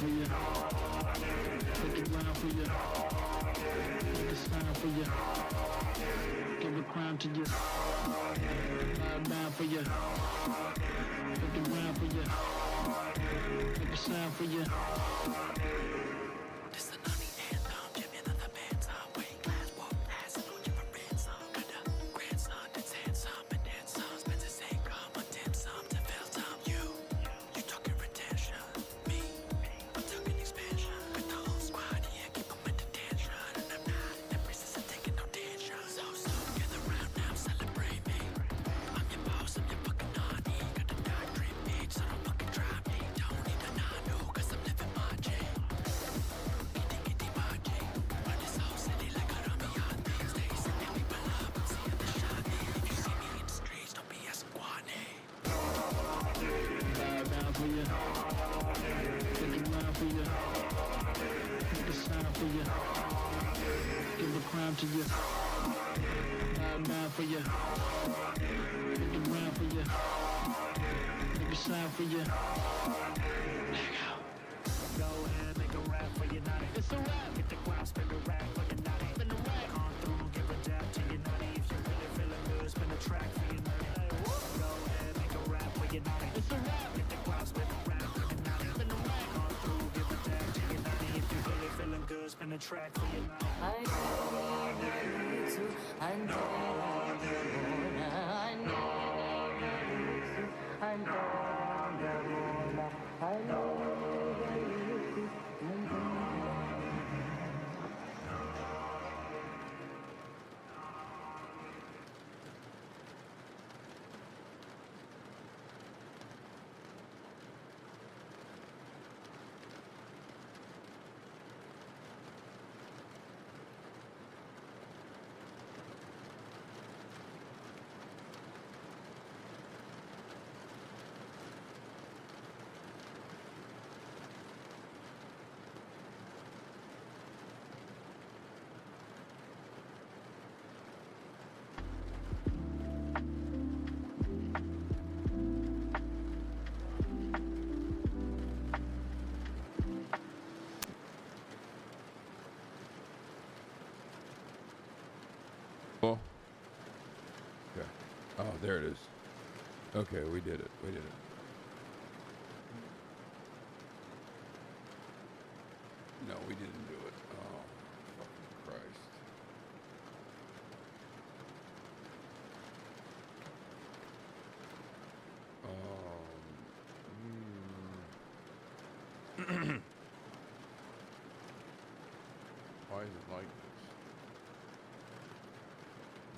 for you. Hit the ground for you. Make a sound for you. Give a crown to you. Bow down for you. Hit the ground for you. Make a sound for you. This the Nani anthem, Jimmy and the band's up. Weight class, walk Hassan on your ransom. Got a grandson that's handsome and then some. Spends his income on dim sum to fill some. You talking retention. Me, I'm talking expansion. With the whole squad, yeah, keep them in detention. And I'm not in the business of taking no tension. So, gather round now, celebrate me. I'm your boss, I'm your fucking Nani. Got a dark dream, bitch, so don't fucking try me. Don't need a Nanu, cause I'm living my dream. Kitty my dream. Run this whole city like a rummy on things. Stay sitting, people up, I'm seeing the shiny. If you see me in the streets, don't be asking why name. Bow down for you. Hit the ground for you. Make a sound for you. Give a crown to you. Bow down for you. Hit the ground for you. Make a sound for you. Go ahead, make a rap for your naughty. It's a rap. Hit the ground, spin a rap for your naughty. Spin a rap. Come through, give a dap to your naughty. If you're really feeling good, spin a track for your naughty. Go ahead, make a rap for your naughty. It's a rap. Hit the ground, spin a rap for your naughty. Spin a rap. Come through, give a dap to your naughty. If you're really feeling good, spin a track for your naughty. I need to, I know I know I know I know. Oh. Okay. Oh, there it is. Okay, we did it. We did it. No, we didn't do it. Oh, fucking Christ. Why is it like this?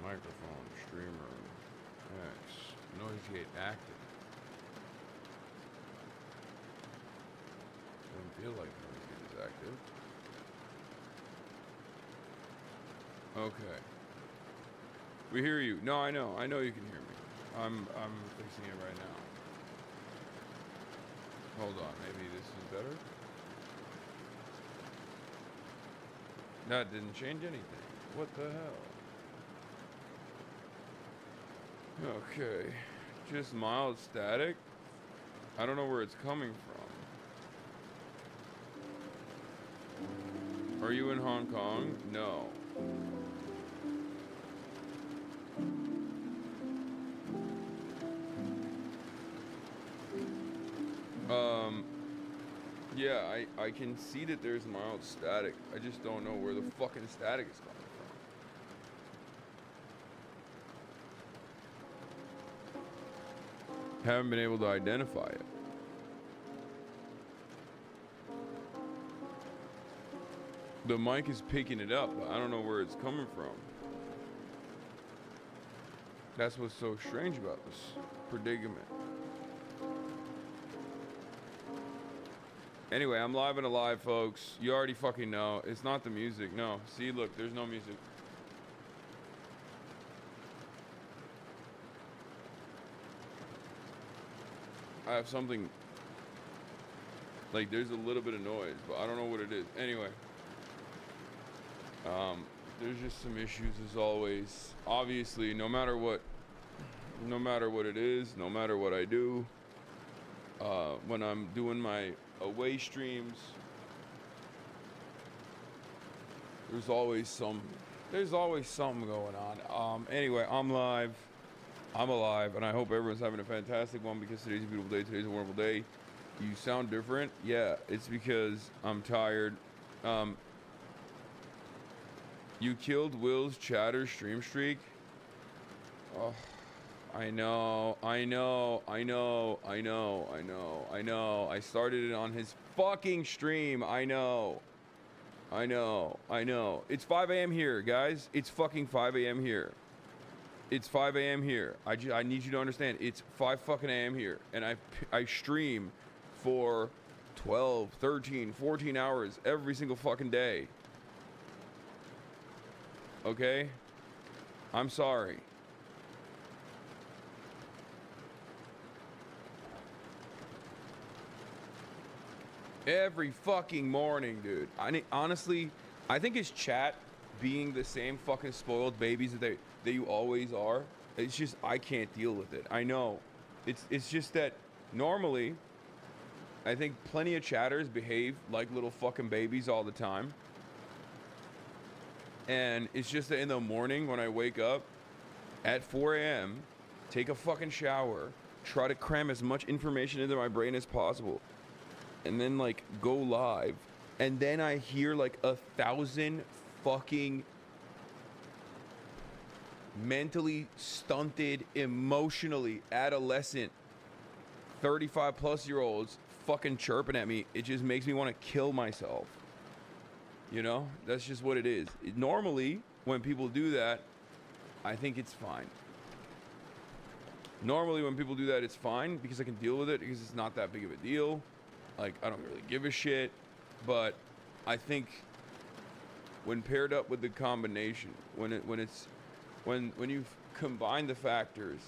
Microphone, streamer, X, noise gate active. Doesn't feel like noise gate is active. Okay. We hear you. No, I know you can hear me. I'm fixing it right now. Hold on, maybe this is better. That didn't change anything. What the hell? Okay, just mild static. I don't know where it's coming from. Are you in Hong Kong? No. Yeah, I can see that there's mild static. I just don't know where the fucking static is coming from. Haven't been able to identify it. The mic is picking it up, but I don't know where it's coming from. That's what's so strange about this predicament. Anyway, I'm live and alive, folks. You already fucking know. It's not the music. No. See, look, there's no music. I have something. Like, there's a little bit of noise, but I don't know what it is. Anyway. There's just some issues as always. Obviously, no matter what it is, no matter what I do, when I'm doing my away streams. There's always something going on. Anyway, I'm live. I'm alive, and I hope everyone's having a fantastic one because today's a beautiful day. Today's a wonderful day. You sound different. Yeah, it's because I'm tired. You killed Will's chatter stream streak. Oh, I know. I started it on his fucking stream. I know. It's 5 a.m. here, guys. It's fucking 5 a.m. here. It's 5 a.m. here. I need you to understand. It's 5 fucking a.m. here, and I stream for 12, 13, 14 hours every single fucking day. Okay? I'm sorry. Every fucking morning, dude. Honestly, I think it's chat being the same fucking spoiled babies that you always are. It's just I can't deal with it. I know. It's just that normally I think plenty of chatters behave like little fucking babies all the time. And it's just that in the morning when I wake up at 4 a.m., take a fucking shower, try to cram as much information into my brain as possible, and then like go live, and then I hear like 1,000 fucking mentally stunted, emotionally adolescent 35-plus-year-olds fucking chirping at me. It just makes me want to kill myself. You know, that's just what it is. Normally, when people do that, I think it's fine. Normally, when people do that, it's fine because I can deal with it because it's not that big of a deal. Like, I don't really give a shit. But I think when paired up with the combination, when you combine the factors,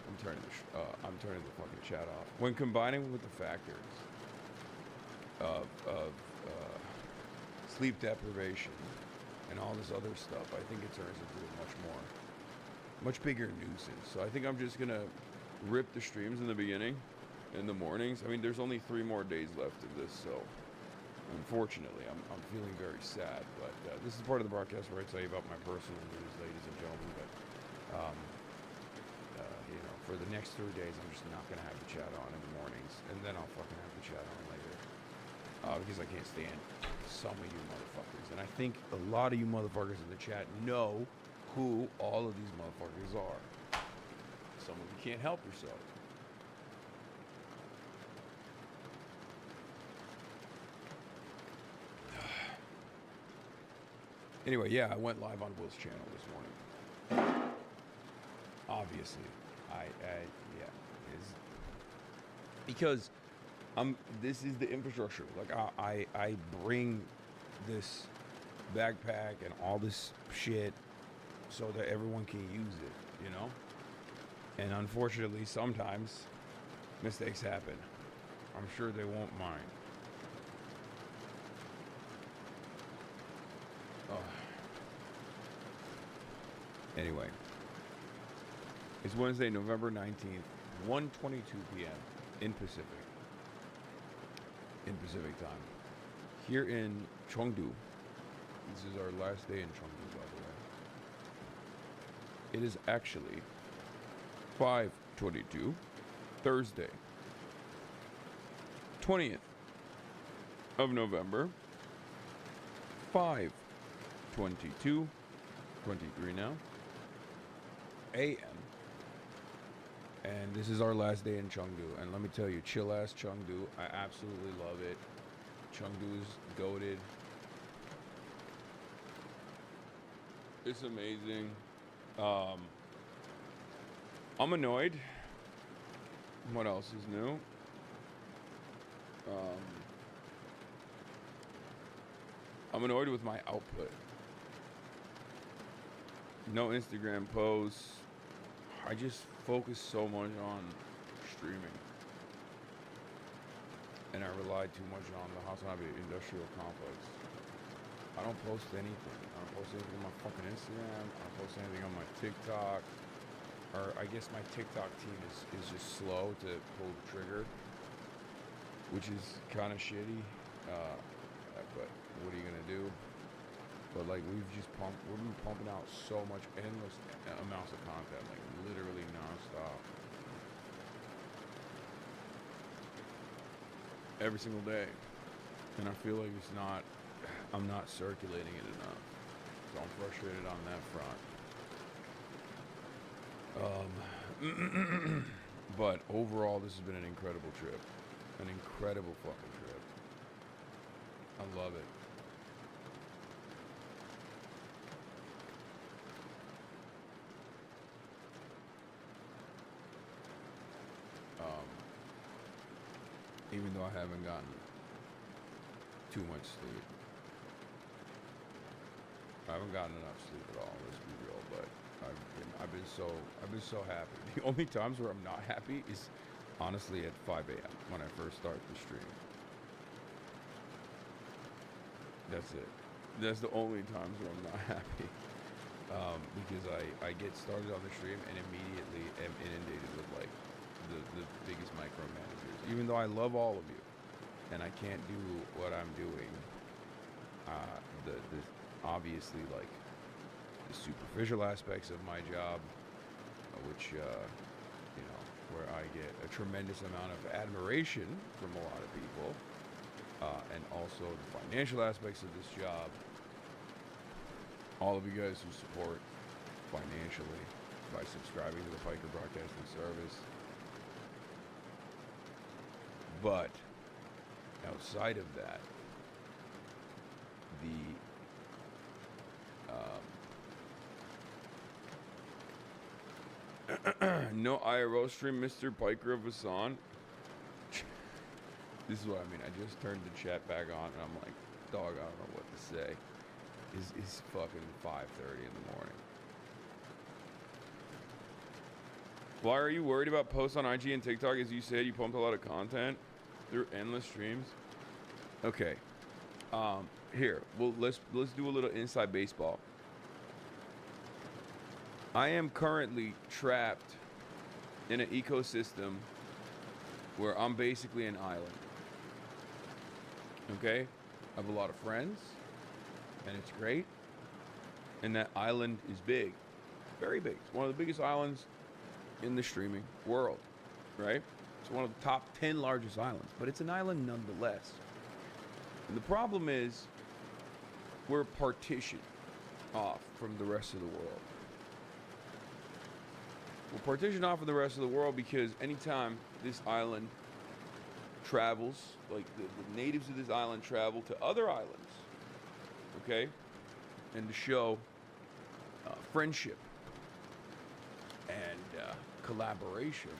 I'm turning the fucking chat off. When combining with the factors of sleep deprivation and all this other stuff, I think it turns into a much bigger nuisance. So I think I'm just gonna rip the streams in the beginning, in the mornings. I mean, there's only 3 more days left of this, so unfortunately, I'm feeling very sad. But this is part of the broadcast where I tell you about my personal news, ladies and gentlemen. But you know, for the next 3 days, I'm just not gonna have the chat on in the mornings, and then I'll fucking have the chat on later. Because I can't stand some of you motherfuckers. And I think a lot of you motherfuckers in the chat know who all of these motherfuckers are. Some of you can't help yourself. Anyway, yeah, I went live on Will's channel this morning. Obviously. Yeah. Because this is the infrastructure. Like I bring this backpack and all this shit so that everyone can use it, you know? And unfortunately, sometimes mistakes happen. I'm sure they won't mind. Oh. Anyway, it's Wednesday, November 19th, 1:22 p.m. in Pacific time. Here in Chengdu. This is our last day in Chengdu, by the way. It is actually 5:22, Thursday, 20th of November, 5:22, 23 now, a.m. And this is our last day in Chengdu. And let me tell you, chill ass Chengdu. I absolutely love it. Chengdu's goated. It's amazing. I'm annoyed. What else is new? I'm annoyed with my output. No Instagram posts. I just focus so much on streaming. And I rely too much on the Hasanabi industrial complex. I don't post anything. I don't post anything on my fucking Instagram. I don't post anything on my TikTok. Or I guess my TikTok team is just slow to pull the trigger. which is kind of shitty. But what are you gonna do? But like we've been pumping out so much endless amounts of content, like literally nonstop, every single day, and I feel like I'm not circulating it enough, so I'm frustrated on that front. But overall, this has been an incredible trip, an incredible fucking trip. I love it. Even though I haven't gotten too much sleep. I haven't gotten enough sleep at all, let's be real, but I've been so happy. The only times where I'm not happy is honestly at 5 a.m. when I first start the stream. That's it. That's the only times where I'm not happy. Because I get started on the stream and immediately am inundated with like the biggest micromanagers, even though I love all of you and I can't do what I'm doing, the obviously like the superficial aspects of my job, which you know, where I get a tremendous amount of admiration from a lot of people, and also the financial aspects of this job, all of you guys who support financially by subscribing to the Piker Broadcasting Service. But outside of that, no IRL stream, Mr. Piker of Hassan. This is what I mean. I just turned the chat back on, and I'm like, dog, I don't know what to say. It's fucking 5:30 in the morning. Why are you worried about posts on IG and TikTok? As you said, you pumped a lot of content through endless streams. Okay. Here, well, let's do a little inside baseball. I am currently trapped in an ecosystem where I'm basically an island. Okay? I have a lot of friends, and it's great. And that island is big. Very big. It's one of the biggest islands in the streaming world, right? It's one of the top 10 largest islands, but it's an island nonetheless. And the problem is we're partitioned off from the rest of the world. We're partitioned off from the rest of the world because anytime this island travels, like the natives of this island travel to other islands, okay, and to show friendship and collaboration,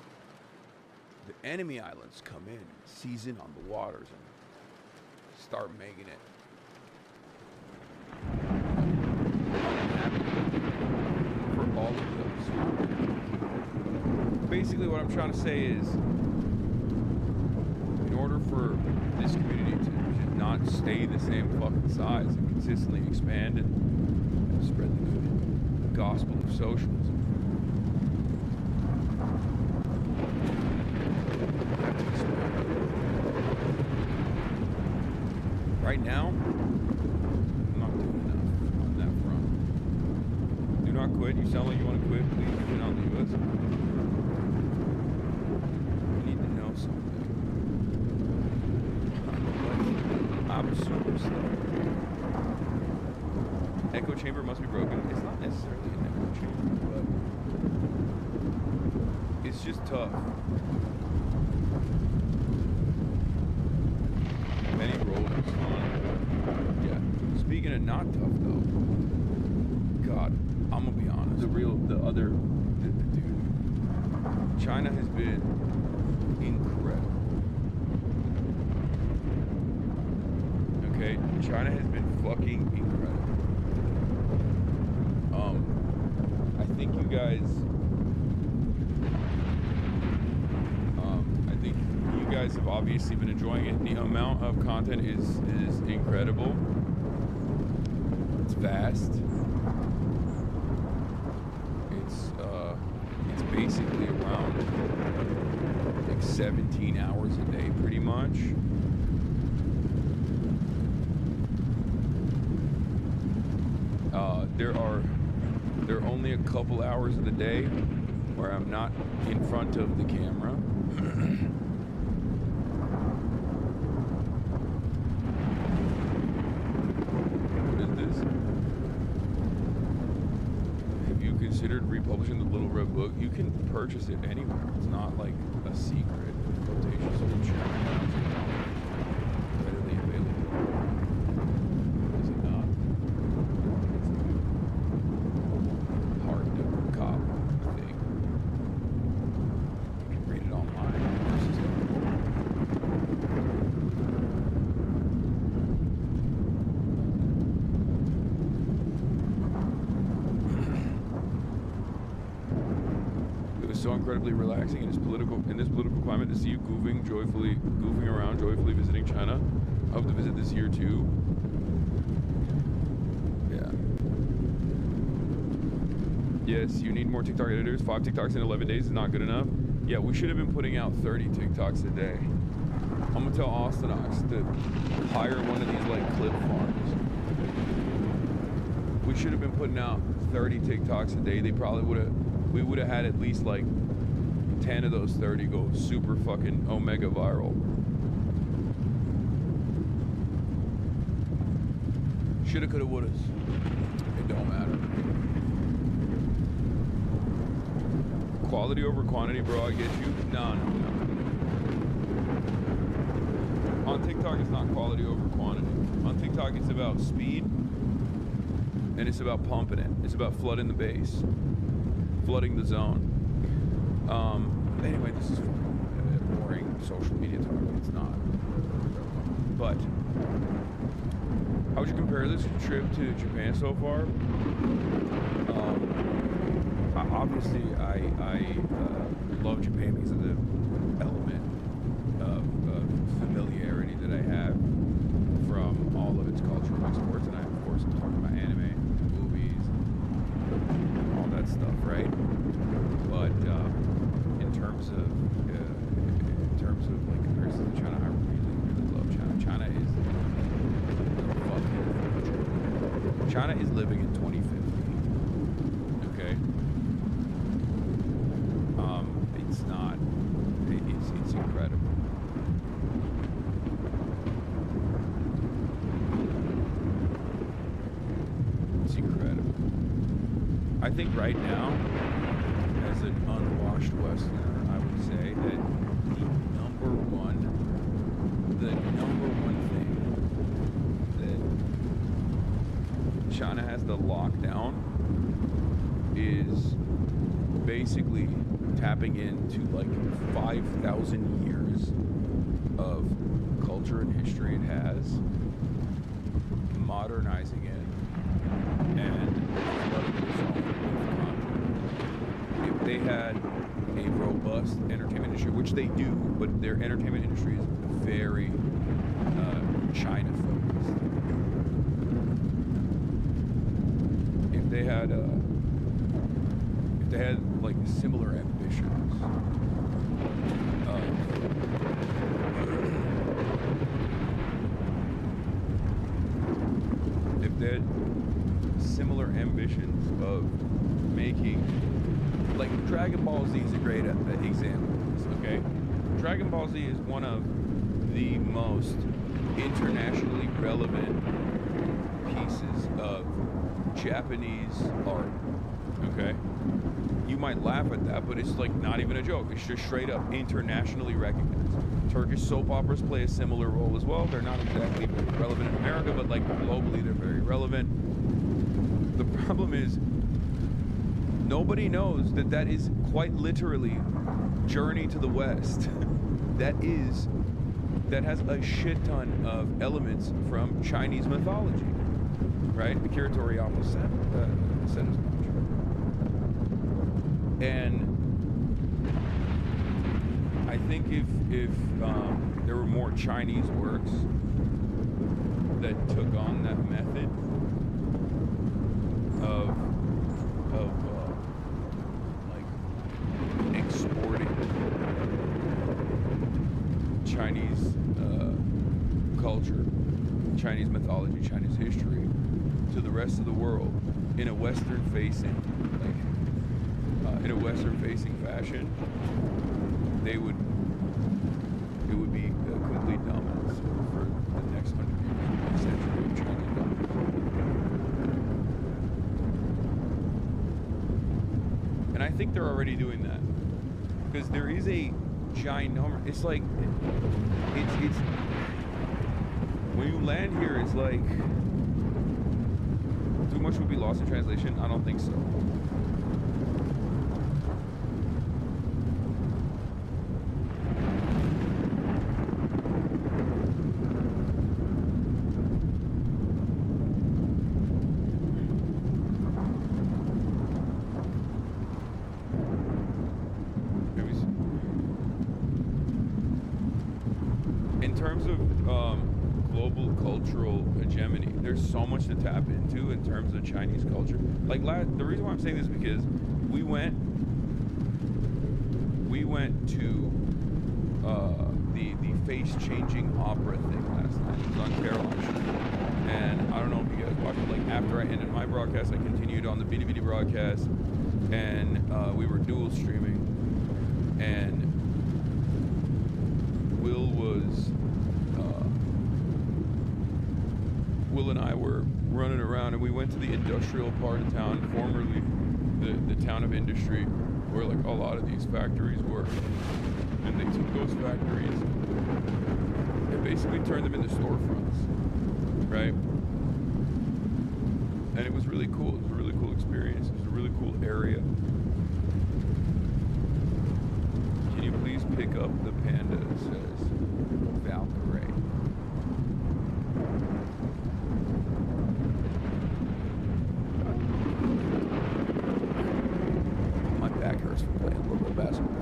the enemy islands come in, seize in on the waters, and start making it for all of those. Basically, what I'm trying to say is, in order for this community to not stay the same fucking size and consistently expand and spread the good gospel of socialism, right now, I'm not doing enough on that front. Do not quit. You sound like you want to quit. Please do not leave us. We need to know something. I'm a superstar. Echo chamber must be broken. It's not necessarily an echo chamber, but it's just tough. Many rollers. Yeah. Speaking of not tough though, God, I'm gonna be honest. Dude, China has been incredible. Okay, China has been fucking incredible. I think you guys. You guys have obviously been enjoying it. The amount of content is incredible. It's vast. It's basically around 17 hours a day, pretty much. There are only a couple hours of the day where I'm not in front of the camera. What is this? Have you considered republishing the Little Red Book? You can purchase it anywhere. It's not like a secret. Quotations of the readily available. Is it not? It's hard to cop thing. You can read it online. It was so incredibly relaxing in this political climate to see you goofing around, joyfully visiting China. I hope to visit this year too. Yeah. Yes, you need more TikTok editors. 5 TikToks in 11 days is not good enough. Yeah, we should have been putting out 30 TikToks a day. I'm gonna tell Austinox to hire one of these like clip farms. We should have been putting out 30 TikToks a day. We would have had at least like 10 of those 30 go super fucking omega viral. Shoulda, coulda, wouldas. It don't matter. Quality over quantity, bro. I get you. No. On TikTok, it's not quality over quantity. On TikTok, it's about speed, and it's about pumping it. It's about flooding the base, flooding the zone. Anyway, this is boring social media talk. It's not. But how would you compare this trip to Japan so far? Obviously, I love Japan because of the element of familiarity that I have from all of its cultural exports, and of course, I'm talking about anime, movies, all that stuff, right? But in terms of like comparison to China, I really love China. China is living in 2050. Okay. It's not. It's incredible. It's incredible. I think right now, as an unwashed Westerner, I would say that the number one thing that China has to lock down is basically tapping into like 5,000 years of culture and history it has, modernizing it, and letting it solve. If they had a robust entertainment industry, which they do, but their entertainment industry is very China focused. If they had like similar ambitions, if they had similar ambitions of making, like Dragon Ball Z is a great example of this, okay? Dragon Ball Z is one of the most internationally relevant pieces of Japanese art, okay? You might laugh at that, but it's like not even a joke. It's just straight up internationally recognized. Turkish soap operas play a similar role as well. They're not exactly very relevant in America, but like globally they're very relevant. The problem is nobody knows that that is quite literally Journey to the West. that has a shit ton of elements from Chinese mythology, right? Akira Toriyama said as much. And I think if there were more Chinese works that took on that method of like exporting Chinese culture, Chinese mythology, Chinese history to the rest of the world in a Western-facing, fashion, it would be a complete dominance for the next 100 years, century of Chinese dominance. And I think they're already doing that because there is a ginormous. It's like it's when you land here, it's like too much would be lost in translation. I don't think so. There's so much to tap into in terms of Chinese culture. Like the reason why I'm saying this is because we went to the face-changing opera thing last night. It was on Caroline Street. And I don't know if you guys watched it. Like after I ended my broadcast, I continued on the BDVD broadcast, and we were dual streaming. And Will and I were running around, and we went to the industrial part of town, formerly the town of industry, where like a lot of these factories were. And they took those factories and basically turned them into storefronts, right? And it was really cool. It was a really cool experience. It was a really cool area. Can you please pick up the panda? It says Valkyrie. For playing a little bit of basketball.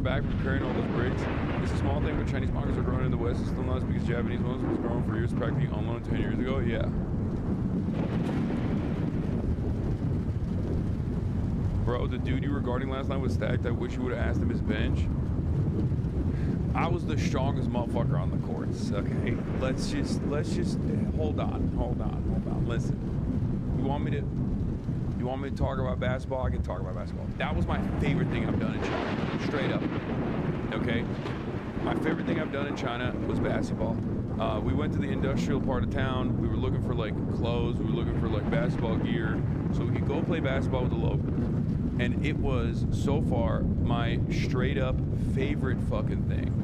Back from carrying all those bricks. It's a small thing, but Chinese markets are growing in the West. It's still not as big as Japanese ones. It was growing for years, practically unknown 10 years ago. Yeah. Bro, the dude you were guarding last night was stacked. I wish you would have asked him his bench. I was the strongest motherfucker on the courts. Okay, let's just hold on. Listen, you want me to talk about basketball? I can talk about basketball. That was my favorite thing I've done in China. Straight up. Okay? My favorite thing I've done in China was basketball. We went to the industrial part of town. We were looking for like clothes. We were looking for like basketball gear so we could go play basketball with the locals. And it was so far my straight up favorite fucking thing.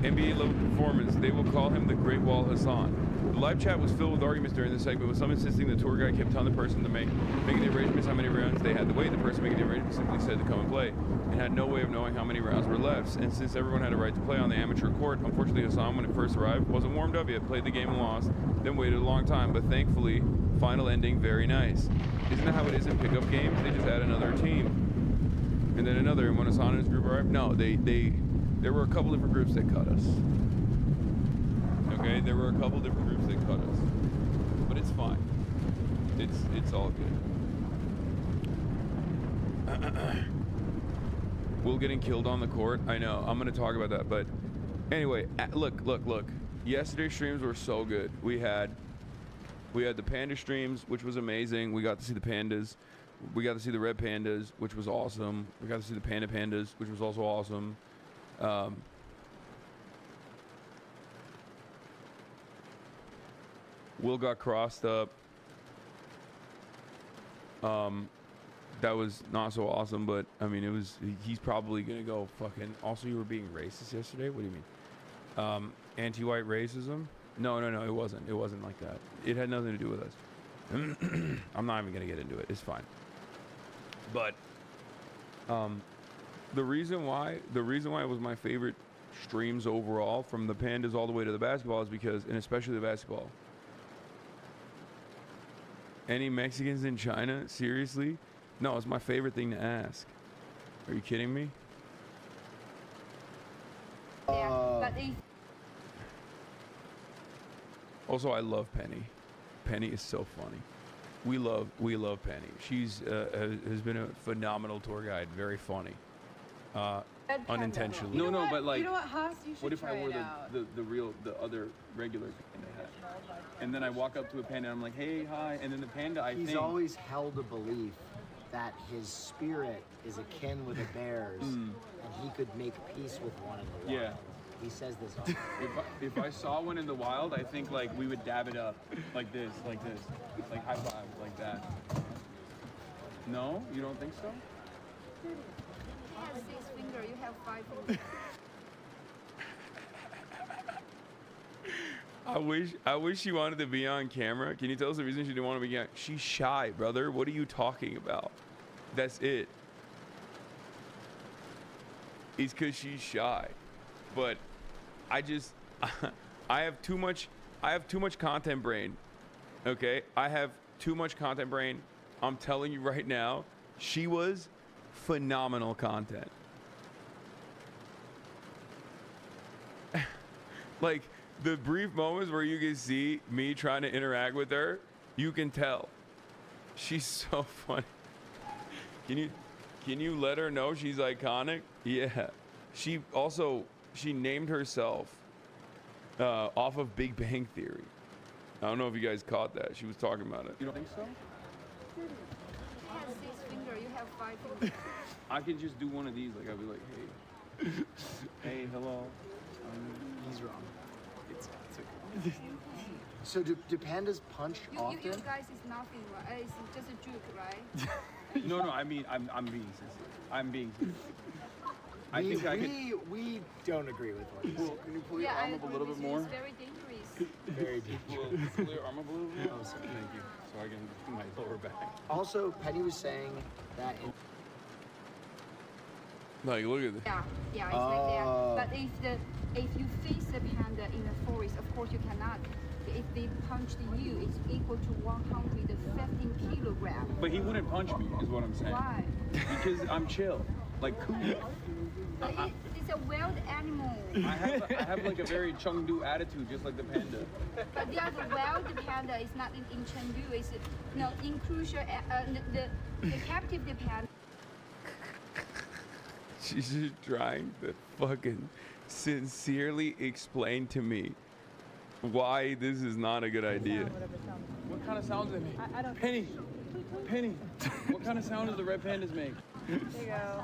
NBA level performance, they will call him the Great Wall Hasan. The live chat was filled with arguments during this segment, with some insisting the tour guide kept telling the person to making the arrangements how many rounds they had to wait. The person making the arrangements simply said to come and play, and had no way of knowing how many rounds were left. And since everyone had a right to play on the amateur court, unfortunately Hasan, when it first arrived, wasn't warmed up yet, played the game and lost, then waited a long time, but thankfully, final ending very nice. Isn't that how it is in pickup games? They just add another team, and then another, and when Hasan and his group arrived, no, there were a couple different groups that cut us. Okay, there were a couple different groups that cut us. But it's fine. It's all good. Will getting killed on the court. I know. I'm going to talk about that. But anyway, look. Yesterday's streams were so good. We had the panda streams, which was amazing. We got to see the pandas. We got to see the red pandas, which was awesome. We got to see the panda pandas, which was also awesome. Will got crossed up. That was not so awesome, but I mean, it was. He's probably gonna go fucking. Also, you were being racist yesterday. What do you mean? Anti-white racism? No, it wasn't. It wasn't like that. It had nothing to do with us. I'm not even gonna get into it. It's fine. But the reason why it was my favorite streams overall, from the pandas all the way to the basketball, is because, and especially the basketball. Any Mexicans in China? Seriously? No, it's my favorite thing to ask. Are you kidding me? Also, I love Penny. Penny is so funny. We love Penny. She's has been a phenomenal tour guide. Very funny. Unintentionally. No, but like, you know what, Haas, you should what if I try wore it out. the other regular panda hat, and then I walk up to a panda and I'm like, hey, hi, and then the panda, He's always held a belief that his spirit is akin with a bear's, and he could make peace with one in the wild. Yeah. He says this often. if I saw one in the wild, I think like we would dab it up like this, like high five, like that. No, you don't think so? He has 6 fingers, you have 5 fingers. I wish she wanted to be on camera. Can you tell us the reason she didn't want to be on? She's shy, brother. What are you talking about? That's it. It's because she's shy. But I just I have too much content brain. Okay? I have too much content brain. I'm telling you right now, she was phenomenal content. Like, the brief moments where you can see me trying to interact with her, you can tell. She's so funny. Can you let her know she's iconic? Yeah. She named herself off of Big Bang Theory. I don't know if you guys caught that. She was talking about it. You don't think so? He has 6 fingers, you have 5 fingers. I could just do one of these. Like I'd be like, hey, hello. He's wrong. It's okay. So do pandas punch often? You guys is nothing, right? It's just a joke, right? No, I mean, I'm being sincere. We don't agree with what you said. Can you pull your arm up a little bit more? It's very dangerous. Very dangerous. Pull your arm up a little bit more? Oh, sorry. Thank you. So I can do my lower back. Also, Penny was saying that Like, look at this. Yeah, it's like that. But if you face the panda in the forest, of course you cannot. If they punched you, it's equal to 115 kilograms. But he wouldn't punch me, is what I'm saying. Why? Because I'm chill, like cool. But it's a wild animal. I have like a very Chengdu attitude, just like the panda. But the other wild panda is not in Chengdu. It's in crucial the captive panda. She's just trying to fucking sincerely explain to me why this is not a good idea. What kind of sounds do they make? I don't. Penny, what kind of sound does the red pandas make? There you go.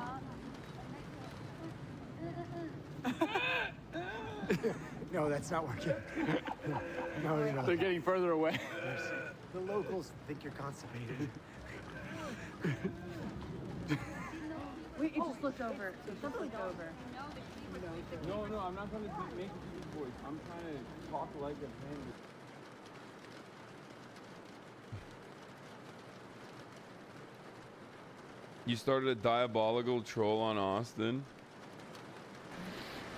no, that's not working. No. They're getting further away. The locals think you're constipated. Wait, it just looked over. It just looked over. No, I'm not trying to make a deep voice. I'm trying to talk like a panda. You started a diabolical troll on Austin.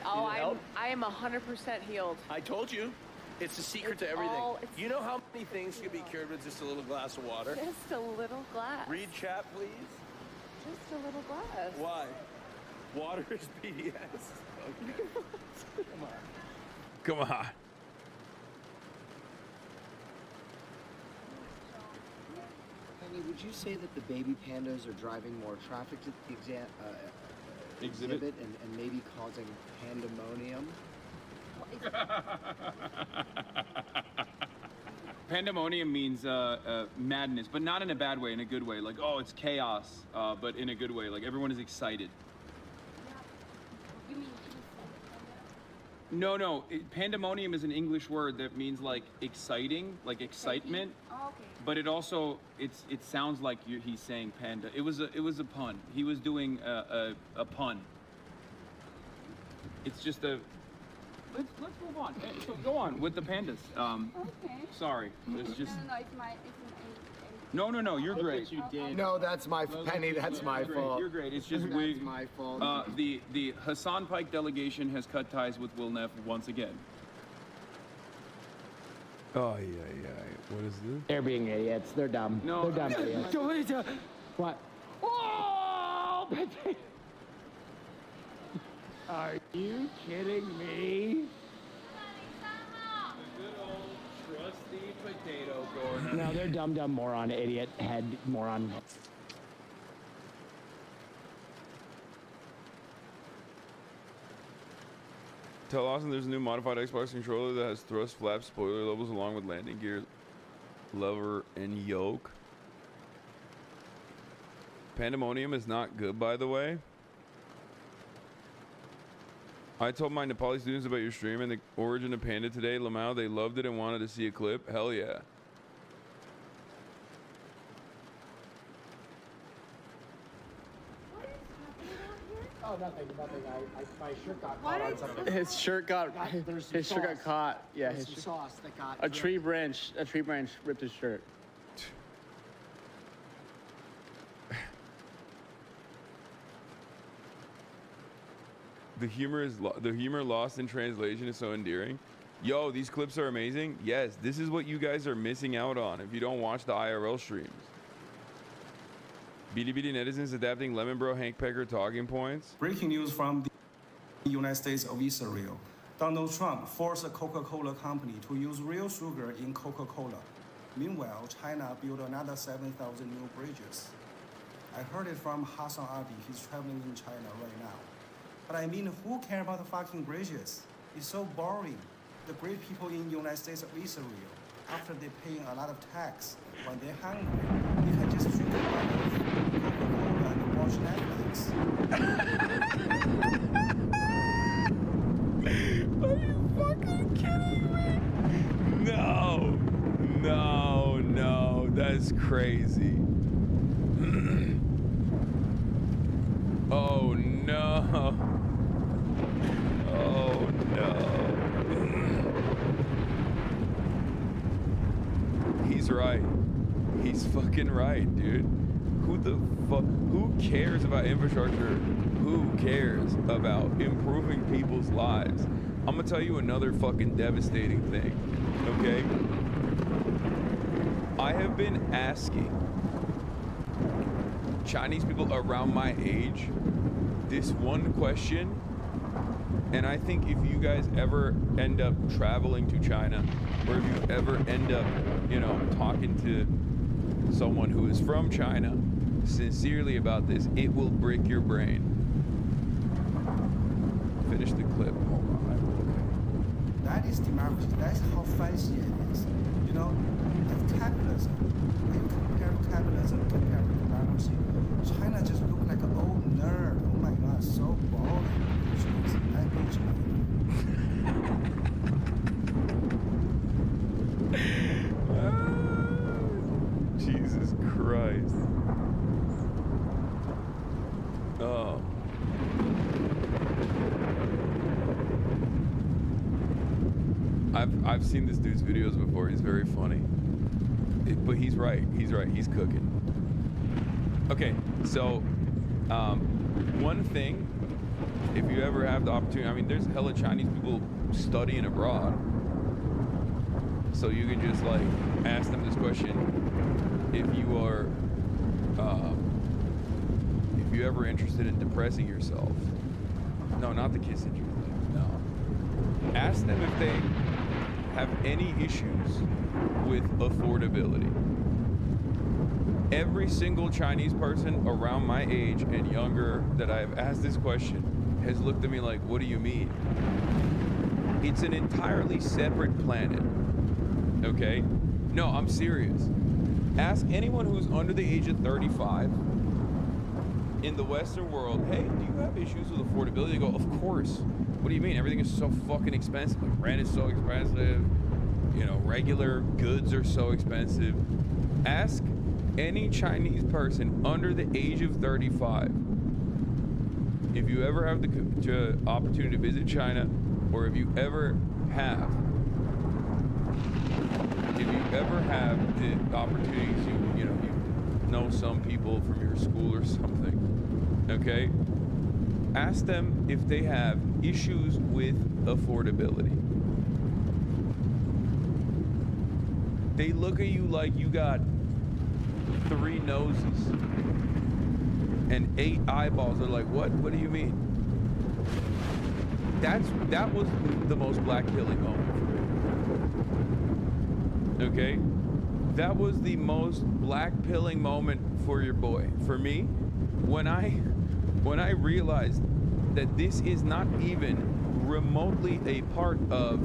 Oh, I am 100% healed. I told you. It's the secret to everything. You know how many things can be cured with just a little glass of water? Just a little glass. Read chat, please. Just a little glass. Why? Water is BS. Okay. Come on. Penny, would you say that the baby pandas are driving more traffic to the exhibit and maybe causing pandemonium? Pandemonium means madness, but not in a bad way, in a good way. Like, oh, it's chaos, but in a good way. Like, everyone is excited. You mean No. Pandemonium is an English word that means like exciting, like excitement. Oh, okay. But it also it sounds like he's saying panda. It was a pun. He was doing a pun. It's just a. Let's move on. So go on with the pandas. Okay. Sorry, it's just. No, it's my. No, you're great. You did. No, that's my Penny. That's my fault. You're great. It's just that's my fault. The Hassan Pike delegation has cut ties with Will Neff once again. Oh yeah. What is this? They're being idiots. They're dumb. No. They're dumb idiots. What? Oh, potato. Are you kidding me? Good old trusty potato corner. No, they're dumb moron, idiot, head moron. Tell Austin there's a new modified Xbox controller that has thrust flap spoiler levels along with landing gear, lever, and yoke. Pandemonium is not good, by the way. I told my Nepali students about your stream and the origin of Panda today. Lamau, they loved it and wanted to see a clip. Hell yeah. Oh, nothing. My shirt got caught on something. His shirt got caught. Yeah, There's some sauce that got a tree branch ripped his shirt. The humor lost in translation is so endearing. Yo, these clips are amazing. Yes, this is what you guys are missing out on if you don't watch the IRL streams. BDBD netizens adapting Lemon Bro Hank Pecker talking points. Breaking news from the United States of Israel. Donald Trump forced a Coca-Cola company to use real sugar in Coca-Cola. Meanwhile, China built another 7,000 new bridges. I heard it from Hasanabi. He's traveling in China right now. But I mean, who cares about the fucking bridges? It's so boring. The great people in the United States of Israel, after they're paying a lot of tax, when they're hungry, they can just drink a bottle of Coca-Cola and watch Netflix. Are you fucking kidding me? No, that's crazy. Oh no. Oh no. He's right. He's fucking right, dude. Who the fuck? Who cares about infrastructure? Who cares about improving people's lives? I'm gonna tell you another fucking devastating thing, okay? I have been asking Chinese people around my age this one question, and I think if you guys ever end up traveling to China, or if you ever end up, you know, talking to someone who is from China sincerely about this, it will break your brain. Finish the clip. Hold on. That is democracy. That's how fancy it is. You know, that's capitalism. When you compare capitalism compared to democracy, China just looked like an old nerd. Oh my God, so boring. Jesus Christ. Oh. I've seen this dude's videos before. He's very funny. But he's right. He's right. He's cooking. Okay, so one thing, if you ever have the opportunity, I mean, there's hella Chinese people studying abroad. So you can just like ask them this question. If you are, if you're ever interested in depressing yourself. No, not the Kissinger thing, no. Ask them if they have any issues with affordability. Every single Chinese person around my age and younger that I have asked this question has looked at me like, what do you mean? It's an entirely separate planet, okay? No, I'm serious. Ask anyone who's under the age of 35 in the Western world, hey, do you have issues with affordability? They go, of course. What do you mean? Everything is so fucking expensive. Like rent is so expensive. You know, regular goods are so expensive. Ask any Chinese person under the age of 35 if you ever have the opportunity to visit China, or if you ever have the opportunity to, you know some people from your school or something, okay? Ask them if they have issues with affordability. They look at you like you got 3 noses and 8 eyeballs. They're like, what? What do you mean? That was the most black pilling moment for me. Okay? That was the most black pilling moment for your boy. For me, when I realized that this is not even remotely a part of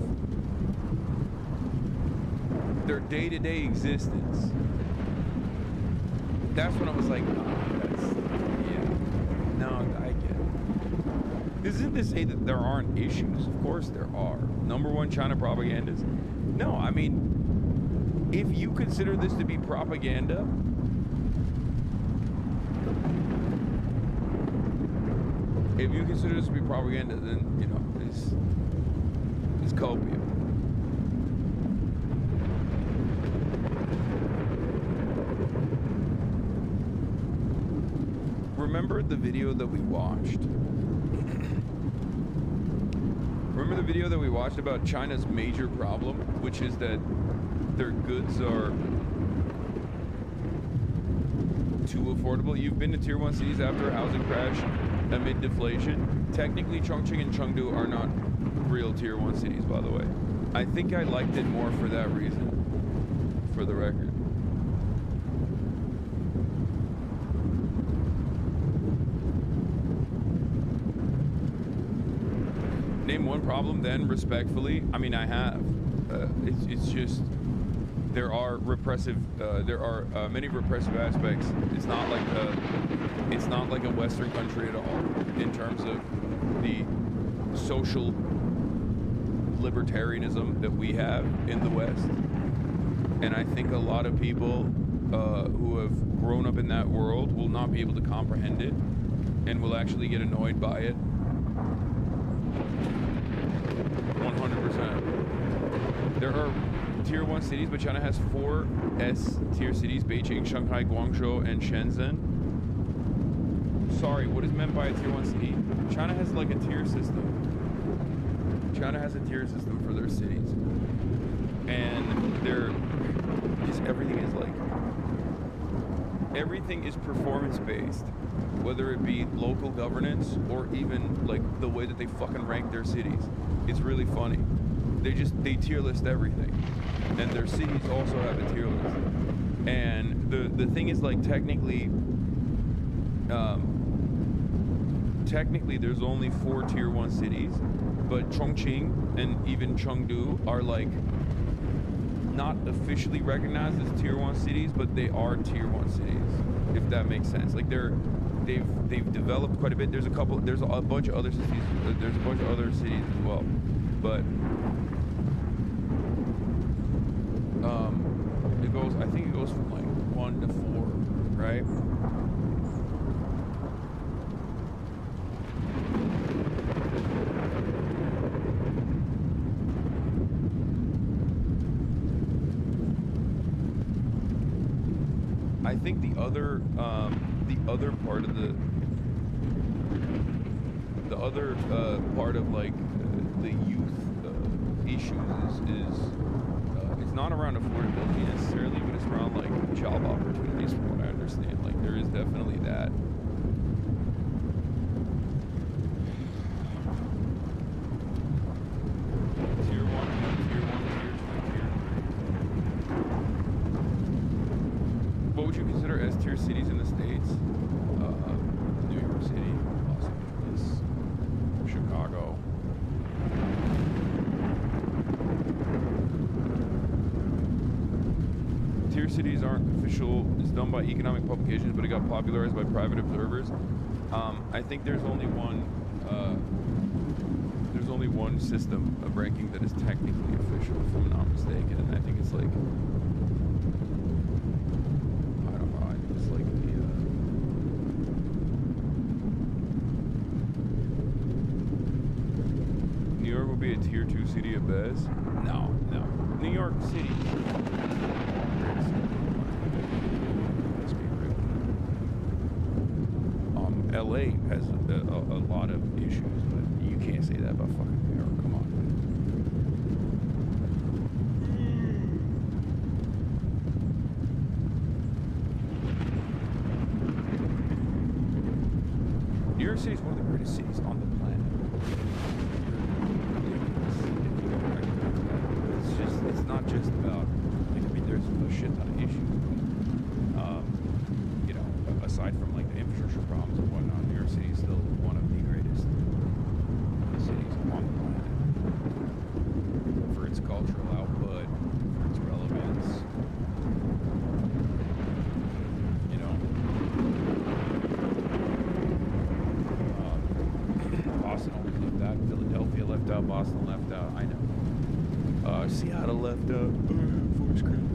their day-to-day existence. That's when I was like, I get it. This isn't to say that there aren't issues. Of course there are. Number one, China propaganda is... No, I mean, if you consider this to be propaganda, then, you know, it's copium. Remember the video that we watched? Remember the video that we watched about China's major problem, which is that their goods are too affordable? You've been to tier 1 cities after a housing crash amid deflation. Technically, Chongqing and Chengdu are not real tier 1 cities, by the way. I think I liked it more for that reason, for the record. Name one problem, then, respectfully. I mean, I have. It's just there are many repressive aspects. It's not like a Western country at all in terms of the social libertarianism that we have in the West. And I think a lot of people who have grown up in that world will not be able to comprehend it and will actually get annoyed by it. 100%. There are tier 1 cities, but China has 4 S-tier cities: Beijing, Shanghai, Guangzhou, and Shenzhen. Sorry, what is meant by a tier 1 city? China has like a tier system. China has a tier system for their cities. And everything is performance-based. Whether it be local governance or even like the way that they fucking rank their cities. It's really funny. They tier list everything. And their cities also have a tier list. And the thing is, like, technically there's only 4 tier 1 cities, but Chongqing and even Chengdu are like not officially recognized as tier 1 cities, but they are tier 1 cities, if that makes sense. Like they've developed quite a bit. There's a bunch of other cities. There's a bunch of other cities as well, but I think it goes from like 1 to 4, right? I think the other part of part of like the youth issues is it's not around affordability necessarily, but it's around like job opportunities, from what I understand. Like there is definitely that. Tier 1, tier 2, tier 3. What would you consider S tier cities in the States? New York City, Los Angeles, Chicago. Tier cities aren't official. It's done by economic publications, but it got popularized by private observers. I think there's only one only one system of ranking that is technically official, if I'm not mistaken, and I think it's like, I don't know, I think it's like the, New York will be a tier 2 city at best? No, no. New York City. Let's be real. LA has a lot of issues, but you can't say that about fucking New York. Come on. New York City is one of the greatest cities on the planet. It's not just about, like, I mean, there's a shit ton of issues, but, you know, aside from, like, the infrastructure problems and whatnot, New York City is still one of the greatest cities on the planet. For its cultural output, for its relevance, you know. Boston always left out, Philadelphia left out, Boston left out, I know. Seattle left out. Forest Green.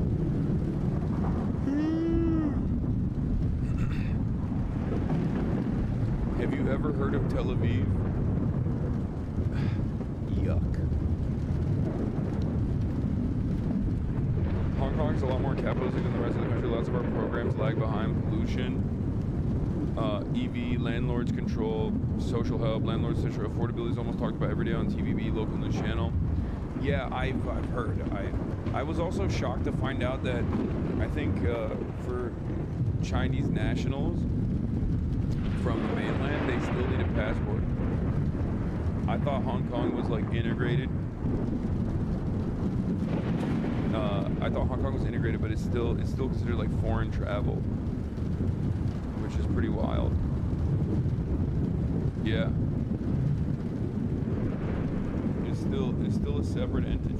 Have you ever heard of Tel Aviv? Yuck. Hong Kong is a lot more capitalistic than the rest of the country. Lots of our programs lag behind. Pollution, EV, landlords control, social help, landlords social affordability is almost talked about every day on TVB, local news channel. Yeah, I've heard. I was also shocked to find out that I think for Chinese nationals from the mainland, they still need a passport. I thought Hong Kong was like integrated. I thought Hong Kong was integrated, but it's still considered like foreign travel, which is pretty wild. Yeah. It's still a separate entity.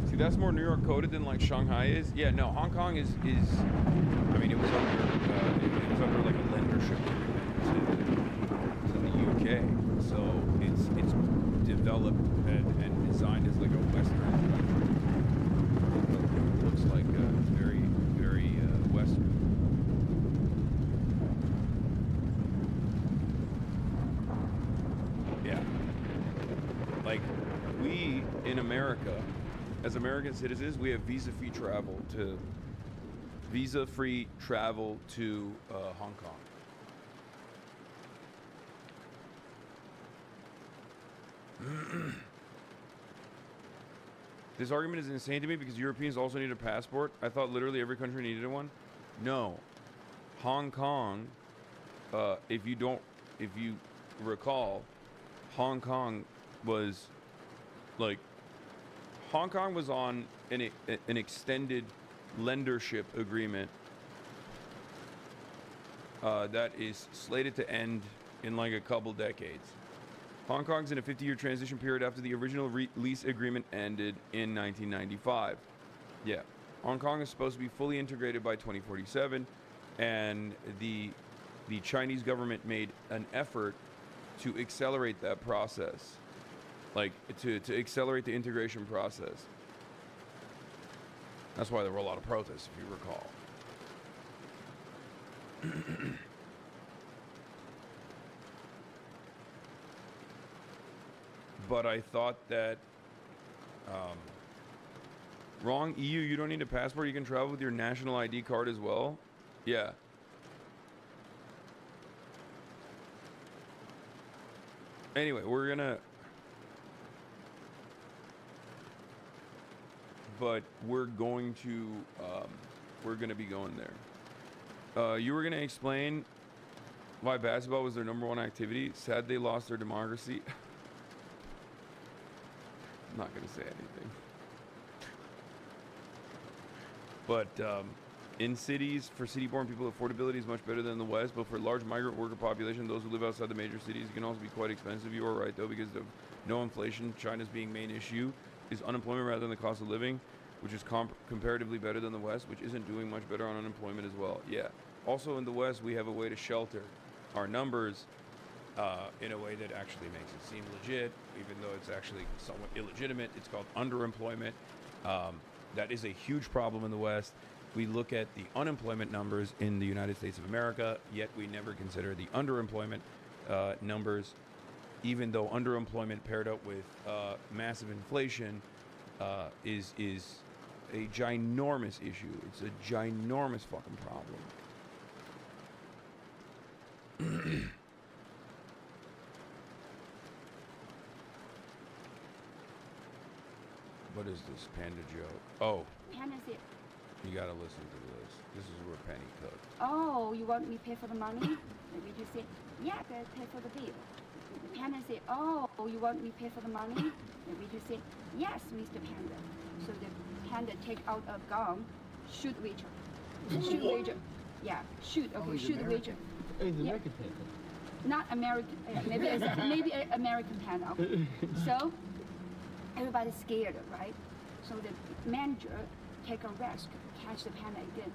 See, that's more New York coded than like Shanghai is. Yeah, no, Hong Kong is. I mean, it was under like a lendership agreement to the UK, so it's developed and designed as like a Western country. It looks like very Western. Like, we in America, as American citizens, we have visa-free travel to Hong Kong. This argument is insane to me because Europeans also need a passport. I thought literally every country needed one. No, Hong Kong. If you recall, Hong Kong was on an extended lendership agreement that is slated to end in like a couple decades. Hong Kong's in a 50-year transition period after the original lease agreement ended in 1995. Yeah, Hong Kong is supposed to be fully integrated by 2047, and the Chinese government made an effort to accelerate that process. Like, to accelerate the integration process. That's why there were a lot of protests, if you recall. But I thought that, wrong, EU, you don't need a passport, you can travel with your national ID card as well? Yeah. Anyway, we're gonna be going there. You were gonna explain why basketball was their #1 activity. Sad they lost their democracy. I'm not gonna say anything. But in cities, for city-born people, affordability is much better than the West. But for a large migrant worker population, those who live outside the major cities, it can also be quite expensive. You are right, though, because of no inflation. China's main issue is unemployment rather than the cost of living, which is comparatively better than the West, which isn't doing much better on unemployment as well. Yeah. Also in the West, we have a way to shelter our numbers in a way that actually makes it seem legit, even though it's actually somewhat illegitimate. It's called underemployment. That is a huge problem in the West. We look at the unemployment numbers in the United States of America, yet we never consider the underemployment numbers, even though underemployment paired up with massive inflation is a ginormous issue. It's a ginormous fucking problem. What is this panda joke? Oh. Panda said, you gotta listen to this. This is where Penny cooked. oh, you want me to pay for the money? The Rachel said, yeah, I pay for the bill. The Panda said, oh, you want me to pay for the money? The Rachel said, yes, Mr. Panda. So the Panda take out a gun, shoot Rachel. Shoot Rachel. Yeah, shoot. Okay, shoot Rachel. Oh, he's Yeah. American Panda. Not American. Maybe maybe an American Panda. Okay. So everybody's scared, right? So the manager take a risk, catch the Panda again.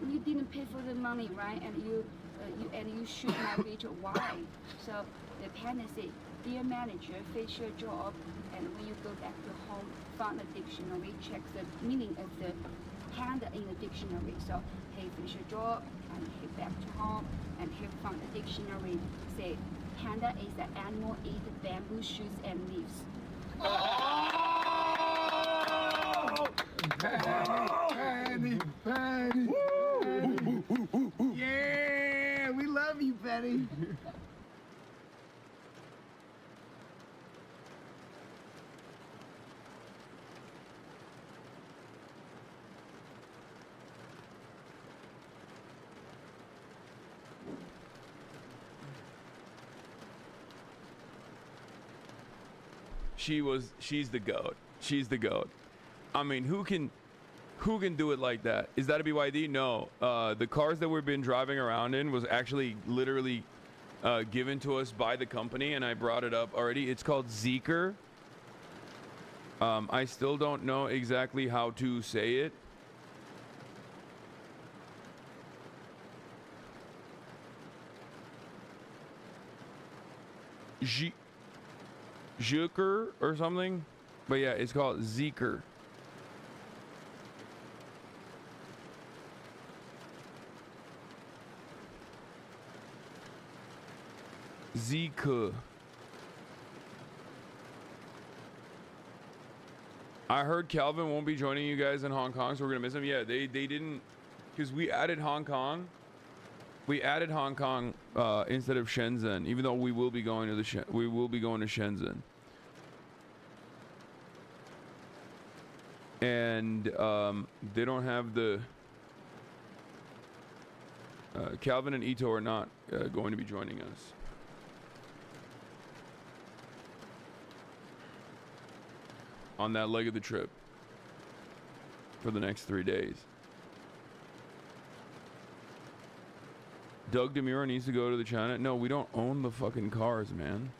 You didn't pay for the money, right? And you shoot my Rachel. Why? So the Panda say, dear manager, finish your job, and when you go back to home, find the dictionary, check the meaning of the panda in the dictionary. So he finish your job and he back to home and he found the dictionary. Say panda is an animal eat bamboo shoots and leaves. Penny, Penny. Yeah, we love you, Penny. She's the GOAT. She's the GOAT. I mean, who can do it like that? Is that a BYD? No. The cars that we've been driving around in was actually literally given to us by the company, and I brought it up already. It's called Zeekr. I still don't know exactly how to say it. Zeekr or something, but yeah, it's called Zeekr. Zeekr. I heard Calvin won't be joining you guys in Hong Kong, so we're gonna miss him. Yeah, they didn't, because we added Hong Kong. We added Hong Kong instead of Shenzhen, even though we will be going to Shenzhen. And they don't have the Calvin and Ito are not going to be joining us. On that leg of the trip for the next 3 days. Doug DeMuro needs to go to the China. No, we don't own the fucking cars, man.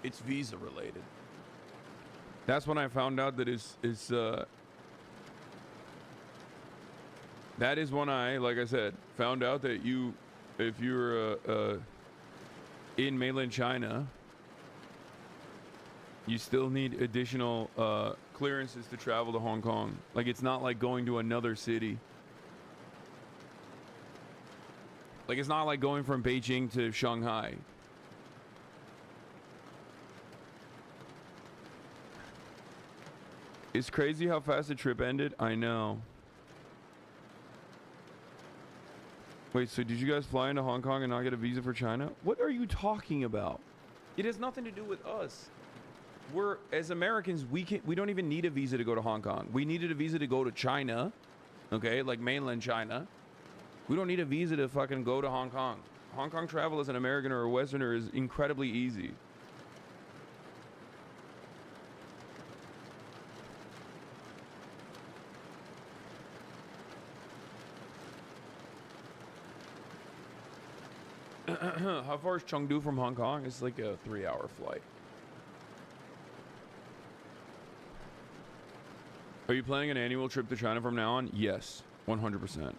It's visa related. That's when I found out that that is when I, like I said, found out that if you're in mainland China, you still need additional clearances to travel to Hong Kong. Like, it's not like going to another city. Like, it's not like going from Beijing to Shanghai. It's crazy how fast the trip ended. I know. Wait, so did you guys fly into Hong Kong and not get a visa for China? What are you talking about? It has nothing to do with us. We're, as Americans, we don't even need a visa to go to Hong Kong. We needed a visa to go to China, okay, like mainland China. We don't need a visa to fucking go to Hong Kong. Hong Kong travel as an American or a Westerner is incredibly easy. How far is Chengdu from Hong Kong? It's like a 3-hour flight. Are you planning an annual trip to China from now on? Yes, 100%.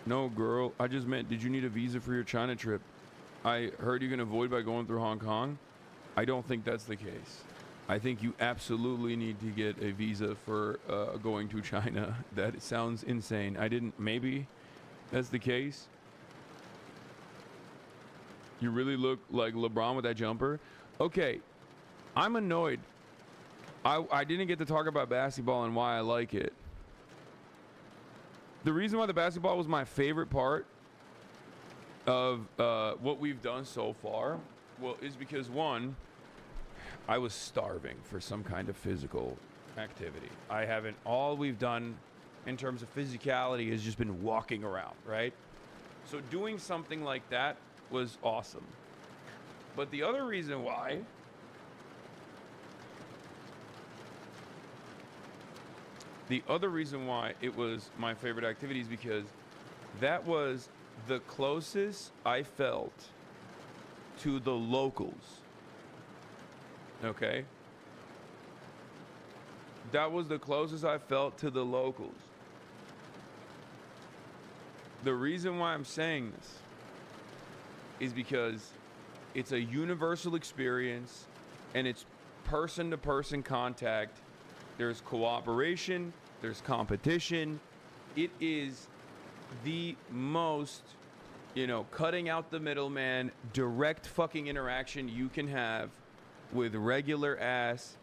No, girl. I just meant, did you need a visa for your China trip? I heard you can avoid by going through Hong Kong. I don't think that's the case. I think you absolutely need to get a visa for going to China. That sounds insane. Maybe that's the case. You really look like LeBron with that jumper. Okay, I'm annoyed. I didn't get to talk about basketball and why I like it. The reason why the basketball was my favorite part of what we've done so far, well, is because one, I was starving for some kind of physical activity. All we've done in terms of physicality has just been walking around, right? So doing something like that was awesome. But the other reason why it was my favorite activity is because that was the closest I felt to the locals. Okay? That was the closest I felt to the locals. The reason why I'm saying this is because it's a universal experience and it's person-to-person contact. There's cooperation, there's competition. It is the most, cutting out the middleman, direct fucking interaction you can have with regular ass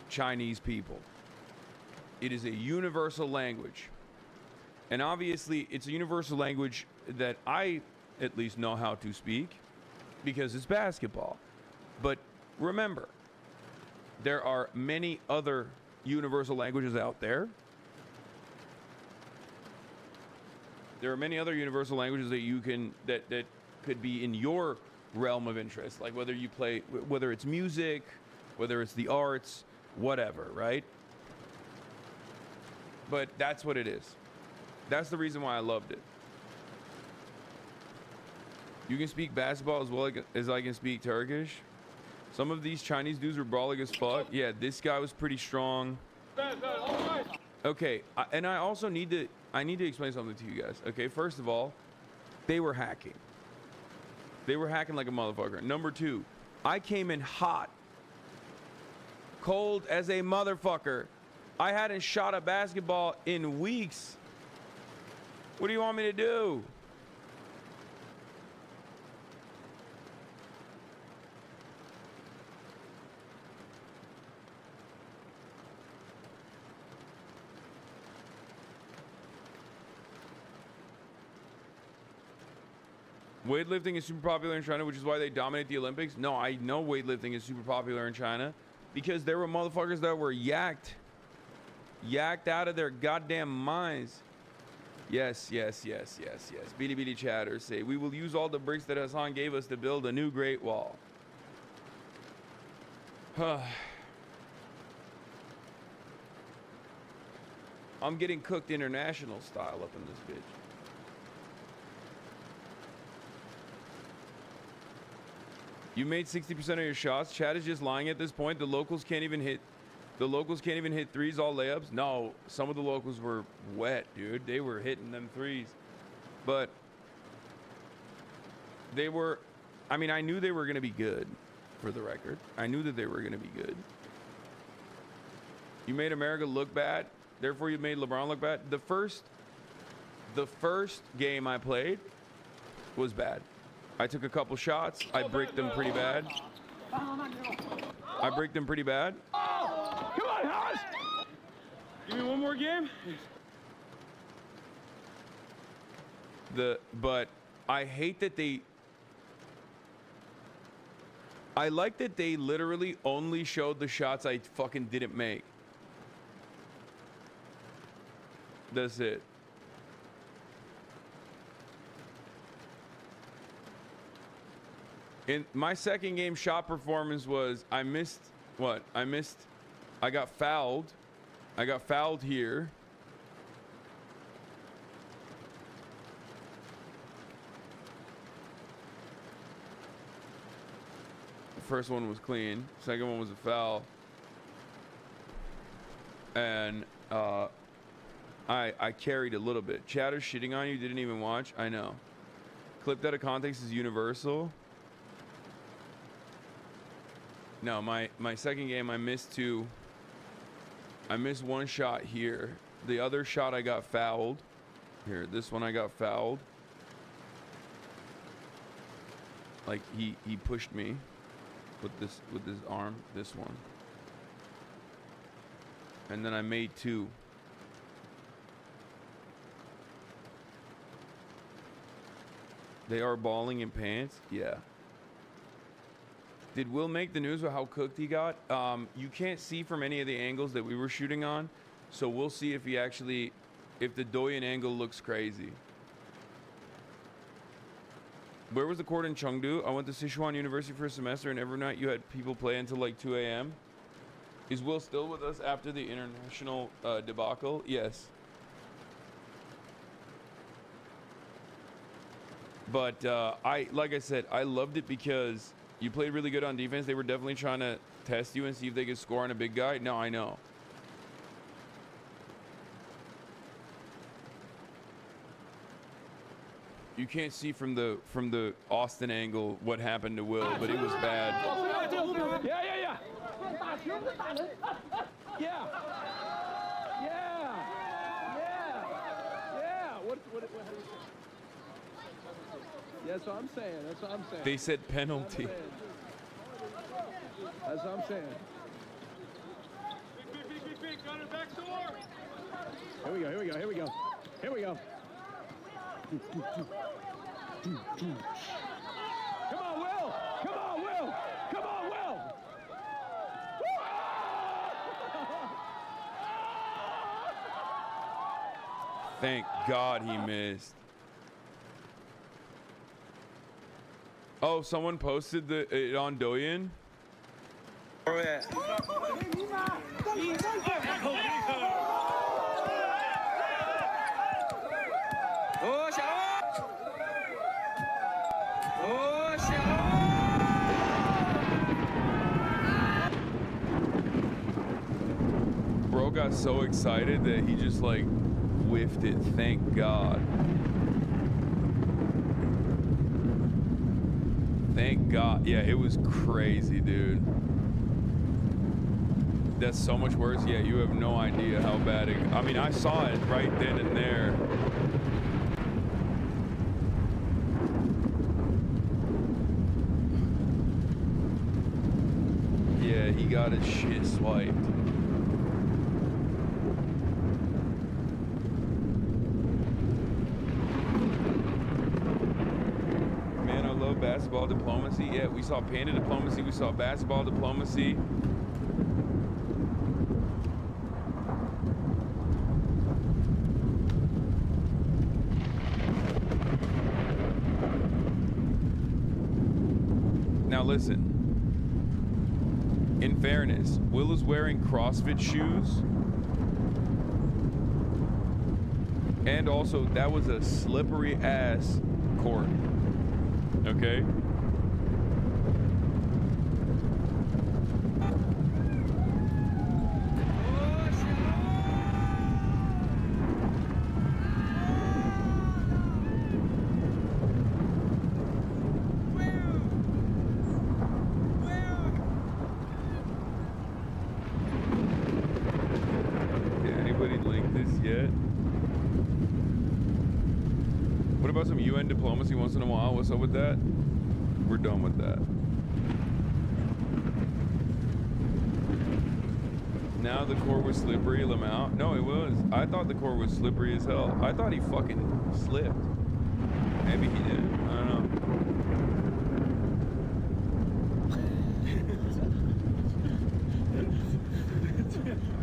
Chinese people. It is a universal language. And obviously it's a universal language that I at least know how to speak because it's basketball. But remember, there are many other universal languages out there. There are many other universal languages that could be in your realm of interest, like whether it's music, whether it's the arts, whatever, right? But that's what it is. That's the reason why I loved it. You can speak basketball as well as I can speak Turkish. Some of these Chinese dudes were brawling as fuck. Yeah, this guy was pretty strong. Okay, and I also need to explain something to you guys. Okay, first of all, they were hacking. They were hacking like a motherfucker. Number two, I came in hot. Cold as a motherfucker. I hadn't shot a basketball in weeks. What do you want me to do? Weightlifting is super popular in China, which is why they dominate the Olympics. No, I know weightlifting is super popular in China because there were motherfuckers that were yacked out of their goddamn minds. Yes. Beady Beady chatters say, we will use all the bricks that Hasan gave us to build a new Great Wall. I'm getting cooked international style up in this bitch. You made 60% of your shots. Chad is just lying at this point. The locals can't even hit threes, all layups. No, some of the locals were wet, dude. They were hitting them threes. But they were, I knew they were going to be good, for the record. I knew that they were going to be good. You made America look bad. Therefore, you made LeBron look bad. The first game I played was bad. I took a couple shots. I bricked them pretty bad. Come on, Haas! Give me one more game. But I hate that I like that they literally only showed the shots I fucking didn't make. That's it. In my second game shot performance was I got fouled. I got fouled here. The first one was clean. Second one was a foul. and I carried a little bit. Chatter shitting on you, didn't even watch. I know. Clipped out of context is universal. No, my second game I missed two. I missed one shot here. The other shot I got fouled. Here, this one I got fouled. Like he pushed me with his arm, this one. And then I made two. They are balling in pants? Yeah. Did Will make the news with how cooked he got? You can't see from any of the angles that we were shooting on. So we'll see if he actually, if the Doyen angle looks crazy. Where was the court in Chengdu? I went to Sichuan University for a semester, and every night you had people play until like 2 a.m. Is Will still with us after the international debacle? Yes. But like I said, I loved it because you played really good on defense. They were definitely trying to test you and see if they could score on a big guy. No, I know. You can't see from the Austin angle what happened to Will, but it was bad. Yeah. What do you say? Yeah, that's what I'm saying. That's what I'm saying. They said penalty. That's what I'm saying. Big, got her back door. Here we go. Come on, Will! Thank God he missed. Oh, someone posted it on Douyin? Bro got so excited that he just like whiffed it. Thank God. Thank God. Yeah, it was crazy, dude. That's so much worse. Yeah, you have no idea how bad it... I mean, I saw it right then and there. Yeah, he got his shit swiped. Man, I love basketball diplomacy. Yeah, we saw panda diplomacy. We saw basketball diplomacy. Now listen, in fairness, Will is wearing CrossFit shoes, and also that was a slippery ass court, okay? Diplomacy once in a while. What's up with that? We're done with that. Now the core was slippery, Lamau. No, it was. I thought the core was slippery as hell. I thought he fucking slipped. Maybe he did. I don't know.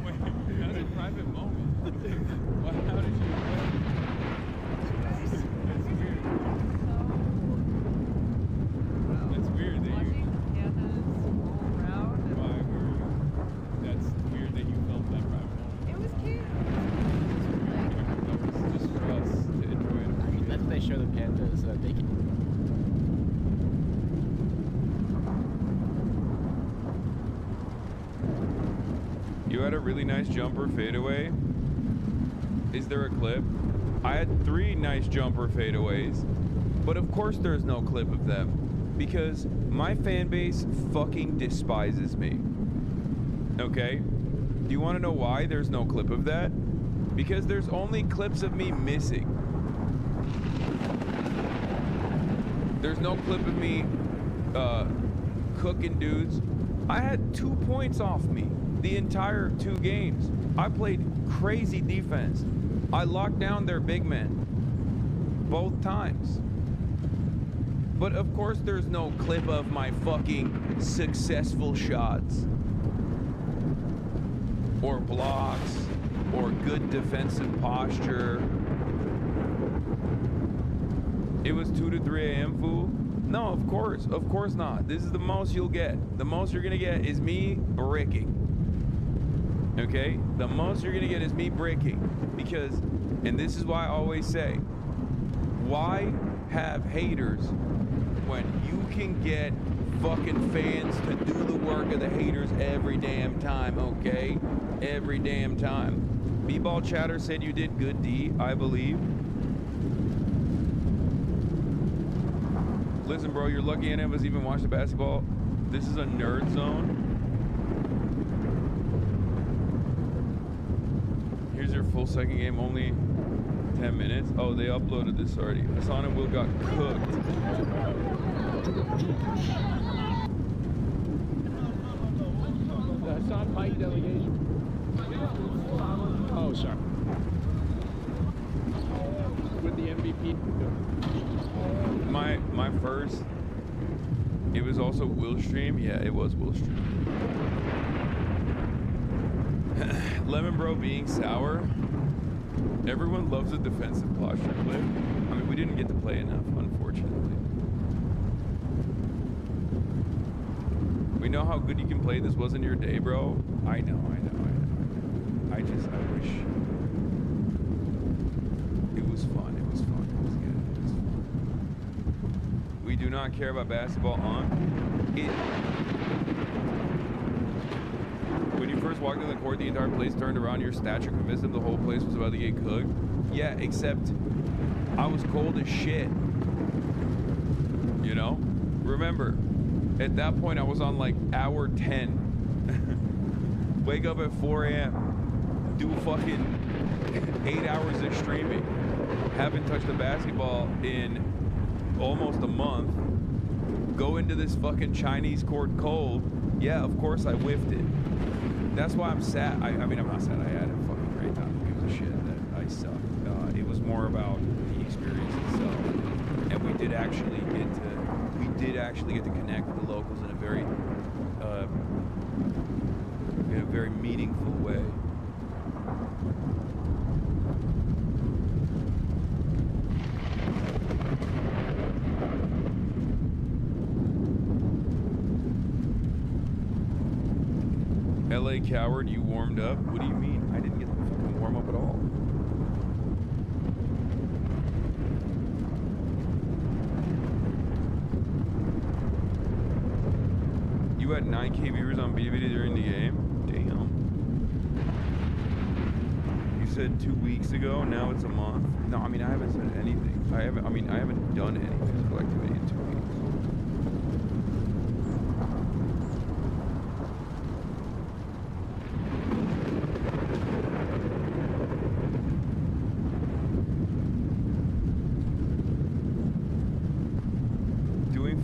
Wait, that's a private moment. How did you... had a really nice jumper fadeaway. Is there a clip? I had 3 nice jumper fadeaways, but of course there's no clip of them because my fan base fucking despises me. Okay? Do you want to know why there's no clip of that? Because there's only clips of me missing. There's no clip of me cooking dudes. I had 2 points off me the entire 2 games. I played crazy defense. I locked down their big men both times. But of course there's no clip of my fucking successful shots or blocks or good defensive posture. It was 2 to 3 a.m. fool? No, of course not. This is the most you'll get. The most you're gonna get is me bricking. Okay? The most you're gonna get is me bricking. Because, and this is why I always say, why have haters when you can get fucking fans to do the work of the haters every damn time, okay? Every damn time. B-Ball Chatter said you did good, D, I believe. Listen, bro, you're lucky any of us even watch the basketball. This is a nerd zone. Here's your full second game, only 10 minutes. Oh, they uploaded this already. Hasan and Will got cooked. The Hassan Mike delegation. Oh, sorry. With the MVP. My first, it was also Will stream. Yeah, it was Will stream. Lemon Bro being sour. Everyone loves a defensive posture clip. I mean, we didn't get to play enough, unfortunately. We know how good you can play. This wasn't your day, bro. I know. I wish. It was fun. It was fun. It was good. It was fun. We do not care about basketball on it. When you first walked in the court, the entire place turned around. Your stature convinced them the whole place was about to get cooked. Yeah, except I was cold as shit. You know? Remember, at that point I was on like hour 10. Wake up at 4 a.m. Do fucking 8 hours of streaming. Haven't touched the basketball in almost a month. Go into this fucking Chinese court cold. Yeah, of course I whiffed it. That's why I'm sad. I mean, I'm not sad. I had a fucking great time. It was a shit that I sucked. It was more about the experience itself. And we did actually get to connect with the locals in a very meaningful way. LA coward, you warmed up? What do you mean? I didn't get to fucking warm up at all. You had 9K viewers on BVD during the game? Damn. You said 2 weeks ago, now it's a month? No, I mean, I haven't said anything. I haven't done any physical activity in 2 weeks.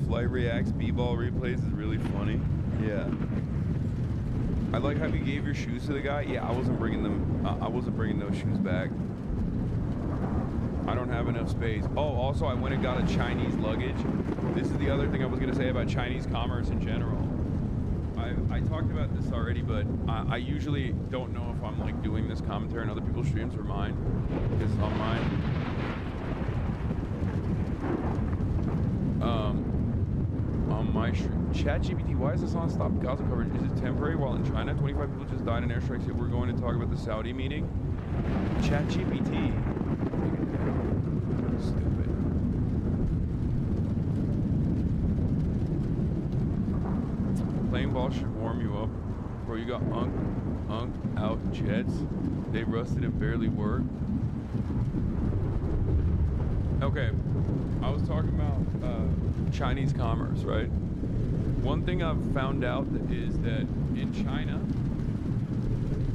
Flight reacts b-ball replays is really funny. Yeah. I like how you gave your shoes to the guy. Yeah, I wasn't bringing them. I wasn't bringing those shoes back. I don't have enough space. Oh, also I went and got a Chinese luggage. This is the other thing I was gonna say about Chinese commerce in general. I talked about this already, but I usually don't know if I'm like doing this commentary on other people's streams or mine. Because on mine. On my stream. ChatGPT, why is this on stop Gaza coverage? Is it temporary while in China? 25 people just died in airstrikes. We're going to talk about the Saudi meeting. ChatGPT. Stupid. Playing ball should warm you up. Bro, you got out jets. They rusted and barely work. Okay, I was talking about Chinese commerce, right? One thing I've found out is that in China,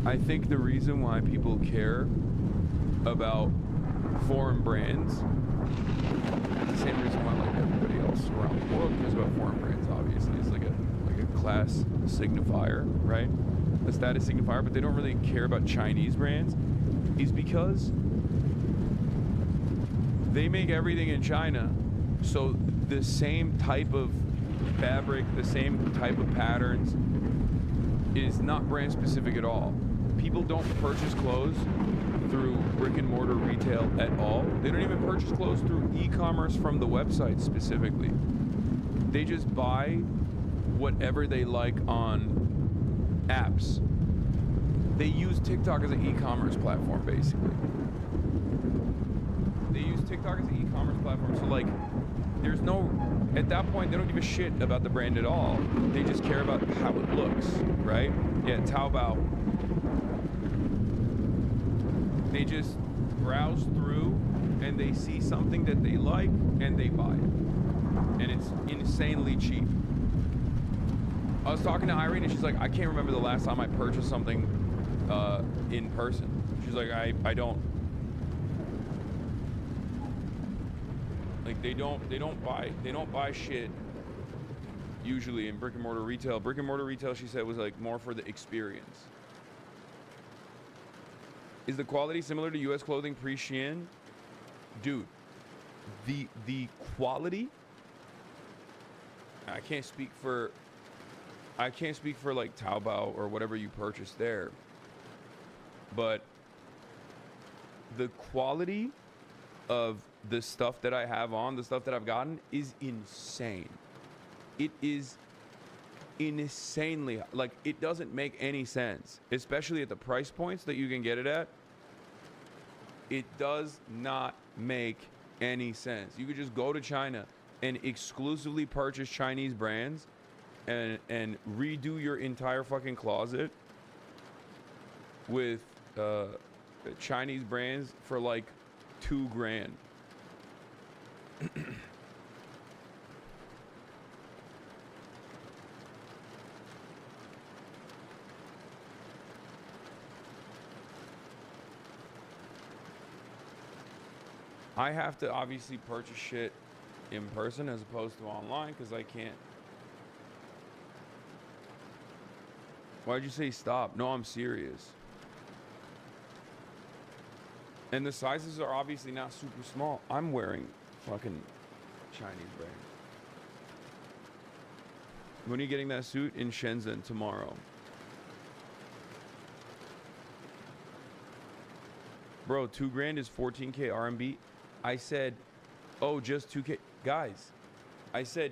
I think the reason why people care about foreign brands, the same reason why like everybody else around the world cares about foreign brands, obviously, it's like a class signifier, right? A status signifier, but they don't really care about Chinese brands, is because they make everything in China, so the same type of fabric, the same type of patterns is not brand specific at all. People don't purchase clothes through brick and mortar retail at all. They don't even purchase clothes through e-commerce from the website specifically. They just buy whatever they like on apps. They use TikTok as an e-commerce platform, basically. They use TikTok as an e-commerce platform, so like, there's no, at that point, they don't give a shit about the brand at all. They just care about how it looks, right? Yeah, Taobao. They just browse through and they see something that they like and they buy it. And it's insanely cheap. I was talking to Irene and she's like, I can't remember the last time I purchased something in person. She's like, I don't. Like they don't buy shit usually in brick and mortar retail. Brick and mortar retail, she said, was like more for the experience. Is the quality similar to US clothing pre-Shein? Dude, the quality, I can't speak for like Taobao or whatever you purchase there, but the quality of the stuff that I have on, the stuff that I've gotten, is insane. It is insanely, like, it doesn't make any sense, especially at the price points that you can get it at. It does not make any sense. You could just go to China and exclusively purchase Chinese brands and redo your entire fucking closet with Chinese brands for like $2 grand. I have to obviously purchase shit in person as opposed to online because I can't. Why'd you say stop? No, I'm serious. And the sizes are obviously not super small. I'm wearing fucking Chinese brands. When are you getting that suit? In Shenzhen tomorrow. Bro, $2 grand is 14K RMB. I said, oh, just 2K. Guys, I said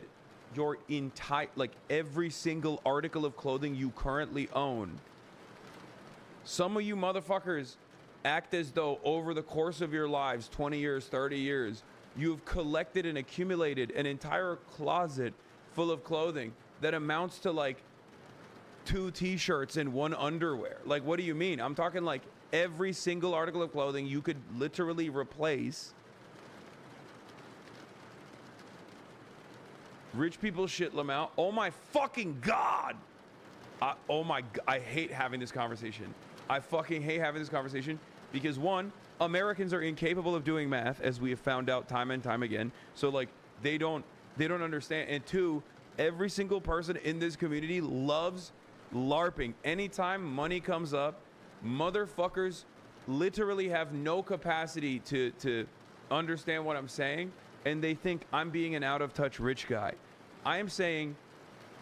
your entire, like every single article of clothing you currently own. Some of you motherfuckers act as though over the course of your lives, 20 years, 30 years, you've collected and accumulated an entire closet full of clothing that amounts to like 2 t-shirts and 1 underwear. Like, what do you mean? I'm talking like every single article of clothing you could literally replace. Rich people shit Lamau. Oh my fucking God. Oh my God. I hate having this conversation. I fucking hate having this conversation because one, Americans are incapable of doing math, as we have found out time and time again. So like they don't understand. And two, every single person in this community loves LARPing. Anytime money comes up, motherfuckers literally have no capacity to understand what I'm saying, and they think I'm being an out of touch rich guy. I am saying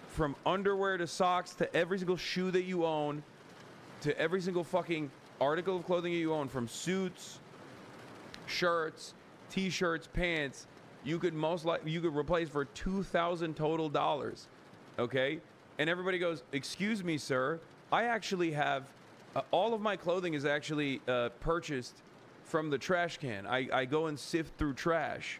from underwear to socks to every single shoe that you own to every single fucking article of clothing you own, from suits, shirts, t-shirts, pants, you could replace for $2,000 total dollars. Okay? And everybody goes, excuse me, sir, I actually have all of my clothing is actually purchased from the trash can. I go and sift through trash.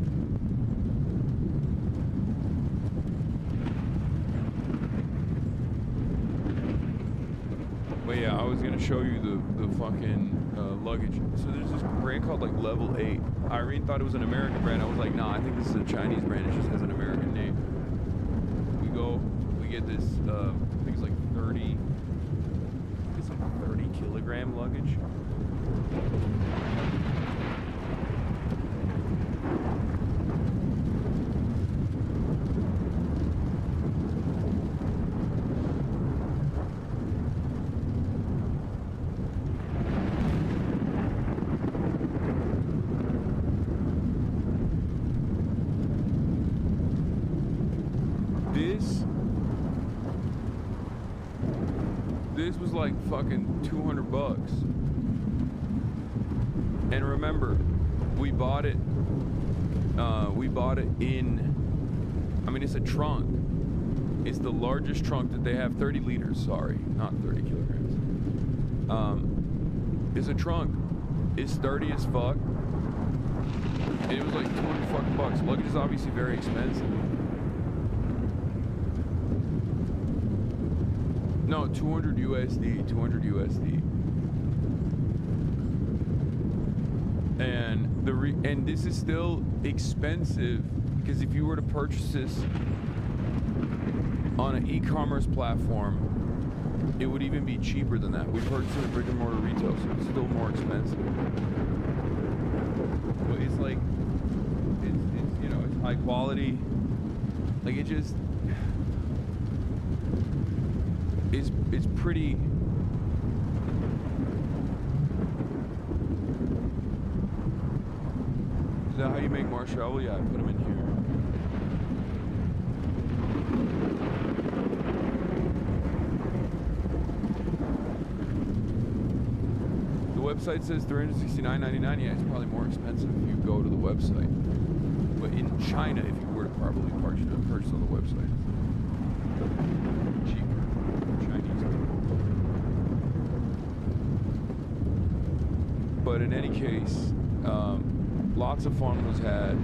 But yeah, I was gonna show you the fucking luggage. So there's this brand called like Level 8. Irene thought it was an American brand. I was like, nah, I think this is a Chinese brand. It just has an American name. We get this, I think it's like 30 kilogram luggage. This was like fucking $200. And remember, we bought it in, I mean, it's a trunk. It's the largest trunk that they have, 30 liters, sorry, not 30 kilograms. It's a trunk. It's sturdy as fuck. And it was like 200 fucking bucks. Luggage is obviously very expensive. No, 200 USD, 200 USD. And and this is still expensive because if you were to purchase this on an e-commerce platform, it would even be cheaper than that. We purchased it at brick and mortar retail, so it's still more expensive. But it's like, it's you know, it's high quality. Like it just, it's pretty. Is that how you make more shovel? Yeah, I put them in here. The website says $369.99. Yeah, it's probably more expensive if you go to the website. But in China, if you were to probably purchase on the website, cheaper. Chinese people. But in any case, lots of fun was had.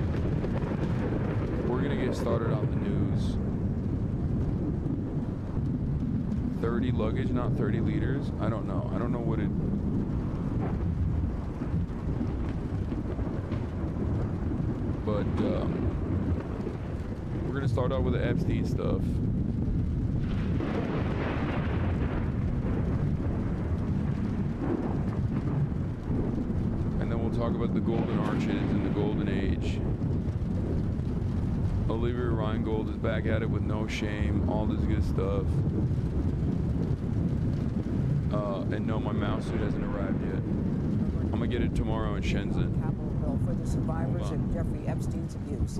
We're gonna get started on the news. 30 luggage, not 30 liters. I don't know. I don't know what it. But we're gonna start out with the Epstein stuff. Talk about the golden arches and the golden age. Olivia Reingold is back at it with no shame, all this good stuff. And no, my mouse suit hasn't arrived yet. I'm gonna get it tomorrow in Shenzhen. Capitol Hill for the survivors of Jeffrey Epstein's abuse.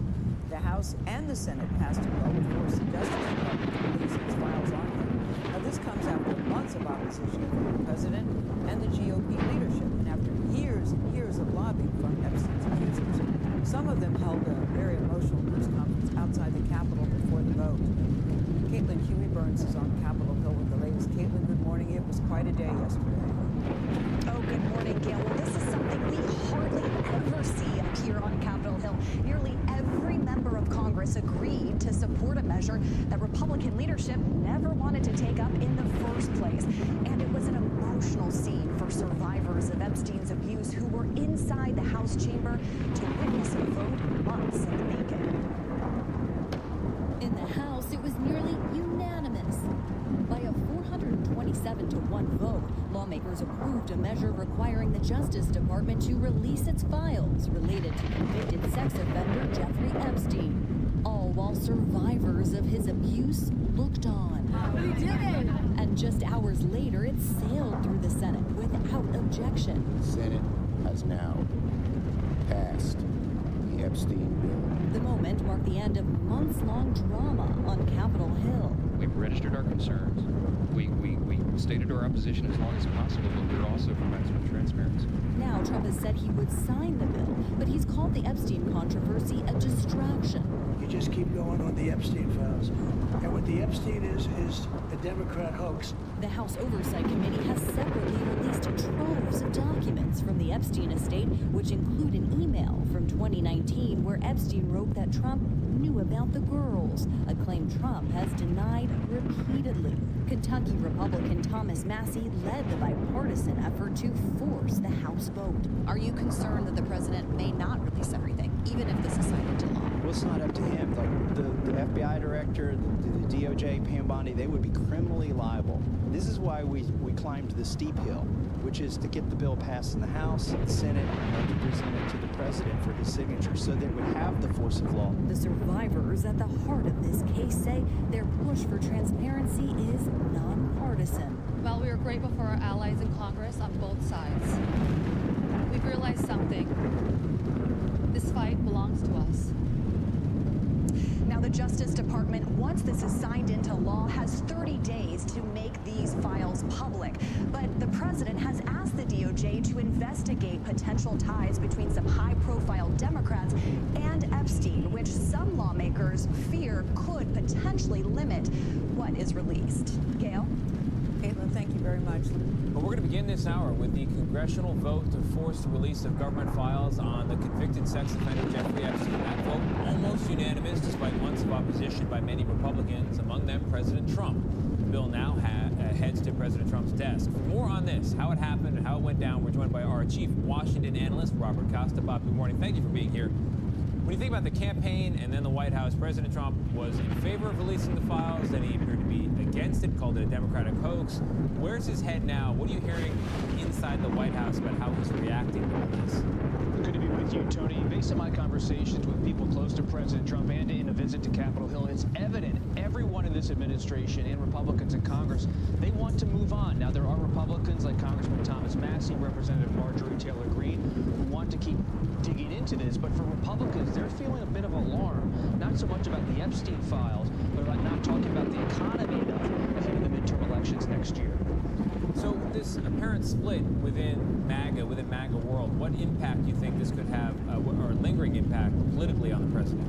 The House and the Senate passed a bill which forced the Justice Department to release its files on him. Now this comes after months of opposition from the president and the GOP leadership, and after years and years of lobbying from Epstein's accusers. Some of them held a very emotional news conference outside the Capitol before the vote. Caitlin Huey Burns is on Capitol Hill with the latest. Caitlin, good morning. It was quite a day yesterday. Oh, good morning, Gail. Well, this is something we hardly ever see up here on Capitol Hill. Nearly every member of Congress agreed to support a measure that Republican leadership never wanted to take up in the first place. And it was an emotional scene for survivors of Epstein's abuse who were inside the House chamber to witness a vote months in the making. In the House, it was nearly unanimous. By a 427-to-1 vote, lawmakers approved a measure requiring the Justice Department to release its files related to convicted sex offender Jeffrey Epstein, all while survivors of his abuse looked on. We did it! And just hours later, it sailed through the Senate without objection. The Senate has now passed the Epstein bill. The moment marked the end of months-long drama on Capitol Hill. We've registered our concerns. We stated our opposition as long as possible, but we're also for maximum transparency. Now, Trump has said he would sign the bill, but he's called the Epstein controversy a distraction. You just keep going on the Epstein files. And what the Epstein is a Democrat hoax. The House Oversight Committee has separately released troves of documents from the Epstein estate, which include an email from 2019 where Epstein wrote that Trump knew about the girls, a claim Trump has denied repeatedly. Kentucky Republican Thomas Massey led the bipartisan effort to force the House vote. Are you concerned that the president may not release everything, even if this is signed into law? Well, it's not up to him. Like the FBI director, the DOJ, Pam Bondi, they would be criminally liable. This is why we climbed the steep hill, which is to get the bill passed in the House and Senate and to present it to the president for his signature so that it would have the force of law. The survivors at the heart of this case say their push for transparency is nonpartisan. Well, we are grateful for our allies in Congress on both sides. We've realized something. This fight belongs to us. Now, the Justice Department, once this is signed into law, has 30 days to make these files public. But the president has asked the DOJ to investigate potential ties between some high-profile Democrats and Epstein, which some lawmakers fear could potentially limit what is released. Gail? Caitlin, thank you very much. Well, we're going to begin this hour with the congressional vote to force the release of government files on the convicted sex offender Jeffrey Epstein. That vote almost unanimous despite months of opposition by many Republicans, among them President Trump. The bill now heads to President Trump's desk. For more on this, how it happened and how it went down, we're joined by our chief Washington analyst, Robert Costa. Bob, good morning. Thank you for being here. When you think about the campaign and then the White House, President Trump was in favor of releasing the files, then he appeared to be against it, called it a Democratic hoax. Where's his head now? What are you hearing inside the White House about how he's reacting to all this? Good to be with you, Tony. Based on my conversations with people close to President Trump and in a visit to Capitol Hill, it's evident everyone in this administration and Republicans in Congress, they want to move on. Now, there are Republicans like Congressman Thomas Massey, Representative Marjorie Taylor Greene, who want to keep digging into this. But for Republicans, they're feeling a bit of alarm, not so much about the Epstein files, but about not talking about the economy enough ahead of the midterm elections next year. So this apparent split within MAGA world, what impact do you think this could have, or lingering impact politically on the president?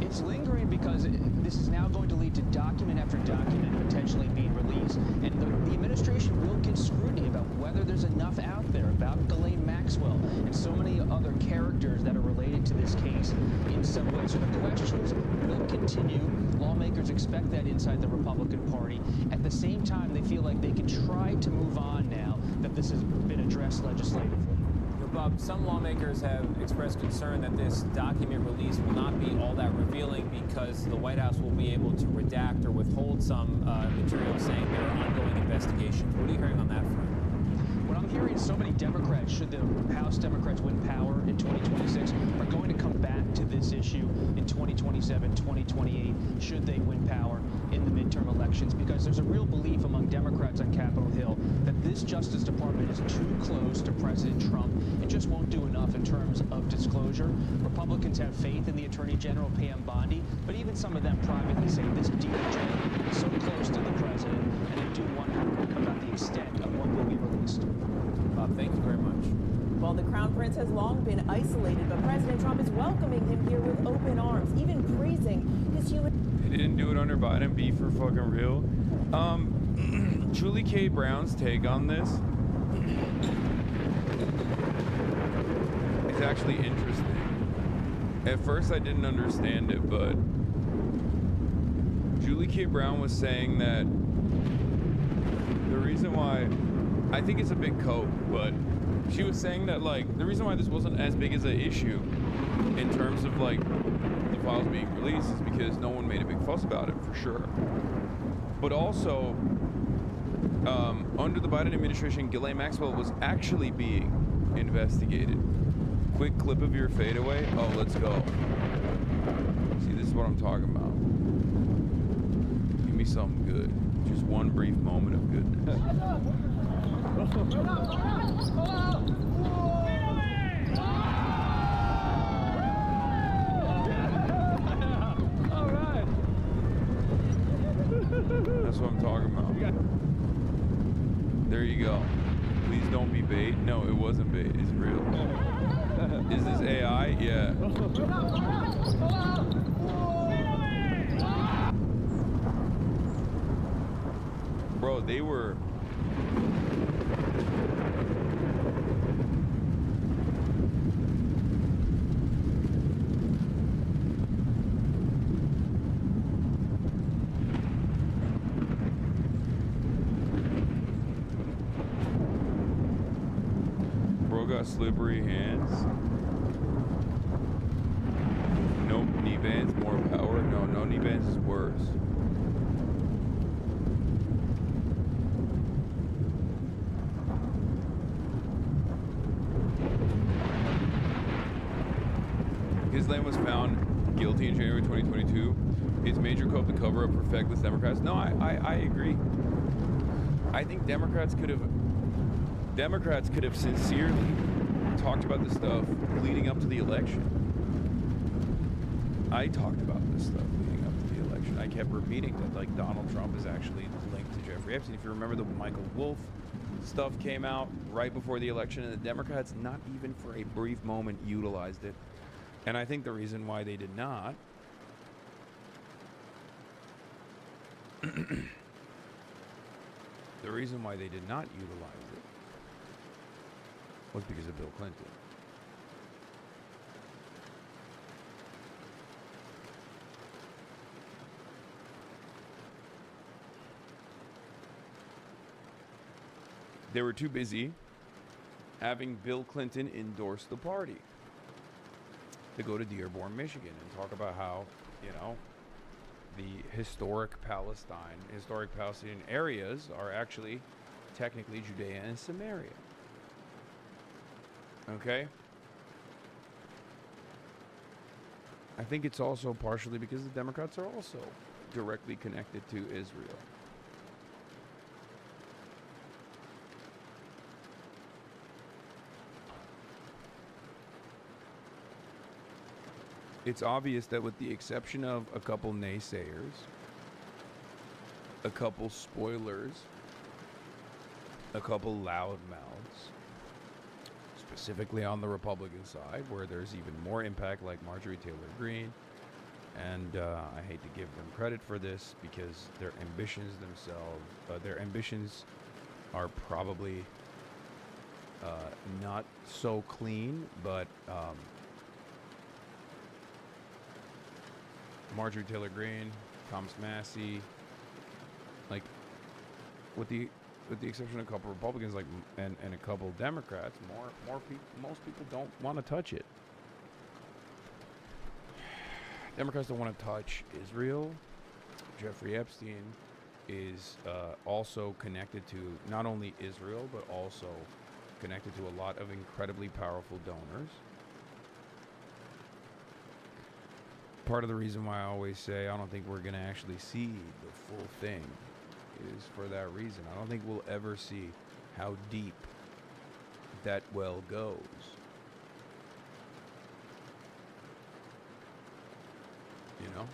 It's lingering because this is now going to lead to document after document potentially being released. And the administration will get scrutiny about whether there's enough out there about Ghislaine Maxwell and so many other characters that are related to this case in some way. So the questions will continue. Lawmakers expect that inside the Republican Party. At the same time, they feel like they can try to move on now that this has been addressed legislatively. Bob, some lawmakers have expressed concern that this document release will not be all that revealing because the White House will be able to redact or withhold some material saying there are ongoing investigations. What are you hearing on that front? What I'm hearing, so many Democrats, should the House Democrats win power in 2026, are going to come back to this issue in 2027, 2028, should they win power in the midterm elections, because there's a real belief among Democrats on Capitol Hill that this Justice Department is too close to President Trump and just won't do enough in terms of disclosure. Republicans have faith in the Attorney General, Pam Bondi, but even some of them privately say this DOJ is so close to the president, and they do wonder about the extent of what will be released. Bob, thank you very much. Well, the Crown Prince has long been isolated, but President Trump is welcoming him here with open arms, even praising his human... They didn't do it under Biden. Be for fucking real. Julie K. Brown's take on this is actually interesting. At first, I didn't understand it, but Julie K. Brown was saying that the reason why, I think it's a big cope, but she was saying that, like, the reason why this wasn't as big as an issue in terms of, like, the files being released is because no one made a big fuss about it, for sure. But also, under the Biden administration, Ghislaine Maxwell was actually being investigated. Quick clip of your fadeaway. Oh, let's go. See, this is what I'm talking about. Give me something good. Just one brief moment of goodness. All right. That's what I'm talking about. There you go. Please don't be bait. No, it wasn't bait. It's real. Is this AI? Yeah. Bro, they were... got slippery hands. No knee bands, more power. No, no knee bands is worse. Islam was found guilty in January 2022. It's major cope to cover up for feckless Democrats. No, I agree. I think Democrats could have sincerely talked about this stuff leading up to the election. I talked about this stuff leading up to the election. I kept repeating that, like, Donald Trump is actually linked to Jeffrey Epstein. If you remember, the Michael Wolff stuff came out right before the election, and the Democrats, not even for a brief moment, utilized it. And I think the reason why they did not the reason why they did not utilize it was because of Bill Clinton. They were too busy having Bill Clinton endorse the party to go to Dearborn, Michigan, and talk about how, you know, the historic Palestinian areas are actually technically Judea and Samaria. Okay? I think it's also partially because the Democrats are also directly connected to Israel. It's obvious that with the exception of a couple naysayers, a couple spoilers, a couple loudmouths, specifically on the Republican side, where there's even more impact, like Marjorie Taylor Greene, and I hate to give them credit for this because their ambitions are probably not so clean, but Marjorie Taylor Greene, Thomas Massey, like, with the exception of a couple Republicans, like, and a couple Democrats, most people don't want to touch it. Democrats don't want to touch Israel. Jeffrey Epstein is also connected to not only Israel, but also connected to a lot of incredibly powerful donors. Part of the reason why I always say I don't think we're going to actually see the full thing is for that reason. I don't think we'll ever see how deep that well goes. You know?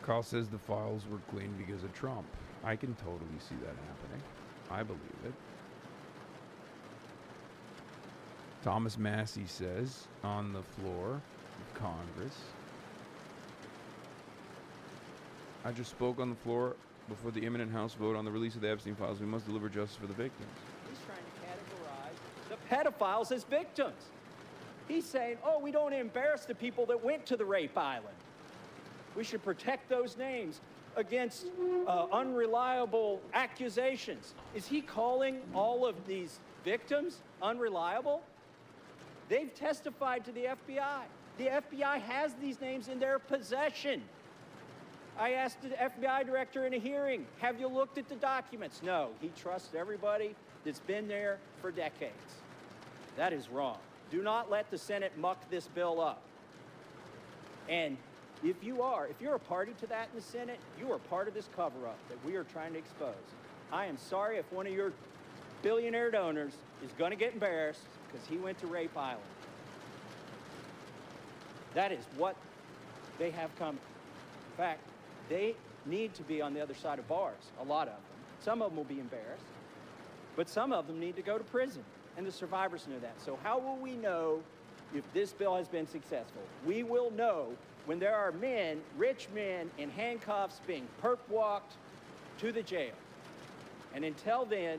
Carl says the files were cleaned because of Trump. I can totally see that happening. I believe it. Thomas Massey says on the floor of Congress, I just spoke on the floor before the imminent House vote on the release of the Epstein files. We must deliver justice for the victims. He's trying to categorize the pedophiles as victims. He's saying, oh, we don't embarrass the people that went to the rape island. We should protect those names against unreliable accusations. Is he calling all of these victims unreliable? They've testified to the FBI. The FBI has these names in their possession. I asked the FBI director in a hearing, have you looked at the documents? No, he trusts everybody that's been there for decades. That is wrong. Do not let the Senate muck this bill up. And if you're a party to that in the Senate, you are part of this cover-up that we are trying to expose. I am sorry if one of your billionaire donors is going to get embarrassed because he went to Rape Island. That is what they have coming. In fact, they need to be on the other side of bars, a lot of them. Some of them will be embarrassed, but some of them need to go to prison, and the survivors know that. So how will we know if this bill has been successful? We will know when there are men, rich men, in handcuffs being perp-walked to the jail. And until then,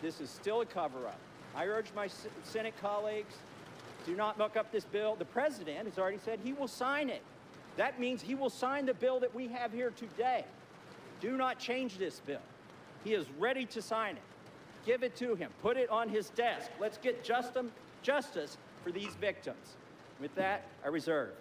this is still a cover-up. I urge my Senate colleagues Do not muck up this bill. The president has already said he will sign it. That means he will sign the bill that we have here today. Do not change this bill. He is ready to sign it. Give it to him. Put it on his desk. Let's get justice for these victims. With that, I reserve.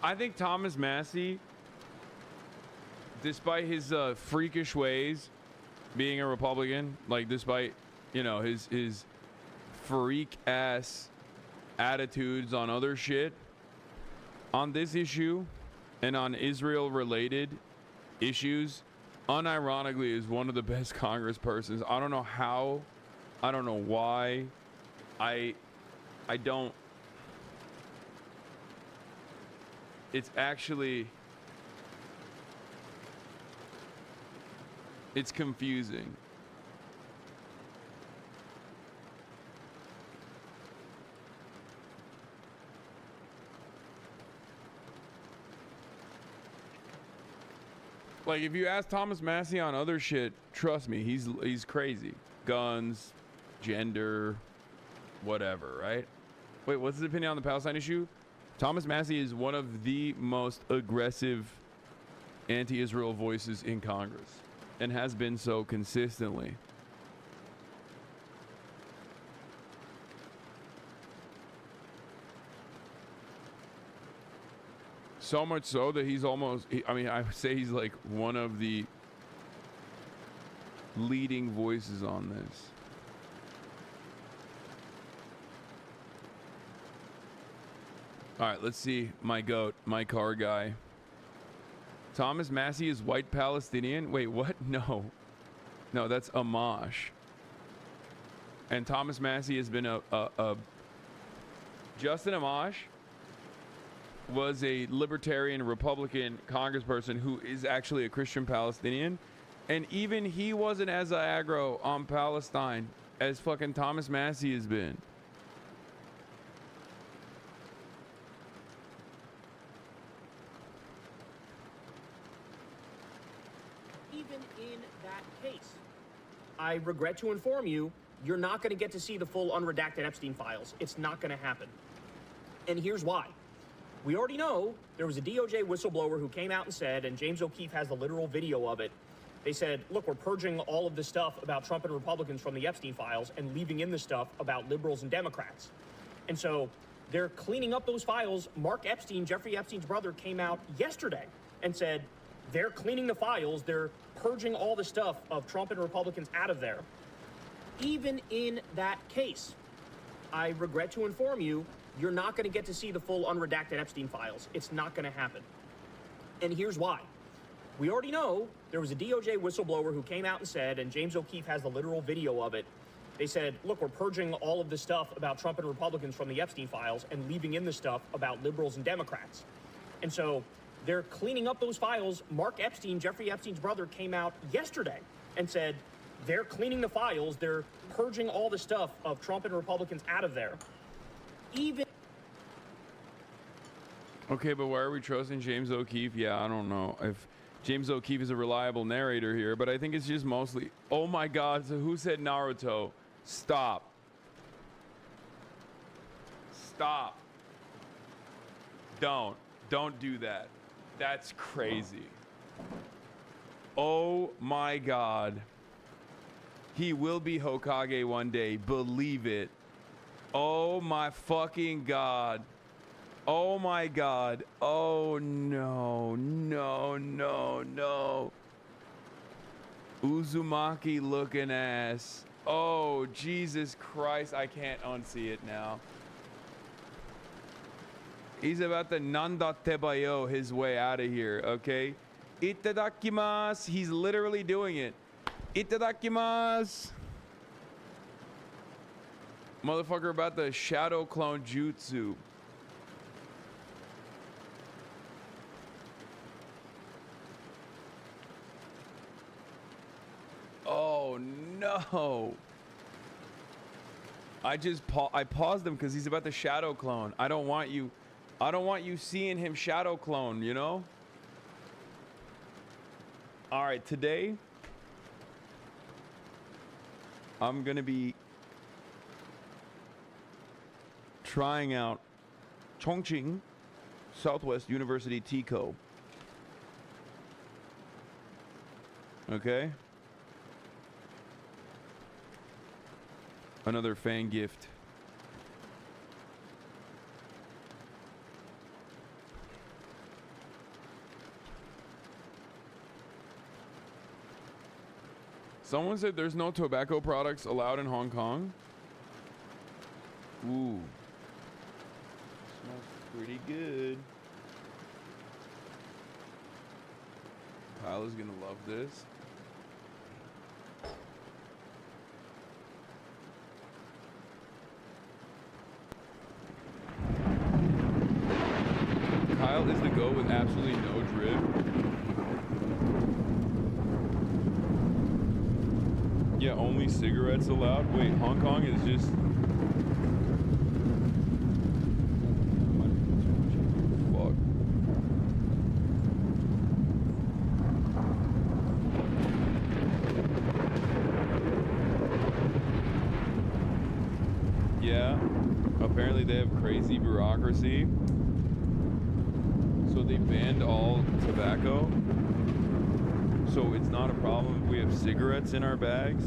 I think Thomas Massey, despite his freakish ways, being a Republican, like despite, you know, his freak ass attitudes on other shit, on this issue and on Israel related issues, unironically is one of the best congresspersons. I don't know how, I don't know why, I don't. It's actually, it's confusing. Like, if you ask Thomas Massey on other shit, trust me, he's crazy. Guns, gender, whatever, right? Wait, what's his opinion on the Palestine issue? Thomas Massey is one of the most aggressive anti-Israel voices in Congress and has been so consistently. So much so that he's almost, I mean, I would say he's like one of the leading voices on this. All right, let's see. My goat, my car guy. Thomas Massey is white Palestinian? Wait, what? No. No, that's Amash. And Thomas Massey has been Justin Amash was a libertarian Republican congressperson who is actually a Christian Palestinian. And even he wasn't as aggro on Palestine as fucking Thomas Massey has been. I regret to inform you, you're not going to get to see the full unredacted Epstein files. It's not going to happen. And here's why. We already know there was a DOJ whistleblower who came out and said, and James O'Keefe has the literal video of it, they said, look, we're purging all of this stuff about Trump and Republicans from the Epstein files and leaving in the stuff about liberals and Democrats. And so they're cleaning up those files. Mark Epstein, Jeffrey Epstein's brother, came out yesterday and said, they're cleaning the files. They're purging all the stuff of Trump and Republicans out of there. Even in that case, I regret to inform you, you're not going to get to see the full unredacted Epstein files. It's not going to happen. And here's why. We already know there was a DOJ whistleblower who came out and said, and James O'Keefe has the literal video of it, they said, look, we're purging all of this stuff about Trump and Republicans from the Epstein files and leaving in the stuff about liberals and Democrats. And so they're cleaning up those files. Mark Epstein, Jeffrey Epstein's brother, came out yesterday and said they're cleaning the files. They're purging all the stuff of Trump and Republicans out of there. Even. Okay, but why are we trusting James O'Keefe? Yeah, I don't know if James O'Keefe is a reliable narrator here, but I think it's just mostly, oh my God, so who said Naruto? Stop. Stop. Don't do that. That's crazy. Oh my God. He will be Hokage one day. Believe it. Oh my fucking God. Oh my God. Oh no. No, no, no. Uzumaki looking ass. Oh, Jesus Christ. I can't unsee it now. He's about to Nanda Tebayo his way out of here, okay? Itadakimasu. He's literally doing it. Itadakimasu. Motherfucker about the shadow clone jutsu. no. I paused him because he's about to shadow clone. I don't want you seeing him shadow clone, you know? All right, today I'm going to be trying out Chongqing Southwest University TCO. Okay? Another fan gift. Someone said there's no tobacco products allowed in Hong Kong. Ooh. Smells pretty good. Kyle is gonna love this. Kyle is the go with absolutely no drip. Yeah, only cigarettes allowed? Wait, Hong Kong is just... Fuck. Yeah, apparently they have crazy bureaucracy. So they banned all tobacco. So it's not a problem if we have cigarettes in our bags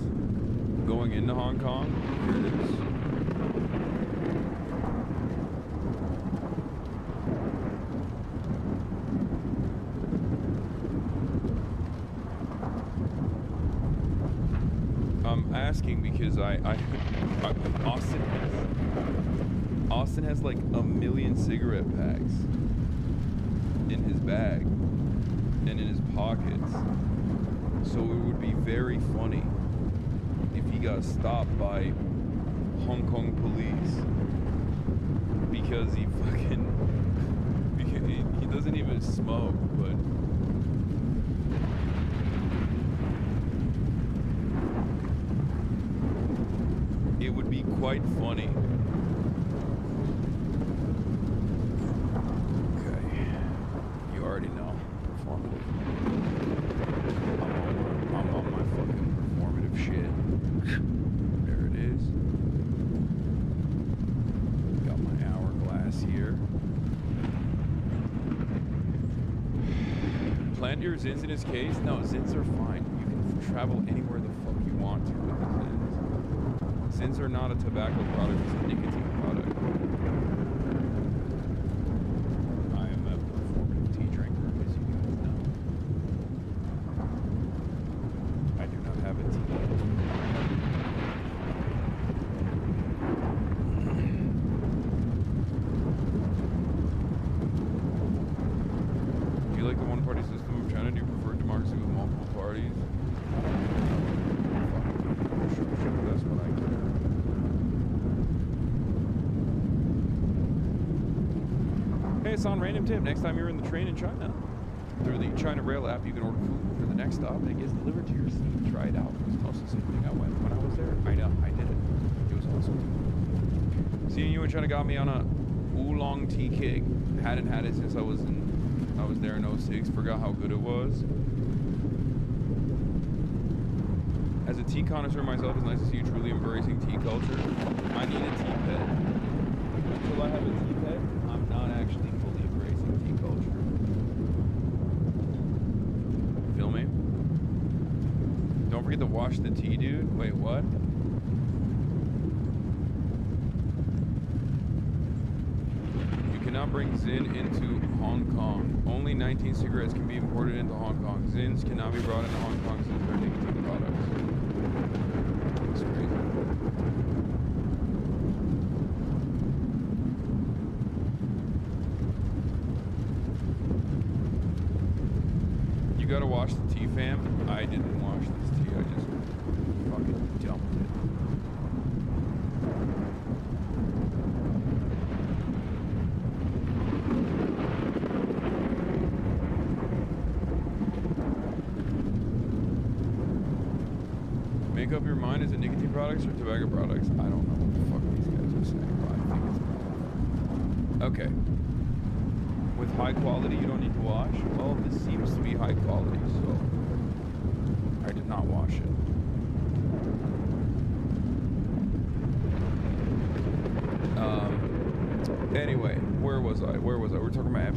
going into Hong Kong. Here it is. I'm asking because Austin has like 1 million cigarette packs in his bag and in his pockets. So it would be very funny if he got stopped by Hong Kong police because he doesn't even smoke, but it would be quite funny. Okay, you already know. Performative. I'm on my fucking performative shit. There it is. Got my hourglass here. Planned your Zins in his case? No, Zins are fine. You can travel anywhere the fuck you want to with the Zins. Zins are not a tobacco product, it's a nicotine product. On random tip, next time you're in the train in China, through the China Rail app, you can order food for the next stop and it gets delivered to your seat. Try it out. It's mostly the same thing I went when I was there. I know, I did it. It was awesome. Seeing you in China got me on a oolong tea kick. Hadn't had it since I was there in 06. Forgot how good it was. As a tea connoisseur myself, it's nice to see you truly embracing tea culture. I need a tea pet. Until I have a tea pet, I'm not actually fully embracing tea culture. Feel me? Don't forget to wash the tea, dude. Wait, what? You cannot bring Zin into Hong Kong. Only 19 cigarettes can be imported into Hong Kong. Zins cannot be brought into Hong Kong since they're nicotine products. That's crazy. You gotta wash the tea, fam. I didn't wash this tea. I just fucking dumped it. make up your mind, is it nicotine products or tobacco products? I don't know what the fuck these guys are saying, but I think it's both. Okay. With high quality, you don't need to wash? Well, this seems to be high quality, so I did not wash it. Anyway, where was I? We're talking about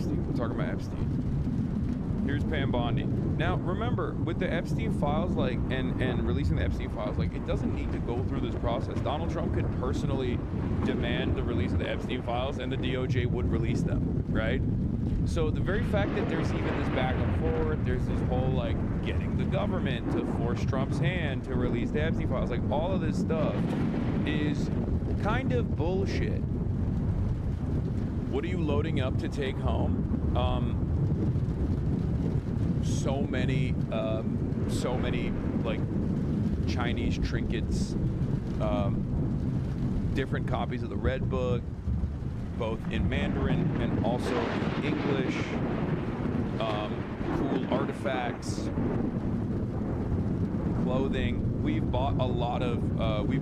Epstein. Here's Pam Bondi. Now, remember, with the Epstein files, like, and releasing the Epstein files, like, it doesn't need to go through this process. Donald Trump could personally demand the release of the Epstein files, and the DOJ would release them, right? So the very fact that there's even this back and forth, there's this whole, like, getting the government to force Trump's hand to release the Epstein files, like, all of this stuff is kind of bullshit. What are you loading up to take home? So many like Chinese trinkets, different copies of the Red Book, both in Mandarin and also in English, cool artifacts, clothing. We've bought a lot of, we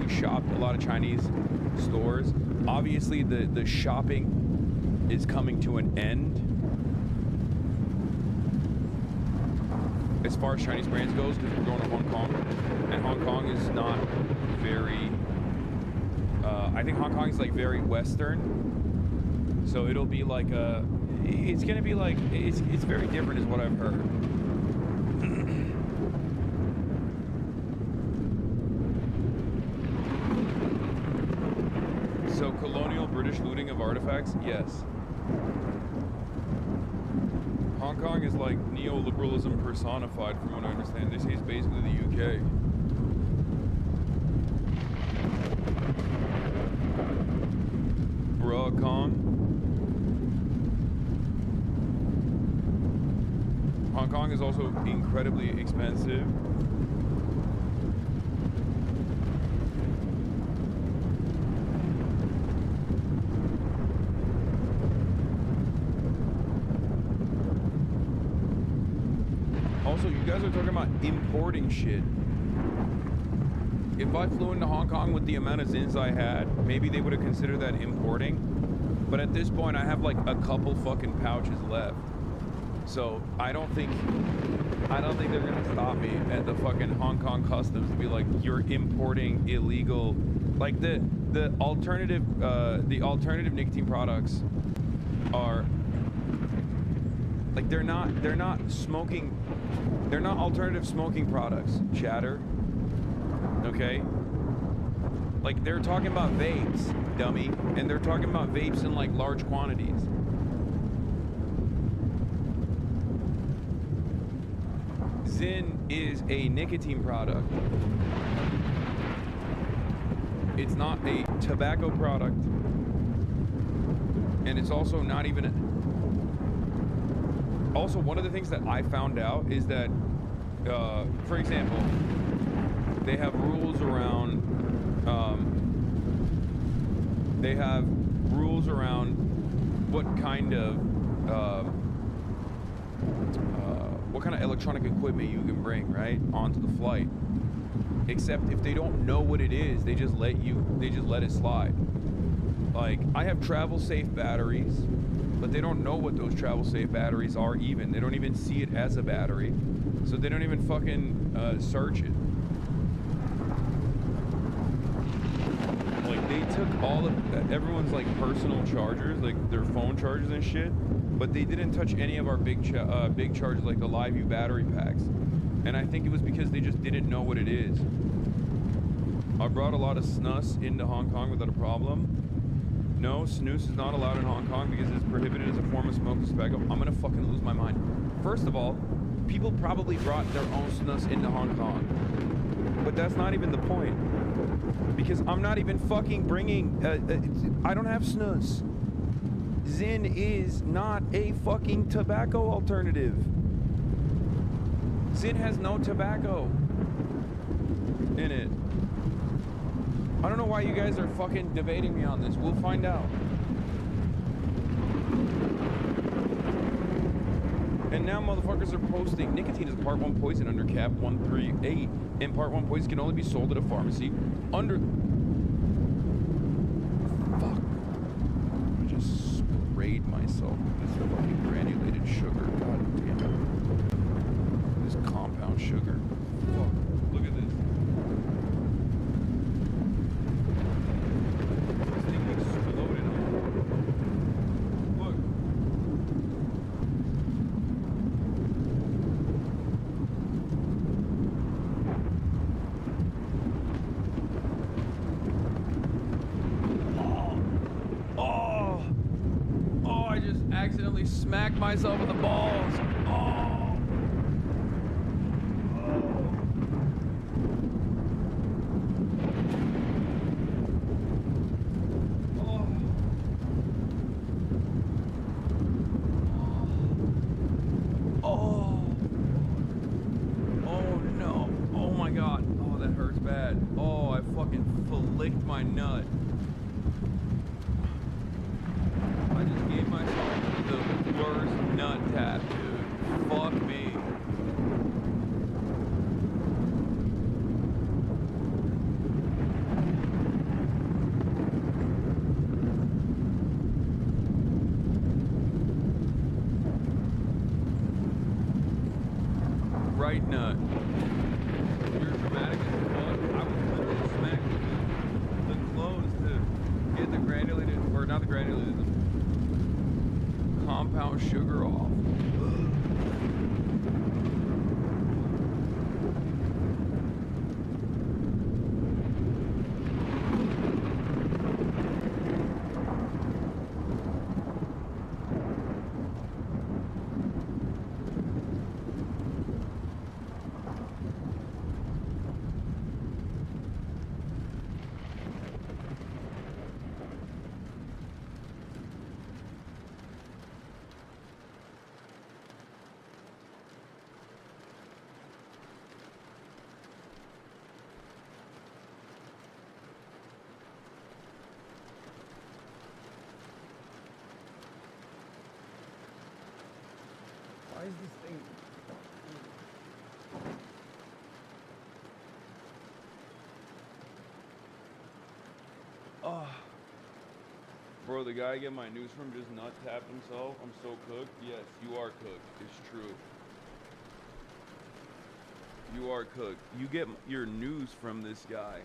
shopped a lot of Chinese stores. Obviously the shopping is coming to an end as far as Chinese brands goes, because we're going to Hong Kong, and Hong Kong is not very, I think Hong Kong is like very Western, so it'll be like it's gonna be like, it's very different is what I've heard. So colonial British looting of artifacts, yes. Hong Kong is like neoliberalism personified, from what I understand. They say it's basically the UK. Bruh Kong. Hong Kong is also incredibly expensive. Also, you guys are talking about importing shit. If I flew into Hong Kong with the amount of zins I had, maybe they would have considered that importing. But at this point, I have like a couple fucking pouches left. So I don't think they're gonna stop me at the fucking Hong Kong customs and be like, you're importing illegal. Like the alternative nicotine products are like they're not smoking. They're not alternative smoking products, chatter. Okay? Like, they're talking about vapes, dummy. And they're talking about vapes in, like, large quantities. Zyn is a nicotine product. It's not a tobacco product. And it's also not even... Also, one of the things that I found out is that, for example, they have rules around, what kind of electronic equipment you can bring, right, onto the flight. Except if they don't know what it is, they just let it slide. Like, I have travel safe batteries, but they don't know what those travel safe batteries are even. They don't even see it as a battery. So they don't even fucking search it. Like, they took all of everyone's like personal chargers, like their phone chargers and shit, but they didn't touch any of our big chargers, like the LiveView battery packs. And I think it was because they just didn't know what it is. I brought a lot of snus into Hong Kong without a problem. No, snus is not allowed in Hong Kong because it's prohibited as a form of smokeless tobacco. I'm gonna fucking lose my mind. First of all, people probably brought their own snus into Hong Kong. But that's not even the point. Because I'm not even fucking bringing... I don't have snus. Zyn is not a fucking tobacco alternative. Zyn has no tobacco in it. I don't know why you guys are fucking debating me on this. We'll find out. And now motherfuckers are posting nicotine is part 1 poison under cap 138, and part 1 poison can only be sold at a pharmacy under. Fuck! I just sprayed myself with this fucking granulated sugar. God damn it! This compound sugar. Fuck! Look at this. This thing exploded. Look. I just accidentally smacked myself in the balls. Oh. Oh. Oh no. Oh my god. Oh, that hurts bad. Oh, I fucking flicked my nut. I just gave myself the worst nut tap, dude. Fuck me. Right nut. You're dramatic as fuck. I was literally smacking the clothes to get the granulated, or not the granulated, the compound sugar off. Why is this thing? Oh. Bro, the guy I get my news from just nut tapped himself. I'm so cooked. Yes, you are cooked. It's true. You are cooked. You get your news from this guy.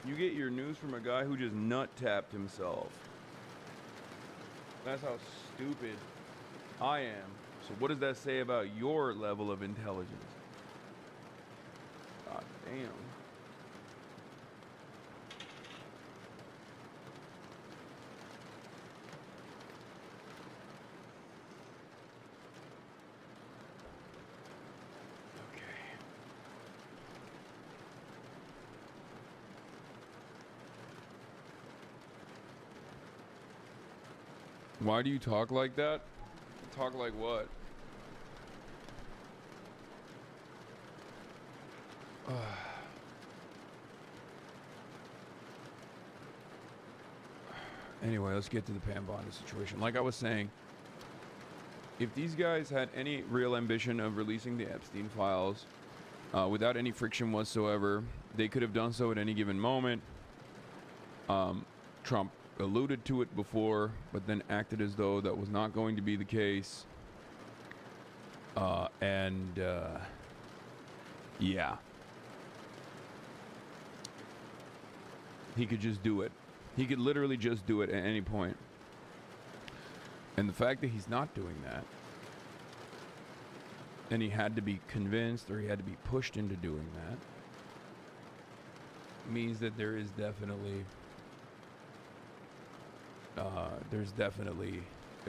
You get your news from a guy who just nut tapped himself. That's how stupid I am. So what does that say about your level of intelligence? God damn. Why do you talk like that? Talk like what? Anyway, let's get to the Pam Bondi situation. Like I was saying, if these guys had any real ambition of releasing the Epstein files without any friction whatsoever, they could have done so at any given moment. Trump alluded to it before, but then acted as though that was not going to be the case. Yeah. He could just do it. He could literally just do it at any point. And the fact that he's not doing that, and he had to be convinced or he had to be pushed into doing that, means that there is definitely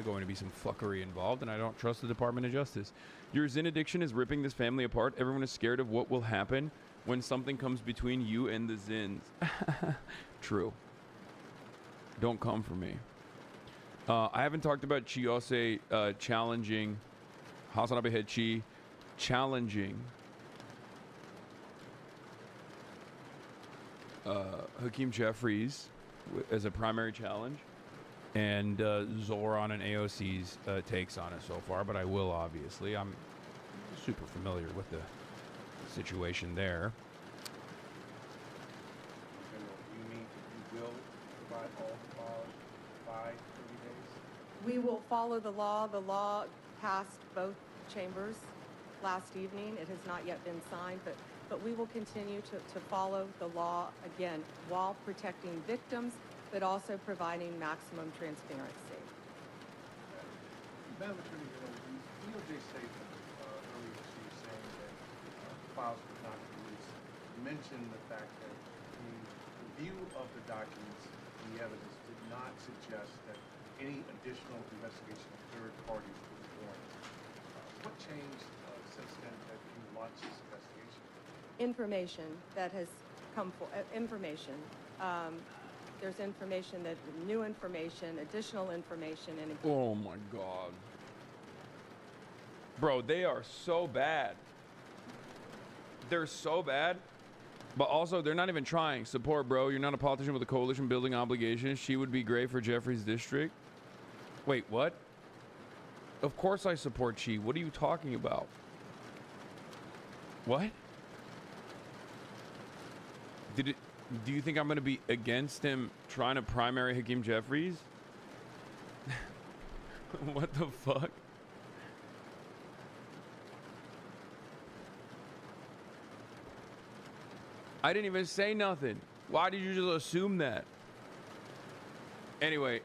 going to be some fuckery involved, and I don't trust the Department of Justice. Your Zin addiction is ripping this family apart. Everyone is scared of what will happen when something comes between you and the Zins. True. Don't come for me. I haven't talked about Chiose challenging Hasanabi head Chi challenging Hakeem Jeffries as a primary challenge. and Zoran and AOC's takes on it so far, but I will obviously. I'm super familiar with the situation there. You will provide all the files by 30 days? We will follow the law. The law passed both chambers last evening. It has not yet been signed, but we will continue to follow the law, again, while protecting victims, but also providing maximum transparency. Madam Attorney General, the DOJ statement earlier this year saying that files were not released mentioned the fact that the review of the documents and the evidence did not suggest that any additional investigation of third parties was warranted. What changed since then that you launched this investigation? Information that has come for information. There's information that new information, additional information, and oh my God, bro, they are so bad. They're so bad, but also they're not even trying. Support, bro. You're not a politician with a coalition building obligation. She would be great for Jeffrey's district. Wait, what? Of course I support Chi. What are you talking about? What? Do you think I'm going to be against him trying to primary Hakeem Jeffries? What the fuck? I didn't even say nothing. Why did you just assume that? Anyway,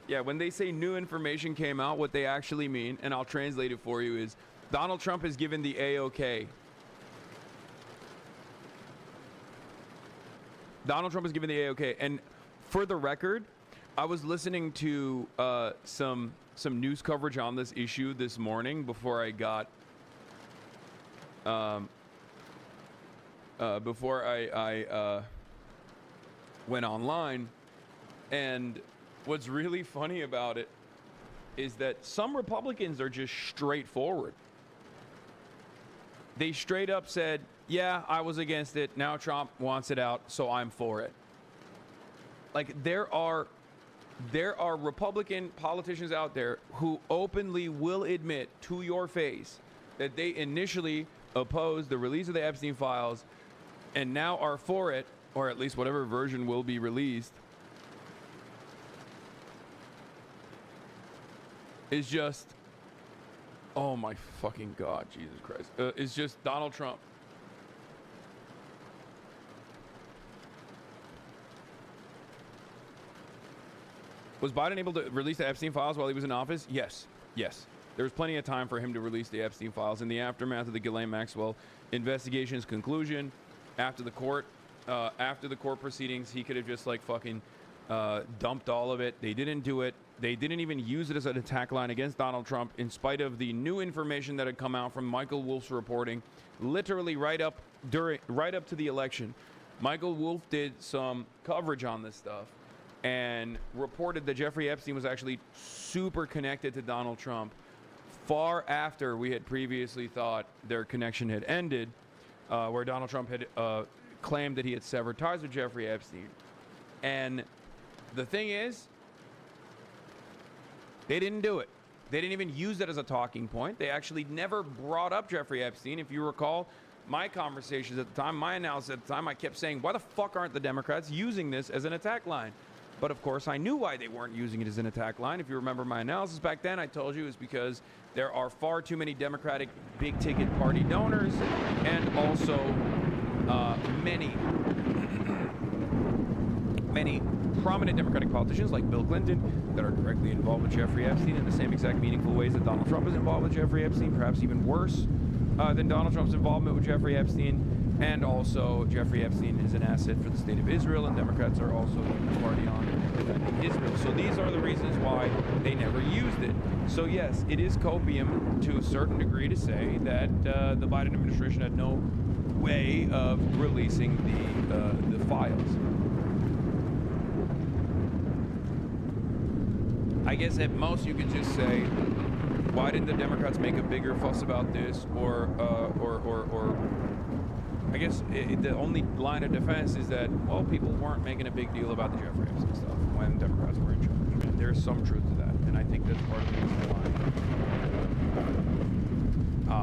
yeah, when they say new information came out, what they actually mean, and I'll translate it for you, is Donald Trump has given the A-OK. Donald Trump has given the A-OK. And for the record, I was listening to some news coverage on this issue this morning before I got before I went online, and what's really funny about it is that some Republicans are just straightforward. They straight up said, yeah, I was against it. Now Trump wants it out, so I'm for it. Like, there are Republican politicians out there who openly will admit to your face that they initially opposed the release of the Epstein files and now are for it, or at least whatever version will be released. Is just, oh my fucking God, Jesus Christ. It's just Donald Trump. Was Biden able to release the Epstein files while he was in office? Yes. Yes. There was plenty of time for him to release the Epstein files. In the aftermath of the Ghislaine Maxwell investigation's conclusion, after the court proceedings, he could have just like fucking dumped all of it. They didn't do it. They didn't even use it as an attack line against Donald Trump, in spite of the new information that had come out from Michael Wolff's reporting, literally right up to the election. Michael Wolff did some coverage on this stuff and reported that Jeffrey Epstein was actually super connected to Donald Trump far after we had previously thought their connection had ended, where Donald Trump had claimed that he had severed ties with Jeffrey Epstein. And the thing is, they didn't do it. They didn't even use it as a talking point. They actually never brought up Jeffrey Epstein. If you recall my conversations at the time, my analysis at the time, I kept saying, why the fuck aren't the Democrats using this as an attack line? But of course, I knew why they weren't using it as an attack line. If you remember my analysis back then, I told you it was because there are far too many Democratic big-ticket party donors, and also many prominent Democratic politicians like Bill Clinton that are directly involved with Jeffrey Epstein in the same exact meaningful ways that Donald Trump is involved with Jeffrey Epstein, perhaps even worse than Donald Trump's involvement with Jeffrey Epstein. And also, Jeffrey Epstein is an asset for the state of Israel, and Democrats are also leading the party on defending Israel. So these are the reasons why they never used it. So yes, it is copium to a certain degree to say that the Biden administration had no way of releasing the files. I guess at most you could just say, why didn't the Democrats make a bigger fuss about this, or I guess the only line of defense is that, well, people weren't making a big deal about the Jeffrey Epstein stuff when Democrats were in charge. there's some truth to that, and I think that's part of the reason why.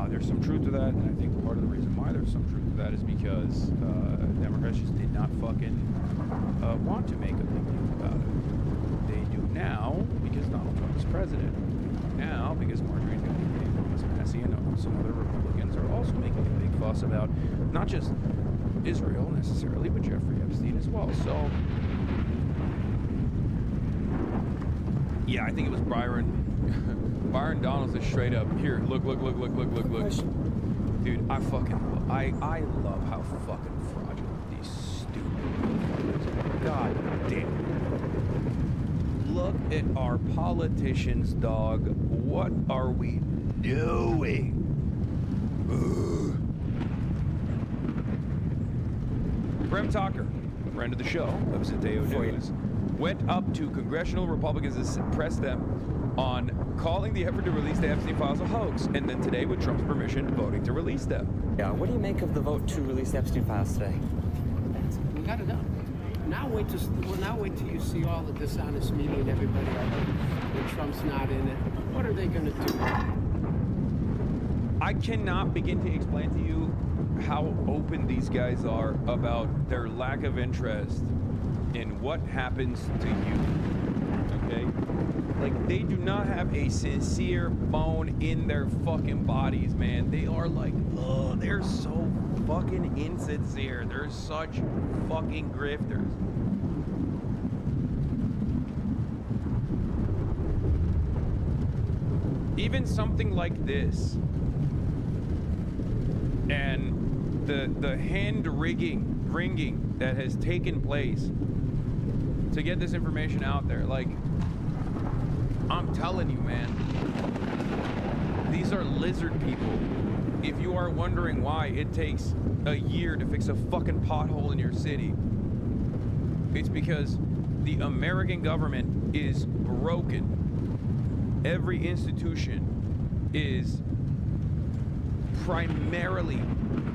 There's some truth to that, and I think part of the reason why there's some truth to that is because Democrats just did not fucking want to make a big deal about it. They do now because Donald Trump is president. Now because Marjorie Taylor Greene and some other Republicans are also making a big fuss about not just Israel necessarily, but Jeffrey Epstein as well. So, yeah, I think it was Byron Donalds is straight up here. Look. Dude, I love how fucking fraudulent these stupid motherfuckers are. God damn. Look at our politicians, dog. What are we doing? Ugh. Prem Tucker, friend of the show, of Ziteo News, went up to congressional Republicans to press them on calling the effort to release the Epstein files a hoax, and then today, with Trump's permission, voting to release them. Yeah, what do you make of the vote to release the Epstein files today? We got it done. Now wait till you see all the dishonest media and everybody out there when Trump's not in it. What are they going to do? I cannot begin to explain to you how open these guys are about their lack of interest in what happens to you. Okay? Like, they do not have a sincere bone in their fucking bodies, man. They are like, oh, they're so fucking insincere. They're such fucking grifters. Even something like this, and the hand wringing that has taken place to get this information out there, like, I'm telling you, man, these are lizard people. If you are wondering why it takes a year to fix a fucking pothole in your city, it's because the American government is broken. Every institution is primarily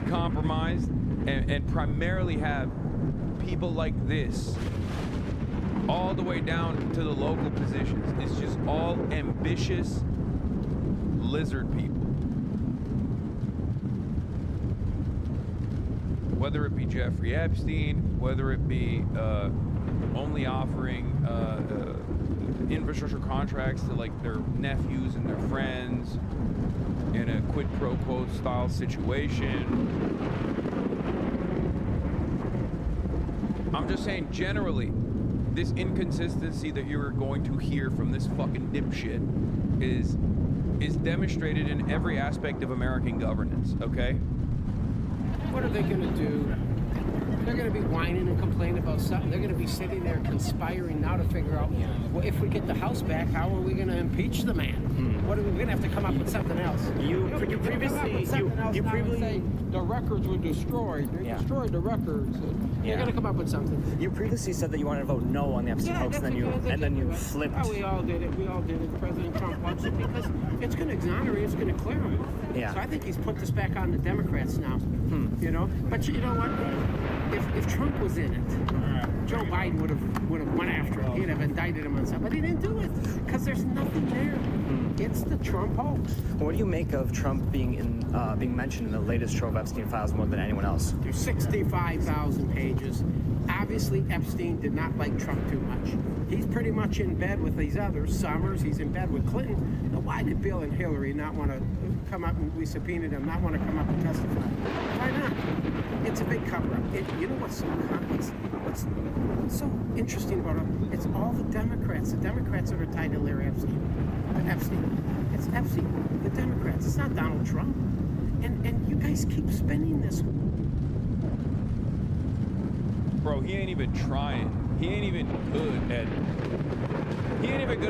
compromised and primarily have people like this all the way down to the local positions. It's just all ambitious lizard people. Whether it be Jeffrey Epstein, whether it be only offering infrastructure contracts to like their nephews and their friends in a quid pro quo style situation. I'm just saying, generally, this inconsistency that you're going to hear from this fucking dipshit is demonstrated in every aspect of American governance, okay? What are they going to do? They're going to be whining and complaining about something. They're going to be sitting there conspiring now to figure out, well, if we get the House back, how are we going to impeach the man? What are we going to have to come up with something else? You previously say the records were destroyed. They destroyed the records. You're going to come up with something. You previously said that you wanted to vote no on the Epstein hoax, and then you flipped. Oh, we all did it. President Trump wants it because it's going to exonerate. It's going to clear him. Yeah. So I think he's put this back on the Democrats now. You know, but you know what? If Trump was in it, Joe Biden would have went after him. He'd have indicted him on something, but he didn't do it because there's nothing there. It's the Trump hoax. What do you make of Trump being mentioned in the latest Trove Epstein files more than anyone else? There's 65,000 pages. Obviously, Epstein did not like Trump too much. He's pretty much in bed with these others. Summers, he's in bed with Clinton. Now, why did Bill and Hillary not want to come up, and we subpoenaed them, not want to come up and testify? Why not? It's a big cover-up. You know what's so interesting about it? It's all the Democrats. The Democrats that are tied to Larry Epstein. It's Epstein. The Democrats. It's not Donald Trump. And you guys keep spinning this. Bro, he ain't even trying. He ain't even good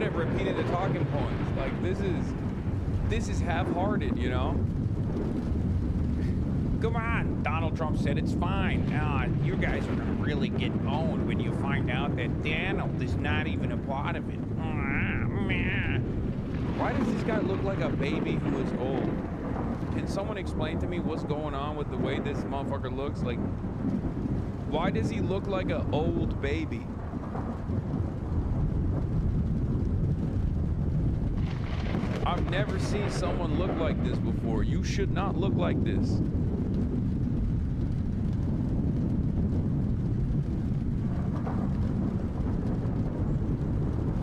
at repeating the talking points. Like, this is half-hearted, you know? Come on, Donald Trump said it's fine. You guys are gonna really get owned when you find out that Donald is not even a part of it. Why does this guy look like a baby who is old? Can someone explain to me what's going on with the way this motherfucker looks? Like, why does he look like an old baby? I've never seen someone look like this before. You should not look like this.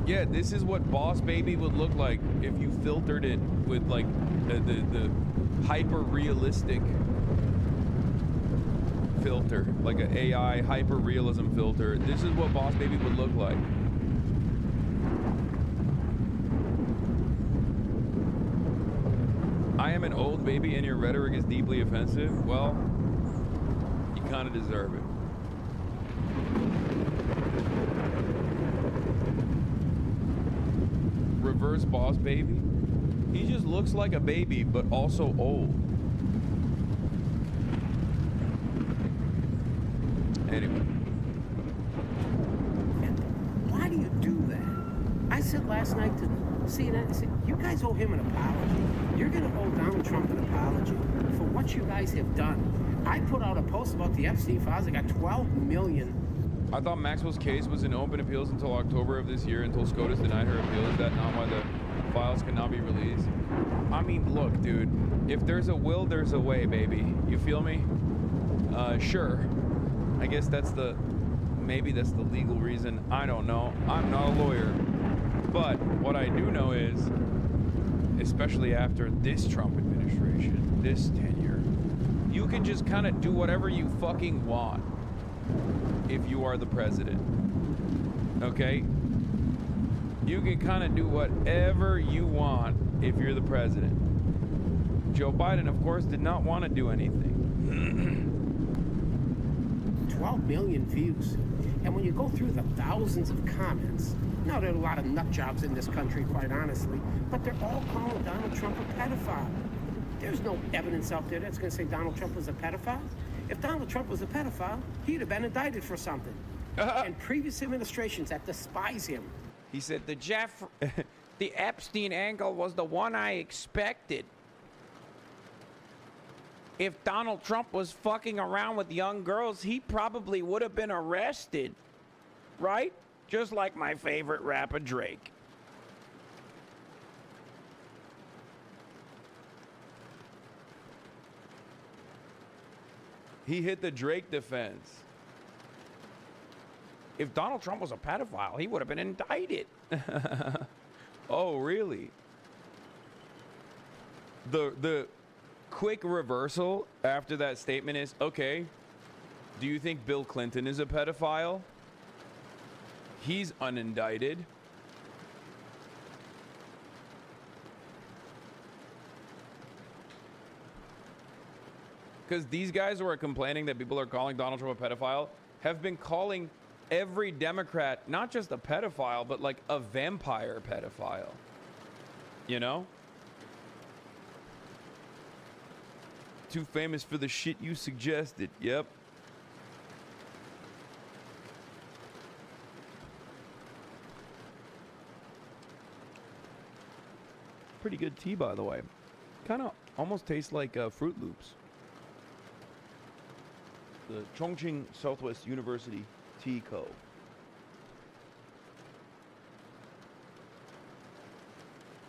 Yeah, this is what Boss Baby would look like if you filtered it with like the hyper realistic filter, like an AI hyper realism filter. This is what Boss Baby would look like. I am an old baby and your rhetoric is deeply offensive. Well, you kind of deserve it. Reverse Boss Baby. He just looks like a baby, but also old. Anyway. And why do you do that? I said last night to CNN, I said, you guys owe him an apology. You're going to owe Donald Trump an apology for what you guys have done. I put out a post about the Epstein files. I got 12 million. I thought Maxwell's case was in open appeals until October of this year, until SCOTUS denied her appeal. Is that not why the files cannot be released? I mean, look, dude, if there's a will, there's a way, baby. You feel me? Sure. I guess maybe that's the legal reason. I don't know. I'm not a lawyer. But what I do know is, especially after this Trump administration, this tenure, you can just kind of do whatever you fucking want if you are the president. Okay? You can kind of do whatever you want if you're the president. Joe Biden, of course, did not want to do anything. 12 million views. And when you go through the thousands of comments, now there are a lot of nut jobs in this country, quite honestly, but they're all calling Donald Trump a pedophile. There's no evidence out there that's going to say Donald Trump was a pedophile. If Donald Trump was a pedophile, he'd have been indicted for something. And previous administrations that despise him. He said the Epstein angle was the one I expected. If Donald Trump was fucking around with young girls, he probably would have been arrested, right? Just like my favorite rapper, Drake. He hit the Drake defense. If Donald Trump was a pedophile, he would have been indicted. Oh, really? The quick reversal after that statement is, okay, do you think Bill Clinton is a pedophile? He's unindicted. Because these guys who are complaining that people are calling Donald Trump a pedophile have been calling every Democrat not just a pedophile, but like a vampire pedophile. You know? Too famous for the shit you suggested. Yep. Pretty good tea, by the way. Kind of almost tastes like Fruit Loops. The Chongqing Southwest University Tea Co.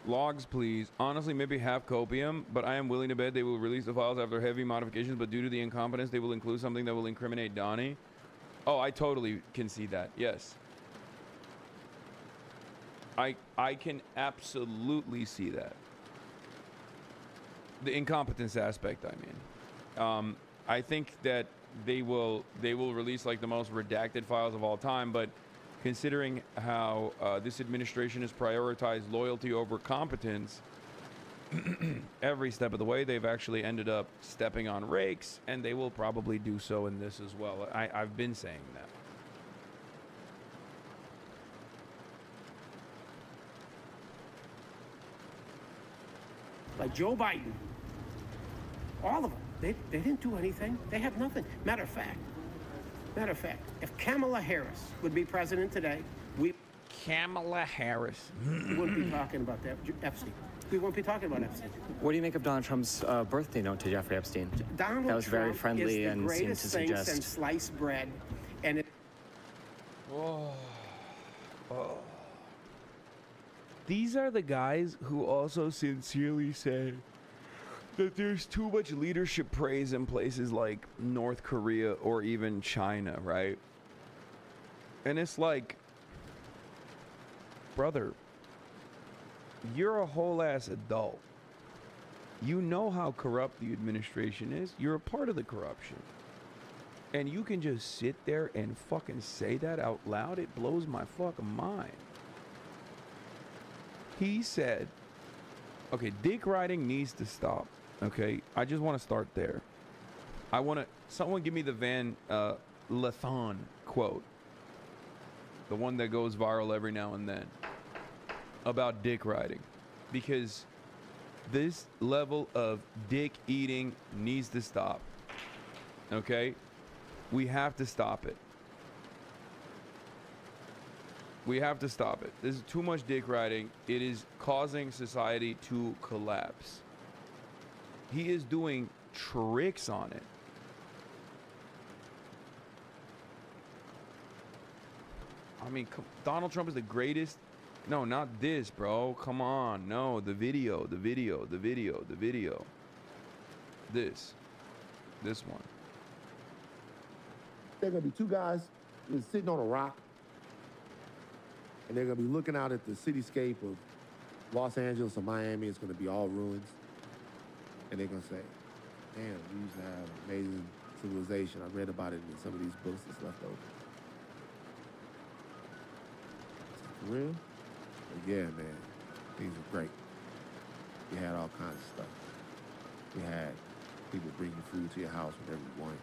Logs, please. Honestly, maybe half copium, but I am willing to bet they will release the files after heavy modifications, but due to the incompetence, they will include something that will incriminate Donnie. Oh, I totally can see that. Yes. I can absolutely see that. The incompetence aspect, I mean. I think that they will release like the most redacted files of all time, but considering how this administration has prioritized loyalty over competence every step of the way, they've actually ended up stepping on rakes, and they will probably do so in this as well. I've been saying that. Like Joe Biden, all of them, they didn't do anything. They have nothing. Matter of fact, if Kamala Harris would be president today, Kamala Harris. We wouldn't be talking about that, Epstein. We won't be talking about Epstein. What do you make of Donald Trump's birthday note to Jeffrey Epstein? Donald that was very Trump friendly is the and seemed to greatest thing suggest. since sliced bread, and it. Oh. these are the guys who also sincerely say that there's too much leadership praise in places like North Korea or even China, right? And it's like, brother, you're a whole ass adult. You know how corrupt the administration is. You're a part of the corruption. And you can just sit there and fucking say that out loud. It blows my fucking mind. He said, okay, dick riding needs to stop. Okay, I just want to start there. I want to, someone give me the Van Lathan quote. The one that goes viral every now and then. About dick riding. Because this level of dick eating needs to stop. Okay? We have to stop it. We have to stop it. This is too much dick riding. It is causing society to collapse. He is doing tricks on it. I mean, Donald Trump is the greatest. No, not this, bro. Come on. No, the video, the video, the video, the video. This one. They're going to be two guys sitting on a rock, and they're going to be looking out at the cityscape of Los Angeles or Miami. It's going to be all ruins. And they're going to say, damn, we used to have amazing civilization. I read about it in some of these books that's left over. For real? But yeah, man, things were great. We had all kinds of stuff. We had people bringing food to your house whenever you wanted.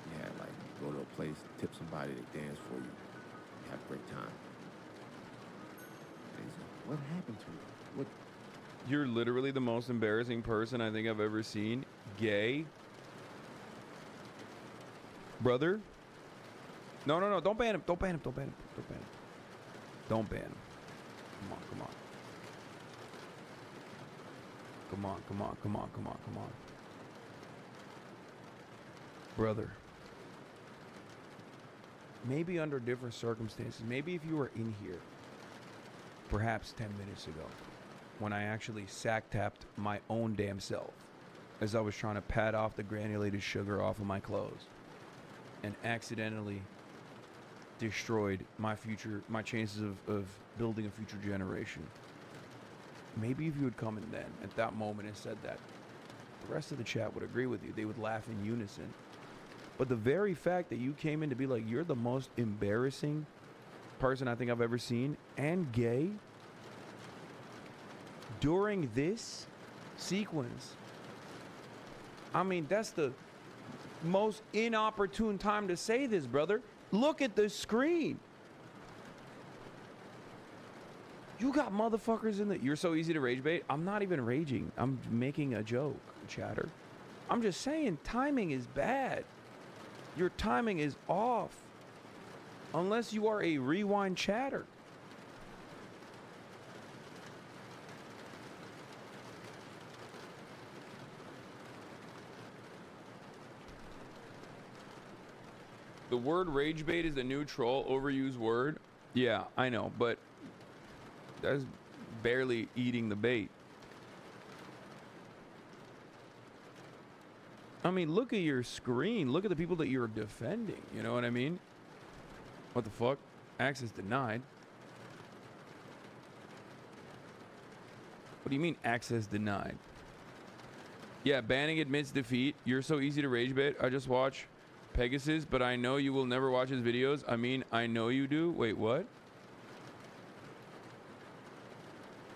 You had, like, go to a place, tip somebody, they dance for you. You have a great time. And so, what happened to you? What? You're literally the most embarrassing person I think I've ever seen. Gay. Brother. No, don't ban him. Don't ban him. Don't ban him. Don't ban him. Don't ban him. Come on, come on. Come on, come on, come on, come on, come on. Brother. Maybe under different circumstances, maybe if you were in here, perhaps 10 minutes ago, when I actually sack-tapped my own damn self as I was trying to pat off the granulated sugar off of my clothes and accidentally destroyed my chances of building a future generation. Maybe if you had come in then, at that moment, and said that, the rest of the chat would agree with you. They would laugh in unison. But the very fact that you came in to be like, you're the most embarrassing person I think I've ever seen, and gay, during this sequence, I mean, that's the most inopportune time to say this, brother. Look at the screen. You got motherfuckers in the... You're so easy to rage bait. I'm not even raging. I'm making a joke, chatter. I'm just saying timing is bad. Your timing is off. Unless you are a rewind chatter. The word rage bait is the new troll overused word. Yeah, I know, but that's barely eating the bait. I mean, look at your screen. Look at the people that you're defending. You know what I mean? What the fuck? Access denied. What do you mean access denied? Yeah, banning admits defeat. You're so easy to rage bait. I just watch Pegasus, but I know you will never watch his videos. I mean, I know you do. Wait, what?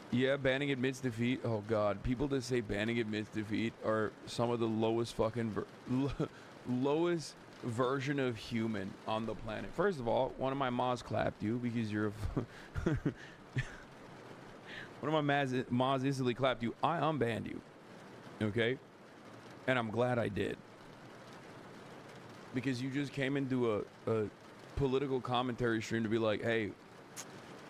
Yeah, banning admits defeat. Oh god, people that say banning admits defeat are some of the lowest fucking lowest version of human on the planet. First of all, one of my mods clapped you because you're a one of my mods instantly clapped you. I unbanned you. Okay? And I'm glad I did. Because you just came into a political commentary stream to be like, hey,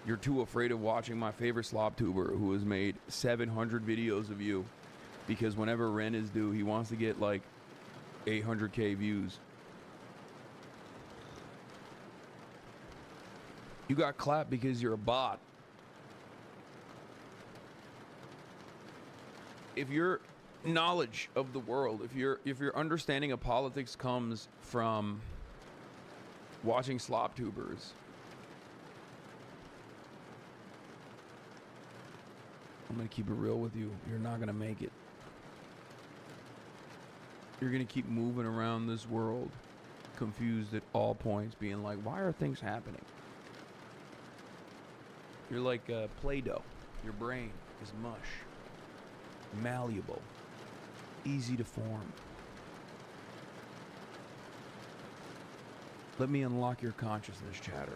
you're too afraid of watching my favorite slop tuber who has made 700 videos of you. Because whenever Ren is due, he wants to get like 800k views. You got clapped because you're a bot. if your knowledge of the world, if your understanding of politics comes from watching slop tubers, I'm gonna keep it real with you. You're not gonna make it. You're gonna keep moving around this world, confused at all points, being like, why are things happening? You're like Play-Doh. Your brain is mush, malleable, easy to form. Let me unlock your consciousness, chatter.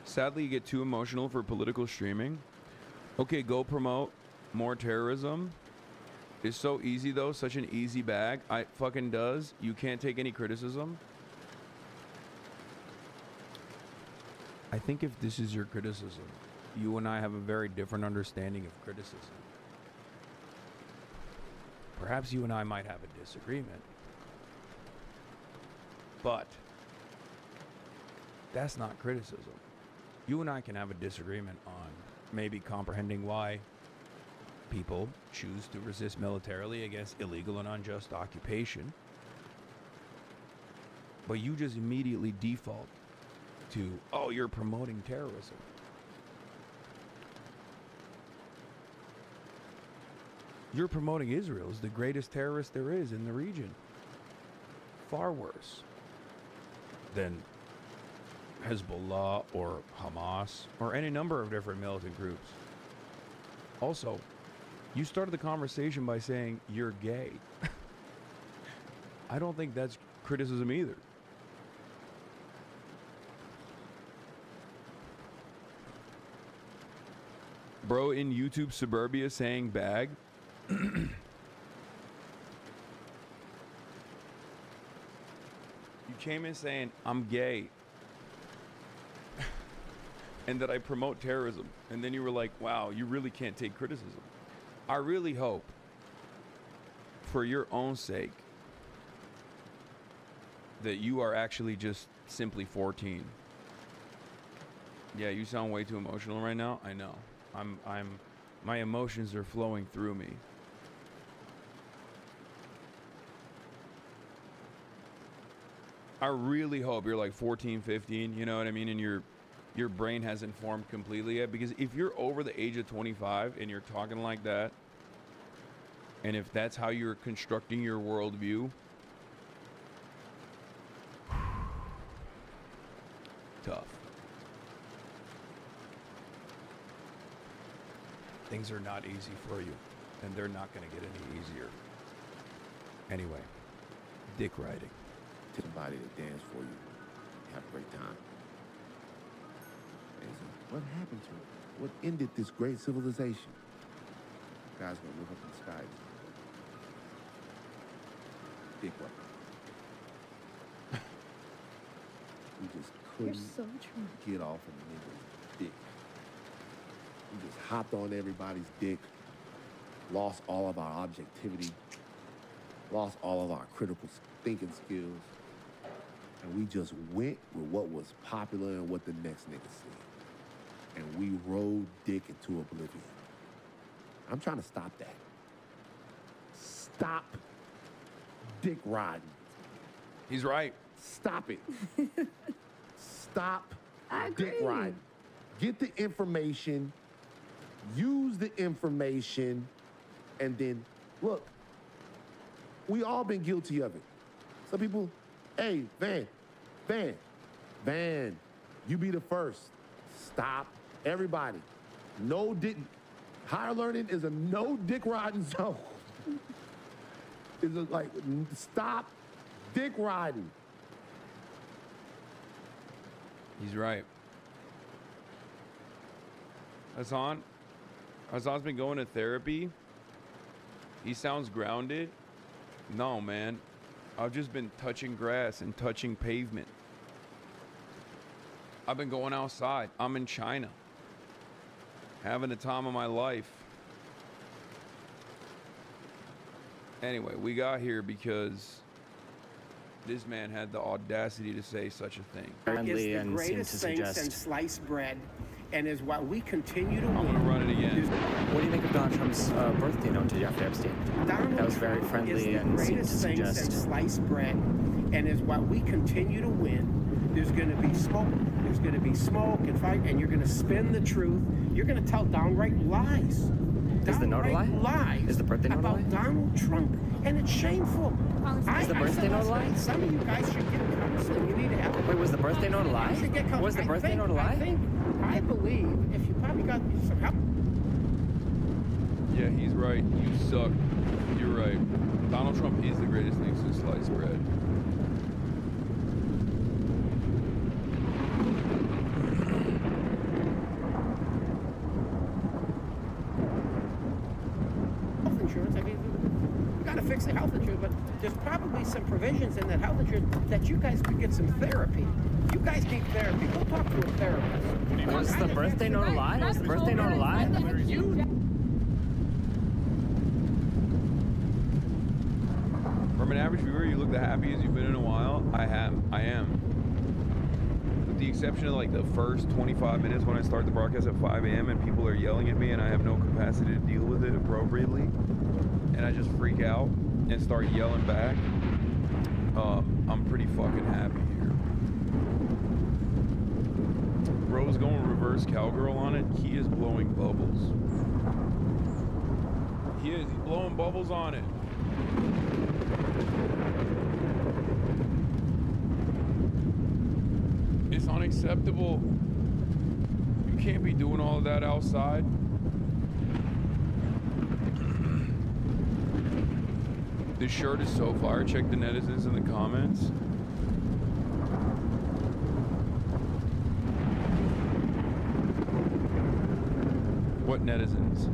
Sadly, you get too emotional for political streaming. Okay, go promote more terrorism. It's so easy though, such an easy bag. I fucking does. You can't take any criticism. I think if this is your criticism, you and I have a very different understanding of criticism. Perhaps you and I might have a disagreement. But that's not criticism. You and I can have a disagreement on maybe comprehending why people choose to resist militarily against illegal and unjust occupation. But you just immediately default to, oh, you're promoting terrorism. You're promoting Israel as the greatest terrorist there is in the region. Far worse than Hezbollah or Hamas or any number of different militant groups. Also, you started the conversation by saying you're gay. I don't think that's criticism either. Bro in YouTube suburbia saying bag. You came in saying I'm gay and that I promote terrorism, and then you were like, wow, you really can't take criticism. I really hope, for your own sake, that you are actually just simply 14. Yeah, you sound way too emotional right now. I know. My emotions are flowing through me. I really hope you're like 14, 15, you know what I mean? And your brain hasn't formed completely yet, because if you're over the age of 25 and you're talking like that, and if that's how you're constructing your worldview, tough. Things are not easy for you, and they're not going to get any easier. Anyway, dick riding. Somebody to dance for you. Have a great time. And so, what happened to it? What ended this great civilization? Guys gonna look up in the sky. Dick riding. We just couldn't get off of the nigga's dick. We just hopped on everybody's dick, lost all of our objectivity, lost all of our critical thinking skills, and we just went with what was popular and what the next nigga said. And we rode dick into oblivion. I'm trying to stop that. Stop dick riding. He's right. Stop it. Stop dick riding. Get the information, use the information, and then, look, we all been guilty of it. Some people, hey, Van, you be the first. Stop. Everybody. No dick. Higher learning is a no dick riding zone. It's like, stop dick riding. He's right. Hassan's been going to therapy. He sounds grounded. No, man. I've just been touching grass and touching pavement. I've been going outside. I'm in China. Having the time of my life. Anyway, we got here because this man had the audacity to say such a thing. Is the greatest thing since sliced bread, and is what we continue to win. I'm gonna run it again. What do you think of Donald Trump's birthday note to Jeffrey Epstein? Donald That was very Trump friendly is the and seemed to greatest thing since suggest. sliced bread, and is what we continue to win. There's going to be smoke. There's going to be smoke and fight, and you're going to spin the truth. You're going to tell downright lies. Is the note a lie? Lies Is the birthday note a lie? about Donald Trump, and it's shameful. Is the birthday note a lie? Some of you guys should get counseling. You need to have. Wait, was the birthday note a lie? You should get counseling. Was the birthday note a lie? I believe if you probably got some help. Yeah, he's right. You suck. You're right. Donald Trump is the greatest thing since sliced bread. Health insurance. I mean, you got to fix the health insurance, but there's probably some provisions in that health insurance that you guys could get some therapy. You guys need therapy. Go talk to a therapist. Was the birthday note a lie? Was the birthday note a lie? From an average viewer, you look the happiest you've been in a while. I am. With the exception of like the first 25 minutes when I start the broadcast at 5 a.m. and people are yelling at me and I have no capacity to deal with it appropriately, and I just freak out and start yelling back. I'm pretty fucking happy here. Bro's going reverse cowgirl on it. He is blowing bubbles. He's blowing bubbles on it. It's unacceptable. You can't be doing all of that outside. This shirt is so fire. Check the netizens in the comments. What netizens?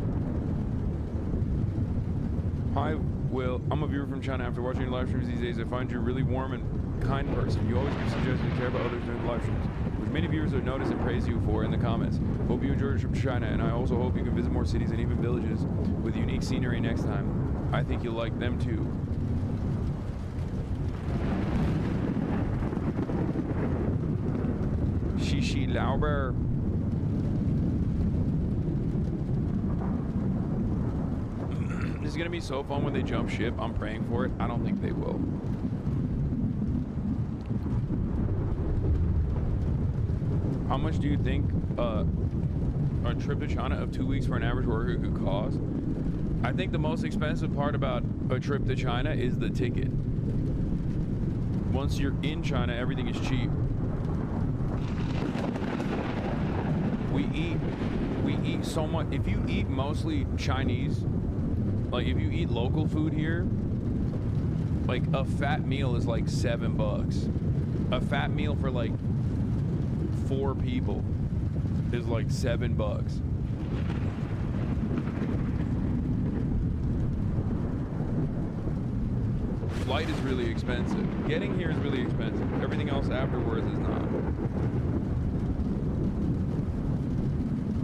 Hi, Will. I'm a viewer from China. After watching your live streams these days, I find you a really warm and kind person. You always give suggestions and care about others during the live streams, which many viewers have noticed and praise you for in the comments. Hope you enjoy your trip to China, and I also hope you can visit more cities and even villages with unique scenery next time. I think you'll like them too. Shishi Lauber. This is gonna be so fun when they jump ship. I'm praying for it. I don't think they will. How much do you think a trip to China of 2 weeks for an average worker could cost? I think the most expensive part about a trip to China is the ticket. Once you're in China, everything is cheap. We eat so much. If you eat mostly Chinese, like if you eat local food here, like a fat meal is like $7. A fat meal for like 4 people is like $7. Flight is really expensive. Getting here is really expensive. Everything else afterwards is not.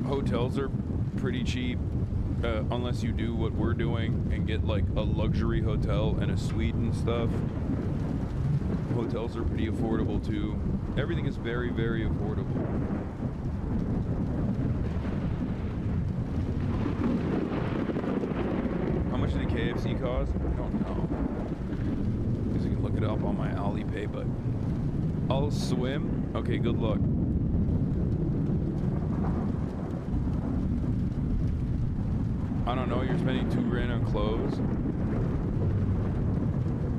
Hotels are pretty cheap, unless you do what we're doing and get like a luxury hotel and a suite and stuff. Hotels are pretty affordable too. Everything is very, very affordable. How much did the KFC cost? I don't know. Because I can look it up on my Alipay, but I'll swim. Okay, good luck. I don't know, you're spending $2,000 on clothes.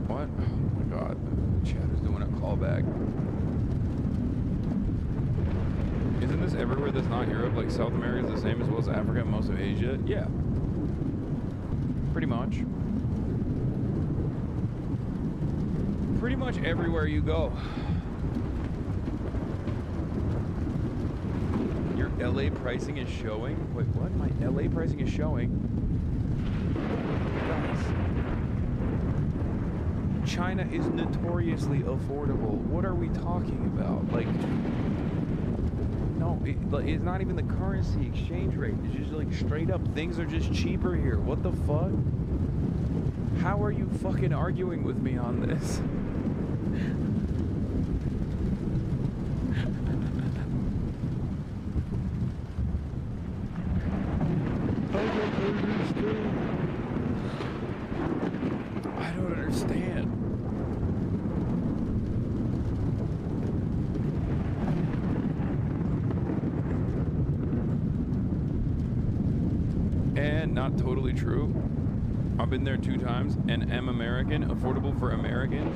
What? Oh my god, the chat is doing a callback. Isn't this everywhere that's not Europe? Like South America is the same as well as Africa and most of Asia? Yeah. Pretty much. Pretty much everywhere you go. Your LA pricing is showing? Wait, what? My LA pricing is showing? Guys. China is notoriously affordable. What are we talking about? Like, no, it's not even the currency exchange rate. It's just like straight up, things are just cheaper here. What the fuck? How are you fucking arguing with me on this? not totally true. I've been there 2 times and am American, affordable for Americans.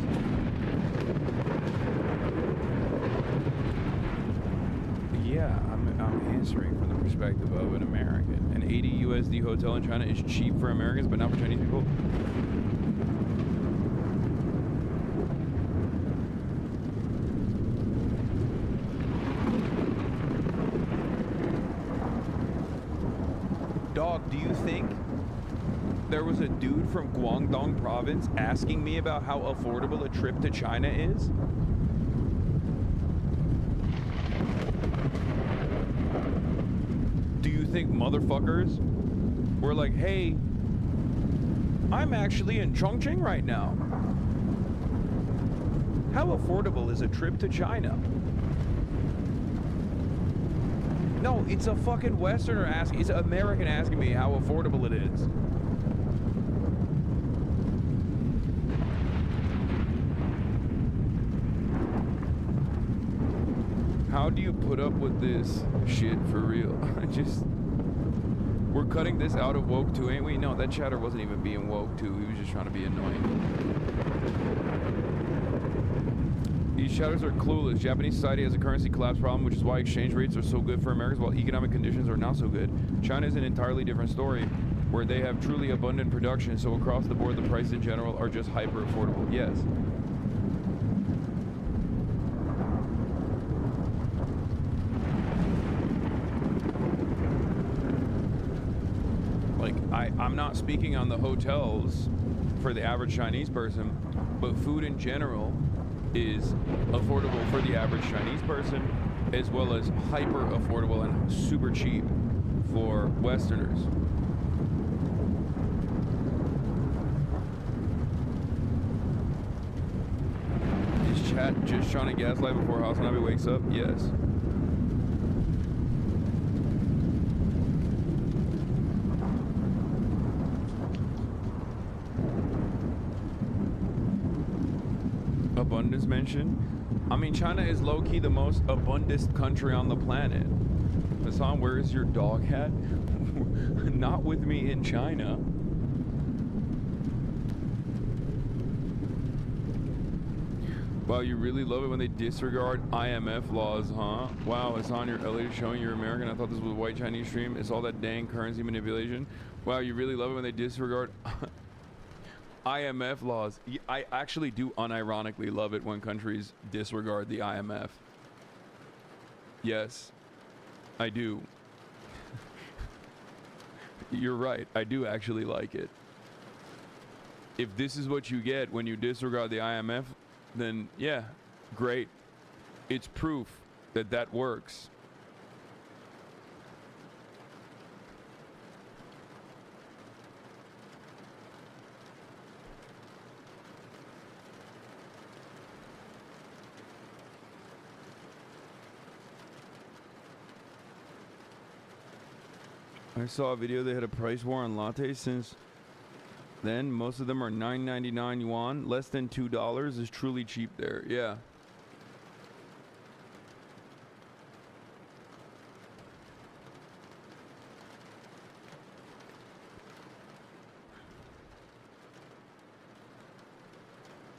Yeah, I'm answering from the perspective of an American. An 80 USD hotel in China is cheap for Americans, but not for Chinese people. Dog, do you think there was a dude from Guangdong province asking me about how affordable a trip to China is? Do you think motherfuckers were like, hey, I'm actually in Chongqing right now. How affordable is a trip to China? No, it's a fucking Westerner asking, it's an American asking me how affordable it is. How do you put up with this shit for real? We're cutting this out of woke too, ain't we? No, that chatter wasn't even being woke too. He was just trying to be annoying. These chatters are clueless. Japanese society has a currency collapse problem, which is why exchange rates are so good for Americans while economic conditions are not so good. China is an entirely different story, where they have truly abundant production, so across the board the prices in general are just hyper affordable. Yes. Like, I'm not speaking on the hotels for the average Chinese person, but food in general is affordable for the average Chinese person, as well as hyper affordable and super cheap for Westerners. Is chat just trying to gaslight before Hasanabi wakes up? Yes. Abundance mentioned. I mean, China is low-key the most abundant country on the planet. Hasan, where is your dog hat? Not with me in China. Wow, you really love it when they disregard IMF laws, huh? Wow, Hasan, you're LA showing you're American. I thought this was a white Chinese stream. It's all that dang currency manipulation. Wow, you really love it when they disregard IMF laws. I actually do unironically love it when countries disregard the IMF. Yes, I do. You're right. I do actually like it. If this is what you get when you disregard the IMF, then yeah, great. It's proof that that works. I saw a video they had a price war on lattes. Since then, most of them are 9.99 yuan. Less than $2 is truly cheap there. Yeah.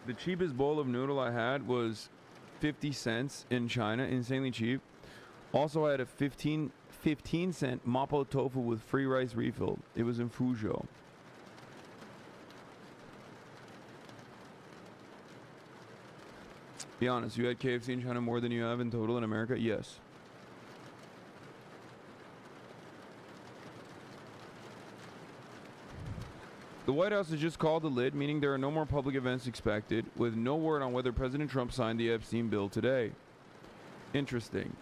The cheapest bowl of noodle I had was 50 cents in China. Insanely cheap. Also, I had a 15-cent mapo tofu with free rice refill. It was in Fuzhou. Be honest, you had KFC in China more than you have in total in America? Yes. The White House has just called the lid, meaning there are no more public events expected, with no word on whether President Trump signed the Epstein bill today. Interesting.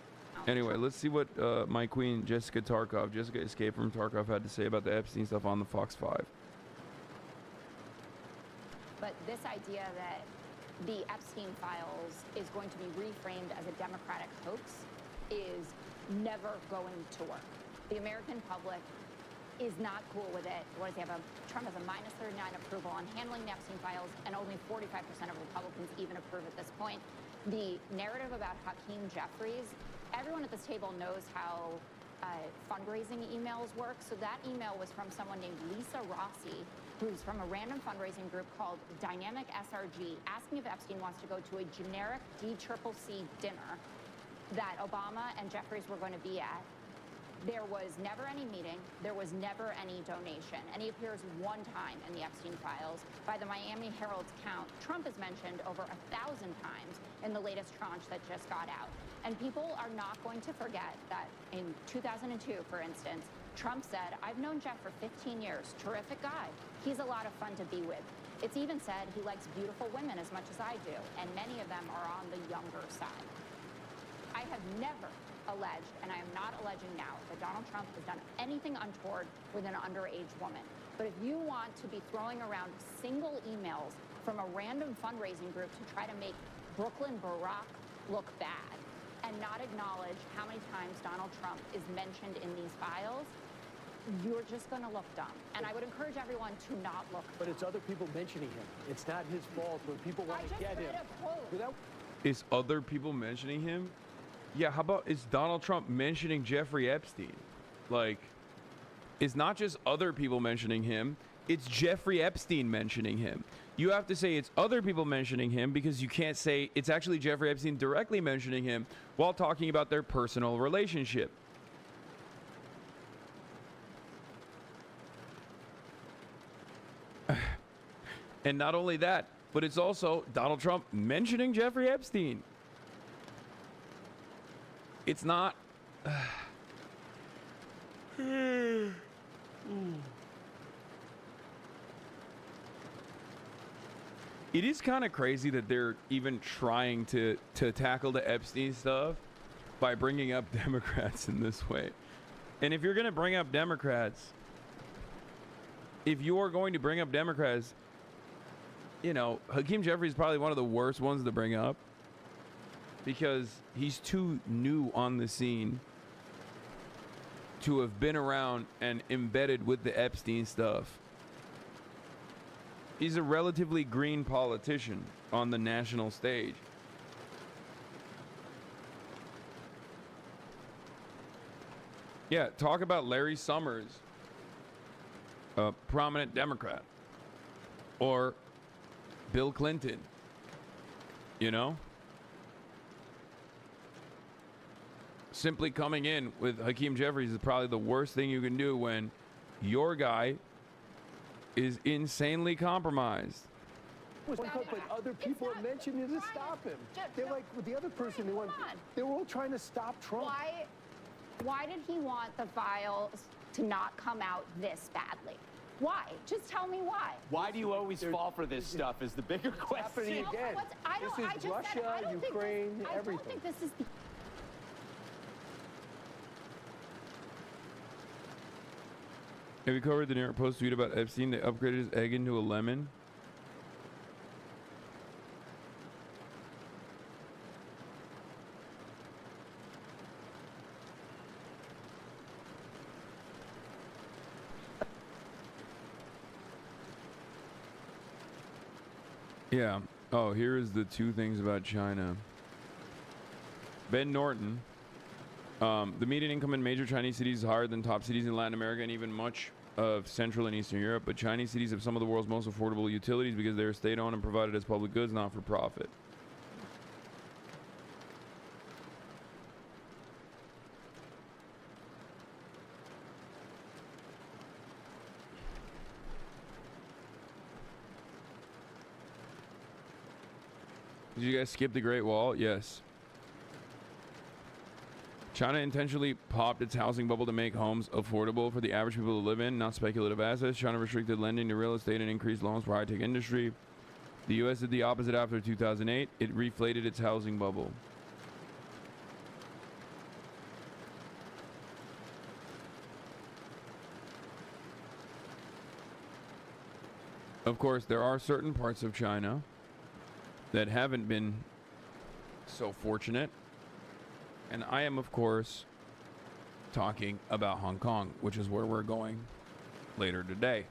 Anyway, let's see what my queen, Jessica Escape from Tarkov, had to say about the Epstein stuff on the Fox 5. But this idea that the Epstein files is going to be reframed as a Democratic hoax is never going to work. The American public is not cool with it. What does he have? Trump has a -39 approval on handling the Epstein files, and only 45% of Republicans even approve at this point. The narrative about Hakeem Jeffries, everyone at this table knows how fundraising emails work. So that email was from someone named Lisa Rossi, who's from a random fundraising group called Dynamic SRG, asking if Epstein wants to go to a generic DCCC dinner that Obama and Jeffries were going to be at. There was never any meeting. There was never any donation. And he appears one time in the Epstein files. By the Miami Herald's count, Trump is mentioned over 1,000 times in the latest tranche that just got out. And people are not going to forget that in 2002, for instance, Trump said, "I've known Jeff for 15 years. Terrific guy. He's a lot of fun to be with." It's even said he likes beautiful women as much as I do, and many of them are on the younger side. I have never alleged, and I am not alleging now, that Donald Trump has done anything untoward with an underage woman. But if you want to be throwing around single emails from a random fundraising group to try to make Brooklyn Barack look bad and not acknowledge how many times Donald Trump is mentioned in these files, you're just going to look dumb. And I would encourage everyone to not look dumb. But it's other people mentioning him. It's not his fault when people want to get him. Is other people mentioning him? Yeah, how about is Donald Trump mentioning Jeffrey Epstein? Like, it's not just other people mentioning him, it's Jeffrey Epstein mentioning him. You have to say it's other people mentioning him because you can't say it's actually Jeffrey Epstein directly mentioning him while talking about their personal relationship. And not only that, but it's also Donald Trump mentioning Jeffrey Epstein. It's not. It is kind of crazy that they're even trying to tackle the Epstein stuff by bringing up Democrats in this way. And if you're going to bring up Democrats, if you are going to bring up Democrats, you know, Hakeem Jeffries is probably one of the worst ones to bring up because he's too new on the scene to have been around and embedded with the Epstein stuff. He's a relatively green politician on the national stage. Yeah, talk about Larry Summers, a prominent Democrat, or Bill Clinton, you know? Simply coming in with Hakeem Jeffries is probably the worst thing you can do when your guy is insanely compromised. But other people have mentioned it to stop him. They're like with the other person. They were all trying to stop Trump. Why did he want the files to not come out this badly? Why? Just tell me why. Why do you always fall for this stuff is the bigger question. Happening again. This is Russia, Ukraine, everything. I don't think this is the... Have you covered the New York Post tweet about Epstein? They upgraded his egg into a lemon. Yeah. Oh, here is the two things about China. Ben Norton. The median income in major Chinese cities is higher than top cities in Latin America and even much of Central and Eastern Europe, but Chinese cities have some of the world's most affordable utilities because they are state-owned and provided as public goods, not for profit. Did you guys skip the Great Wall? Yes. China intentionally popped its housing bubble to make homes affordable for the average people to live in, not speculative assets. China restricted lending to real estate and increased loans for high-tech industry. The U.S. did the opposite after 2008. It reflated its housing bubble. Of course, there are certain parts of China that haven't been so fortunate. And I am, of course, talking about Hong Kong, which is where we're going later today.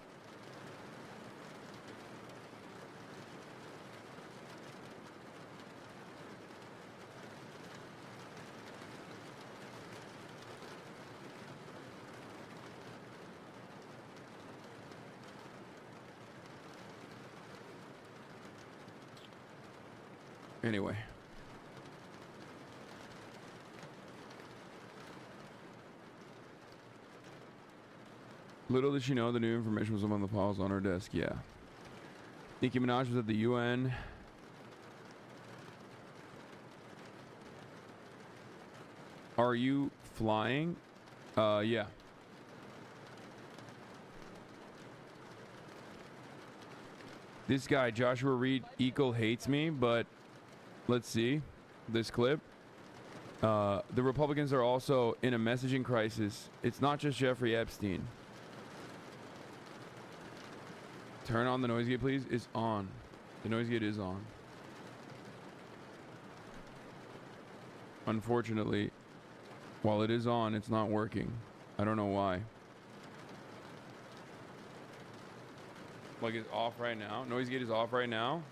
Anyway. Little did she know the new information was among the files on her desk. Yeah. Nicki Minaj was at the UN. Are you flying? Yeah. This guy, Joshua Reed, hates me, but let's see this clip. The Republicans are also in a messaging crisis. It's not just Jeffrey Epstein. Turn on the noise gate, please. It's on. The noise gate is on. Unfortunately, while it is on, it's not working. I don't know why. Like, it's off right now. Noise gate is off right now.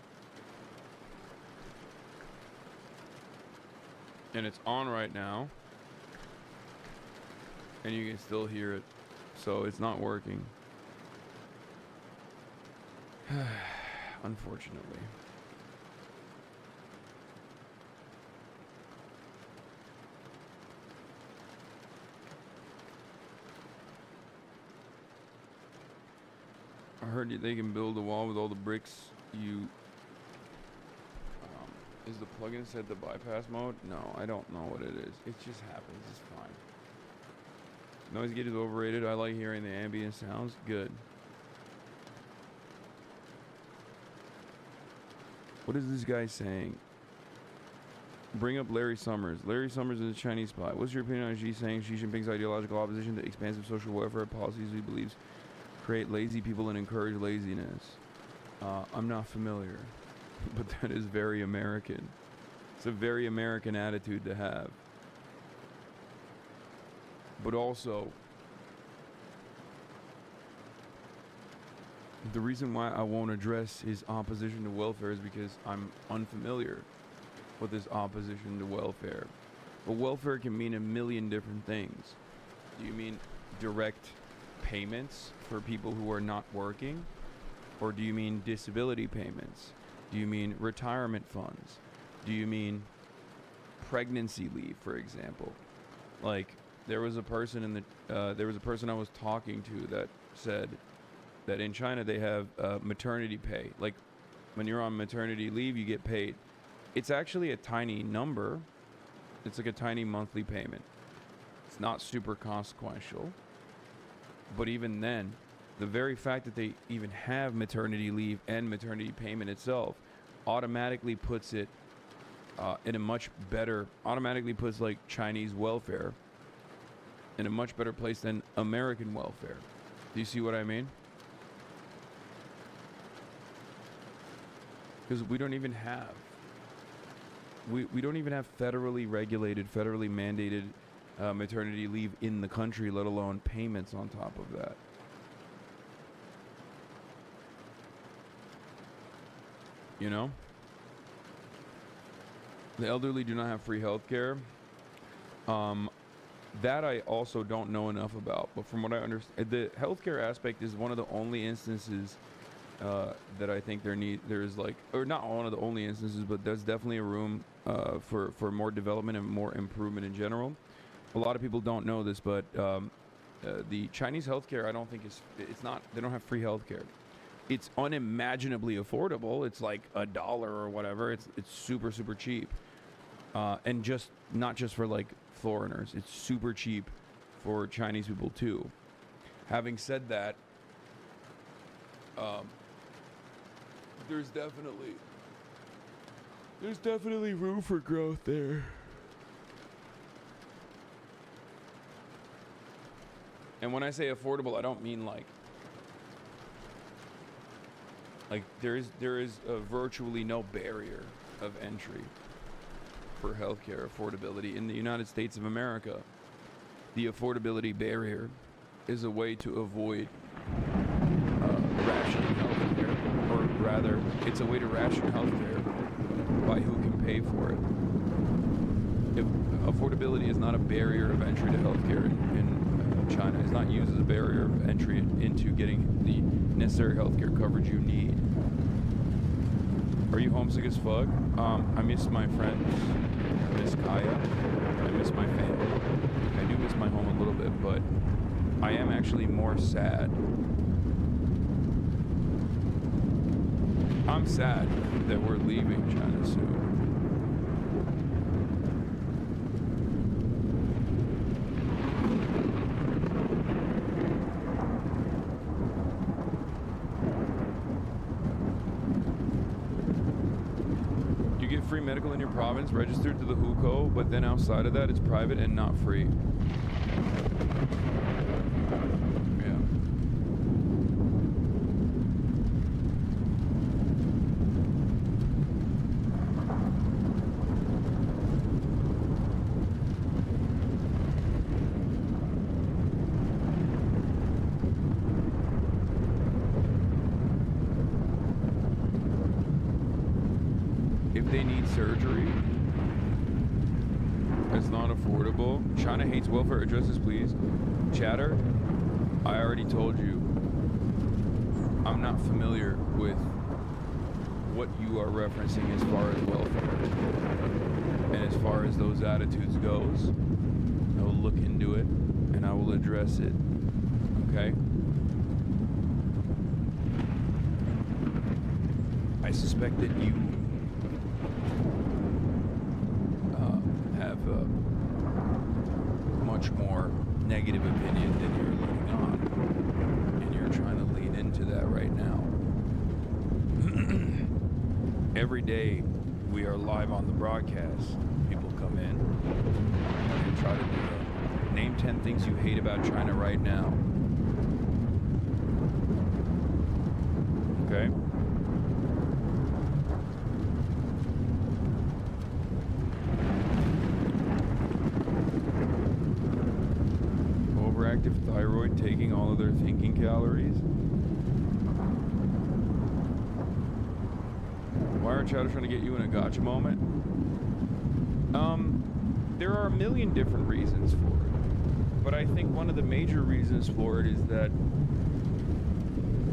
And it's on right now. And you can still hear it. So it's not working. Unfortunately. I heard they can build a wall with all the bricks you... is the plugin set to bypass mode? No, I don't know what it is. It just happens. It's fine. Noise gate is overrated. I like hearing the ambient sounds. Good. What is this guy saying? Bring up Larry Summers. Larry Summers is a Chinese spy. What's your opinion on Xi saying Xi Jinping's ideological opposition to expansive social welfare policies he believes create lazy people and encourage laziness? I'm not familiar, but that is very American. It's a very American attitude to have. But also, the reason why I won't address his opposition to welfare is because I'm unfamiliar with his opposition to welfare. But welfare can mean a million different things. Do you mean direct payments for people who are not working? Or do you mean disability payments? Do you mean retirement funds? Do you mean pregnancy leave, for example? Like, there was a person in the there was a person I was talking to that said that in China they have maternity pay. Like, when you're on maternity leave, you get paid. It's actually a tiny number. It's like a tiny monthly payment. It's not super consequential. But even then, the very fact that they even have maternity leave and maternity payment itself automatically puts it in a much better, automatically puts like Chinese welfare in a much better place than American welfare. Do you see what I mean? Because we don't even have, we don't even have federally regulated, federally mandated maternity leave in the country, let alone payments on top of that. You know? The elderly do not have free health care. That I also don't know enough about, but from what I understand, the healthcare aspect is one of the only instances that I think there's like, or not one of the only instances, but there's definitely a room for more development and more improvement in general. A lot of people don't know this, but the Chinese healthcare, I don't think it's not, they don't have free healthcare. It's unimaginably affordable. It's like $1 or whatever. It's super, super cheap. And just not just for like foreigners. It's super cheap for Chinese people too. Having said that, there's definitely room for growth there. And when I say affordable, I don't mean like there is virtually no barrier of entry for healthcare affordability in the United States of America. The affordability barrier is a way to avoid rationing healthcare, or rather, it's a way to ration healthcare by who can pay for it. If affordability is not a barrier of entry to healthcare in China, it's not used as a barrier of entry into getting the necessary healthcare coverage you need. Are you homesick as fuck? I miss my friends. I miss Kaya. I miss my family. I do miss my home a little bit, but I am actually more sad. I'm sad that we're leaving China soon. You get free medical in your province, registered to the HONGKONG, but then outside of that, it's private and not free. If they need surgery, it's not affordable. China hates welfare. Addresses, please. Chatter, I already told you. I'm not familiar with what you are referencing as far as welfare. And as far as those attitudes goes, I will look into it and I will address it. Okay? I suspect that you have a much more negative opinion than you're letting on, and you're trying to lean into that right now. Every day we are live on the broadcast. People come in and try to name 10 things you hate about China right now. Okay? Overactive thyroid taking all of their thinking calories. Why are chatters trying to get you in a gotcha moment? There are a million different reasons for it. But I think one of the major reasons for it is that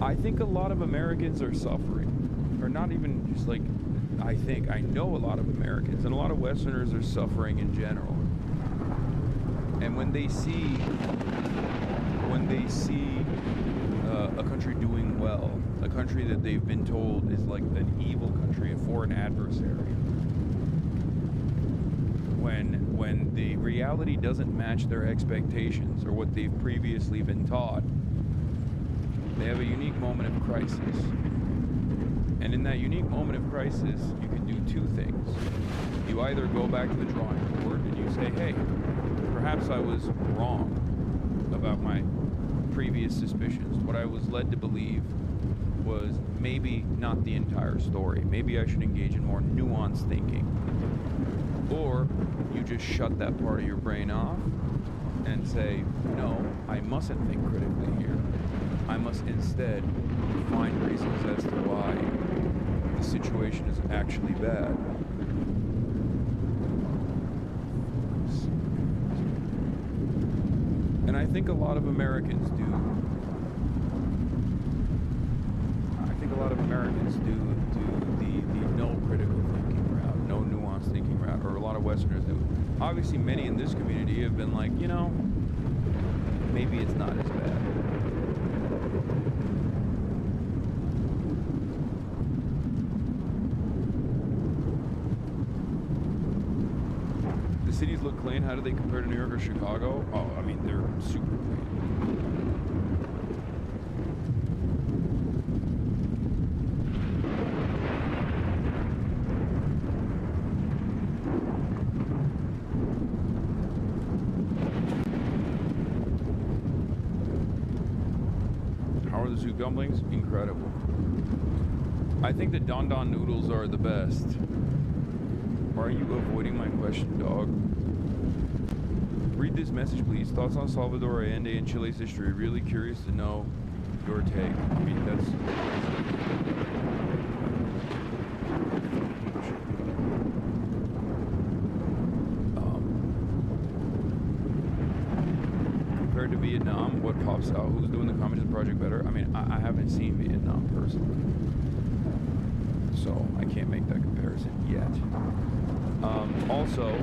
I think a lot of Americans are suffering. Or not even just like I think. I know a lot of Americans and a lot of Westerners are suffering in general. And when they see a country doing well, a country that they've been told is like an evil country, a foreign adversary, when the reality doesn't match their expectations or what they've previously been taught, they have a unique moment of crisis. And in that unique moment of crisis, you can do two things. You either go back to the drawing board and you say, hey, perhaps I was wrong about my previous suspicions. What I was led to believe was maybe not the entire story. Maybe I should engage in more nuanced thinking. Or you just shut that part of your brain off and say, no, I mustn't think critically here. I must instead find reasons as to why the situation is actually bad. And I think a lot of Americans do. I think a lot of Americans do the no critical thinking route, no nuanced thinking route, or a lot of Westerners do. Obviously, many in this community have been like, you know, maybe it's not as bad. The cities look clean. How do they compare to New York or Chicago? Oh, I mean, they're super clean. How are the soup dumplings? Incredible. I think the Don Don noodles are the best. Why are you avoiding my question, dog? Read this message, please. Thoughts on Salvador Allende and Chile's history. Really curious to know your take. I mean, that's... compared to Vietnam, what pops out? Who's doing the comments of the project better? I mean, I haven't seen Vietnam personally. so I can't make that comparison yet. Also,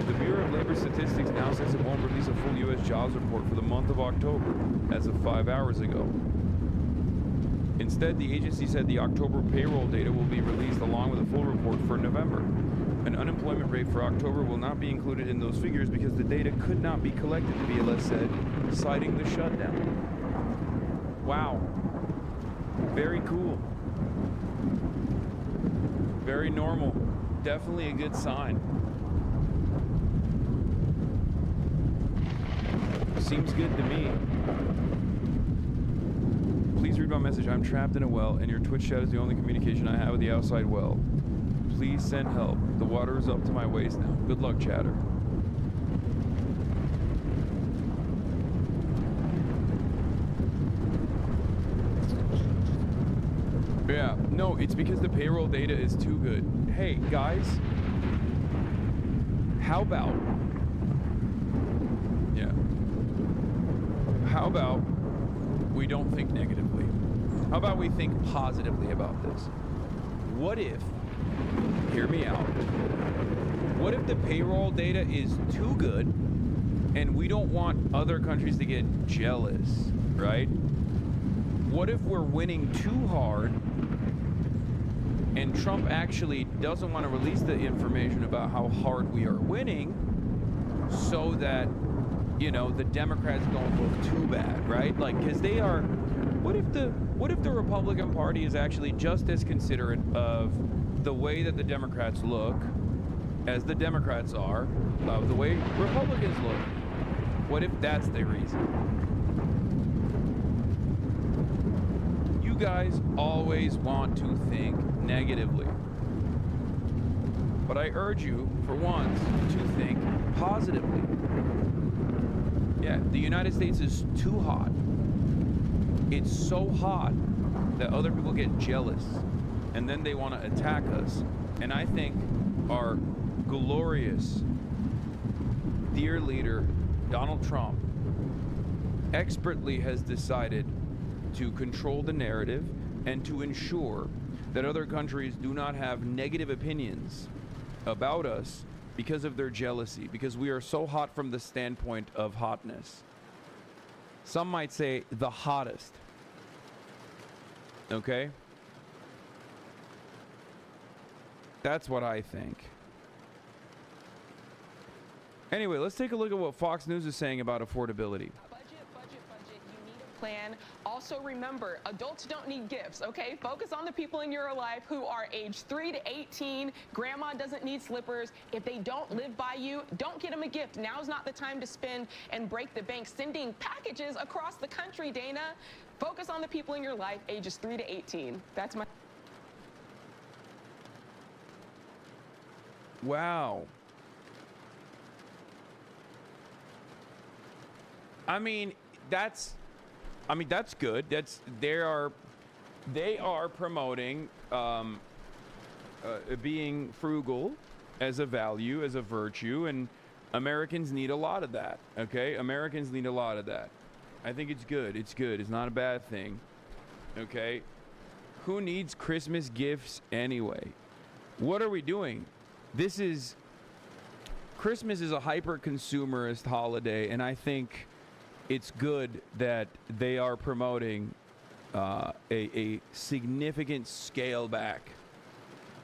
the Bureau of Labor Statistics now says it won't release a full U.S. jobs report for the month of October, as of 5 hours ago. Instead, the agency said the October payroll data will be released along with a full report for November. An unemployment rate for October will not be included in those figures because the data could not be collected, the BLS said, citing the shutdown. Wow. Very cool. Very normal. Definitely a good sign. Seems good to me. Please read my message. I'm trapped in a well, and your Twitch chat is the only communication I have with the outside well. Please send help. The water is up to my waist now. Good luck, chatter. Yeah, no, it's because the payroll data is too good. Hey, guys, how about, how about we don't think negatively? How about we think positively about this? What if, hear me out, what if the payroll data is too good and we don't want other countries to get jealous, right? What if we're winning too hard and Trump actually doesn't want to release the information about how hard we are winning so that, you know, the Democrats don't look too bad, right? Like, because they are, what if the Republican Party is actually just as considerate of the way that the Democrats look as the Democrats are of the way Republicans look? What if that's the reason? You guys always want to think negatively. But I urge you, for once, to think positively. Yeah, the United States is too hot. It's so hot that other people get jealous and then they want to attack us. And I think our glorious, dear leader, Donald Trump, expertly has decided to control the narrative and to ensure that other countries do not have negative opinions about us because of their jealousy, because we are so hot from the standpoint of hotness. Some might say the hottest. Okay? That's what I think. Anyway, let's take a look at what Fox News is saying about affordability. Plan. Also remember, adults don't need gifts, okay? Focus on the people in your life who are age 3 to 18. Grandma doesn't need slippers. If they don't live by you, don't get them a gift. Now's not the time to spend and break the bank sending packages across the country, Dana. Focus on the people in your life, ages 3 to 18. That's my... Wow. I mean, that's good. They are promoting being frugal as a value, as a virtue, and Americans need a lot of that. Okay, Americans need a lot of that. I think it's good. It's good. It's not a bad thing. Okay, who needs Christmas gifts anyway? What are we doing? Christmas is a hyper-consumerist holiday, and I think it's good that they are promoting a significant scale back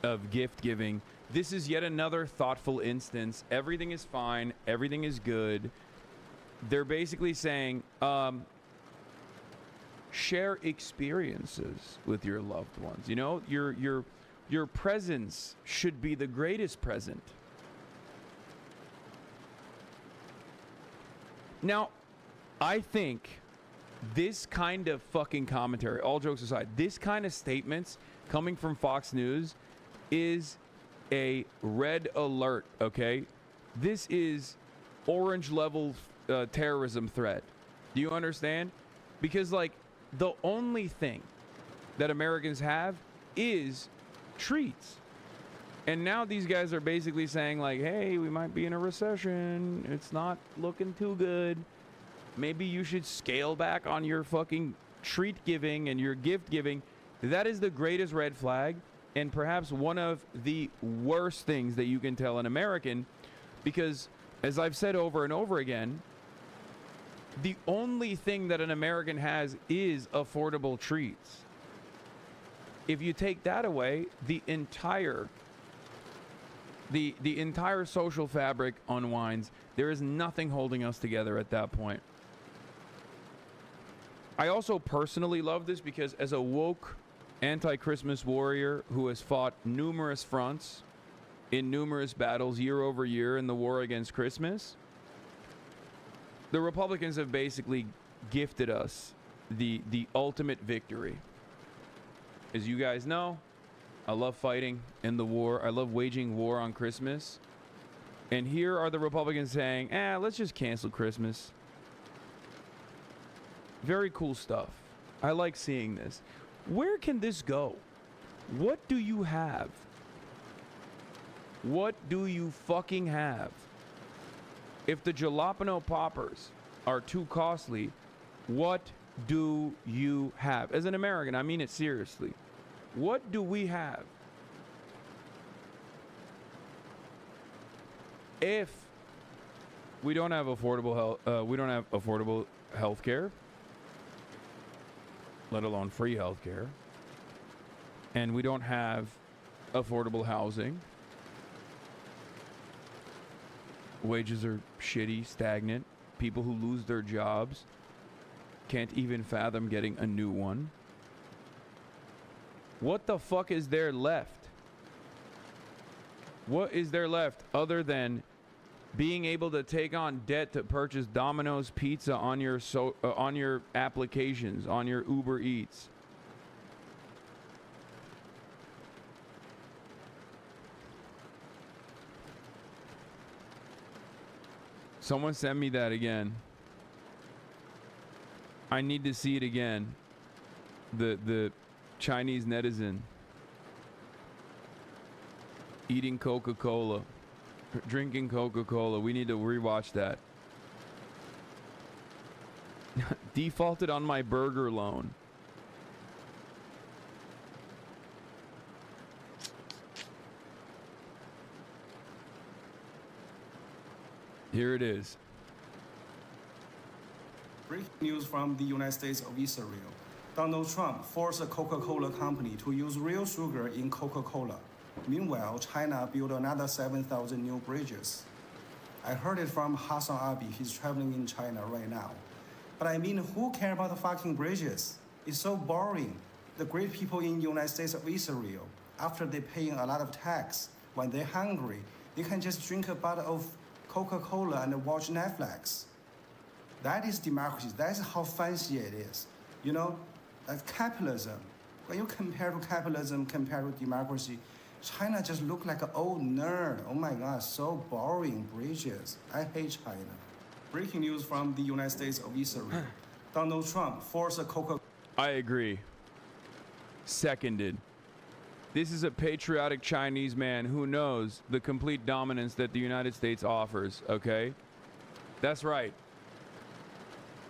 of gift giving. This is yet another thoughtful instance. Everything is fine. Everything is good. They're basically saying, share experiences with your loved ones. You know, your presence should be the greatest present. Now, I think this kind of fucking commentary, all jokes aside, this kind of statements coming from Fox News is a red alert, okay? This is orange level terrorism threat. Do you understand? Because, like, the only thing that Americans have is treats. And now these guys are basically saying, like, hey, we might be in a recession. It's not looking too good. Maybe you should scale back on your fucking treat giving and your gift giving. That is the greatest red flag and perhaps one of the worst things that you can tell an American, because as I've said over and over again, the only thing that an American has is affordable treats. If you take that away, the entire social fabric unwinds. There is nothing holding us together at that point. I also personally love this because as a woke anti-Christmas warrior who has fought numerous fronts in numerous battles year over year in the war against Christmas, the Republicans have basically gifted us the ultimate victory. As you guys know, I love fighting in the war. I love waging war on Christmas. And here are the Republicans saying, let's just cancel Christmas. Very cool stuff. I like seeing this. Where can this go? What do you have? What do you fucking have? If the jalapeno poppers are too costly, what do you have? As an American, I mean it seriously. What do we have? If we don't have affordable health care, let alone free health care, and we don't have affordable housing, wages are shitty, stagnant, people who lose their jobs can't even fathom getting a new one. What the fuck is there left? What is there left other than being able to take on debt to purchase Domino's pizza on your applications, on your Uber Eats? Someone send me that again. I need to see it again. The Chinese netizen eating Coca-Cola, drinking Coca-Cola. We need to rewatch that. Defaulted on my burger loan. Here it is. Breaking news from the United States of Israel. Donald Trump forced a Coca-Cola company to use real sugar in Coca-Cola. Meanwhile, China built another 7,000 new bridges. I heard it from Hasanabi. He's traveling in China right now. But I mean, who cares about the fucking bridges? It's so boring. The great people in the United States of Israel, after they're paying a lot of tax, when they're hungry, they can just drink a bottle of Coca-Cola and watch Netflix. That is democracy. That's how fancy it is. You know, that's capitalism. When you compare to capitalism, compare to democracy, China just look like an old nerd. Oh my God, so boring bridges. I hate China. Breaking news from the United States of Israel. Donald Trump forced a Coca-Cola. I agree. Seconded. This is a patriotic Chinese man who knows the complete dominance that the United States offers, okay? That's right.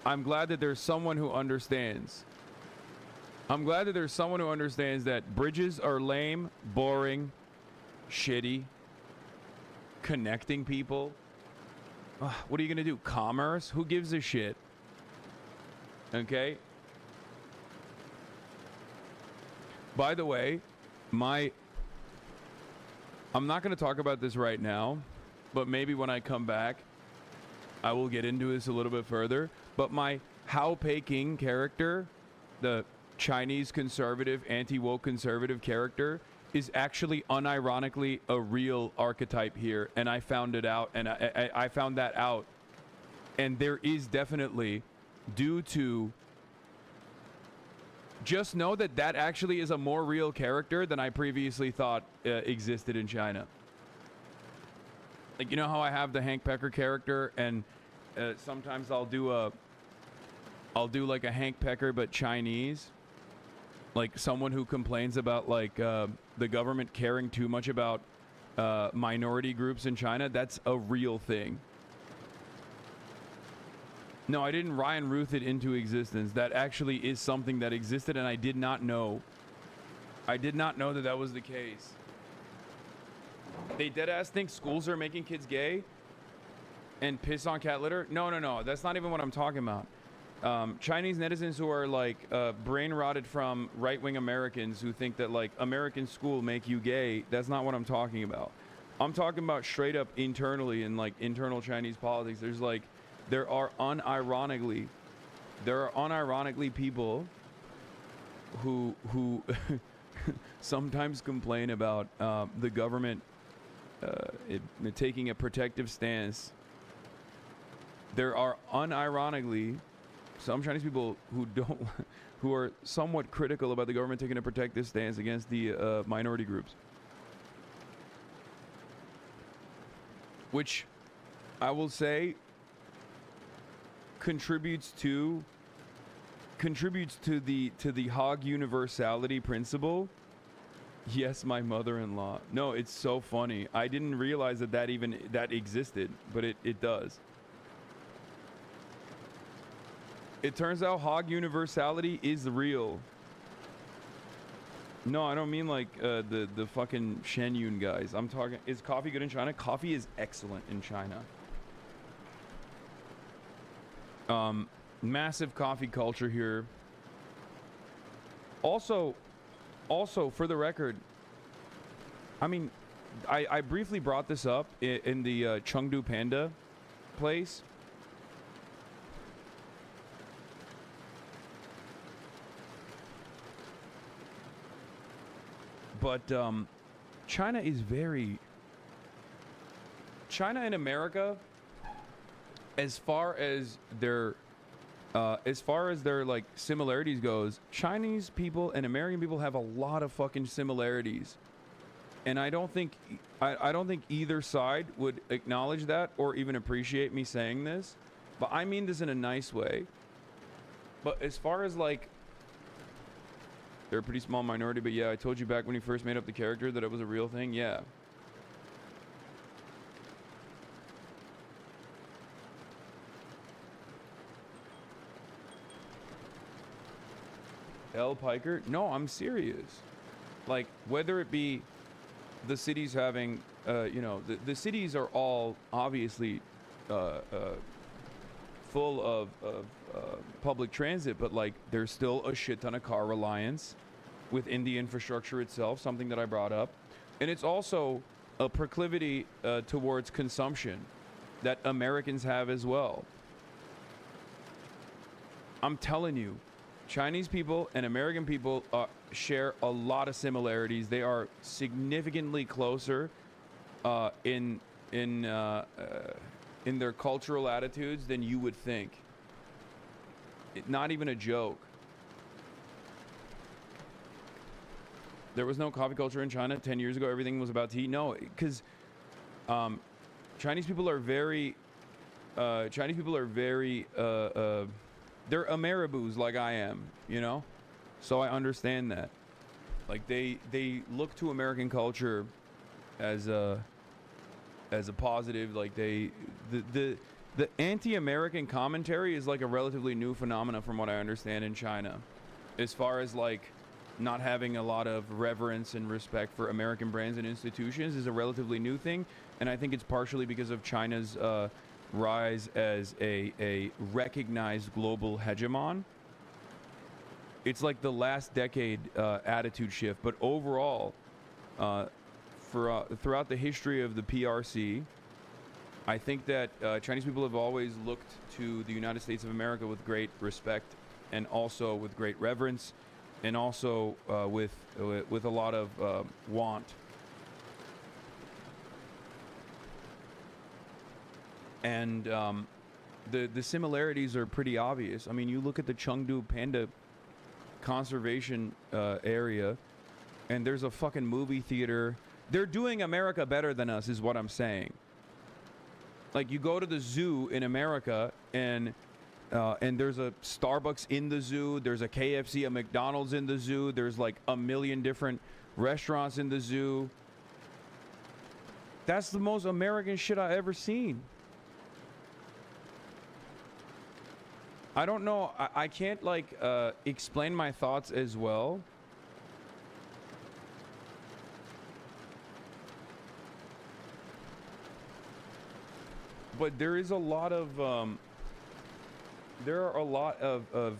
I'm glad that there's someone who understands. I'm glad that there's someone who understands that bridges are lame, boring, shitty, connecting people. What are you going to do? Commerce? Who gives a shit? Okay? By the way, I'm not going to talk about this right now, but maybe when I come back, I will get into this a little bit further. But my Hao Peking character, the Chinese conservative, anti-woke conservative character, is actually unironically a real archetype here. And I found it out, and I found that out. And there is definitely, due to... Just know that that actually is a more real character than I previously thought existed in China. Like, you know how I have the Hank Pecker character, and sometimes I'll do like a Hank Pecker but Chinese, like someone who complains about like the government caring too much about minority groups in China. That's a real thing. No, I didn't Ryan Ruth it into existence. That actually is something that existed, and I did not know. I did not know that that was the case. They deadass think schools are making kids gay and piss on cat litter? No. That's not even what I'm talking about. Chinese netizens who are like brain rotted from right-wing Americans who think that like American school make you gay. That's not what I'm talking about. I'm talking about straight up internally in like internal Chinese politics. There are unironically people who sometimes complain about the government taking a protective stance. There are unironically some Chinese people who are somewhat critical about the government taking a protective stance against the minority groups, which I will say contributes to the hog universality principle. Yes, my mother-in-law. No, it's so funny. I didn't realize that existed, but it does. It turns out hog universality is real. No, I don't mean like the fucking Shen Yun guys. I'm talking, is coffee good in China? Coffee is excellent in China. Massive coffee culture here. Also, for the record, I mean, I briefly brought this up in the Chengdu Panda place. But China and America, as far as their like similarities goes, Chinese people and American people have a lot of fucking similarities, and I don't think either side would acknowledge that or even appreciate me saying this, but I mean this in a nice way. But as far as like, they're a pretty small minority, but yeah, I told you back when you first made up the character that it was a real thing. Yeah. L. Piker? No, I'm serious. Like, whether it be the cities having, the cities are all obviously full of public transit, but like there's still a shit ton of car reliance within the infrastructure itself, something that I brought up. And it's also a proclivity towards consumption that Americans have as well. I'm telling you, Chinese people and American people share a lot of similarities. They are significantly closer in their cultural attitudes than you would think. Not even a joke. There was no coffee culture in China 10 years ago. Everything was about tea. No, because Chinese people are very they're Ameriboos like I am, you know? So I understand that. Like they look to American culture as a positive. Like the anti-American commentary is like a relatively new phenomenon from what I understand in China, as far as like not having a lot of reverence and respect for American brands and institutions is a relatively new thing. And I think it's partially because of China's rise as a recognized global hegemon. It's like the last decade attitude shift, but overall, throughout the history of the PRC, I think that Chinese people have always looked to the United States of America with great respect, and also with great reverence, and also with a lot of want. And the similarities are pretty obvious. I mean, you look at the Chengdu Panda conservation area, and there's a fucking movie theater. They're doing America better than us, is what I'm saying. Like, you go to the zoo in America, and there's a Starbucks in the zoo, there's a KFC, a McDonald's in the zoo, there's like a million different restaurants in the zoo. That's the most American shit I've ever seen. I don't know, I can't like explain my thoughts as well, but there is a lot of there are a lot of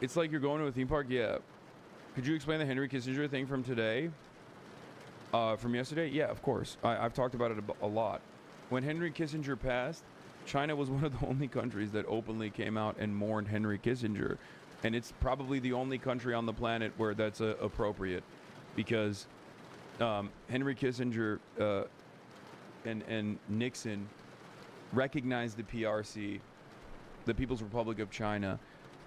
it's like you're going to a theme park. Yeah. Could you explain the Henry Kissinger thing from today? From yesterday? Yeah, of course. I've talked about it a lot. When Henry Kissinger passed, China was one of the only countries that openly came out and mourned Henry Kissinger. And it's probably the only country on the planet where that's appropriate, because Henry Kissinger and Nixon recognized the PRC, the People's Republic of China,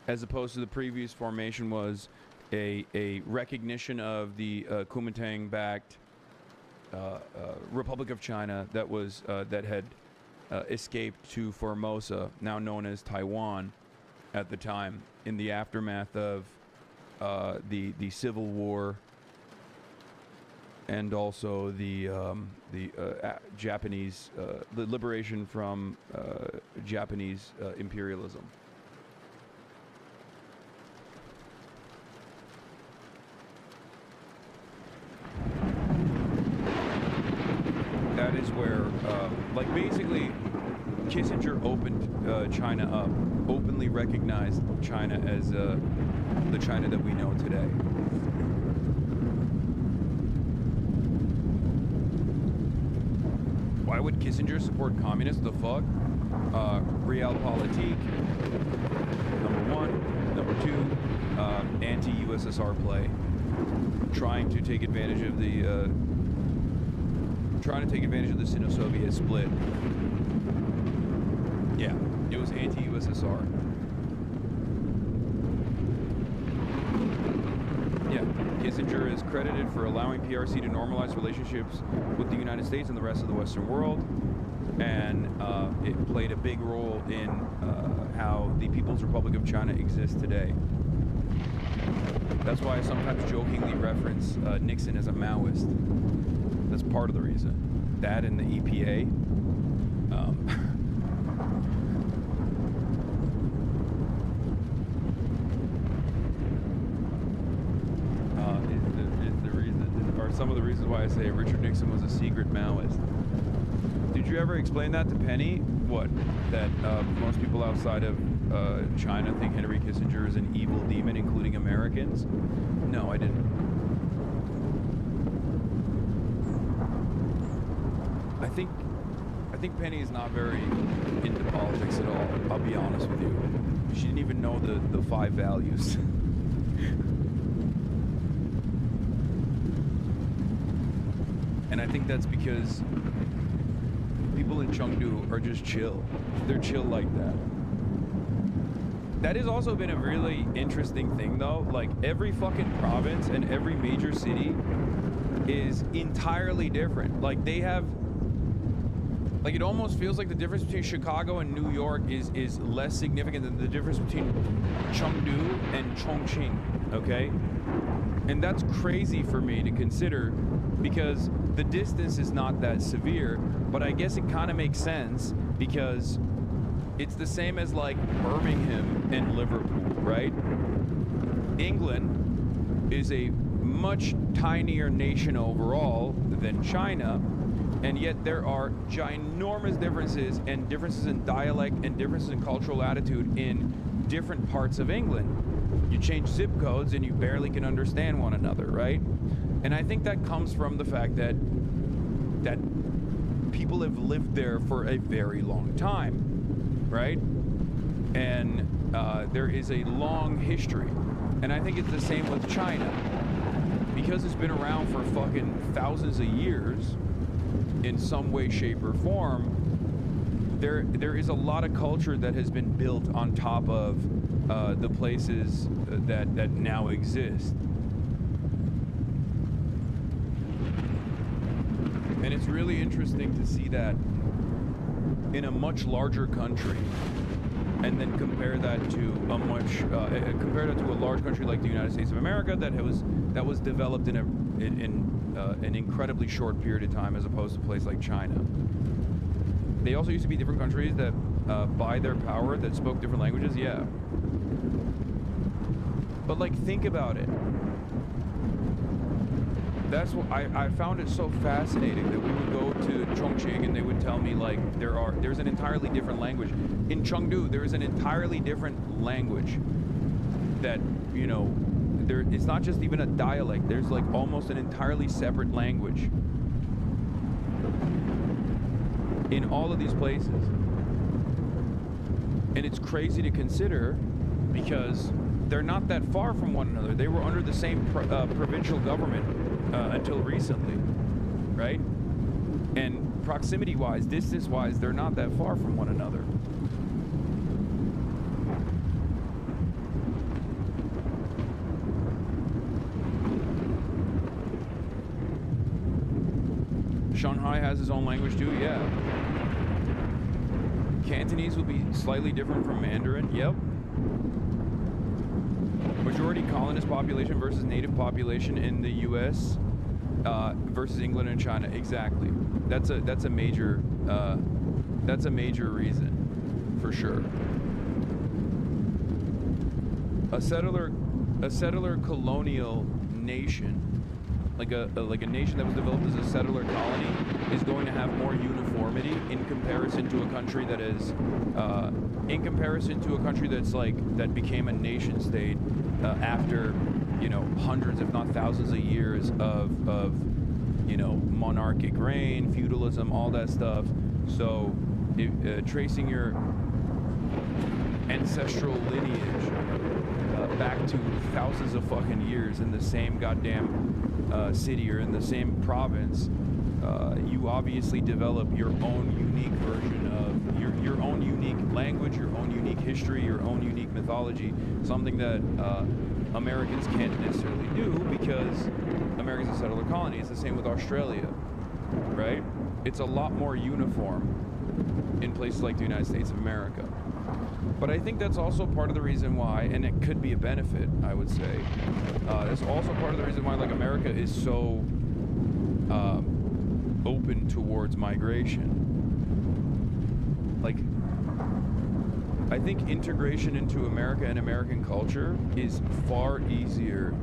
as opposed to the previous formation was a recognition of the Kuomintang-backed Republic of China that was that had escaped to Formosa, now known as Taiwan, at the time, in the aftermath of the Civil War and also the Japanese the liberation from Japanese imperialism. That is where, like, basically, Kissinger opened China up, openly recognized China as the China that we know today. Why would Kissinger support communists? The fuck? Realpolitik, number one. Number two, anti-USSR play. Trying to take advantage of the Sino-Soviet split. Yeah, it was anti-USSR. Yeah, Kissinger is credited for allowing PRC to normalize relationships with the United States and the rest of the Western world, and it played a big role in how the People's Republic of China exists today. That's why I sometimes jokingly reference Nixon as a Maoist. That's part of the reason. That and the EPA. Is the reason, or some of the reasons why I say Richard Nixon was a secret Maoist. Did you ever explain that to Penny? What? That most people outside of China think Henry Kissinger is an evil demon, including Americans? No, I didn't. I think Penny is not very into politics at all. I'll be honest with you. She didn't even know the 5 values. And I think that's because people in Chengdu are just chill. They're chill like that. That has also been a really interesting thing, though. Like, every fucking province and every major city is entirely different. Like, they have... Like, it almost feels like the difference between Chicago and New York is less significant than the difference between Chengdu and Chongqing, okay? And that's crazy for me to consider, because the distance is not that severe, but I guess it kind of makes sense because it's the same as, like, Birmingham and Liverpool, right? England is a much tinier nation overall than China, and yet there are ginormous differences, and differences in dialect and differences in cultural attitude in different parts of England. You change zip codes and you barely can understand one another, right? And I think that comes from the fact that people have lived there for a very long time, right? And there is a long history. And I think it's the same with China. Because it's been around for fucking thousands of years, in some way, shape, or form, there is a lot of culture that has been built on top of the places that now exist. And it's really interesting to see that in a much larger country, and then compare that to a large country like the United States of America that was developed in an incredibly short period of time, as opposed to a place like China. They also used to be different countries that, by their power, that spoke different languages, yeah. But, like, think about it. that's what I found it so fascinating that we would go to Chongqing and they would tell me like there's an entirely different language. In Chengdu, there is an entirely different language that, you know, it's not just even a dialect. There's like almost an entirely separate language in all of these places. And it's crazy to consider because they're not that far from one another. They were under the same provincial government until recently, right? And proximity-wise, distance-wise, they're not that far from one another. Shanghai has its own language too, yeah. Cantonese will be slightly different from Mandarin, yep. Majority colonist population versus native population in the U.S. Versus England and China, exactly. That's a major reason, for sure. A settler colonial nation, like a nation that was developed as a settler colony, is going to have more uniformity in comparison to a country that is, that became a nation state after, you know, hundreds, if not thousands of years of you know, monarchic reign, feudalism, all that stuff. So, tracing your ancestral lineage back to thousands of fucking years in the same goddamn city or in the same province, you obviously develop your own unique version of your own unique language, your own unique history, your own unique mythology, something that Americans can't necessarily do because America's a settler colony. It's the same with Australia, right? It's a lot more uniform in places like the United States of America. But I think that's also part of the reason why, and it could be a benefit, I would say, that's also part of the reason why, like, America is so open towards migration. Like, I think integration into America and American culture is far easier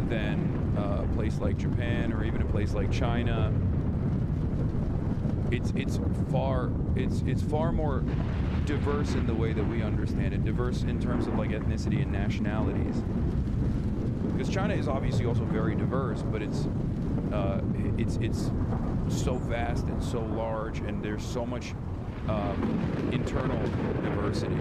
than a place like Japan or even a place like China. It's far more diverse in the way that we understand it, diverse in terms of like ethnicity and nationalities. Because China is obviously also very diverse, but it's so vast and so large, and there's so much internal diversity.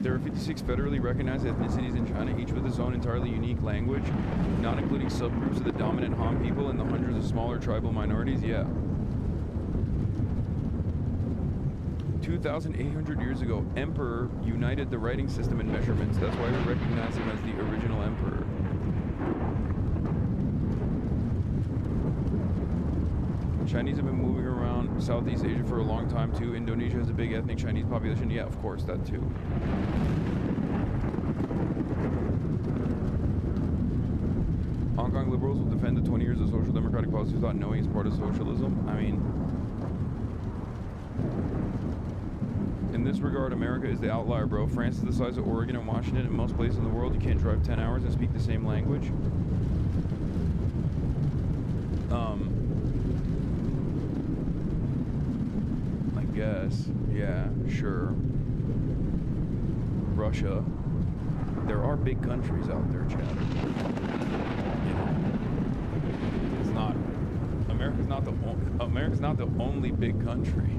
There are 56 federally recognized ethnicities in China, each with its own entirely unique language, not including subgroups of the dominant Han people and the hundreds of smaller tribal minorities. Yeah. 2,800 years ago, Emperor united the writing system and measurements. That's why we recognize him as the original emperor. Chinese have been moving around Southeast Asia for a long time too. Indonesia has a big ethnic Chinese population. Yeah, of course, that too. Hong Kong liberals will defend the 20 years of social democratic policies without knowing it's part of socialism. I mean, in this regard, America is the outlier, bro. France is the size of Oregon and Washington. In most places in the world, you can't drive 10 hours and speak the same language. I guess. Yeah, sure. Russia. There are big countries out there, Chad. You know, it's not. America's not the only big country.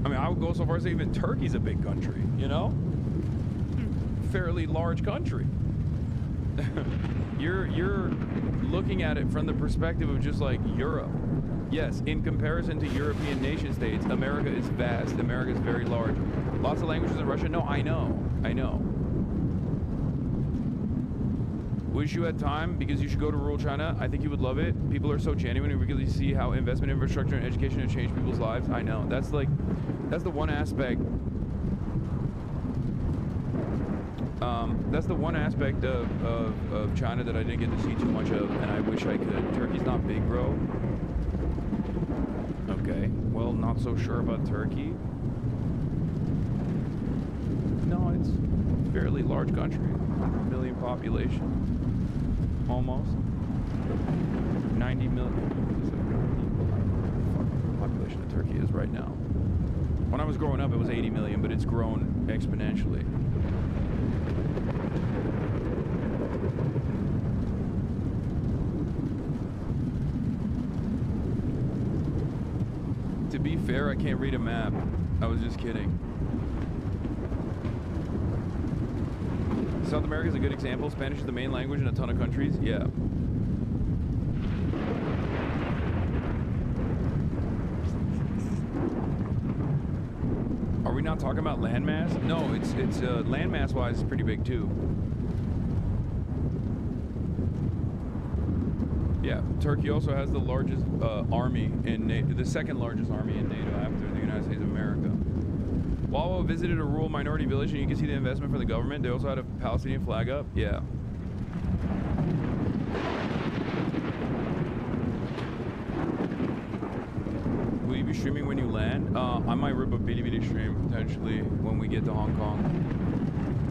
I mean, I would go so far as to say even Turkey's a big country, you know? Fairly large country. You're looking at it from the perspective of just like Europe. Yes, in comparison to European nation states, America is vast. America is very large. Lots of languages in Russia. No, I know. Wish you had time because you should go to rural China. I think you would love it. People are so genuine and really see how investment in infrastructure and education has changed people's lives. I know. That's the one aspect That's the one aspect of China that I didn't get to see too much of, and I wish I could. Turkey's not big, bro. Okay, well, not so sure about Turkey. No, it's a fairly large country, 100 million population, almost 90 million. I don't know what the fucking population of Turkey is right now. When I was growing up, it was 80 million, but it's grown exponentially. To be fair, I can't read a map. I was just kidding. South America is a good example. Spanish is the main language in a ton of countries. Yeah. Are we not talking about landmass? No, it's landmass wise, it's pretty big too. Yeah, Turkey also has the largest army in NATO, the second largest army in NATO after the United States of America. Wawa visited a rural minority village, and you can see the investment for the government. They also had a Palestinian flag up. Yeah. Will you be streaming when you land? I might rip a bitty stream potentially when we get to Hong Kong.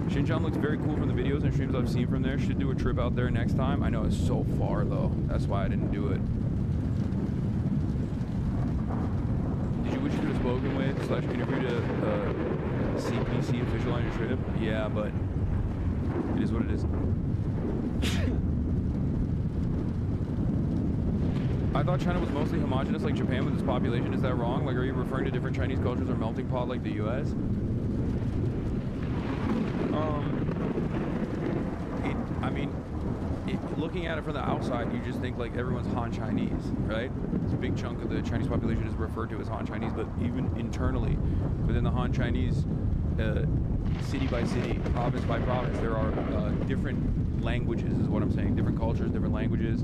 Xinjiang looks very cool from the videos and streams I've seen from there. Should do a trip out there next time. I know it's so far though. That's why I didn't do it. Did you wish you could have spoken with / interviewed a CPC official on your trip? Yeah, but it is what it is. I thought China was mostly homogenous like Japan with its population. Is that wrong? Like, are you referring to different Chinese cultures or melting pot like the US? Looking at it from the outside, you just think like everyone's Han Chinese, right? It's a big chunk of the Chinese population is referred to as Han Chinese, but even internally, within the Han Chinese, city by city, province by province, there are different languages, is what I'm saying. Different cultures, different languages.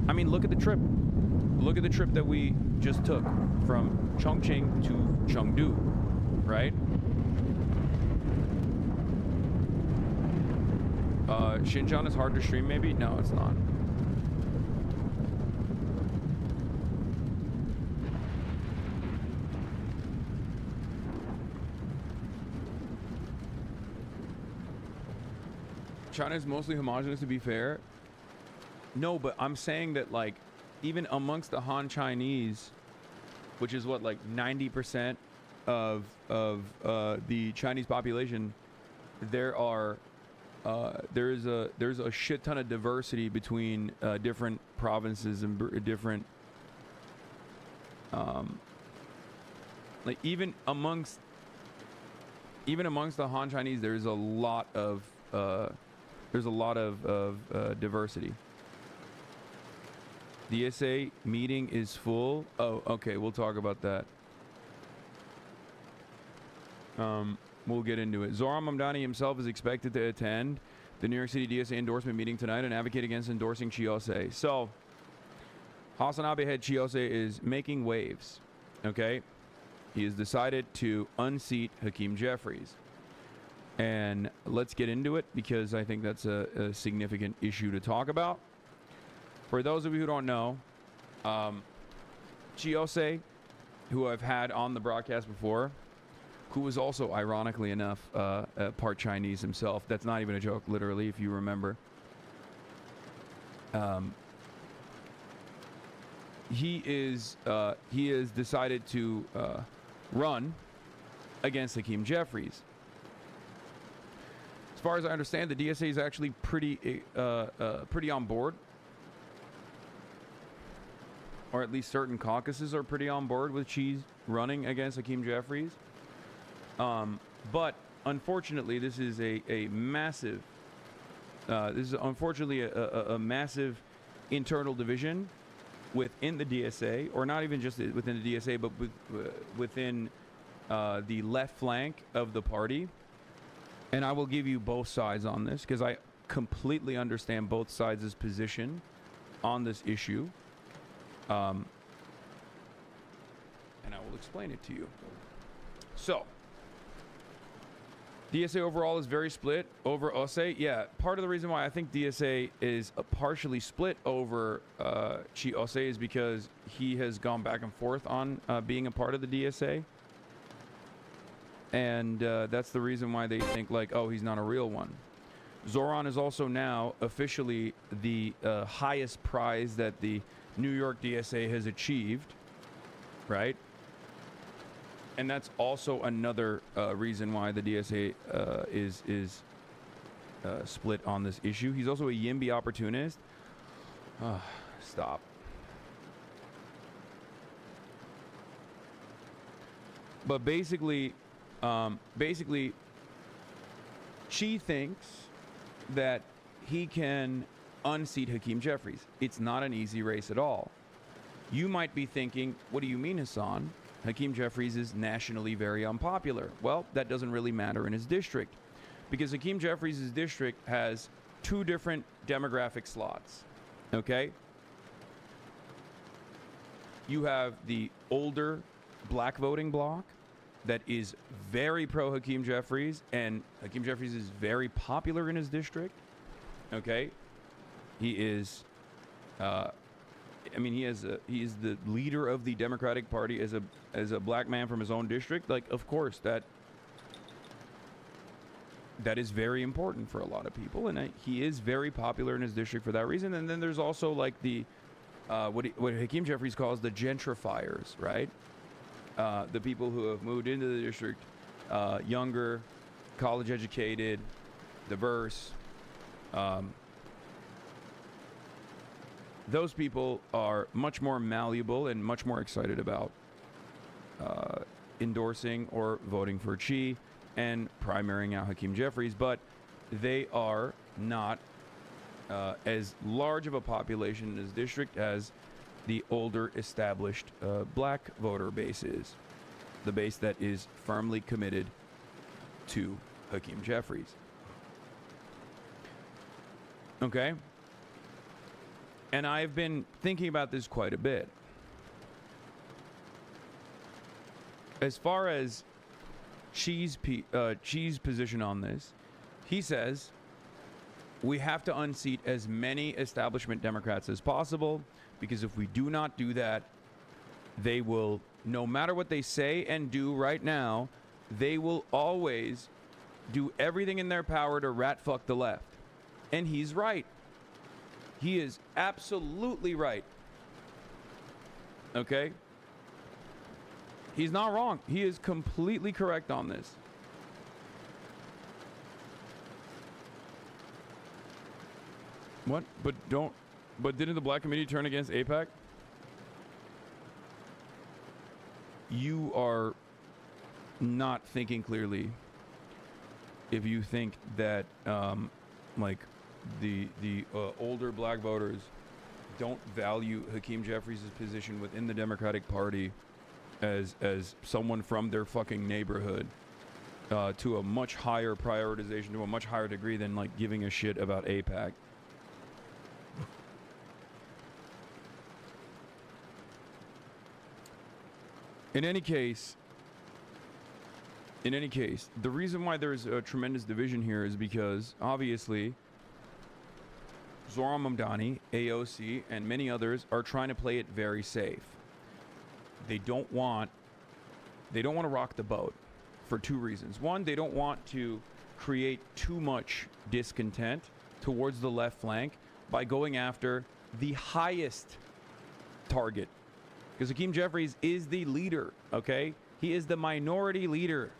I mean, look at the trip. Look at the trip that we just took from Chongqing to Chengdu, right? Xinjiang is hard to stream, maybe? No, it's not. China is mostly homogenous, to be fair. No, but I'm saying that, like, even amongst the Han Chinese, which is what, like 90% of the Chinese population, there's a shit ton of diversity between different provinces and different like even amongst the Han Chinese, there's a lot of diversity. The DSA meeting is full. Oh, okay, we'll talk about that. We'll get into it. Zoran Mamdani himself is expected to attend the New York City DSA endorsement meeting tonight and advocate against endorsing Chiose. So, Hasanabi head Chiose is making waves, okay? He has decided to unseat Hakeem Jeffries. And let's get into it because I think that's a significant issue to talk about. For those of you who don't know, Chiose, who I've had on the broadcast before, who was also, ironically enough, part Chinese himself. That's not even a joke, literally, if you remember. He has decided to run against Hakeem Jeffries. As far as I understand, the DSA is actually pretty on board, or at least certain caucuses are pretty on board with Cheese running against Hakeem Jeffries. But unfortunately, this is a massive. This is unfortunately a massive internal division within the DSA, or not even just within the DSA, but within the left flank of the party. And I will give you both sides on this because I completely understand both sides' position on this issue. And I will explain it to you. So, DSA overall is very split over OSE. Yeah, part of the reason why I think DSA is partially split over Chi OSE is because he has gone back and forth on being a part of the DSA. And that's the reason why they think like, oh, he's not a real one. Zoran is also now officially the highest prize that the New York DSA has achieved, right? And that's also another reason why the DSA is split on this issue. He's also a YIMBY opportunist. Stop. But basically, she thinks that he can unseat Hakeem Jeffries. It's not an easy race at all. You might be thinking, what do you mean, Hasan? Hakeem Jeffries is nationally very unpopular. Well, that doesn't really matter in his district, because Hakeem Jeffries' district has 2 different demographic slots, okay? You have the older black voting bloc that is very pro Hakeem Jeffries, and Hakeem Jeffries is very popular in his district, okay? He is, I mean, he is the leader of the Democratic Party as a black man from his own district. Like, of course, that is very important for a lot of people, and he is very popular in his district for that reason. And then there's also like the what Hakeem Jeffries calls the gentrifiers, right? The people who have moved into the district, younger, college educated, diverse. Those people are much more malleable and much more excited about endorsing or voting for Chi and primarying out Hakeem Jeffries, but they are not as large of a population in his district as the older established black voter base is, the base that is firmly committed to Hakeem Jeffries. Okay? And I've been thinking about this quite a bit. As far as Chi's position on this, he says we have to unseat as many establishment Democrats as possible, because if we do not do that, they will, no matter what they say and do right now, they will always do everything in their power to rat fuck the left. And he's right. He is absolutely right. Okay? He's not wrong. He is completely correct on this. What? But didn't the Black Committee turn against AIPAC? You are not thinking clearly if you think that, like, the older black voters don't value Hakeem Jeffries' position within the Democratic Party as someone from their fucking neighborhood to a much higher prioritization, to a much higher degree than like giving a shit about AIPAC. In any case, the reason why there's a tremendous division here is because obviously Zoran Mamdani, AOC, and many others are trying to play it very safe. They don't want to rock the boat for 2 reasons. One, they don't want to create too much discontent towards the left flank by going after the highest target. Because Hakeem Jeffries is the leader, okay? He is the minority leader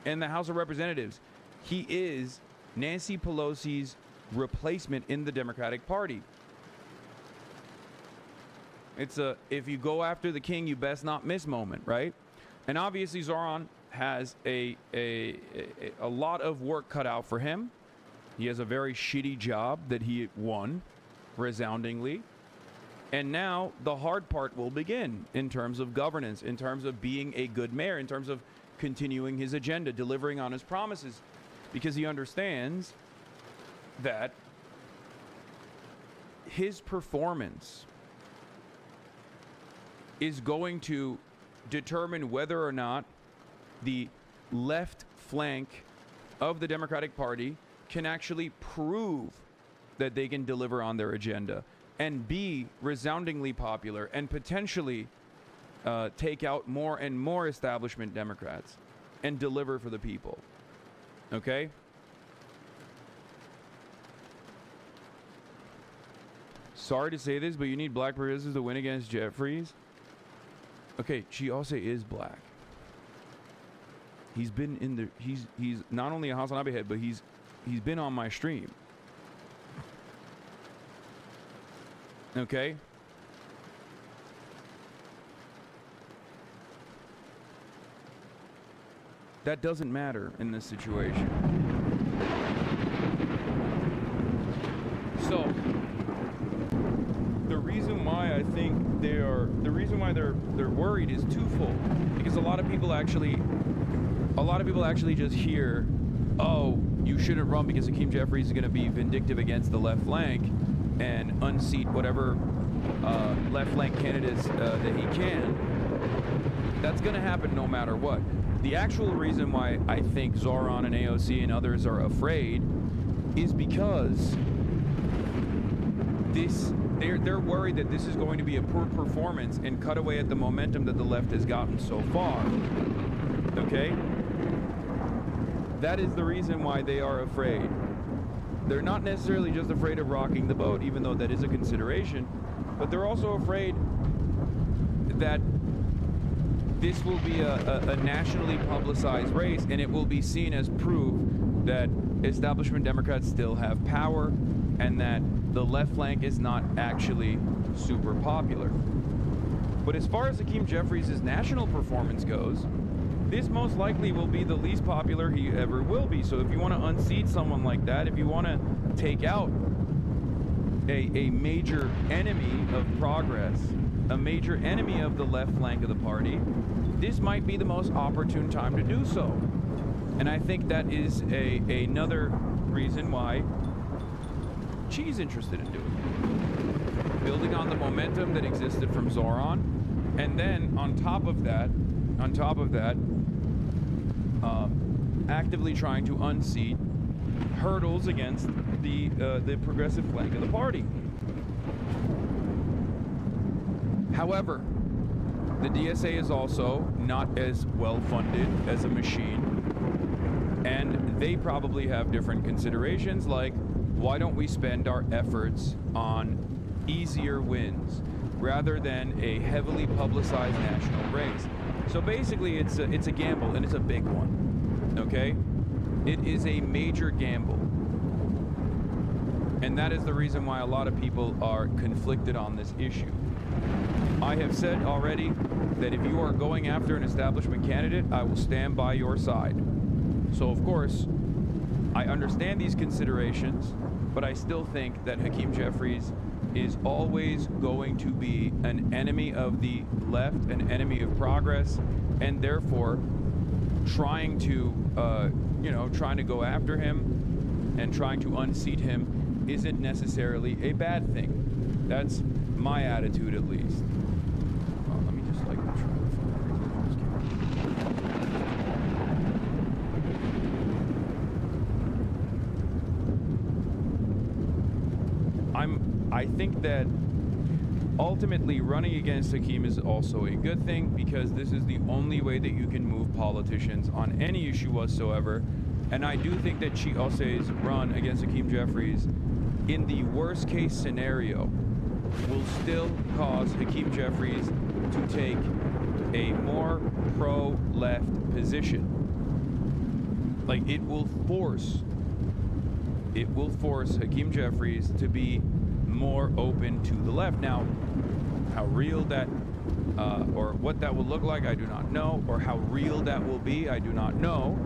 in the House of Representatives. He is Nancy Pelosi's replacement in the Democratic Party. It's a if you go after the king, you best not miss moment, right? And obviously Zoran has a lot of work cut out for him. He has a very shitty job that he won resoundingly. And now the hard part will begin in terms of governance, in terms of being a good mayor, in terms of continuing his agenda, delivering on his promises, because he understands that his performance is going to determine whether or not the left flank of the Democratic Party can actually prove that they can deliver on their agenda and be resoundingly popular and potentially take out more and more establishment Democrats and deliver for the people. Okay? Sorry to say this, but you need black progressives to win against Jeffries. Okay, Chiose is black. He's been in the he's not only a Hasanabi head, but he's been on my stream. Okay? That doesn't matter in this situation. So the reason why I think they're worried is twofold. Because a lot of people actually just hear, oh, you shouldn't run because Hakeem Jeffries is going to be vindictive against the left flank and unseat whatever left flank candidates that he can. That's going to happen no matter what. The actual reason why I think Zoran and AOC and others are afraid is because they're worried that this is going to be a poor performance and cut away at the momentum that the left has gotten so far. Okay? That is the reason why they are afraid. They're not necessarily just afraid of rocking the boat, even though that is a consideration, but they're also afraid that this will be a nationally publicized race, and it will be seen as proof that establishment Democrats still have power and that the left flank is not actually super popular. But as far as Hakeem Jeffries' national performance goes, this most likely will be the least popular he ever will be. So if you want to unseat someone like that, if you want to take out a major enemy of progress, a major enemy of the left flank of the party, this might be the most opportune time to do so. And I think that is another reason why she's interested in doing it. Building on the momentum that existed from Zoran, and then on top of that, actively trying to unseat hurdles against the progressive flank of the party. However, the DSA is also not as well funded as a machine, and they probably have different considerations, like why don't we spend our efforts on easier wins rather than a heavily publicized national race. So basically it's a gamble, and it's a big one. Okay? It is a major gamble. And that is the reason why a lot of people are conflicted on this issue. I have said already that if you are going after an establishment candidate, I will stand by your side. So of course, I understand these considerations, but I still think that Hakeem Jeffries is always going to be an enemy of the left, an enemy of progress, and therefore trying to go after him and trying to unseat him isn't necessarily a bad thing. That's my attitude, at least. Let me just try to I think that ultimately running against Hakeem is also a good thing, because this is the only way that you can move politicians on any issue whatsoever. And I do think that Chiose's run against Hakeem Jeffries, in the worst case scenario, will still cause Hakeem Jeffries to take a more pro-left position. Like, it will force Hakeem Jeffries to be more open to the left. Now, how real that or what that will look like, I do not know, or how real that will be, I do not know,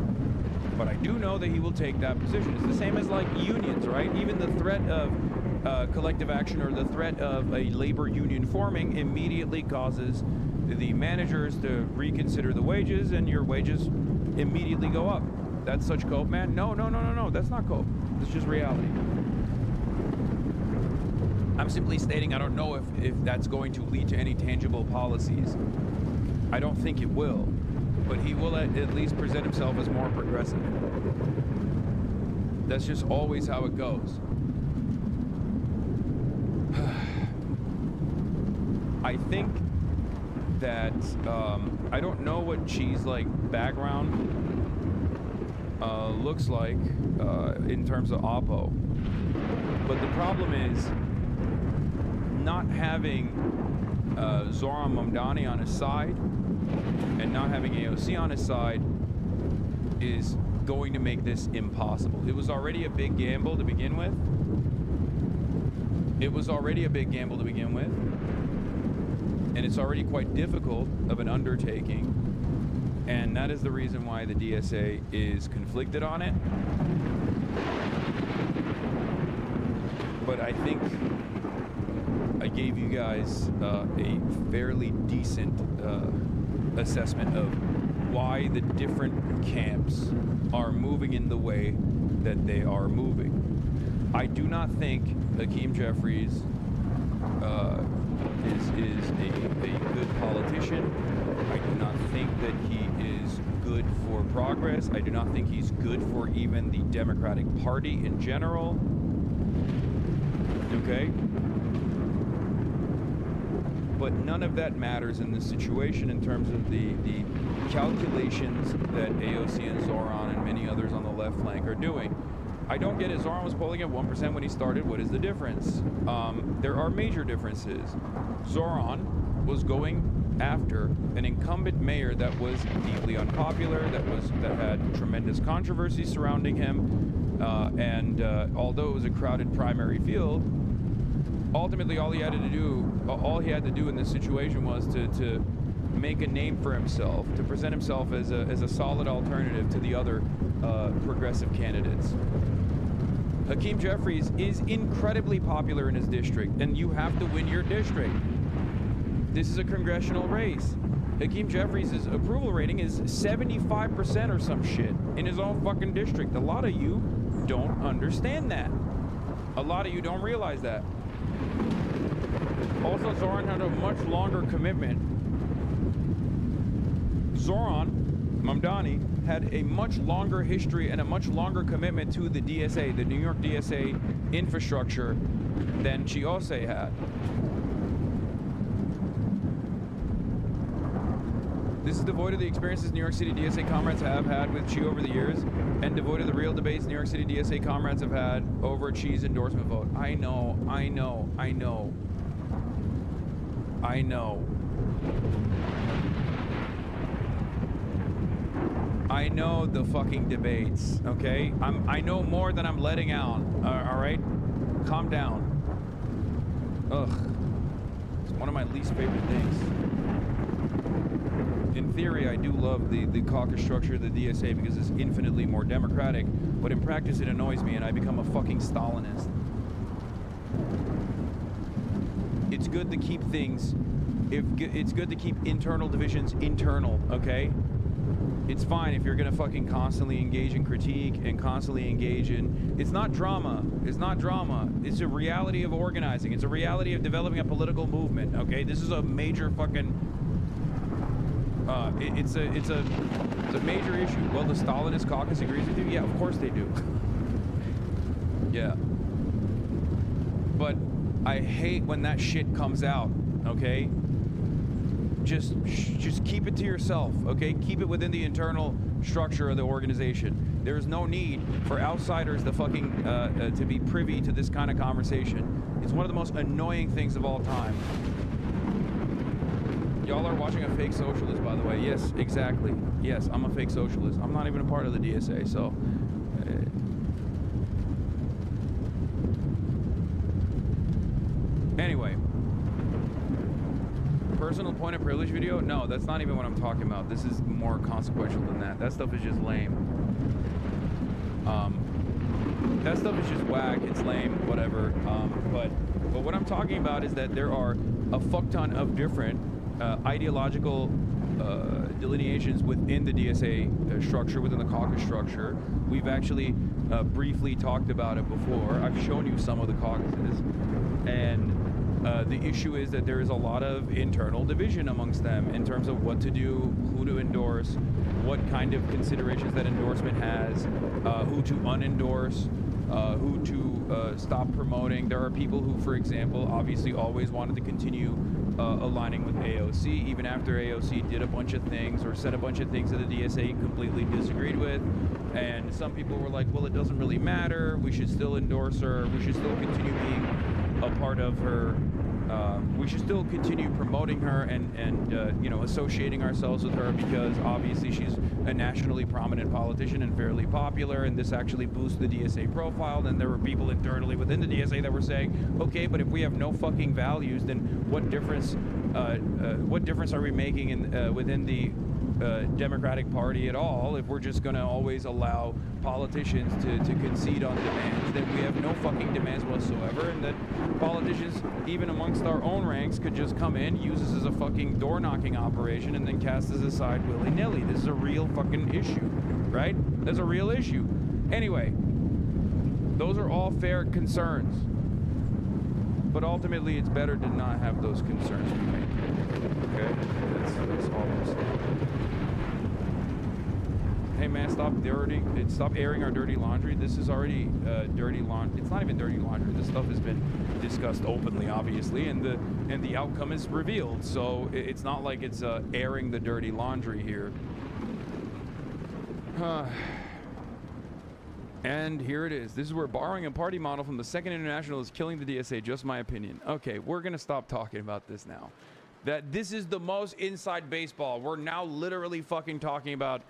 but I do know that he will take that position. It's the same as like unions, right? Even the threat of collective action or the threat of a labor union forming immediately causes the managers to reconsider the wages, and your wages immediately go up. That's such cope, man? No, that's not cope. It's just reality. I'm simply stating I don't know if that's going to lead to any tangible policies. I don't think it will, but he will at least present himself as more progressive. That's just always how it goes. I think that I don't know what Chi's like background looks like in terms of Oppo, but the problem is not having Zoran Mamdani on his side and not having AOC on his side is going to make this impossible. It was already a big gamble to begin with. And it's already quite difficult of an undertaking. And that is the reason why the DSA is conflicted on it. But I think I gave you guys a fairly decent assessment of why the different camps are moving in the way that they are moving. I do not think Hakeem Jeffries is a good politician. I do not think that he is good for progress. I do not think he's good for even the Democratic Party in general. Okay? But none of that matters in this situation in terms of the calculations that AOC and Zoran and many others on the left flank are doing. I don't get it. Zoran was polling at 1% when he started. What is the difference? There are major differences. Zoran was going after an incumbent mayor that was deeply unpopular, that had tremendous controversy surrounding him, and although it was a crowded primary field, ultimately all he had to do in this situation was to make a name for himself, to present himself as a solid alternative to the other progressive candidates. Hakeem Jeffries is incredibly popular in his district, and you have to win your district. This is a congressional race. Hakeem Jeffries' approval rating is 75% or some shit in his own fucking district. A lot of you don't understand that. A lot of you don't realize that. Also, Zoran had a much longer commitment. Zoran Mamdani had a much longer history and a much longer commitment to the DSA, the New York DSA infrastructure, than Chiose had. This is devoid of the experiences New York City DSA comrades have had with Chi over the years, and devoid of the real debates New York City DSA comrades have had over Chi's endorsement vote. I know. I know the fucking debates, okay? I know more than I'm letting out, all right? Calm down. Ugh. It's one of my least favorite things. In theory, I do love the caucus structure of the DSA because it's infinitely more democratic, but in practice it annoys me and I become a fucking Stalinist. It's good to keep things, it's good to keep internal divisions internal, okay? It's fine if you're gonna fucking constantly engage in critique and constantly engage in, it's not drama, it's a reality of organizing, it's a reality of developing a political movement, okay? This is a major fucking, it's a major issue. Well, the Stalinist caucus agrees with you? Yeah, of course they do. Yeah. But I hate when that shit comes out, okay? Just keep it to yourself, okay? Keep it within the internal structure of the organization. There's no need for outsiders to fucking to be privy to this kind of conversation. It's one of the most annoying things of all time. Y'all are watching a fake socialist, by the way. Yes, exactly. Yes, I'm a fake socialist. I'm not even a part of the DSA, so. Anyway. Personal point of privilege video? No, that's not even what I'm talking about. This is more consequential than that. That stuff is just lame. That stuff is just whack. It's lame, whatever. But what I'm talking about is that there are a fuck ton of different ideological delineations within the DSA structure, within the caucus structure. We've actually briefly talked about it before. I've shown you some of the caucuses. And The issue is that there is a lot of internal division amongst them in terms of what to do, who to endorse, what kind of considerations that endorsement has, who to unendorse, who to stop promoting. There are people who, for example, obviously always wanted to continue aligning with AOC, even after AOC did a bunch of things or said a bunch of things that the DSA completely disagreed with. And some people were like, well, it doesn't really matter. We should still endorse her. We should still continue being a part of her. We should still continue promoting her and you know, associating ourselves with her because obviously she's a nationally prominent politician and fairly popular, and this actually boosts the DSA profile. Then there were people internally within the DSA that were saying, okay, but if we have no fucking values, then what difference are we making in within the Democratic Party at all if we're just going to always allow politicians to concede on demands? Then we have no fucking demands whatsoever, and that politicians, even amongst our own ranks, could just come in, use this as a fucking door-knocking operation, and then cast us aside willy-nilly. This is a real fucking issue, right? That's a real issue. Anyway, those are all fair concerns, but ultimately it's better to not have those concerns be made. Okay? That's all I'm saying. Hey man, stop airing our dirty laundry. This is already dirty laundry. It's not even dirty laundry. This stuff has been discussed openly, obviously, and the outcome is revealed. So it's not like it's airing the dirty laundry here. And here it is. This is where borrowing a party model from the Second International is killing the DSA. Just my opinion. Okay, we're gonna stop talking about this now. That this is the most inside baseball. We're now literally fucking talking about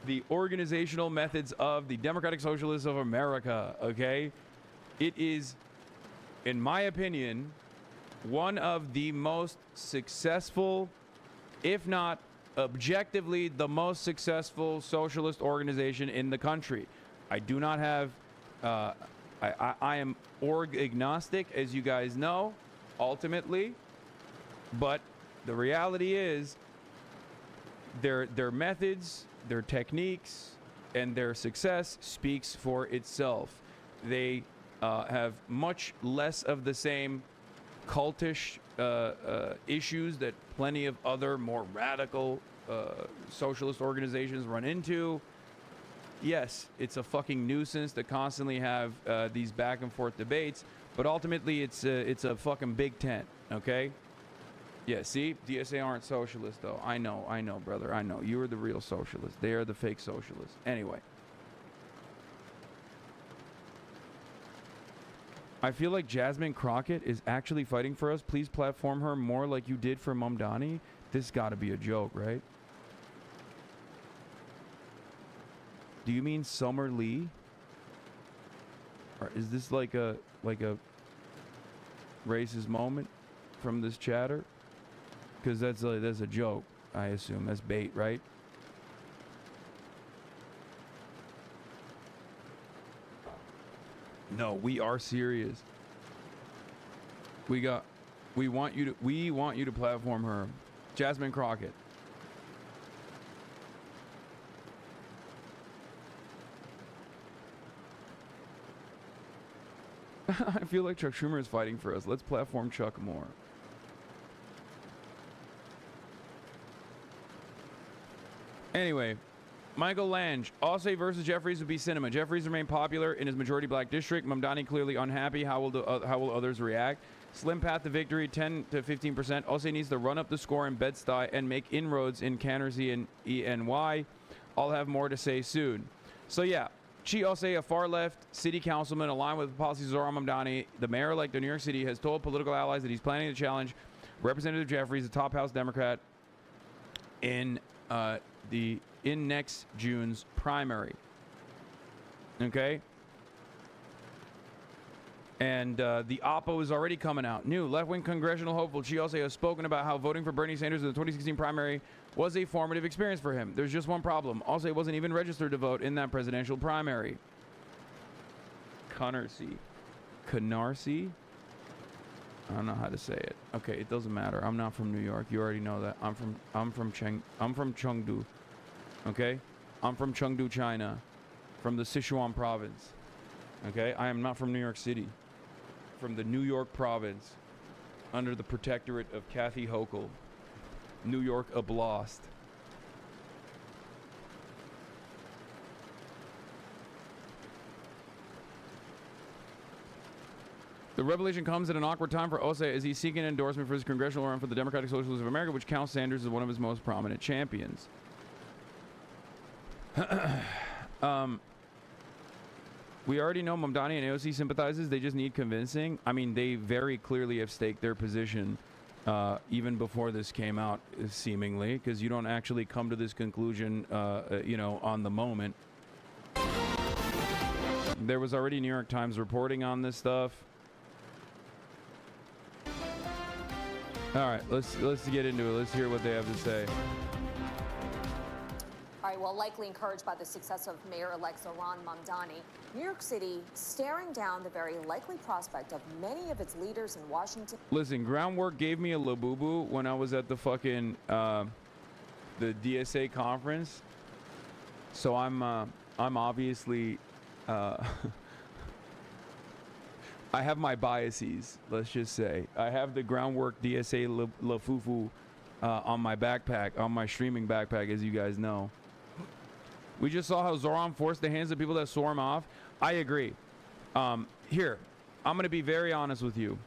the organizational methods of the Democratic Socialists of America, okay? It is, in my opinion, one of the most successful, if not objectively the most successful socialist organization in the country. I do not have, I am org agnostic, as you guys know, ultimately, but the reality is their methods, their techniques, and their success speaks for itself. They have much less of the same cultish issues that plenty of other more radical socialist organizations run into. Yes, it's a fucking nuisance to constantly have these back and forth debates, but ultimately it's a fucking big tent, okay? Yeah, see? DSA aren't socialists, though. I know, brother. I know. You are the real socialists. They are the fake socialists. Anyway. I feel like Jasmine Crockett is actually fighting for us. Please platform her more like you did for Mamdani. This gotta be a joke, right? Do you mean Summer Lee? Or is this like a racist moment from this chatter? Because that's a joke, I assume. That's bait, right? No, we are serious. We want you to platform her. Jasmine Crockett. I feel like Chuck Schumer is fighting for us. Let's platform Chuck more. Anyway, Michael Lange. Osei versus Jeffries would be cinema. Jeffries remain popular in his majority black district. Mamdani clearly unhappy. How will others react? Slim path to victory, 10 to 15%. Osei needs to run up the score in Bed-Stuy and make inroads in Canarsie and ENY. I'll have more to say soon. So yeah, Chi Osei, a far-left city councilman aligned with the policies of Zohran Mamdani, the mayor-elect of New York City, has told political allies that he's planning to challenge Representative Jeffries, a top House Democrat, in next June's primary. Okay? And the oppo is already coming out. New left-wing congressional hopeful Chi Osei has spoken about how voting for Bernie Sanders in the 2016 primary was a formative experience for him. There's just one problem. Osei wasn't even registered to vote in that presidential primary. Canarsie. I don't know how to say it. Okay, it doesn't matter. I'm not from New York. You already know that. I'm from Chengdu. Okay? I'm from Chengdu, China. From the Sichuan province. Okay, I am not from New York City. From the New York province, under the protectorate of Kathy Hochul, New York Oblast. The revelation comes at an awkward time for Osei as he's seeking an endorsement for his congressional run for the Democratic Socialists of America, which counts Sanders as one of his most prominent champions. We already know Mamdani and AOC sympathizes. They just need convincing. I mean, they very clearly have staked their position even before this came out, seemingly, because you don't actually come to this conclusion, you know, on the moment. There was already New York Times reporting on this stuff. All right, let's get into it. Let's hear what they have to say. All right, well, likely encouraged by the success of Mayor-elect Zohran Mamdani, New York City staring down the very likely prospect of many of its leaders in Washington. Listen, Groundwork gave me a labubu when I was at the fucking the DSA conference, so I'm obviously I have my biases, let's just say. I have the Groundwork DSA lafufu on my backpack, on my streaming backpack, as you guys know. We just saw how Zohran forced the hands of people that swarm off. I agree. Here, I'm going to be very honest with you.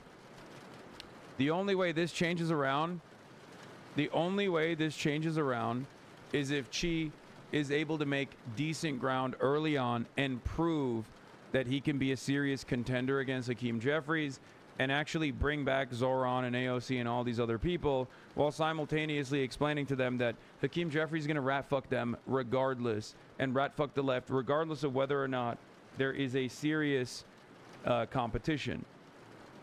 The only way this changes around, is if Chi is able to make decent ground early on and prove that he can be a serious contender against Hakeem Jeffries and actually bring back Zohran and AOC and all these other people while simultaneously explaining to them that Hakeem Jeffries is going to rat fuck them regardless and rat fuck the left regardless of whether or not there is a serious competition.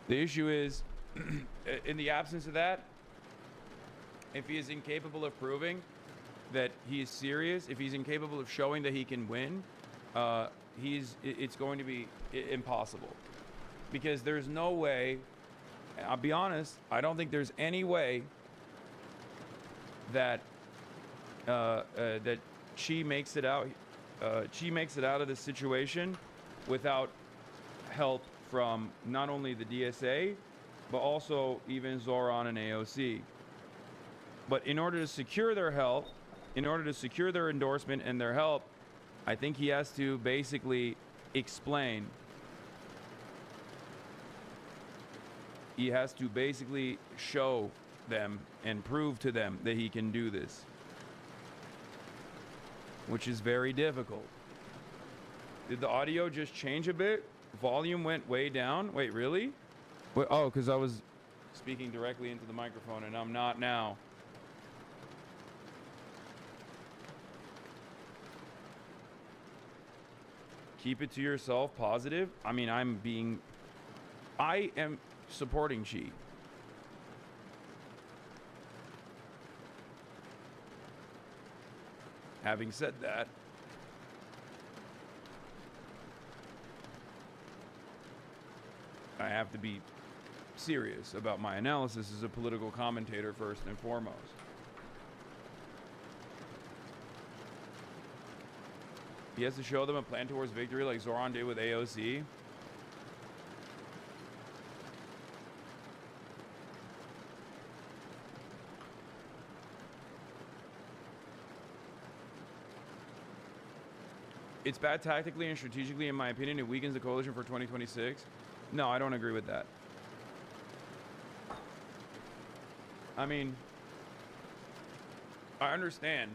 The issue is, in the absence of that, if he is incapable of proving that he is serious, if he's incapable of showing that he can win, it's going to be impossible. Because there's no way, I'll be honest, I don't think there's any way that that Chi makes it out of this situation without help from not only the DSA, but also even Zohran and AOC. But in order to secure their help, in order to secure their endorsement and their help, I think he has to basically explain. He has to basically show them and prove to them that he can do this, which is very difficult. Did the audio just change a bit? Volume went way down. Wait, really? Wait, oh, because I was speaking directly into the microphone and I'm not now. Keep it to yourself, positive. I mean, I am supporting Chi. Having said that, I have to be serious about my analysis as a political commentator first and foremost. He has to show them a plan towards victory like Zohran did with AOC. It's bad tactically and strategically, in my opinion. It weakens the coalition for 2026. No, I don't agree with that. I mean, I understand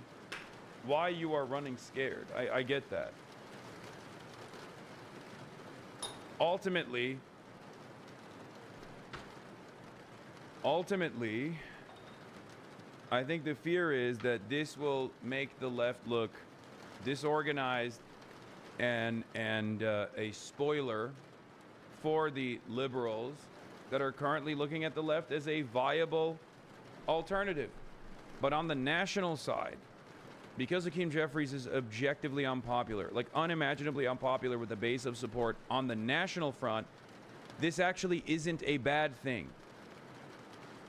why you are running scared. I get that. Ultimately, I think the fear is that this will make the left look disorganized and a spoiler for the liberals that are currently looking at the left as a viable alternative. But on the national side, because Hakeem Jeffries is objectively unpopular, like unimaginably unpopular with a base of support on the national front, this actually isn't a bad thing.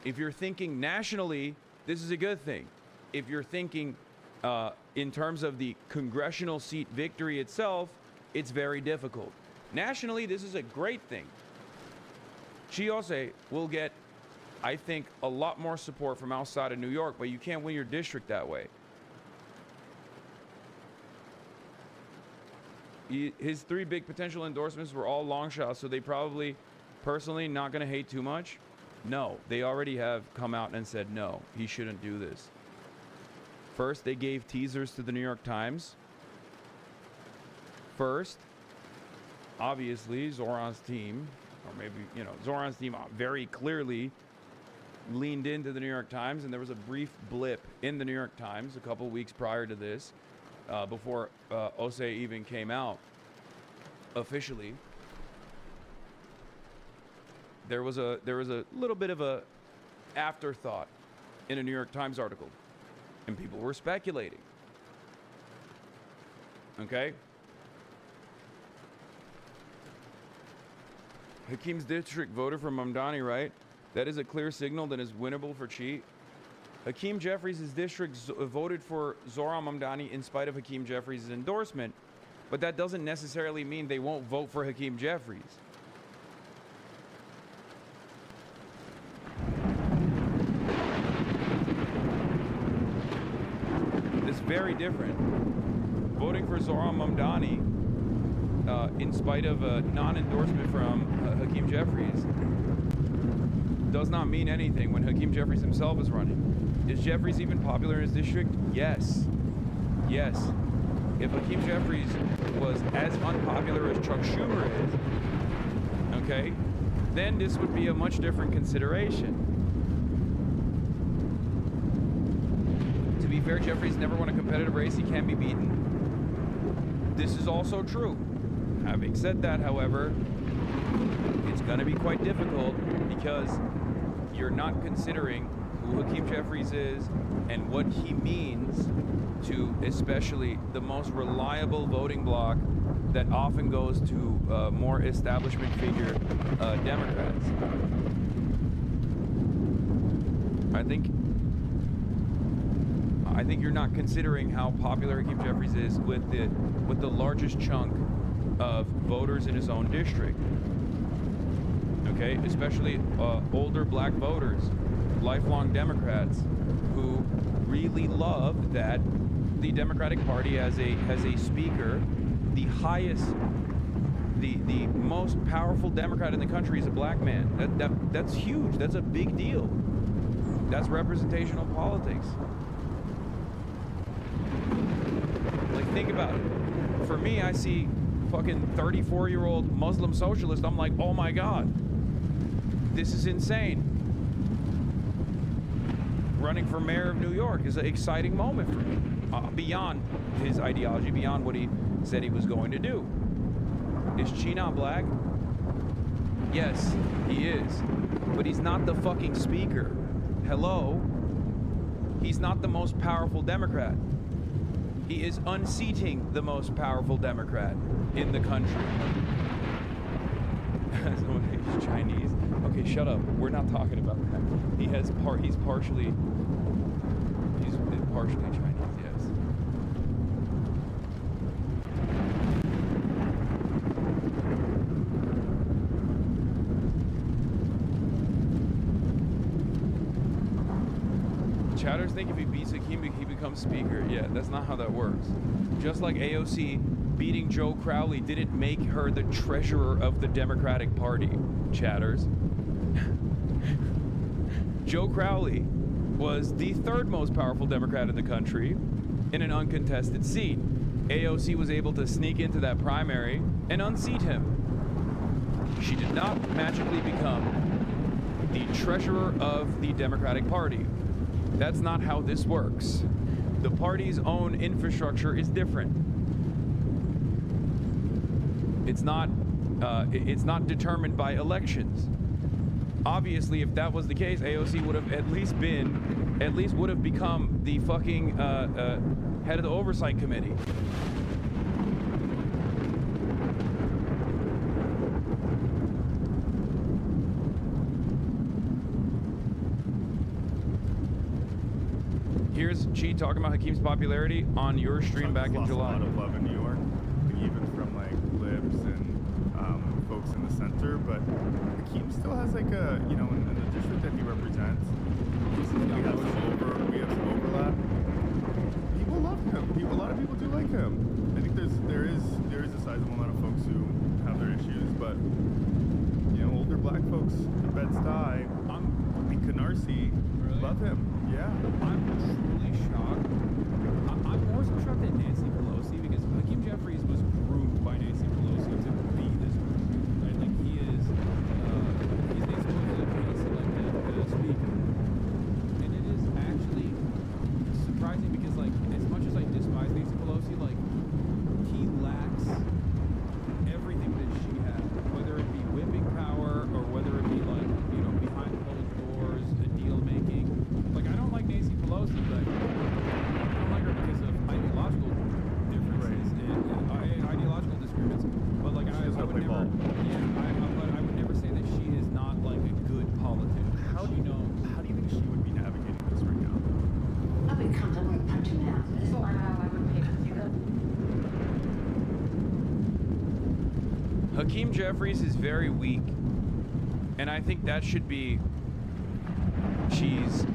If you're thinking nationally, this is a good thing. If you're thinking in terms of the congressional seat victory itself, it's very difficult. Nationally, this is a great thing. Chi Yose will get, I think, a lot more support from outside of New York, but you can't win your district that way. His 3 big potential endorsements were all long shots, so they probably, personally, not going to hate too much. No, they already have come out and said, no, he shouldn't do this. First, they gave teasers to the New York Times. First, obviously, Zoran's team, or maybe, you know, Zoran's team very clearly leaned into the New York Times, and there was a brief blip in the New York Times a couple weeks prior to this, before Ose even came out officially. There was a little bit of a afterthought in a New York Times article, and people were speculating. Okay? Hakeem's district voted for Mamdani, right? That is a clear signal that is winnable for Chi. Hakeem Jeffries' district voted for Zoran Mamdani in spite of Hakeem Jeffries' endorsement, but that doesn't necessarily mean they won't vote for Hakeem Jeffries. It's very different. Voting for Zoran Mamdani in spite of a non-endorsement from Hakeem Jeffries does not mean anything when Hakeem Jeffries himself is running. Is Jeffries even popular in his district? Yes. Yes. If Hakeem Jeffries was as unpopular as Chuck Schumer is, okay, then this would be a much different consideration. To be fair, Jeffries never won a competitive race. He can't be beaten. This is also true. Having said that, however, it's going to be quite difficult because you're not considering who Hakeem Jeffries is and what he means to especially the most reliable voting bloc that often goes to more establishment figure Democrats. I think you're not considering how popular Hakeem Jeffries is with the largest chunk of voters in his own district. Okay, especially older black voters, lifelong Democrats who really love that the Democratic Party has a speaker, the most powerful Democrat in the country is a black man. That's huge. That's a big deal. That's representational politics. Like, think about it. For me, I see fucking 34-year-old Muslim socialist. I'm like, oh my God, this is insane. Running for mayor of New York is an exciting moment for me. Beyond his ideology, beyond what he said he was going to do. Is Chi not black? Yes, he is. But he's not the fucking speaker. Hello? He's not the most powerful Democrat. He is unseating the most powerful Democrat in the country. He's Chinese. Okay, shut up. We're not talking about that. He's partially Chinese, yes. Chatters think if he beats Hakeem, he becomes speaker. Yeah, that's not how that works. Just like AOC beating Joe Crowley didn't make her the treasurer of the Democratic Party, Chatters. Joe Crowley was the third most powerful Democrat in the country in an uncontested seat. AOC was able to sneak into that primary and unseat him. She did not magically become the treasurer of the Democratic Party. That's not how this works. The party's own infrastructure is different. It's not determined by elections. Obviously, if that was the case, AOC would have at least become the fucking head of the oversight committee. Here's Chi talking about Hakeem's popularity on your stream back in July. A lot of love in New York, even from like libs and folks in the center, but Hakeem still has like a, you know, in the district that he represents, we have some overlap. People love him. A lot of people do like him. I think there is a sizable amount of folks who have their issues, but you know, older black folks in Bed-Stuy, in Canarsie, love him. Yeah. I'm truly shocked. I'm more so shocked at Nancy Pelosi because Hakeem Jeffries was groomed by Nancy Pelosi to be this person, right? Like he is, he's the supposedly selected speaker, and it is actually surprising because, like, as much as I despise Nancy Pelosi, like, he lacks everything that she has, whether it be whipping power or whether it be, like, you know, behind closed doors, deal making. Like, I don't like Nancy Pelosi, but I don't like her because of ideological differences and ideological disagreements. But, like, I would never, but I would never say that she is not, like, a good politician. How do you think she would be navigating this right now? Nobody comes over and punch him out. That's why I would pay for you. Hakeem Jeffries is very weak, and I think that should be Xi's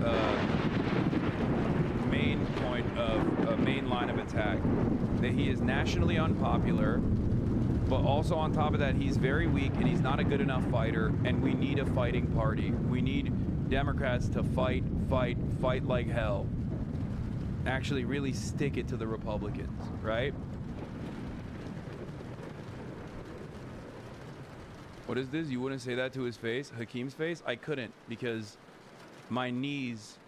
main point of main line of attack. That he is nationally unpopular, but also on top of that, he's very weak and he's not a good enough fighter, and we need a fighting party. We need Democrats to fight like hell. Actually really stick it to the Republicans, right? What is this? You wouldn't say that to his face? Hakeem's face? I couldn't, because my knees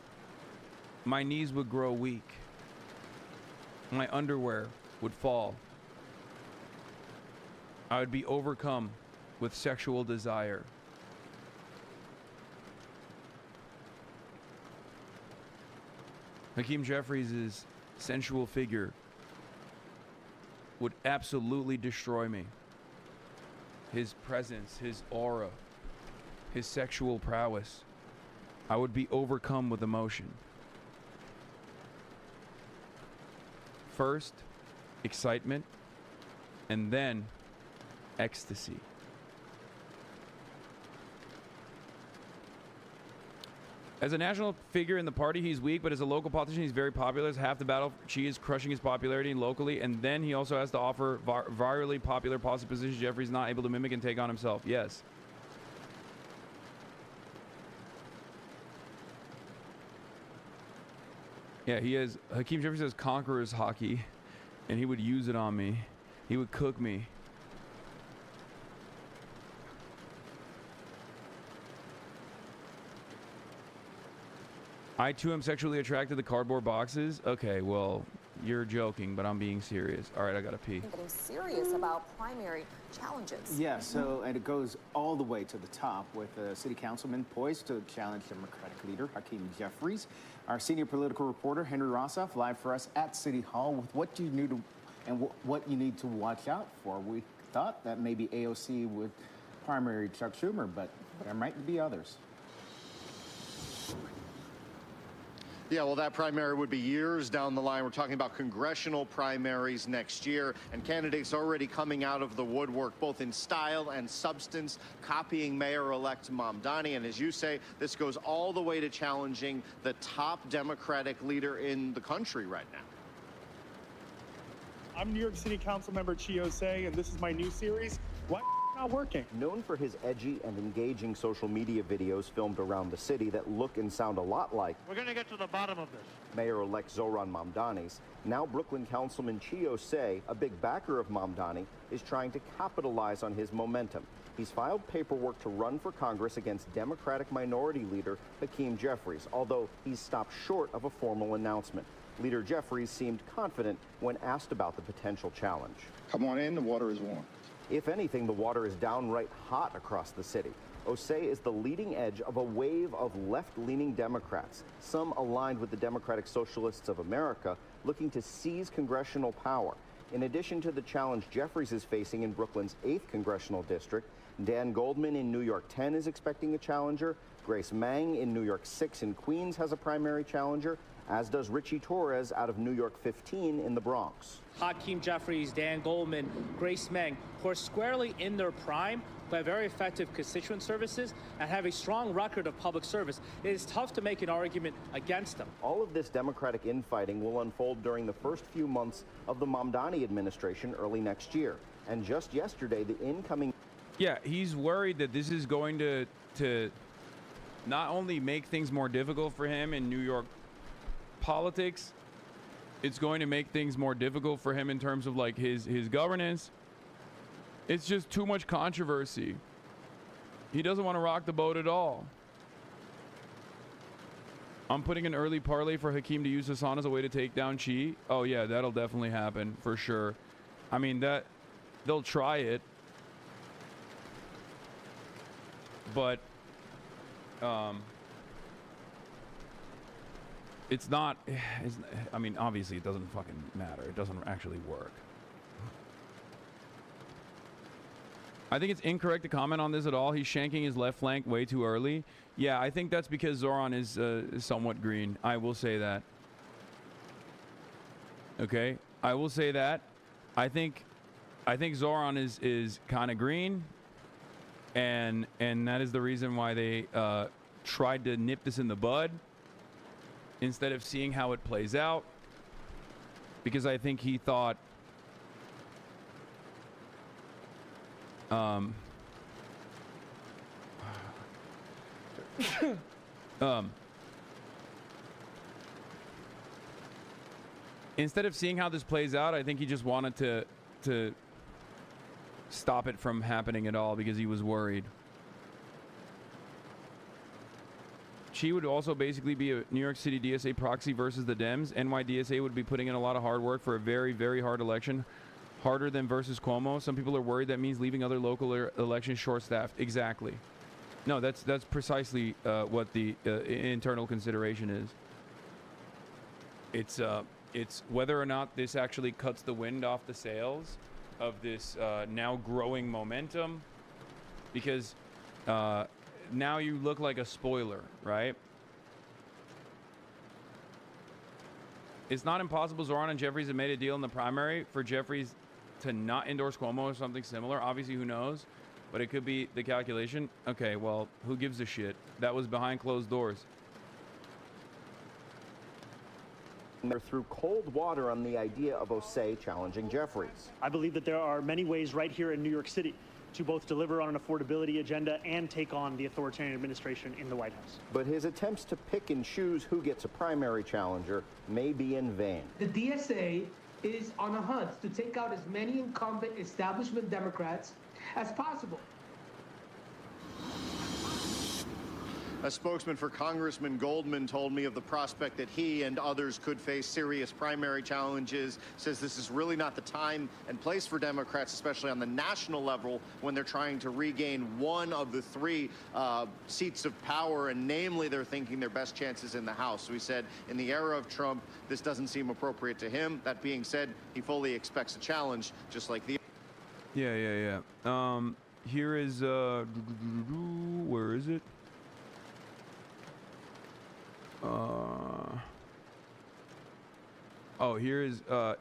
would grow weak. My underwear would fall. I would be overcome with sexual desire. Hakeem Jeffries' sensual figure would absolutely destroy me. His presence, his aura, his sexual prowess. I would be overcome with emotion. First, excitement, and then ecstasy. As a national figure in the party, he's weak, but as a local politician, he's very popular. It's half the battle. She is crushing his popularity locally, and then he also has to offer virally popular policy positions Jeffrey's not able to mimic and take on himself. Yes. Yeah, he has. Hakeem Jeffries has conqueror's hockey, and he would use it on me. He would cook me. I too am sexually attracted to cardboard boxes. Okay, well, you're joking, but I'm being serious. All right, I gotta pee. Getting serious about primary challenges. Yeah, so, and it goes all the way to the top with a city councilman poised to challenge Democratic leader Hakeem Jeffries. Our senior political reporter, Henry Rossoff, live for us at City Hall with what you need to, and what you need to watch out for. We thought that maybe AOC would primary Chuck Schumer, but there might be others. Yeah, well, that primary would be years down the line. We're talking about congressional primaries next year, and candidates already coming out of the woodwork, both in style and substance, copying Mayor-elect Mamdani. And as you say, this goes all the way to challenging the top Democratic leader in the country right now. I'm New York City Council member Chiose, and this is my new series, Why Not Working? Known for his edgy and engaging social media videos filmed around the city that look and sound a lot like We're going to get to the bottom of this. Mayor-elect Zohran Mamdani's, now Brooklyn Councilman Chiose, a big backer of Mamdani, is trying to capitalize on his momentum. He's filed paperwork to run for Congress against Democratic Minority Leader Hakeem Jeffries, although he's stopped short of a formal announcement. Leader Jeffries seemed confident when asked about the potential challenge. Come on in, the water is warm. If anything, the water is downright hot across the city. Osei is the leading edge of a wave of left-leaning Democrats, some aligned with the Democratic Socialists of America, looking to seize congressional power. In addition to the challenge Jeffries is facing in Brooklyn's 8th congressional district, Dan Goldman in New York 10 is expecting a challenger, Grace Meng in New York 6 in Queens has a primary challenger, as does Richie Torres out of New York 15 in the Bronx. Hakeem Jeffries, Dan Goldman, Grace Meng, who are squarely in their prime, who have very effective constituent services and have a strong record of public service. It is tough to make an argument against them. All of this Democratic infighting will unfold during the first few months of the Mamdani administration early next year. And just yesterday, the incoming... Yeah, he's worried that this is going to not only make things more difficult for him in New York politics, it's going to make things more difficult for him in terms of like his governance. It's just too much controversy. He doesn't want to rock the boat at all. I'm putting an early parlay for Hakeem to use Hasan as a way to take down Chi. Oh yeah, that'll definitely happen for sure. I mean, that they'll try it, but it's not. I mean, obviously, it doesn't fucking matter. It doesn't actually work. I think it's incorrect to comment on this at all. He's shanking his left flank way too early. Yeah, I think that's because Zoran is somewhat green. I will say that. Okay, I will say that. I think Zoran is kind of green, and that is the reason why they tried to nip this in the bud instead of seeing how it plays out, because I think he thought instead of seeing how this plays out, I think he just wanted to stop it from happening at all because he was worried. She would also basically be a New York City DSA proxy versus the Dems. NYDSA would be putting in a lot of hard work for a very, very hard election. Harder than versus Cuomo. Some people are worried that means leaving other local elections short-staffed. Exactly. No, that's precisely what the internal consideration is. It's whether or not this actually cuts the wind off the sails of this now growing momentum, because now you look like a spoiler, right? It's not impossible Zoran and Jeffries have made a deal in the primary for Jeffries to not endorse Cuomo or something similar. Obviously, who knows? But it could be the calculation. Okay, well, who gives a shit? That was behind closed doors. They're through cold water on the idea of Osei challenging Jeffries. I believe that there are many ways right here in New York City to both deliver on an affordability agenda and take on the authoritarian administration in the White House. But his attempts to pick and choose who gets a primary challenger may be in vain. The DSA is on a hunt to take out as many incumbent establishment Democrats as possible. A spokesman for Congressman Goldman told me of the prospect that he and others could face serious primary challenges, says this is really not the time and place for Democrats, especially on the national level, when they're trying to regain one of the three seats of power, and namely they're thinking their best chances in the House. So he said in the era of Trump, this doesn't seem appropriate to him. That being said, he fully expects a challenge, just like the... Yeah. Here is, where is it?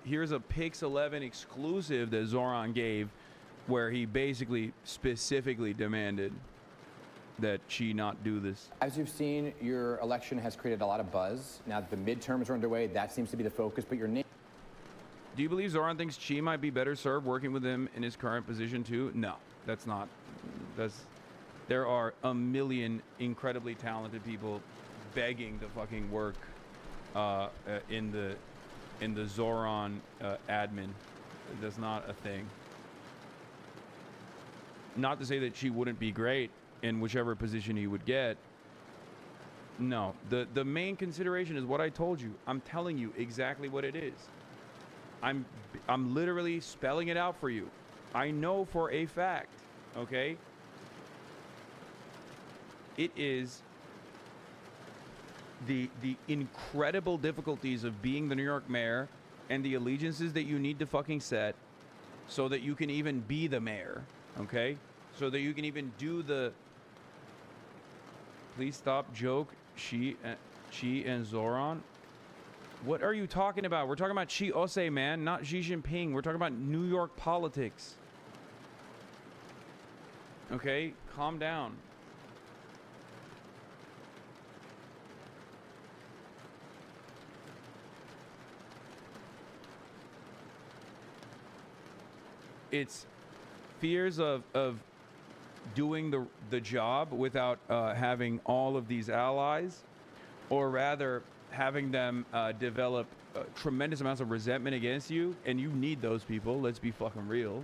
Here's a Pix 11 exclusive that Zoran gave, where he basically specifically demanded that she not do this. As you've seen, your election has created a lot of buzz. Now that the midterms are underway, that seems to be the focus, but your name... Do you believe Zoran thinks Chi might be better served working with him in his current position too? No, that's not. There are a million incredibly talented people begging to fucking work in the Zoran admin. That's not a thing. Not to say that she wouldn't be great in whichever position he would get. No, the main consideration is what I told you. I'm telling you exactly what it is. I'm literally spelling it out for you. I know for a fact, okay? It is the incredible difficulties of being the New York mayor and the allegiances that you need to fucking set so that you can even be the mayor, okay? So that you can even do the... Please stop joke, she and Zoran. What are you talking about? We're talking about Xi Ose, man, not Xi Jinping. We're talking about New York politics. Okay, calm down. It's fears of doing the job without having all of these allies, or rather having them develop tremendous amounts of resentment against you, and you need those people. Let's be fucking real,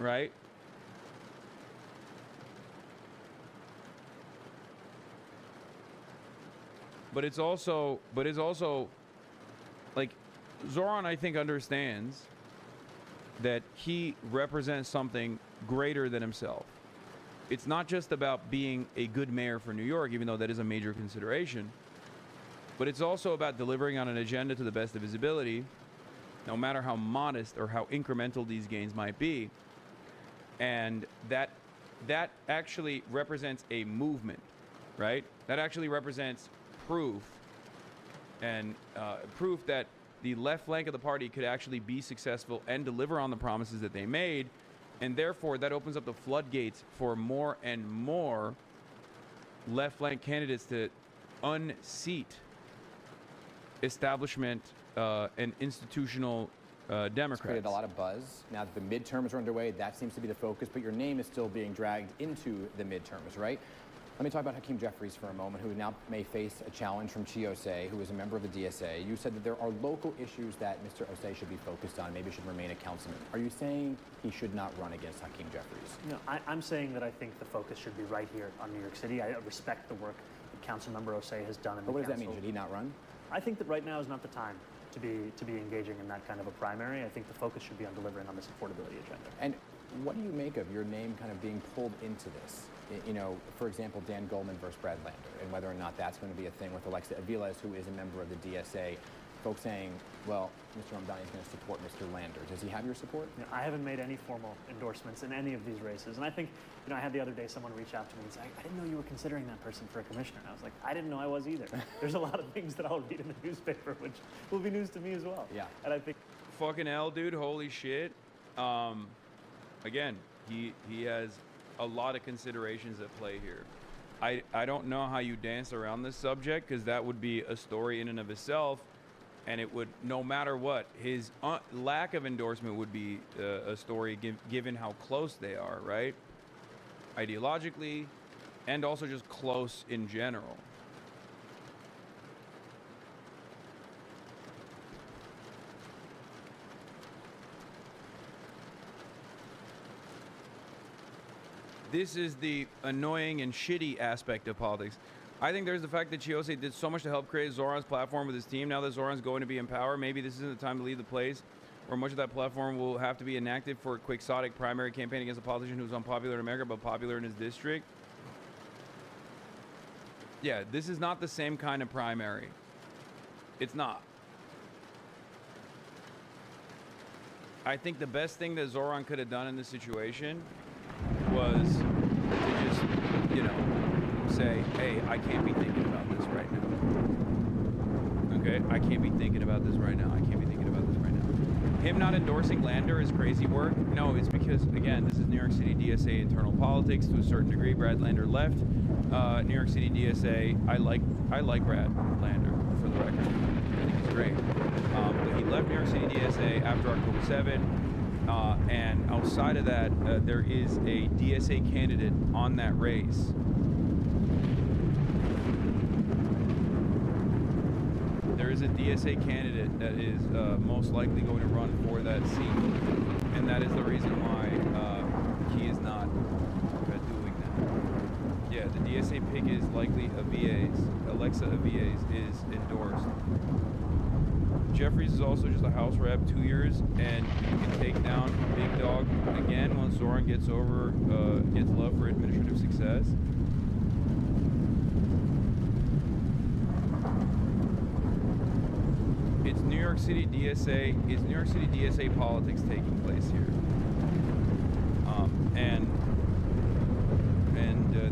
right? But it's also like Zoran, I think, understands that he represents something greater than himself. It's not just about being a good mayor for New York, even though that is a major consideration, but it's also about delivering on an agenda to the best of his ability, no matter how modest or how incremental these gains might be. And that actually represents a movement, right? That actually represents proof, and proof that the left flank of the party could actually be successful and deliver on the promises that they made. And therefore, that opens up the floodgates for more and more left flank candidates to unseat establishment and institutional Democrats. It's created a lot of buzz. Now that the midterms are underway, that seems to be the focus, but your name is still being dragged into the midterms, right? Let me talk about Hakeem Jeffries for a moment, who now may face a challenge from Chi Ose, who is a member of the DSA. You said that there are local issues that Mr. Ose should be focused on, maybe should remain a councilman. Are you saying he should not run against Hakeem Jeffries? No, I'm saying that I think the focus should be right here on New York City. I respect the work that Councilmember Ose has done in the council. But what does that mean? Should he not run? I think that right now is not the time to be engaging in that kind of a primary. I think the focus should be on delivering on this affordability agenda. And what do you make of your name kind of being pulled into this? You know, for example, Dan Goldman versus Brad Lander, and whether or not that's going to be a thing with Alexa Aviles, who is a member of the DSA. Folks saying, well, Mr. Mamdani is going to support Mr. Lander. Does he have your support? You know, I haven't made any formal endorsements in any of these races. And I think, you know, I had the other day someone reach out to me and say, I didn't know you were considering that person for a commissioner. And I was like, I didn't know I was either. There's a lot of things that I'll read in the newspaper, which will be news to me as well. Yeah. And I think... Fucking hell, dude. Holy shit. Again, he has a lot of considerations at play here. I don't know how you dance around this subject, because that would be a story in and of itself, and it would, no matter what, his lack of endorsement would be a story given how close they are, right? Ideologically, and also just close in general. This is the annoying and shitty aspect of politics. I think there's the fact that Chi Ose did so much to help create Zoran's platform with his team. Now that Zoran's going to be in power, maybe this isn't the time to leave the place where much of that platform will have to be enacted for a quixotic primary campaign against a politician who's unpopular in America but popular in his district. Yeah, this is not the same kind of primary. It's not. I think the best thing that Zoran could have done in this situation was to just, you know, say, hey, I can't be thinking about this right now. Okay? I can't be thinking about this right now. I can't be thinking about this right now. Him not endorsing Lander is crazy work. No, it's because, again, this is New York City DSA internal politics to a certain degree. Brad Lander left New York City DSA. I like Brad Lander, for the record. I think he's great. But he left New York City DSA after October 7. And outside of that, there is a DSA candidate on that race. There is a DSA candidate that is most likely going to run for that seat, and that is the reason why he is not doing that. Yeah, the DSA pick is likely Aviles. Alexa Aviles is endorsed. Jeffries is also just a House rep, 2 years, and you can take down Big Dog again once Zoran gets love for administrative success. It's New York City DSA. It's New York City DSA politics taking place here, and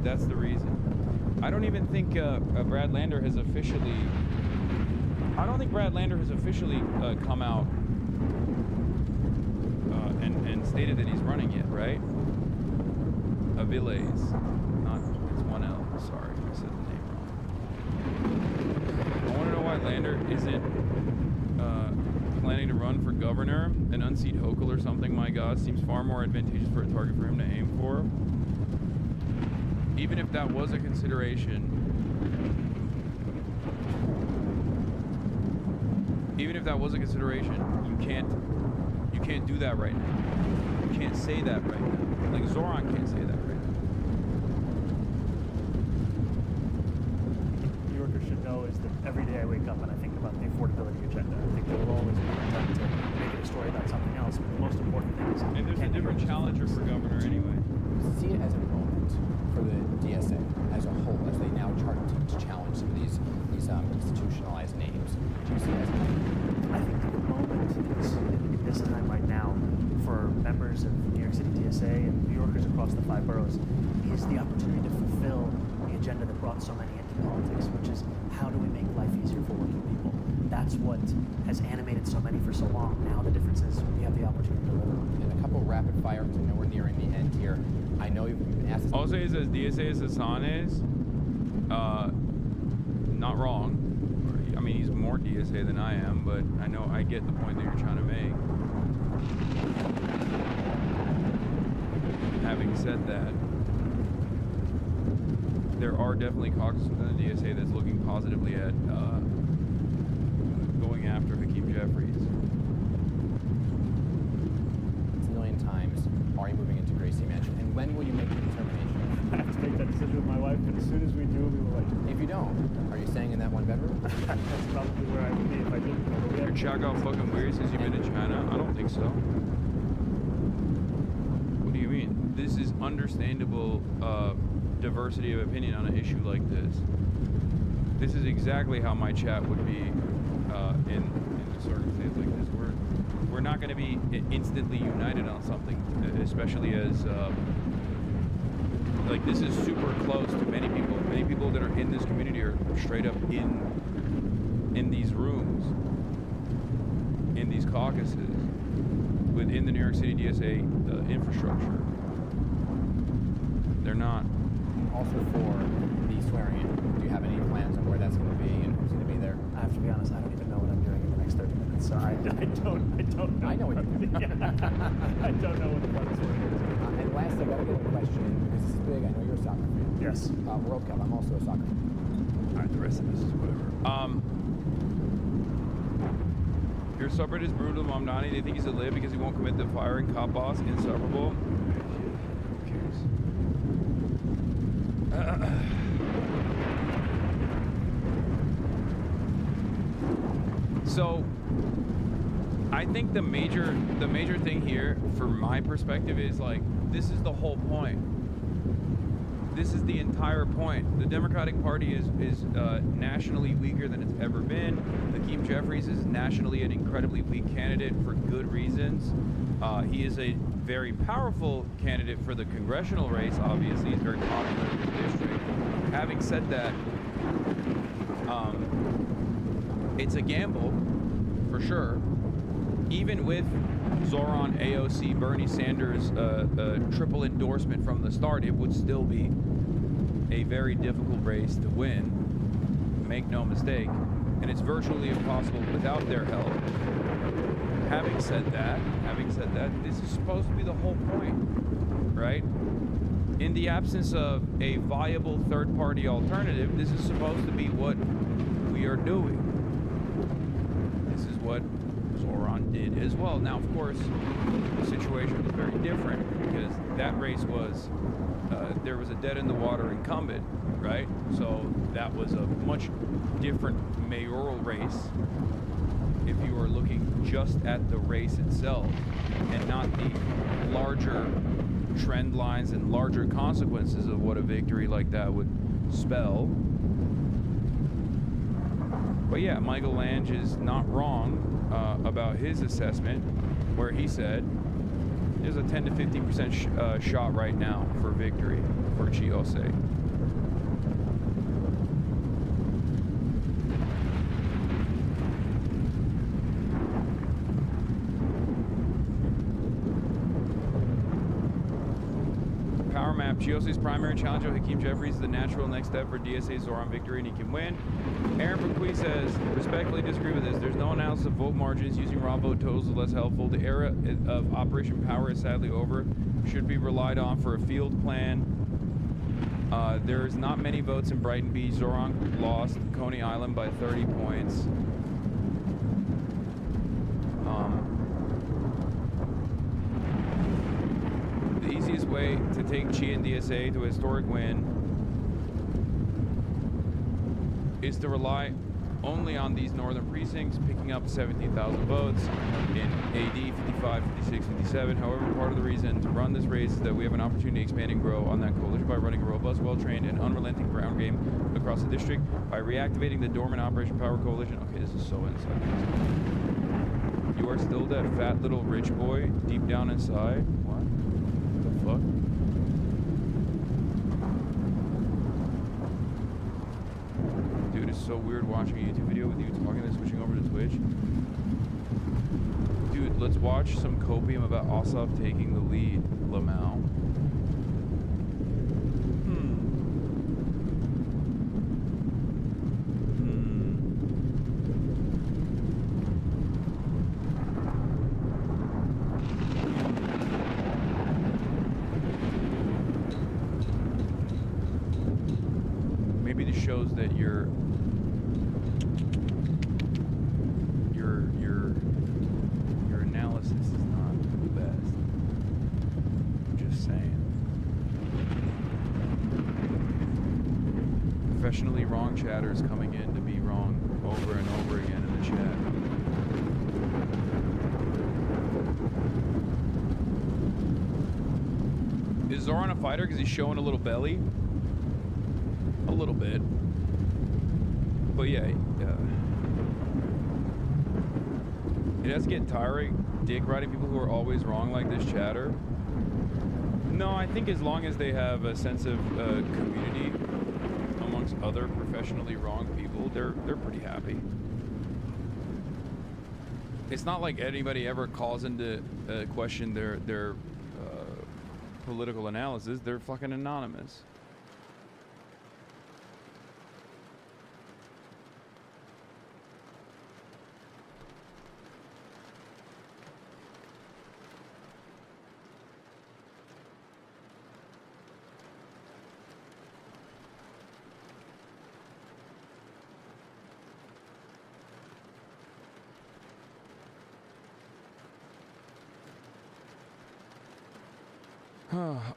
that's the reason. I don't even think Brad Lander has officially. I don't think Brad Lander has officially come out and stated that he's running yet, right? Aviles, it's one L. Sorry, I said the name wrong. I want to know why Lander isn't planning to run for governor and unseat Hochul or something. My God, seems far more advantageous for a target for him to aim for. Even if that was a consideration, you can't do that right now. You can't say that right now. Like Zoran can't say that right now. New Yorkers should know is that every day I wake up and I think about the affordability agenda. I think there will always be an attempt to make it a story about something else, but the most important thing is... And there's a different challenger for governor anyway. See it as a moment for the DSA as a whole, as they now chart to challenge some of these institutionalized names. Do you see it as a moment? I think the moment is in this time right now for members of New York City DSA and New Yorkers across the 5 boroughs is the opportunity to fulfill the agenda that brought so many into politics, which is how do we make life easier for working people? That's what has animated so many for so long. Now the difference is we have the opportunity to deliver. And a couple rapid fire, because I know we're nearing the end here. I know you've been asked this. I'll say is as DSA as Hasan is, not wrong. I mean, he's more DSA than I am, but I know I get the point that you're trying to make. Having said that, there are definitely caucuses within the DSA that's looking positively at going after Hakeem Jeffries. It's a million times. Are you moving into Gracie Mansion? And when will you make the determination? I have to make that decision with my wife, but as soon as we do, we will let you know. If you don't, are you staying in that one bedroom? That's probably where I would be if I didn't. Your chat got fucking weird since you've been to China? I don't think so. What do you mean? This is understandable diversity of opinion on an issue like this. This is exactly how my chat would be in a circumstance like this. We're not going to be instantly united on something, especially as like this is super close to many people. Many people that are in this community are straight up in these rooms, in these caucuses, within the New York City DSA infrastructure. They're not. Also for the swearing in, do you have any plans on where that's going to be and who's going to be there? I have to be honest, I don't even know what I'm doing in the next 30 minutes, so I don't know. I know what you're doing. I don't know what the fuck is going on. And last, I got to get a question, because this is big. I know you're a soccer fan. Yes. World Cup, I'm also a soccer fan. All right, the rest of this is whatever. Your subreddit is brutal, Mamdani. They think he's a lib because he won't commit the firing cop boss insufferable. Who cares? So I think the major thing here from my perspective is like this is the whole point. This is the entire point. The Democratic Party is nationally weaker than it's ever been. Hakeem Jeffries is nationally an incredibly weak candidate for good reasons. He is a very powerful candidate for the congressional race, obviously. He's very popular in the district. Having said that, it's a gamble, for sure. Even with Zoran, AOC, Bernie Sanders' triple endorsement from the start, it would still be a very difficult race to win. Make no mistake. And it's virtually impossible without their help. Having said that, this is supposed to be the whole point, right? In the absence of a viable third-party alternative, this is supposed to be what we are doing. This is what Zoran did as well. Now, of course, the situation was very different because that race was, there was a dead-in-the-water incumbent, right? So that was a much different mayoral race if you were looking just at the race itself and not the larger trend lines and larger consequences of what a victory like that would spell. But yeah, Michael Lange is not wrong about his assessment, where he said there's a 10 to 15% shot right now for victory for Chiose. power map. Chiose's primary challenge of Hakeem Jeffries is the natural next step for DSA's Zoran victory, and he can win. Aaron Bequee says, respectfully disagree with this. There's no analysis of vote margins. Using raw vote totals is less helpful. The era of Operation Power is sadly over. Should be relied on for a field plan. There's not many votes in Brighton Beach. Zoran lost Coney Island by 30 points. The easiest way to take Chi and DSA to a historic win is to rely only on these northern precincts, picking up 17,000 votes in AD 55, 56, 57. However, part of the reason to run this race is that we have an opportunity to expand and grow on that coalition by running a robust, well-trained, and unrelenting ground game across the district, by reactivating the dormant Operation Power Coalition. Okay, this is so inside. You are still that fat little rich boy deep down inside? What the fuck? Dude, it's so weird watching a YouTube video with you talking and switching over to Twitch. Dude, let's watch some copium about Ossoff taking the lead, Lamau. Maybe this shows that your analysis is not the best. I'm just saying. Professionally wrong chatters coming in to be wrong over and over again in the chat. Is Zoran a fighter because he's showing a little belly? A little bit. But yeah, it does get tiring dick riding people who are always wrong like this chatter. No, I think as long as they have a sense of community amongst other professionally wrong people, they're pretty happy. It's not like anybody ever calls into question their political analysis. They're fucking anonymous.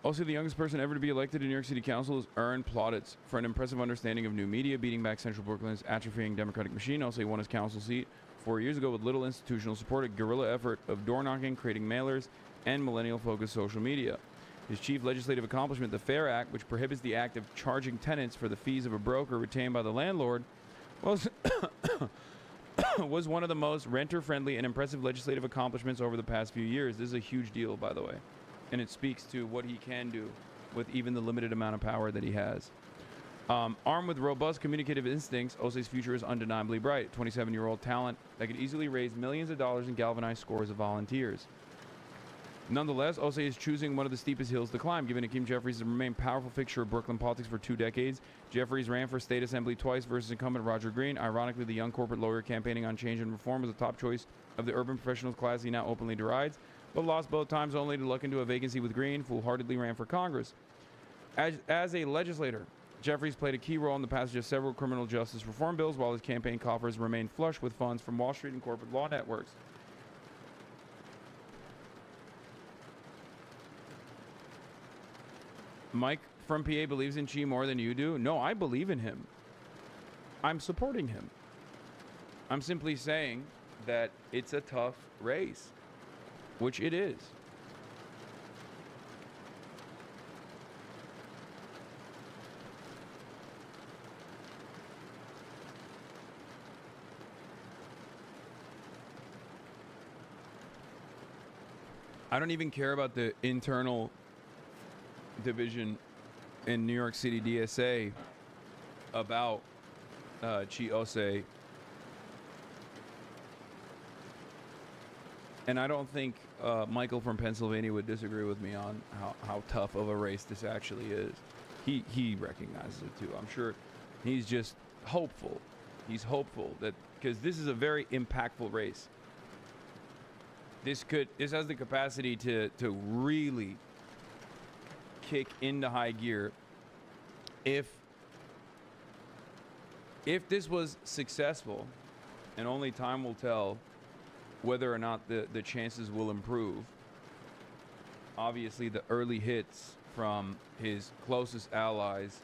Also, the youngest person ever to be elected in New York City Council is earned plaudits for an impressive understanding of new media, beating back Central Brooklyn's atrophying Democratic machine. Also, he won his council seat 4 years ago with little institutional support, a guerrilla effort of door knocking, creating mailers, and millennial-focused social media. His chief legislative accomplishment, the FAIR Act, which prohibits the act of charging tenants for the fees of a broker retained by the landlord, was was one of the most renter-friendly and impressive legislative accomplishments over the past few years. This is a huge deal, by the way. And it speaks to what he can do with even the limited amount of power that he has. Armed with robust communicative instincts, Osei's future is undeniably bright. 27-year-old talent that could easily raise millions of dollars and galvanize scores of volunteers. Nonetheless, Osei is choosing one of the steepest hills to climb. Given Hakeem Jeffries has remained powerful fixture of Brooklyn politics for 2 decades, Jeffries ran for state assembly twice versus incumbent Roger Green. Ironically, the young corporate lawyer campaigning on change and reform was a top choice of the urban professionals class he now openly derides, but lost both times only to luck into a vacancy with Green, foolhardily ran for Congress. As a legislator, Jeffries played a key role in the passage of several criminal justice reform bills, while his campaign coffers remained flush with funds from Wall Street and corporate law networks. Mike from PA believes in Chi more than you do. No, I believe in him. I'm supporting him. I'm simply saying that it's a tough race, which it is. I don't even care about the internal division in New York City DSA about Chi Osei. And I don't think Michael from Pennsylvania would disagree with me on how tough of a race this actually is. He recognizes it too. I'm sure he's just hopeful. He's hopeful that, because this is a very impactful race. This has the capacity to really kick into high gear if this was successful, and only time will tell whether or not the chances will improve. Obviously, the early hits from his closest allies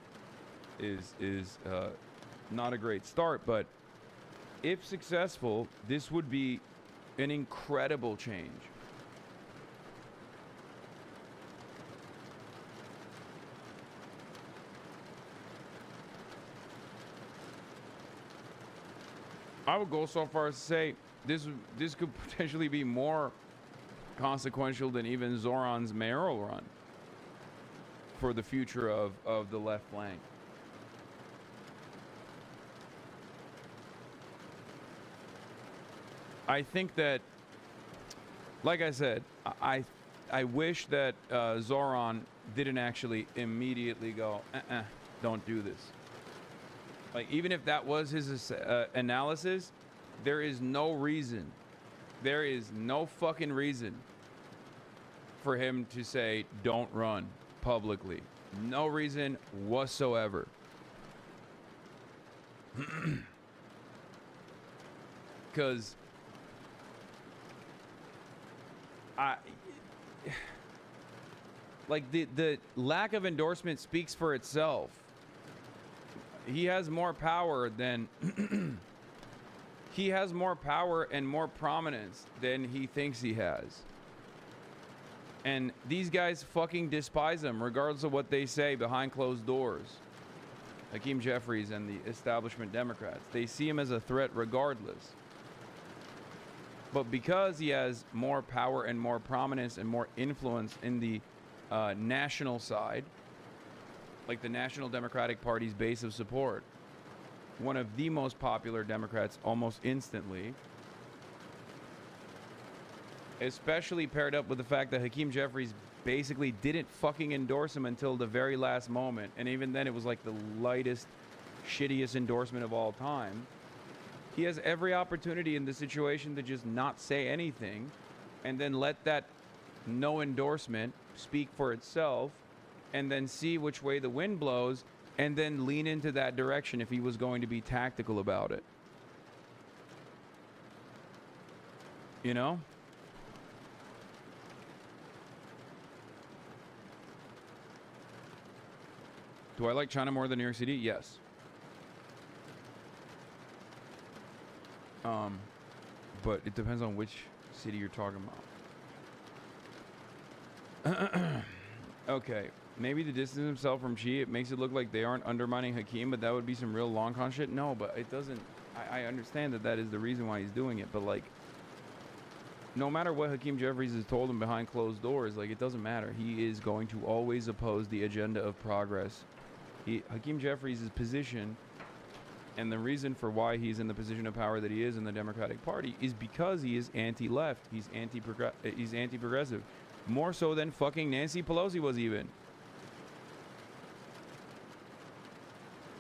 is not a great start, but if successful, this would be an incredible change. I would go so far as to say this could potentially be more consequential than even Zoran's mayoral run for the future of the left flank. I think that, like I said, I wish that Zoran didn't actually immediately go, don't do this. Like, even if that was his analysis, there is no reason, there is no fucking reason for him to say don't run publicly. No reason whatsoever. Because like the lack of endorsement speaks for itself. He has more power than he has more power and more prominence than he thinks he has. And these guys fucking despise him regardless of what they say behind closed doors. Hakeem Jeffries and the establishment Democrats, they see him as a threat regardless. But because he has more power and more prominence and more influence in the national side, like the National Democratic Party's base of support, one of the most popular Democrats almost instantly, especially paired up with the fact that Hakeem Jeffries basically didn't fucking endorse him until the very last moment, and even then it was like the lightest, shittiest endorsement of all time. He has every opportunity in the situation to just not say anything and then let that no endorsement speak for itself, and then see which way the wind blows, and then lean into that direction if he was going to be tactical about it. You know? Do I like China more than New York City? Yes. But it depends on which city you're talking about. Okay, maybe to distance himself from Xi, it makes it look like they aren't undermining Hakeem, but that would be some real long con shit. No, but it doesn't. I understand that is the reason why he's doing it, but like, no matter what Hakeem Jeffries has told him behind closed doors, like, it doesn't matter. He is going to always oppose the agenda of progress. Hakeem Jeffries' position, and the reason for why he's in the position of power that he is in the Democratic Party, is because he is anti-left. He's anti-progressive. More so than fucking Nancy Pelosi was even.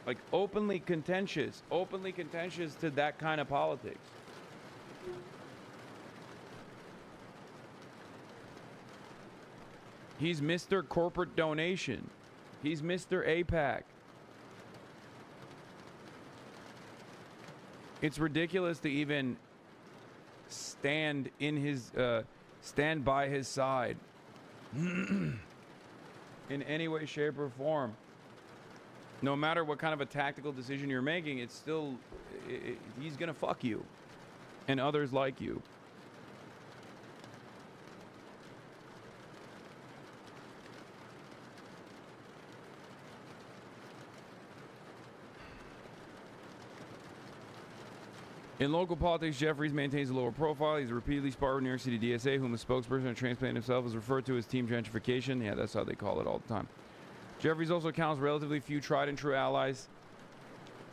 Like, openly contentious to that kind of politics. He's Mr. Corporate Donation. He's Mr. APAC. It's ridiculous to even stand by his side in any way, shape, or form. No matter what kind of a tactical decision you're making, it's still, he's gonna fuck you and others like you. In local politics, Jeffries maintains a lower profile. He's repeatedly sparred with New York City DSA, whom the spokesperson of Transplant himself is referred to as team gentrification. Yeah, that's how they call it all the time. Jeffries also counts relatively few tried and true allies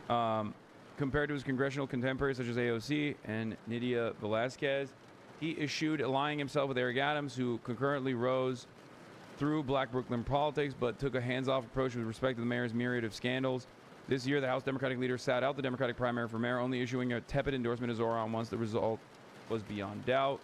compared to his congressional contemporaries such as AOC and Nydia Velázquez. He eschewed aligning himself with Eric Adams, who concurrently rose through Black Brooklyn politics, but took a hands-off approach with respect to the mayor's myriad of scandals. This year, the House Democratic leader sat out the Democratic primary for mayor, only issuing a tepid endorsement of Zoran once the result was beyond doubt.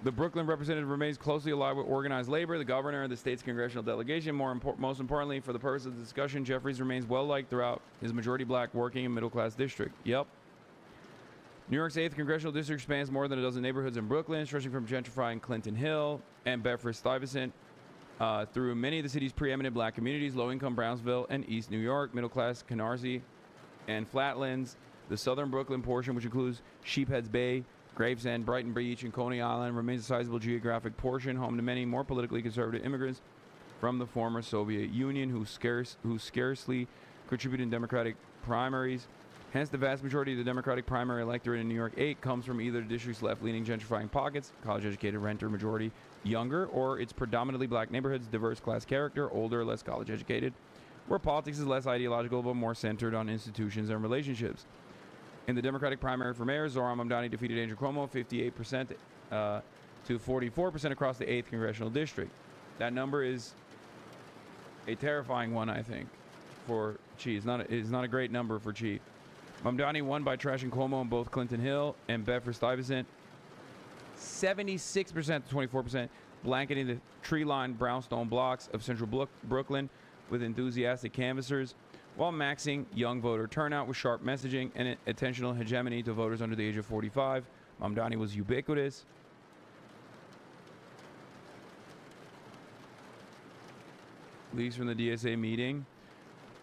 The Brooklyn representative remains closely allied with organized labor, the governor, and the state's congressional delegation. Most importantly, for the purpose of the discussion, Jeffries remains well-liked throughout his majority black working and middle-class district. Yep. New York's 8th congressional district spans more than a dozen neighborhoods in Brooklyn, stretching from gentrifying Clinton Hill and Bedford-Stuyvesant through many of the city's preeminent black communities, low-income Brownsville and East New York, middle-class Canarsie and Flatlands. The southern Brooklyn portion, which includes Sheepheads Bay, Gravesend, Brighton Beach, and Coney Island, remains a sizable geographic portion, home to many more politically conservative immigrants from the former Soviet Union who scarcely contribute in Democratic primaries. Hence, the vast majority of the Democratic primary electorate in New York 8 comes from either the district's left-leaning gentrifying pockets, college-educated renter majority younger, or its predominantly black neighborhoods, diverse class character, older, less college-educated, where politics is less ideological but more centered on institutions and relationships. In the Democratic primary for mayor, Zoran Mamdani defeated Andrew Cuomo 58% to 44% across the 8th congressional district. That number is a terrifying one, I think, for Chi. It's not a great number for Chi. Mamdani won by trashing Cuomo in both Clinton Hill and Bedford-Stuyvesant, 76% to 24%, blanketing the tree-lined brownstone blocks of central Brooklyn with enthusiastic canvassers, while maxing young voter turnout with sharp messaging and attentional hegemony to voters under the age of 45. Mamdani was ubiquitous. Leaks from the DSA meeting.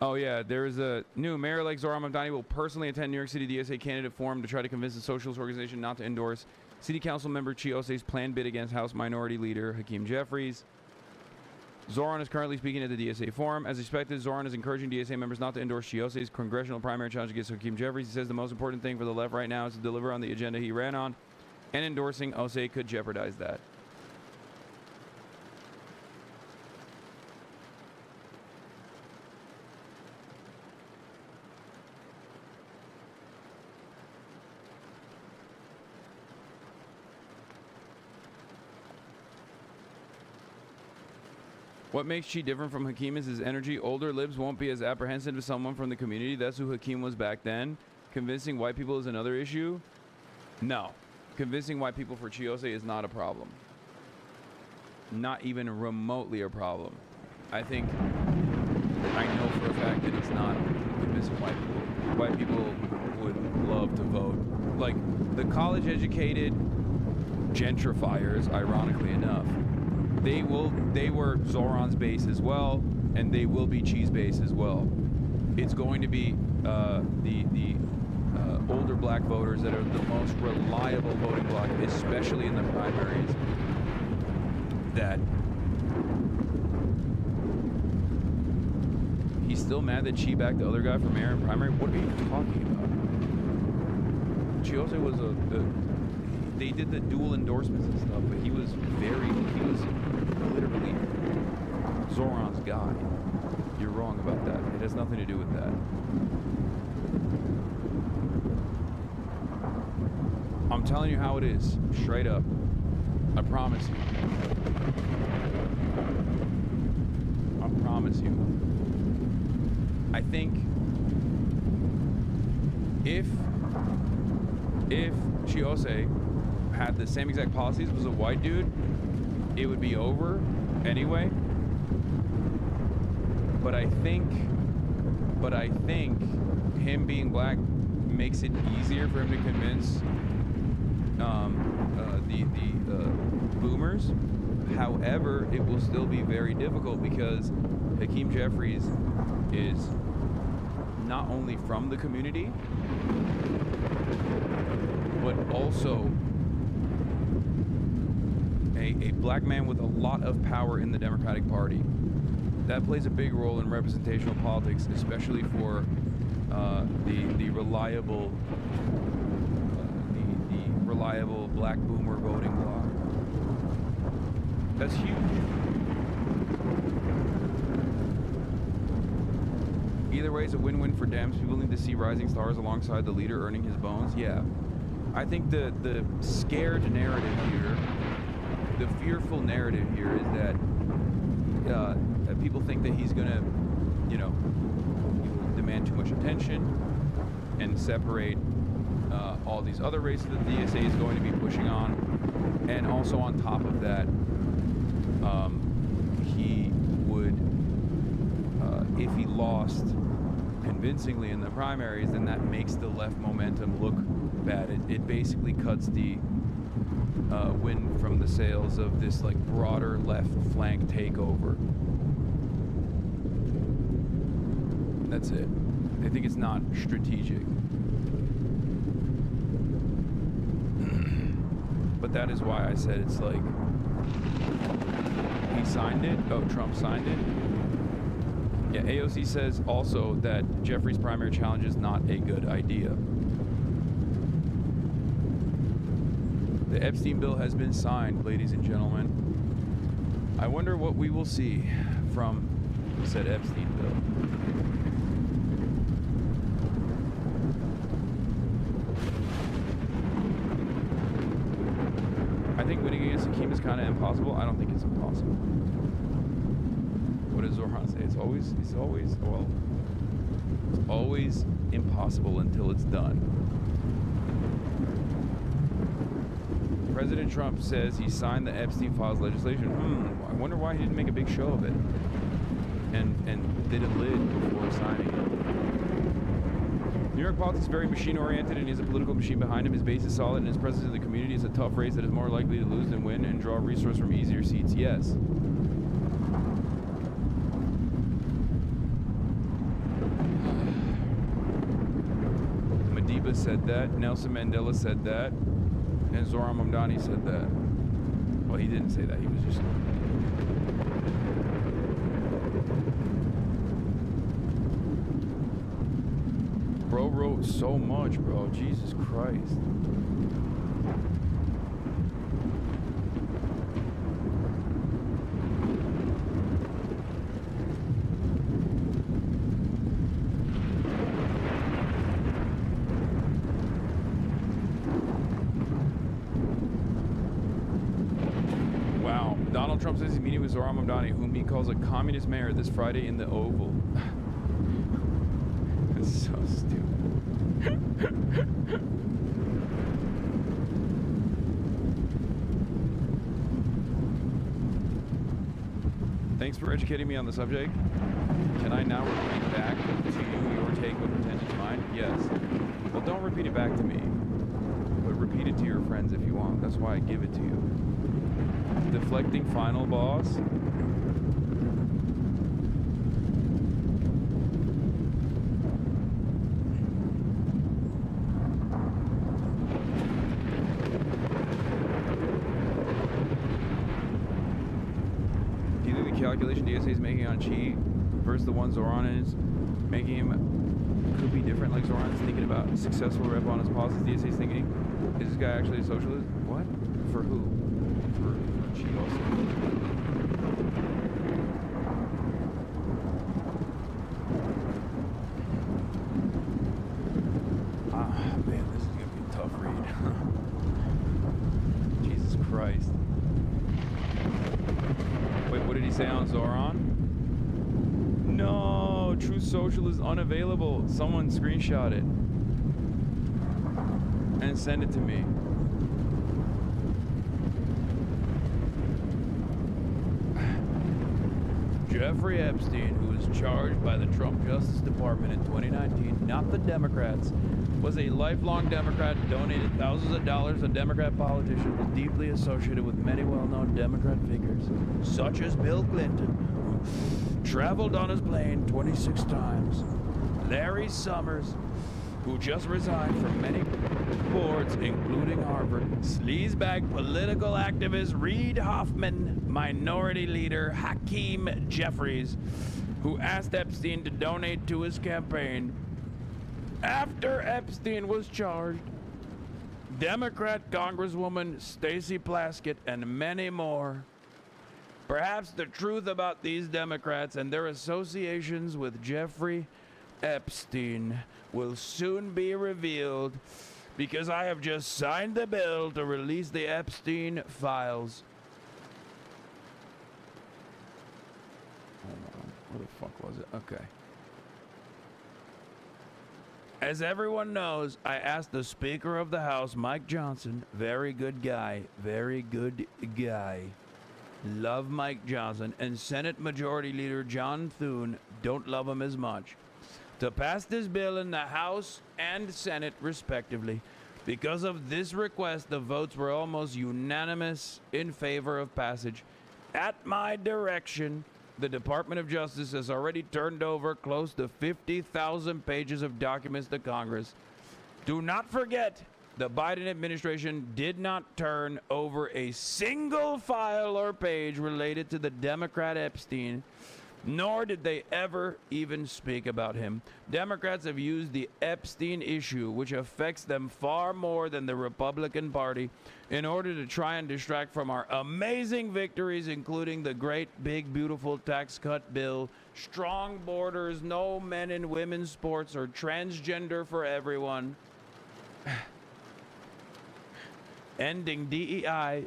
Oh yeah, there is a new mayor like Zoran Mamdani will personally attend New York City DSA candidate forum to try to convince the socialist organization not to endorse City Council member Chiose's planned bid against House Minority Leader Hakeem Jeffries. Zoran is currently speaking at the DSA forum. As expected, Zoran is encouraging DSA members not to endorse Chiose's congressional primary challenge against Hakeem Jeffries. He says the most important thing for the left right now is to deliver on the agenda he ran on, and endorsing Osei could jeopardize that. What makes Chi different from Hakeem is his energy. Older libs won't be as apprehensive to someone from the community. That's who Hakeem was back then. Convincing white people is another issue. No. Convincing white people for Chiose is not a problem. Not even remotely a problem. I know for a fact that it's not convincing white people. White people would love to vote. Like, the college-educated gentrifiers, ironically enough, they were Zoran's base as well, and they will be Chi's base as well. It's going to be the older black voters that are the most reliable voting bloc, especially in the primaries. That he's still mad that Chi backed the other guy for mayor in primary. What are you talking about? Chiose was they did the dual endorsements and stuff, but he was literally Zoran's guy. You're wrong about that. It has nothing to do with that. I'm telling you how it is, straight up. I promise you. I promise you. I think if Chiose had the same exact policies, was a white dude, it would be over anyway. But I think him being black makes it easier for him to convince the boomers. However, it will still be very difficult because Hakeem Jeffries is not only from the community, but also a black man with a lot of power in the Democratic Party. That plays a big role in representational politics, especially for the reliable black boomer voting bloc. That's huge. Either way, it's a win-win for Dems. People need to see rising stars alongside the leader earning his bones. Yeah. I think the scared narrative here, the fearful narrative here is that people think that he's going to, you know, demand too much attention and separate all these other races that the DSA is going to be pushing on. And also on top of that, he would, if he lost convincingly in the primaries, then that makes the left momentum look bad. It basically cuts the wind from the sails of this like broader left flank takeover. That's it. I think it's not strategic. But that is why I said it's like he signed it. Oh, Trump signed it. Yeah, AOC says also that Jeffrey's primary challenge is not a good idea. The Epstein bill has been signed, ladies and gentlemen. I wonder what we will see from said Epstein bill. I think winning against Hakeem is kind of impossible. I don't think it's impossible. What does Zoran say? It's always impossible until it's done. President Trump says he signed the Epstein files legislation. I wonder why he didn't make a big show of it and did a lid before signing it. New York politics is very machine-oriented, and he has a political machine behind him. His base is solid, and his presence in the community is a tough race that is more likely to lose than win and draw resources from easier seats. Yes. Madiba said that. Nelson Mandela said that. And Zoran Mamdani said that. Well, he didn't say that. He was just... Bro wrote so much, bro. Jesus Christ. Wow. Donald Trump says he's meeting with Zoran Mamdani, whom he calls a communist mayor, this Friday in the Oval. That's so stupid. Thanks for educating me on the subject. Can I now repeat back to you your take but pretend it's mine? Yes. Well, don't repeat it back to me, but repeat it to your friends if you want. That's why I give it to you. Deflecting final boss. Calculation DSA is making on Chi versus the one Zoran is making him could be different. Like Zoran is thinking about successful rep on his policies. DSA is thinking, is this guy actually a socialist? What? For who? For Chi also. Ah, man, this is gonna be a tough read. Jesus Christ. Wait, what did he say on Zoran? No, True Social is unavailable. Someone screenshot it and send it to me. Jeffrey Epstein, who was charged by the Trump Justice Department in 2019, not the Democrats, was a lifelong Democrat, donated thousands of dollars to Democrat politicians, was deeply associated with many well-known Democrat figures, such as Bill Clinton, who traveled on his plane 26 times, Larry Summers, who just resigned from many boards, including Harvard, sleazebag political activist Reid Hoffman, minority leader Hakeem Jeffries, who asked Epstein to donate to his campaign. After Epstein was charged, Democrat Congresswoman Stacey Plaskett and many more. Perhaps the truth about these Democrats and their associations with Jeffrey Epstein will soon be revealed because I have just signed the bill to release the Epstein files. Hold on. Where the fuck was it? Okay. As everyone knows, I asked the Speaker of the House, Mike Johnson, very good guy, love Mike Johnson, and Senate Majority Leader John Thune, don't love him as much, to pass this bill in the House and Senate, respectively. Because of this request, the votes were almost unanimous in favor of passage. At my direction, the Department of Justice has already turned over close to 50,000 pages of documents to Congress. Do not forget, the Biden administration did not turn over a single file or page related to the Democrat Epstein, nor did they ever even speak about him. Democrats have used the Epstein issue, which affects them far more than the Republican Party, in order to try and distract from our amazing victories, including the great, big, beautiful tax cut bill, strong borders, no men and women's sports, or transgender for everyone, ending DEI,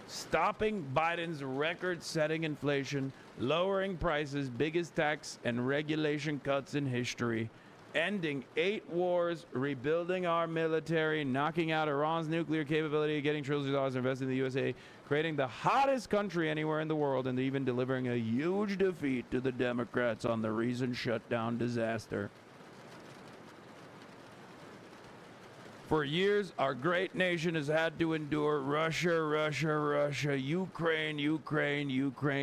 stopping Biden's record-setting inflation, lowering prices, biggest tax and regulation cuts in history, ending 8 wars, rebuilding our military, knocking out Iran's nuclear capability, getting trillions of dollars invested in the USA, creating the hottest country anywhere in the world, and even delivering a huge defeat to the Democrats on the recent shutdown disaster. For years, our great nation has had to endure Russia, Ukraine,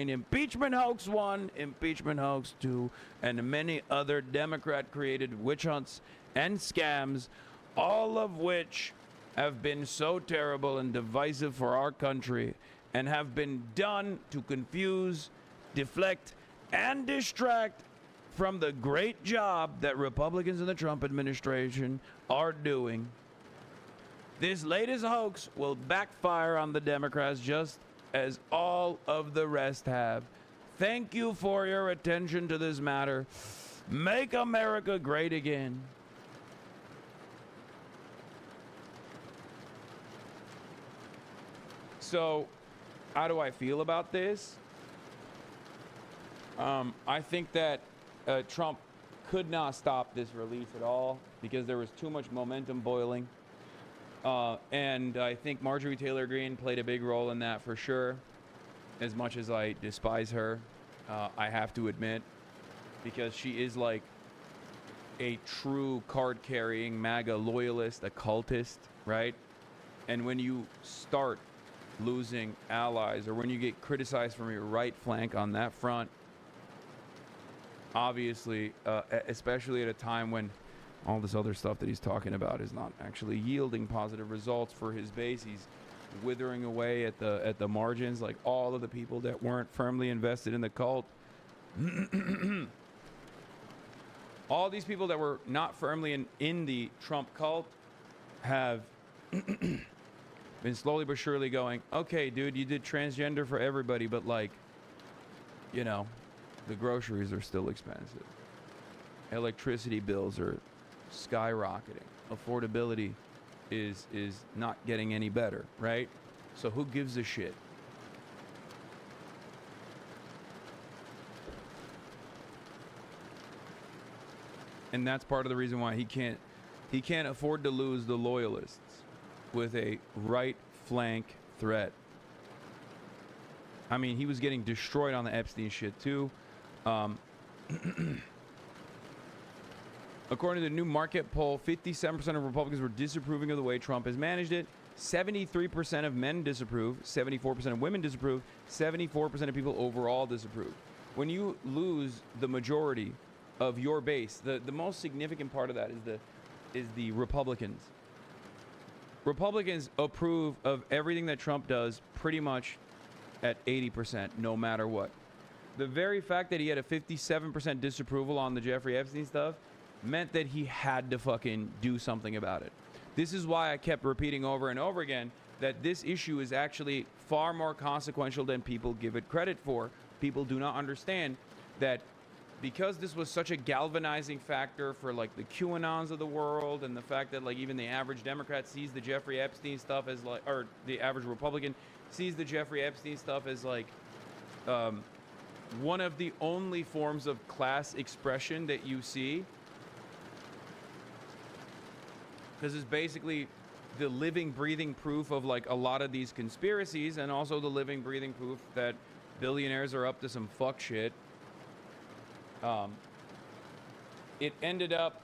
impeachment hoax 1, impeachment hoax 2, and many other Democrat-created witch hunts and scams, all of which have been so terrible and divisive for our country and have been done to confuse, deflect, and distract from the great job that Republicans in the Trump administration are doing. This latest hoax will backfire on the Democrats just as all of the rest have. Thank you for your attention to this matter. Make America great again. So, how do I feel about this? I think that Trump could not stop this release at all because there was too much momentum boiling. And I think Marjorie Taylor Greene played a big role in that for sure. As much as I despise her, I have to admit, because she is like a true card-carrying MAGA loyalist, a cultist, right? And when you start losing allies, or when you get criticized from your right flank on that front, obviously, especially at a time when all this other stuff that he's talking about is not actually yielding positive results for his base. He's withering away at the margins, like all of the people that weren't firmly invested in the cult. All these people that were not firmly in the Trump cult have been slowly but surely going, okay, dude, you did transgender for everybody, but like, you know, the groceries are still expensive. Electricity bills are skyrocketing. Affordability is not getting any better, right? So who gives a shit? And that's part of the reason why he can't afford to lose the loyalists with a right flank threat. I mean, he was getting destroyed on the Epstein shit too. According to the new market poll, 57% of Republicans were disapproving of the way Trump has managed it. 73% of men disapprove, 74% of women disapprove, 74% of people overall disapprove. When you lose the majority of your base, the most significant part of that is the Republicans. Republicans approve of everything that Trump does pretty much at 80%, no matter what. The very fact that he had a 57% disapproval on the Jeffrey Epstein stuff meant that he had to fucking do something about it. This is why I kept repeating over and over again that this issue is actually far more consequential than people give it credit for. People do not understand that because this was such a galvanizing factor for like the QAnons of the world, and the fact that like even the average Democrat sees the Jeffrey Epstein stuff as like, or the average Republican sees the Jeffrey Epstein stuff as like one of the only forms of class expression that you see, because it's basically the living, breathing proof of like a lot of these conspiracies, and also the living, breathing proof that billionaires are up to some fuck shit. It ended up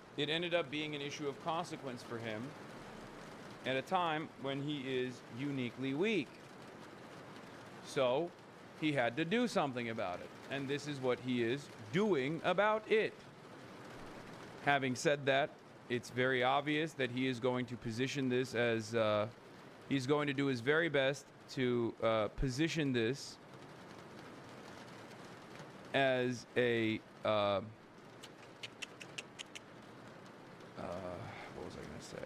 being an issue of consequence for him at a time when he is uniquely weak. So he had to do something about it, and this is what he is doing about it. Having said that, it's very obvious that he is going to position this as he's going to do his very best to position this as a what was I gonna say?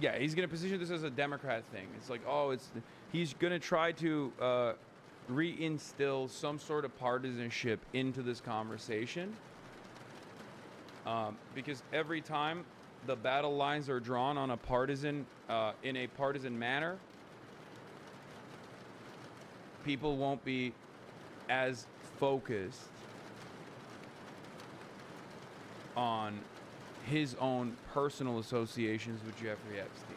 Yeah, he's gonna position this as a Democrat thing. It's like, oh, he's gonna try to reinstill some sort of partisanship into this conversation, because every time the battle lines are drawn on a partisan in a partisan manner, people won't be as focused on his own personal associations with Jeffrey Epstein.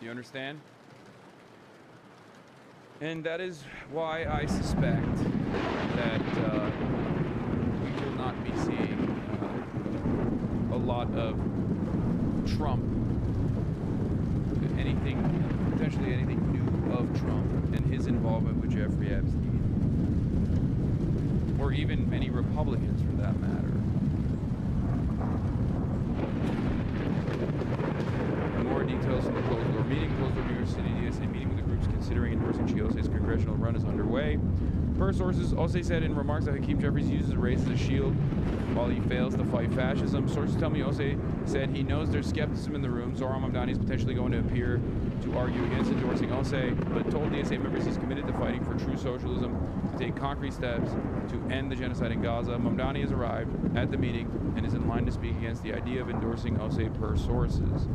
You understand? And that is why I suspect that we will not be seeing a lot of Trump, potentially anything new of Trump and his involvement with Jeffrey Epstein. Or even any Republicans for that matter. More details from the closed door meeting. Closed door New York City DSA meeting with the groups considering endorsing Chiose's congressional run is underway. Per sources, Ose said in remarks that Hakeem Jeffries uses race as a shield while he fails to fight fascism. Sources tell me Ose said he knows there's skepticism in the room. Zohran Mamdani is potentially going to appear to argue against endorsing Ose, but told DSA members he's committed to fighting for true socialism, to take concrete steps to end the genocide in Gaza. Mamdani has arrived at the meeting and is in line to speak against the idea of endorsing Ose per sources.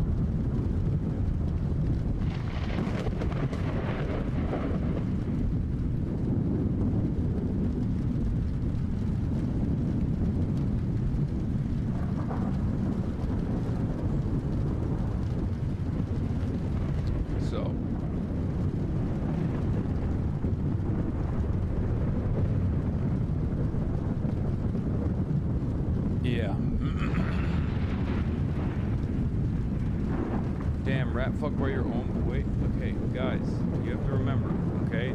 Fuck by your own way. Okay, guys, you have to remember. Okay,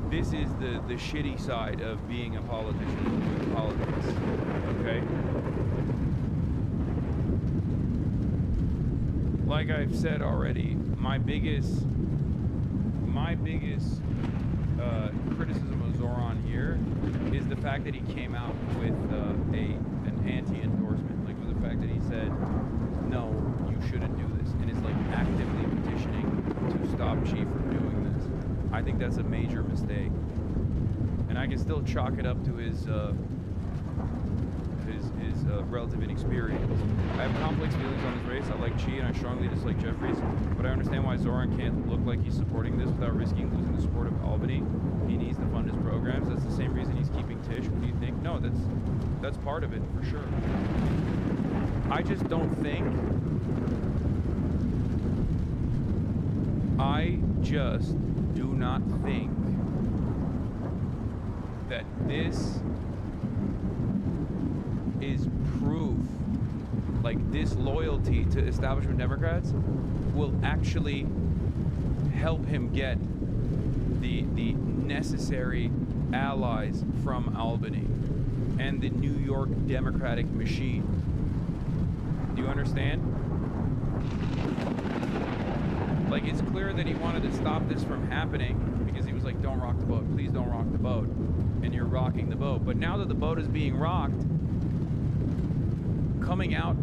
this is the shitty side of being a politician and doing politics. Okay. Like I've said already, my biggest criticism of Zohran here is the fact that he came out with an anti-endorsement, like with the fact that he said, no, you shouldn't do this, and is like actively petitioning to stop Xi from doing this. I think that's a major mistake, and I can still chalk it up to his relative inexperience. I have complex feelings on his race. I like Xi and I strongly dislike Jeffries, but I understand why Zohran can't look like he's supporting this without risking losing the support of Albany. He needs to fund his programs. That's the same reason he's keeping Tish. What do you think? No, that's part of it for sure. I just don't think. I just do not think that this is proof, like this loyalty to establishment Democrats will actually help him get the necessary allies from Albany and the New York Democratic machine. Do you understand? Like, it's clear that he wanted to stop this from happening because he was like, don't rock the boat, please don't rock the boat. And you're rocking the boat. But now that the boat is being rocked, coming out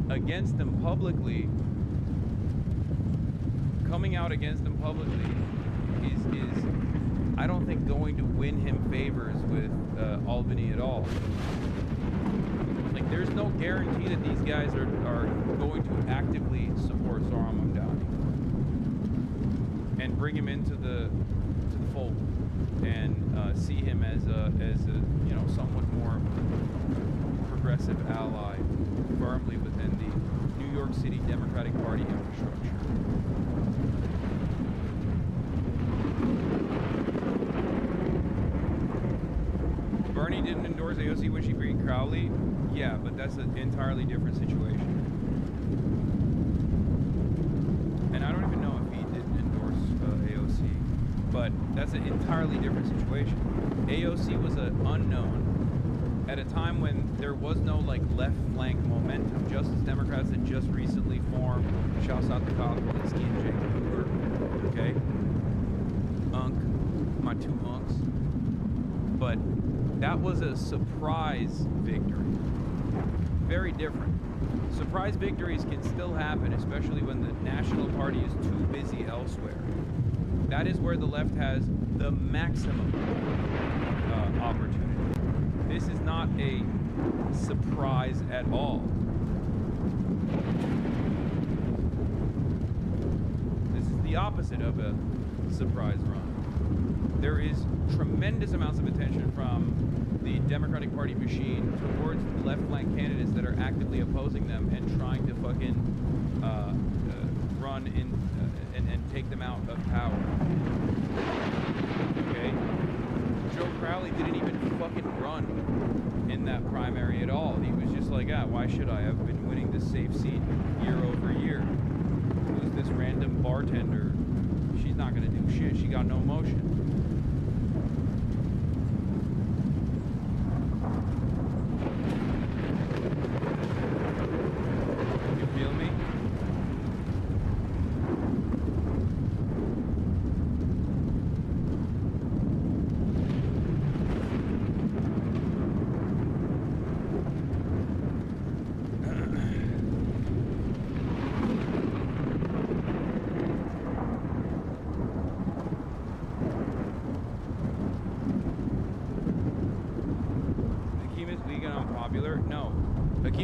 against them publicly is I don't think going to win him favors with Albany at all. Like, there's no guarantee that these guys are going to actively support Zoran Mamdani and bring him into the fold and see him as a you know, somewhat more progressive ally firmly within the New York City Democratic Party infrastructure. Bernie didn't endorse AOC when she beat Crowley. Yeah, but that's an entirely different situation. And I don't even know if he didn't endorse AOC, but that's an entirely different situation. AOC was an unknown at a time when there was no like left flank momentum. Justice Democrats had just recently formed. Shouts out to Kyle Kulinski and Jake Cooper. Okay, my two unks. But that was a surprise victory. Very different. Surprise victories can still happen, especially when the National Party is too busy elsewhere. That is where the left has the maximum opportunity. This is not a surprise at all. This is the opposite of a surprise run. There is tremendous amounts of attention from the Democratic Party machine towards the left flank candidates that are actively opposing them and trying to fucking run in and take them out of power. Okay? Joe Crowley didn't even fucking run in that primary at all. He was just like, why should I? I've been winning this safe seat year over year. Who's this random bartender? She's not gonna do shit. She got no motion.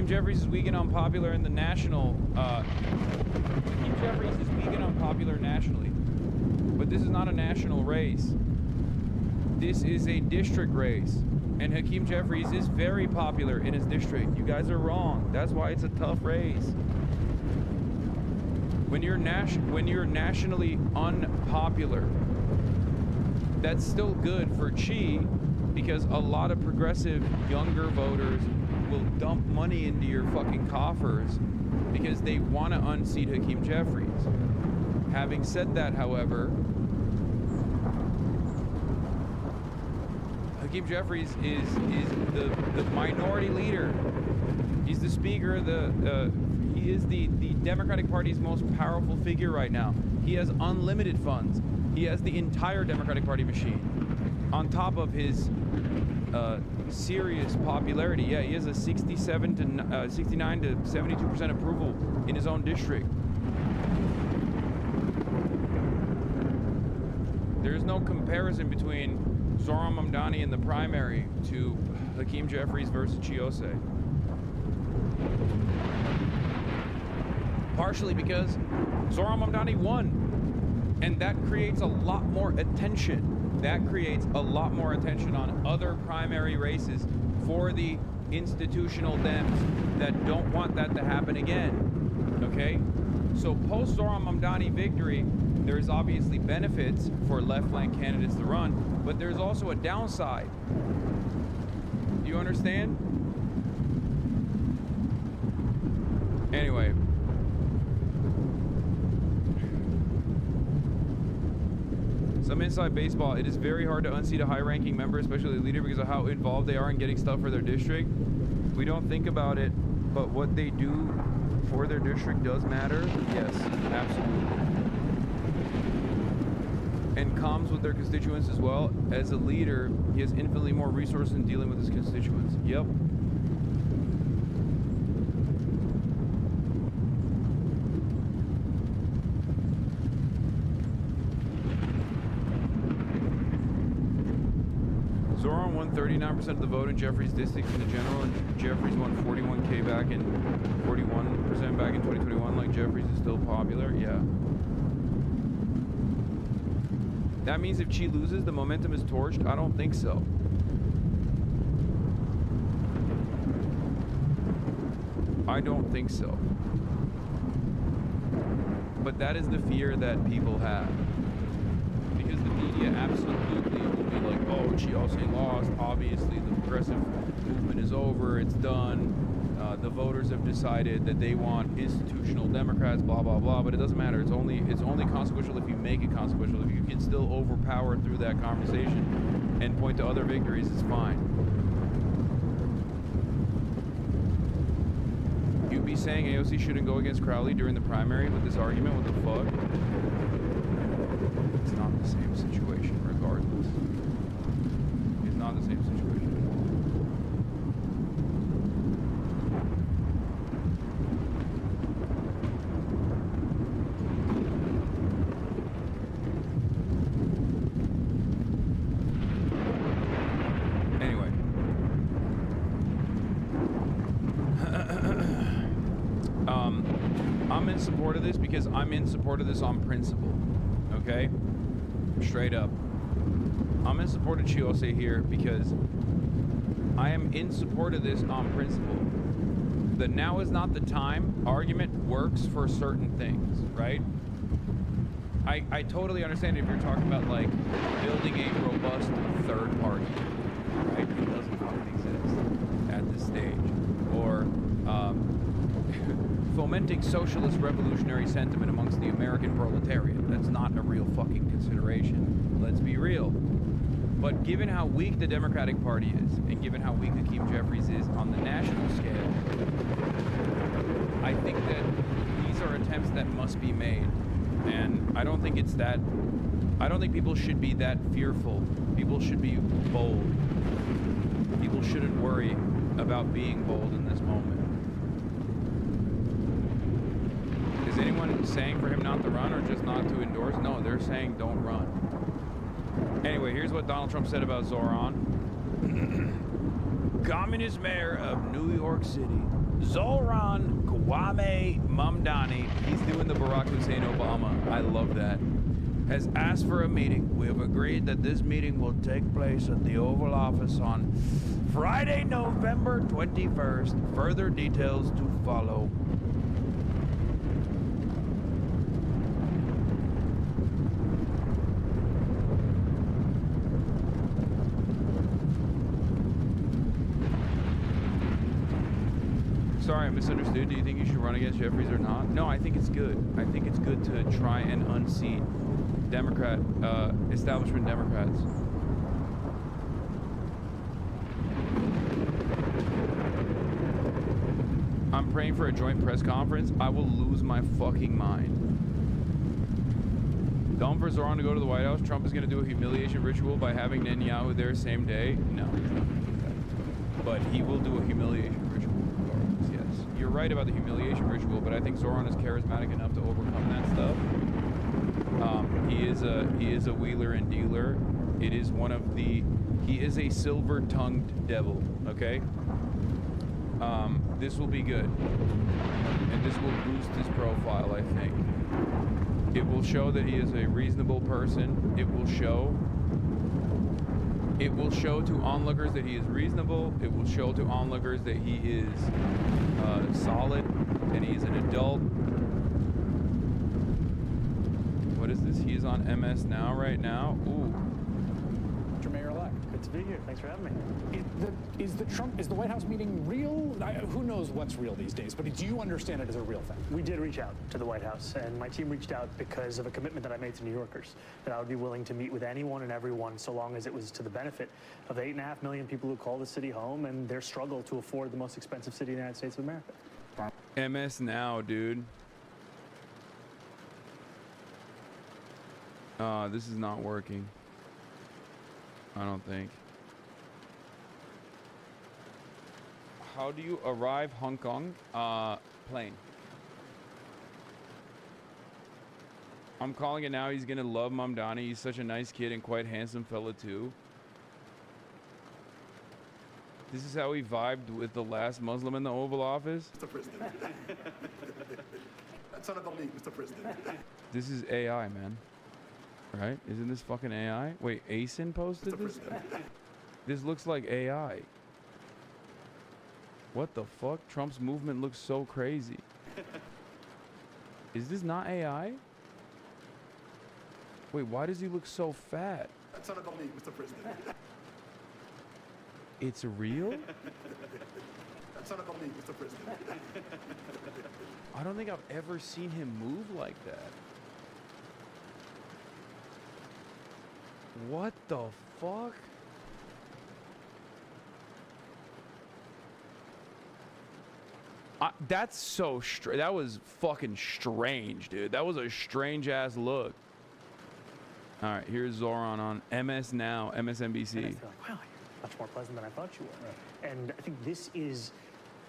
Jeffries is weak and unpopular in the national. Hakeem Jeffries is weak and unpopular nationally, but this is not a national race. This is a district race, and Hakeem Jeffries is very popular in his district. You guys are wrong. That's why it's a tough race. When you're nationally unpopular, that's still good for Chi, because a lot of progressive younger voters will dump money into your fucking coffers because they want to unseat Hakeem Jeffries. Having said that, however, Hakeem Jeffries is the minority leader. He's the speaker of he is the Democratic Party's most powerful figure right now. He has unlimited funds. He has the entire Democratic Party machine on top of his serious popularity. Yeah, he has a 69 to 72% approval in his own district. There's no comparison between Zoran Mamdani in the primary to Hakeem Jeffries versus Chiose. Partially because Zoran Mamdani won, and that creates a lot more attention. That creates a lot more attention on other primary races for the institutional Dems that don't want that to happen again. Okay? So post Zoran Mamdani victory, there's obviously benefits for left flank candidates to run, but there's also a downside. Do you understand? Anyway. Some inside baseball, it is very hard to unseat a high-ranking member, especially a leader, because of how involved they are in getting stuff for their district. We don't think about it, but what they do for their district does matter. Yes, absolutely. And comms with their constituents as well. As a leader, he has infinitely more resources in dealing with his constituents. Yep. Zoran won 39% of the vote in Jeffries' district in the general, and Jeffries won 41K back in 41% back in 2021. Like Jeffries is still popular. Yeah. That means if Xi loses, the momentum is torched? I don't think so. I don't think so. But that is the fear that people have. Because the media absolutely will be like, oh, Chiose lost. Obviously, the progressive movement is over. It's done. The voters have decided that they want institutional Democrats, blah, blah, blah. But it doesn't matter. It's only consequential if you make it consequential. If you can still overpower through that conversation and point to other victories, it's fine. You'd be saying AOC shouldn't go against Crowley during the primary with this argument? What the fuck? It's not the same situation regardless. It's not the same situation. Anyway. I'm in support of this because I'm in support of this on principle. Okay? Straight up. I'm in support of Chiose here because I am in support of this on principle. The now is not the time argument works for certain things, right? I totally understand if you're talking about like building a robust third party, right? It doesn't fucking exist at this stage. Or fomenting socialist revolutionary sentiment amongst the American proletariat. That's not a real fucking consideration. Let's be real. But given how weak the Democratic Party is, and given how weak Hakeem Jeffries is on the national scale, I think that these are attempts that must be made. And I don't think it's that, I don't think people should be that fearful. People should be bold. People shouldn't worry about being bold in this moment. Is anyone saying for him not to run or just not to endorse? No, they're saying don't run. Anyway, here's what Donald Trump said about Zoran. Communist mayor of New York City, Zoran Kwame Mamdani, he's doing the Barack Hussein Obama, I love that, has asked for a meeting. We have agreed that this meeting will take place at the Oval Office on Friday, November 21st. Further details to follow. Sorry, I misunderstood. Do you think you should run against Jeffries or not? No, I think it's good. I think it's good to try and unseat establishment Democrats. I'm praying for a joint press conference. I will lose my fucking mind. Dumb for Zoran to go to the White House. Trump is going to do a humiliation ritual by having Netanyahu there same day. No, he's not going to do that. But he will do a humiliation ritual. You're right about the humiliation ritual, but I think Zoran is charismatic enough to overcome that stuff. He is a wheeler and dealer. It is one of the, he is a silver-tongued devil, okay? This will be good. And this will boost his profile, I think. It will show that he is a reasonable person. It will show to onlookers that he is reasonable. It will show to onlookers that he is solid and he's an adult. What is this? He is on MS Now right now. Ooh. Mr. Mayor-elect, good to be here. Thanks for having me. Is the White House meeting real? Who knows what's real these days, but do you understand it as a real thing? We did reach out to the White House, and my team reached out because of a commitment that I made to New Yorkers, that I would be willing to meet with anyone and everyone so long as it was to the benefit of the 8.5 million people who call the city home and their struggle to afford the most expensive city in the United States of America. MS Now, dude. This is not working. I don't think. How do you arrive Hong Kong? Plane. I'm calling it now. He's gonna love Mamdani. He's such a nice kid and quite handsome fella too. This is how he vibed with the last Muslim in the Oval Office. Mr. President. Hasanabi VOD, Mr. President. This is AI, man. Right? Isn't this fucking AI? Wait, Asin posted this? This looks like AI. What the fuck? Trump's movement looks so crazy. Is this not AI? Wait, why does he look so fat? Hasanabi VOD, Mr. President. It's real? Hasanabi VOD, Mr. President. I don't think I've ever seen him move like that. What the fuck? That's so strange. That was fucking strange, dude. That was a strange ass look. All right, here's Zoran on MS Now, MSNBC. And I feel like, wow, you're much more pleasant than I thought you were. Right. And I think this is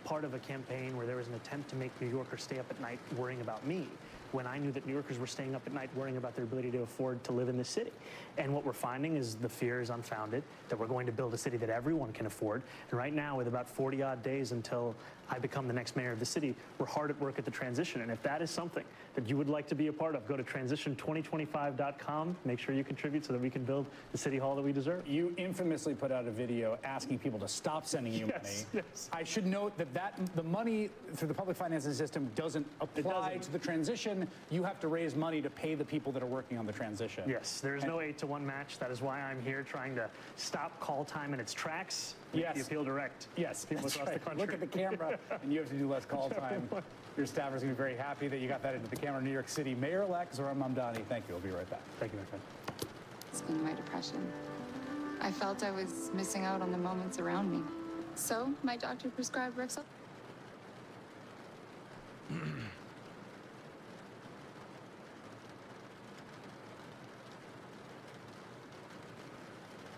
part of a campaign where there was an attempt to make New Yorkers stay up at night worrying about me, when I knew that New Yorkers were staying up at night worrying about their ability to afford to live in this city. And what we're finding is the fear is unfounded, that we're going to build a city that everyone can afford. And right now, with about 40 odd days until I become the next mayor of the city, we're hard at work at the transition. And if that is something that you would like to be a part of, go to transition2025.com, make sure you contribute so that we can build the city hall that we deserve. You infamously put out a video asking people to stop sending you money. Yes. I should note that the money through the public financing system doesn't apply to the transition. You have to raise money to pay the people that are working on the transition. Yes, there is no 8-to-1 match. That is why I'm here trying to stop call time in its tracks. Make the appeal direct. Yes, people that's across right. the country. Look at the camera, and you have to do less call time. Your staffers are going to be very happy that you got that into the camera. New York City Mayor-elect Zoran Mamdani. Thank you. We'll be right back. Thank you, my friend. It's been my depression. I felt I was missing out on the moments around me. So my doctor prescribed Rexall.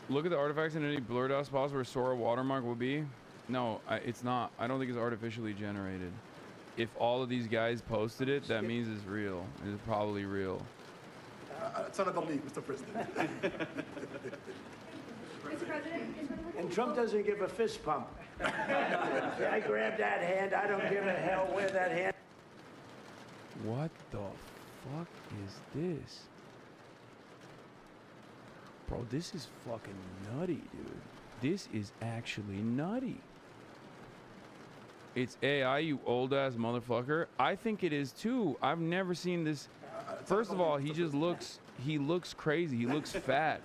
Look at the artifacts and any blurred out spots where Sora watermark will be. No, it's not. I don't think it's artificially generated. If all of these guys posted it, that means it's real. It's probably real. Hasanabi VOD, Mr. President. Mr. President. And Trump doesn't give a fist pump. I grab that hand. I don't give a hell where that hand. What the fuck is this? Bro, this is fucking nutty, dude. This is actually nutty. It's AI, you old ass motherfucker. I think it is too. I've never seen this. First of all, he just looks, he looks crazy. He looks fat.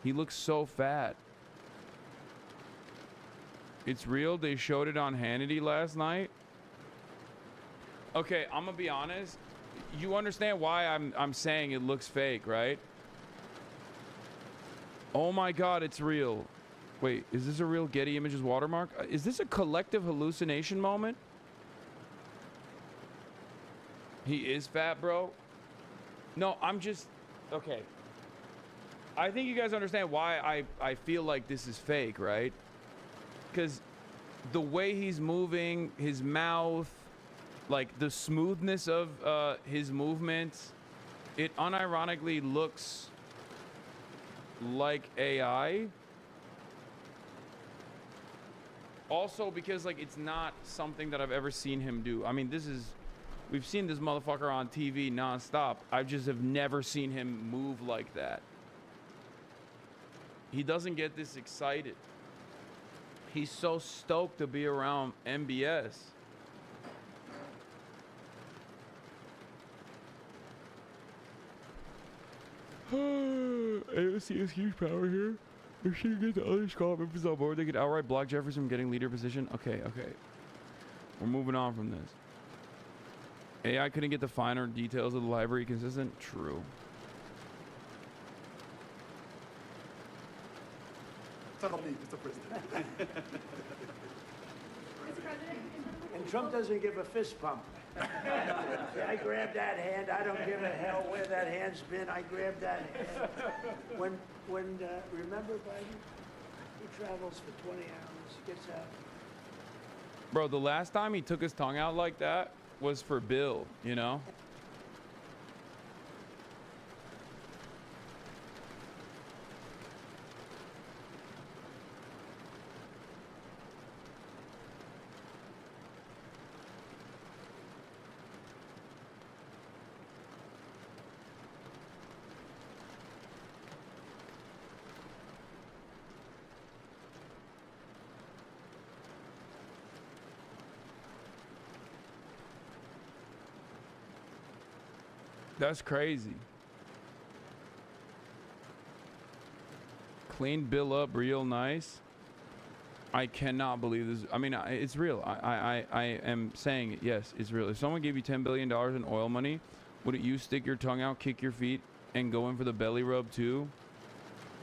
He looks so fat. It's real. They showed it on Hannity last night. Okay, I'm gonna be honest. You understand why I'm saying it looks fake, right? Oh my God, it's real. Wait, is this a real Getty Images watermark? Is this a collective hallucination moment? He is fat, bro. No, I'm just, okay. I think you guys understand why I feel like this is fake, right? Because the way he's moving, his mouth, like the smoothness of his movements, it unironically looks like AI. Also because like it's not something that I've ever seen him do. I mean, we've seen this motherfucker on TV nonstop. I just have never seen him move like that. He doesn't get this excited. He's so stoked to be around MBS. AOC has huge power here. If she can get the other Scott members on board, they could outright block Jeffries from getting leader position. Okay. We're moving on from this. AI couldn't get the finer details of the library consistent. True. Mr. President. Mr. President. And Trump doesn't give a fist pump. I grab that hand. I don't give a hell where that hand's been. I grab that hand. When remember Biden? He travels for 20 hours, gets out. Bro, the last time he took his tongue out like that was for Bill, you know? That's crazy. Clean bill up real nice. I cannot believe this. I mean, it's real. I am saying it. Yes, it's real. If someone gave you $10 billion in oil money, wouldn't you stick your tongue out, kick your feet, and go in for the belly rub too?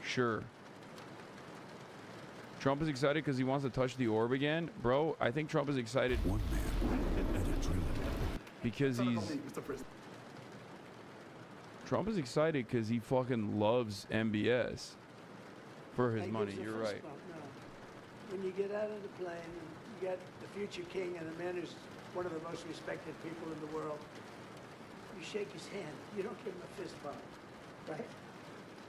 Sure. Trump is excited because he wants to touch the orb again. Bro, I think Trump is excited. One man and a trillion. Because he's... Trump is excited because he fucking loves MBS for his money. You're right. When you get out of the plane, and you got the future king and a man who's one of the most respected people in the world, you shake his hand. You don't give him a fist bump, right?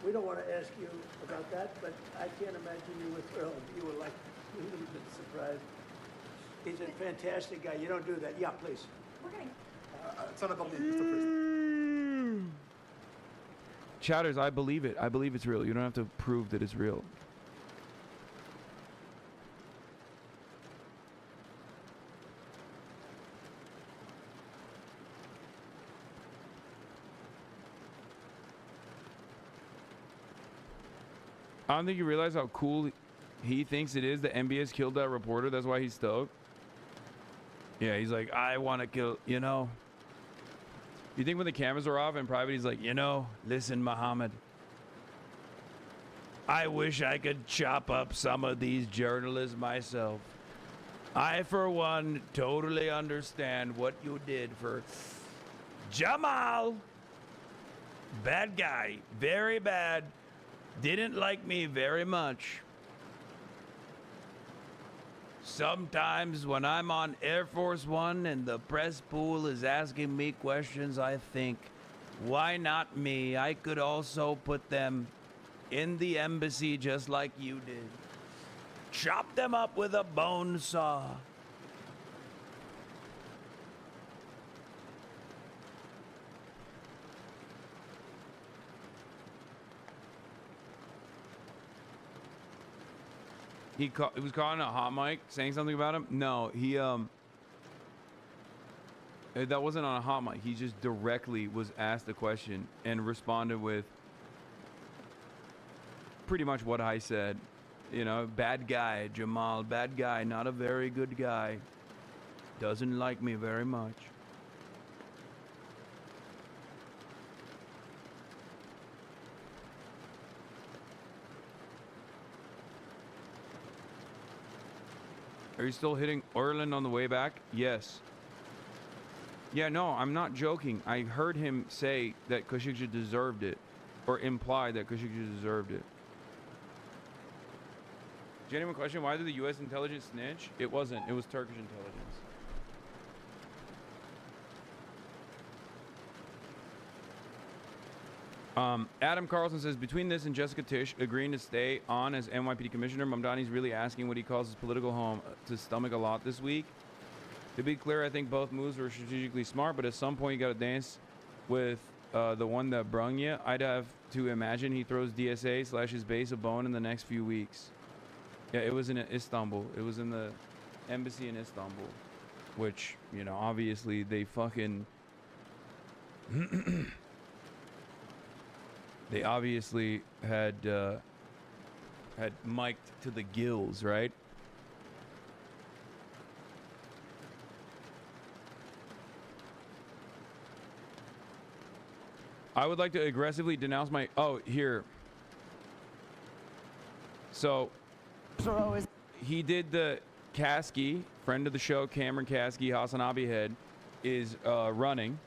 We don't want to ask you about that, but I can't imagine you were thrilled. You were like a little bit surprised. He's a fantastic guy. You don't do that. Yeah, please. We're going Hasanabi, Mr. President. Chatters, I believe it. I believe it's real. You don't have to prove that it's real. I don't think you realize how cool he thinks it is that MBS killed that reporter. That's why he's stoked. Yeah, he's like, I want to kill, you know. You think when the cameras are off in private, he's like, you know, listen, Muhammad. I wish I could chop up some of these journalists myself. I, for one, totally understand what you did for Jamal. Bad guy. Very bad. Didn't like me very much. Sometimes when I'm on Air Force One and the press pool is asking me questions, I think, why not me? I could also put them in the embassy just like you did. Chop them up with a bone saw. He was calling a hot mic, saying something about him. No, he that wasn't on a hot mic. He just directly was asked a question and responded with pretty much what I said. You know, bad guy, Jamal, bad guy, not a very good guy. Doesn't like me very much. Are you still hitting Orland on the way back? Yes. Yeah, no, I'm not joking. I heard him say that Khashoggi deserved it, or imply that Khashoggi deserved it. Genuine question, why did the U.S. intelligence snitch? It wasn't. It was Turkish intelligence. Adam Carlson says, between this and Jessica Tisch agreeing to stay on as NYPD commissioner, Mamdani's really asking what he calls his political home to stomach a lot this week. To be clear, I think both moves were strategically smart, but at some point you got to dance with the one that brung you. I'd have to imagine he throws DSA / his base a bone in the next few weeks. Yeah, it was in Istanbul. It was in the embassy in Istanbul, which, you know, obviously they fucking... They obviously had mic'd to the gills, right? I would like to aggressively denounce my... Oh, here. So, he did the Kasky, friend of the show, Cameron Kasky, Hasanabi head, is running.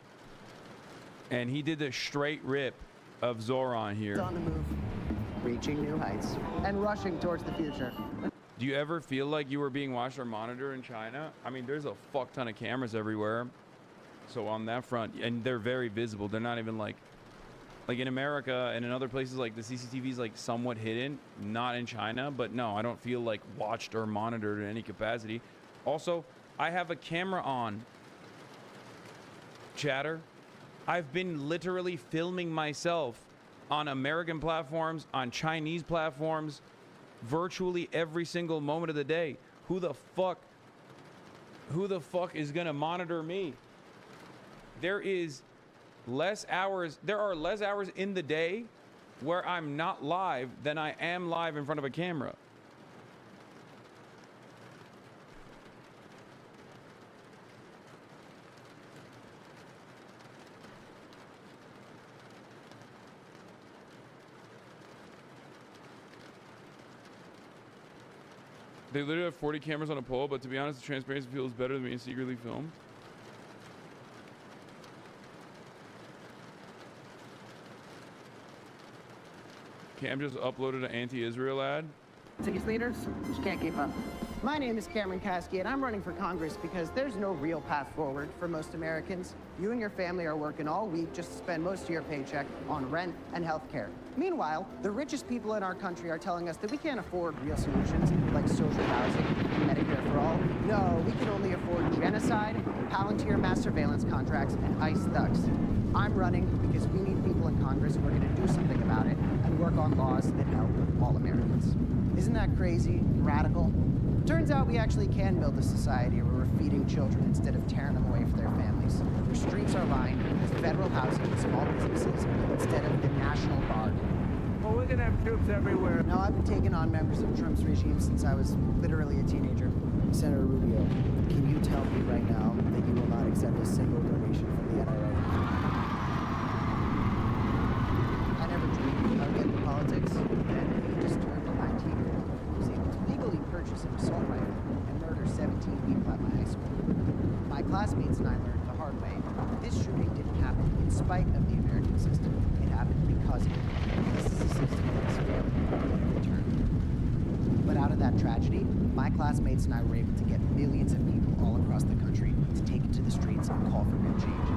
And he did the straight rip of Zoran here. On the move, reaching new heights, and rushing towards the future. Do you ever feel like you were being watched or monitored in China? I mean, there's a fuck ton of cameras everywhere. So on that front, and they're very visible. They're not even like in America and in other places, like the CCTV is like somewhat hidden, not in China. But no, I don't feel like watched or monitored in any capacity. Also, I have a camera on. Chatter. I've been literally filming myself on American platforms, on Chinese platforms, virtually every single moment of the day. Who the fuck is gonna monitor me? There is less hours. There are less hours in the day where I'm not live than I am live in front of a camera. They literally have 40 cameras on a pole, but to be honest, the transparency feels better than being secretly filmed. Cam just uploaded an anti-Israel ad. These leaders just can't keep up. My name is Cameron Kasky, and I'm running for Congress because there's no real path forward for most Americans. You and your family are working all week just to spend most of your paycheck on rent and health care. Meanwhile, the richest people in our country are telling us that we can't afford real solutions like social housing and Medicare for all. No, we can only afford genocide, Palantir mass surveillance contracts, and ICE thugs. I'm running because we need people in Congress who are going to do something about it and work on laws that help all Americans. Isn't that crazy, radical? Turns out we actually can build a society where we're feeding children instead of tearing them away from their families, where streets are lined with federal housing and small businesses instead of the National Guard. Well, we're gonna have troops everywhere. No, I've been taking on members of Trump's regime since I was literally a teenager. Senator Rubio, can you tell me right now that you will not accept a single donation from the NRA? I never dreamed of getting into politics. Then he just turned a 19-year-old who was able to legally purchase an assault rifle and murder 17 people at my high school. My classmates and I learned the hard way that this shooting didn't happen in spite of the American system. It happened because of it. This is a system that has failed in return. But out of that tragedy, my classmates and I were able to get millions of people all across the country to take it to the streets and call for real change.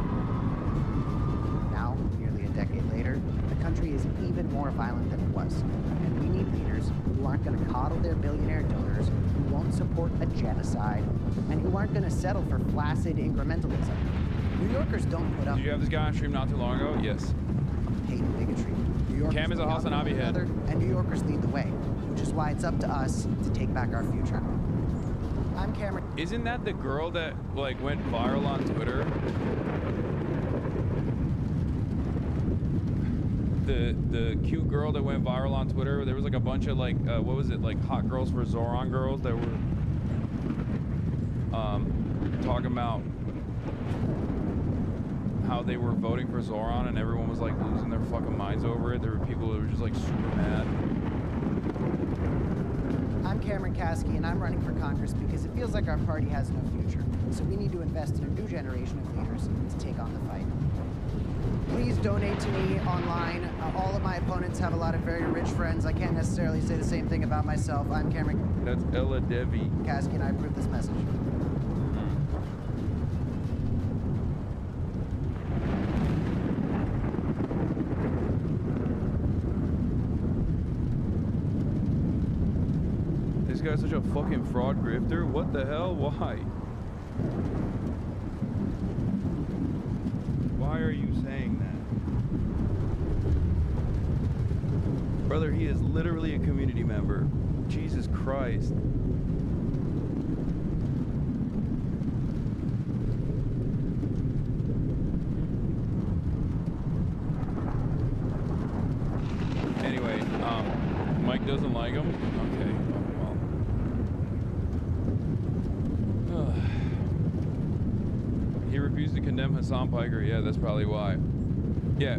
Now, nearly a decade later, the country is even more violent than it was. And we need leaders who aren't going to coddle their billionaire donors, who won't support a genocide, and who aren't going to settle for flaccid incrementalism. New Yorkers don't put up... Did you have this guy on stream not too long ago? Yes. Hate and bigotry. New Yorkers Cam is a Hasanabi head. And New Yorkers lead the way, which is why it's up to us to take back our future. I'm Cameron. Isn't that the girl that like went viral on Twitter? The cute girl that went viral on Twitter. There was like a bunch of like what was it, like hot girls for Zoran girls that were talking about how they were voting for Zoran and everyone was like losing their fucking minds over it. There were people that were just like super mad. I'm Cameron Kasky, and I'm running for Congress because it feels like our party has no future. So we need to invest in a new generation of leaders to take on the fight. Please donate to me online. All of my opponents have a lot of very rich friends. I can't necessarily say the same thing about myself. I'm Cameron. That's Ella Devi. Kasky, and I approve this message. This guy's such a fucking fraud grifter. What the hell? Why? Why are you saying that? Brother, he is literally a community member. Jesus Christ. Anyway, Mike doesn't like him? Okay. He refused to condemn Hassan Piker. Yeah, that's probably why. Yeah,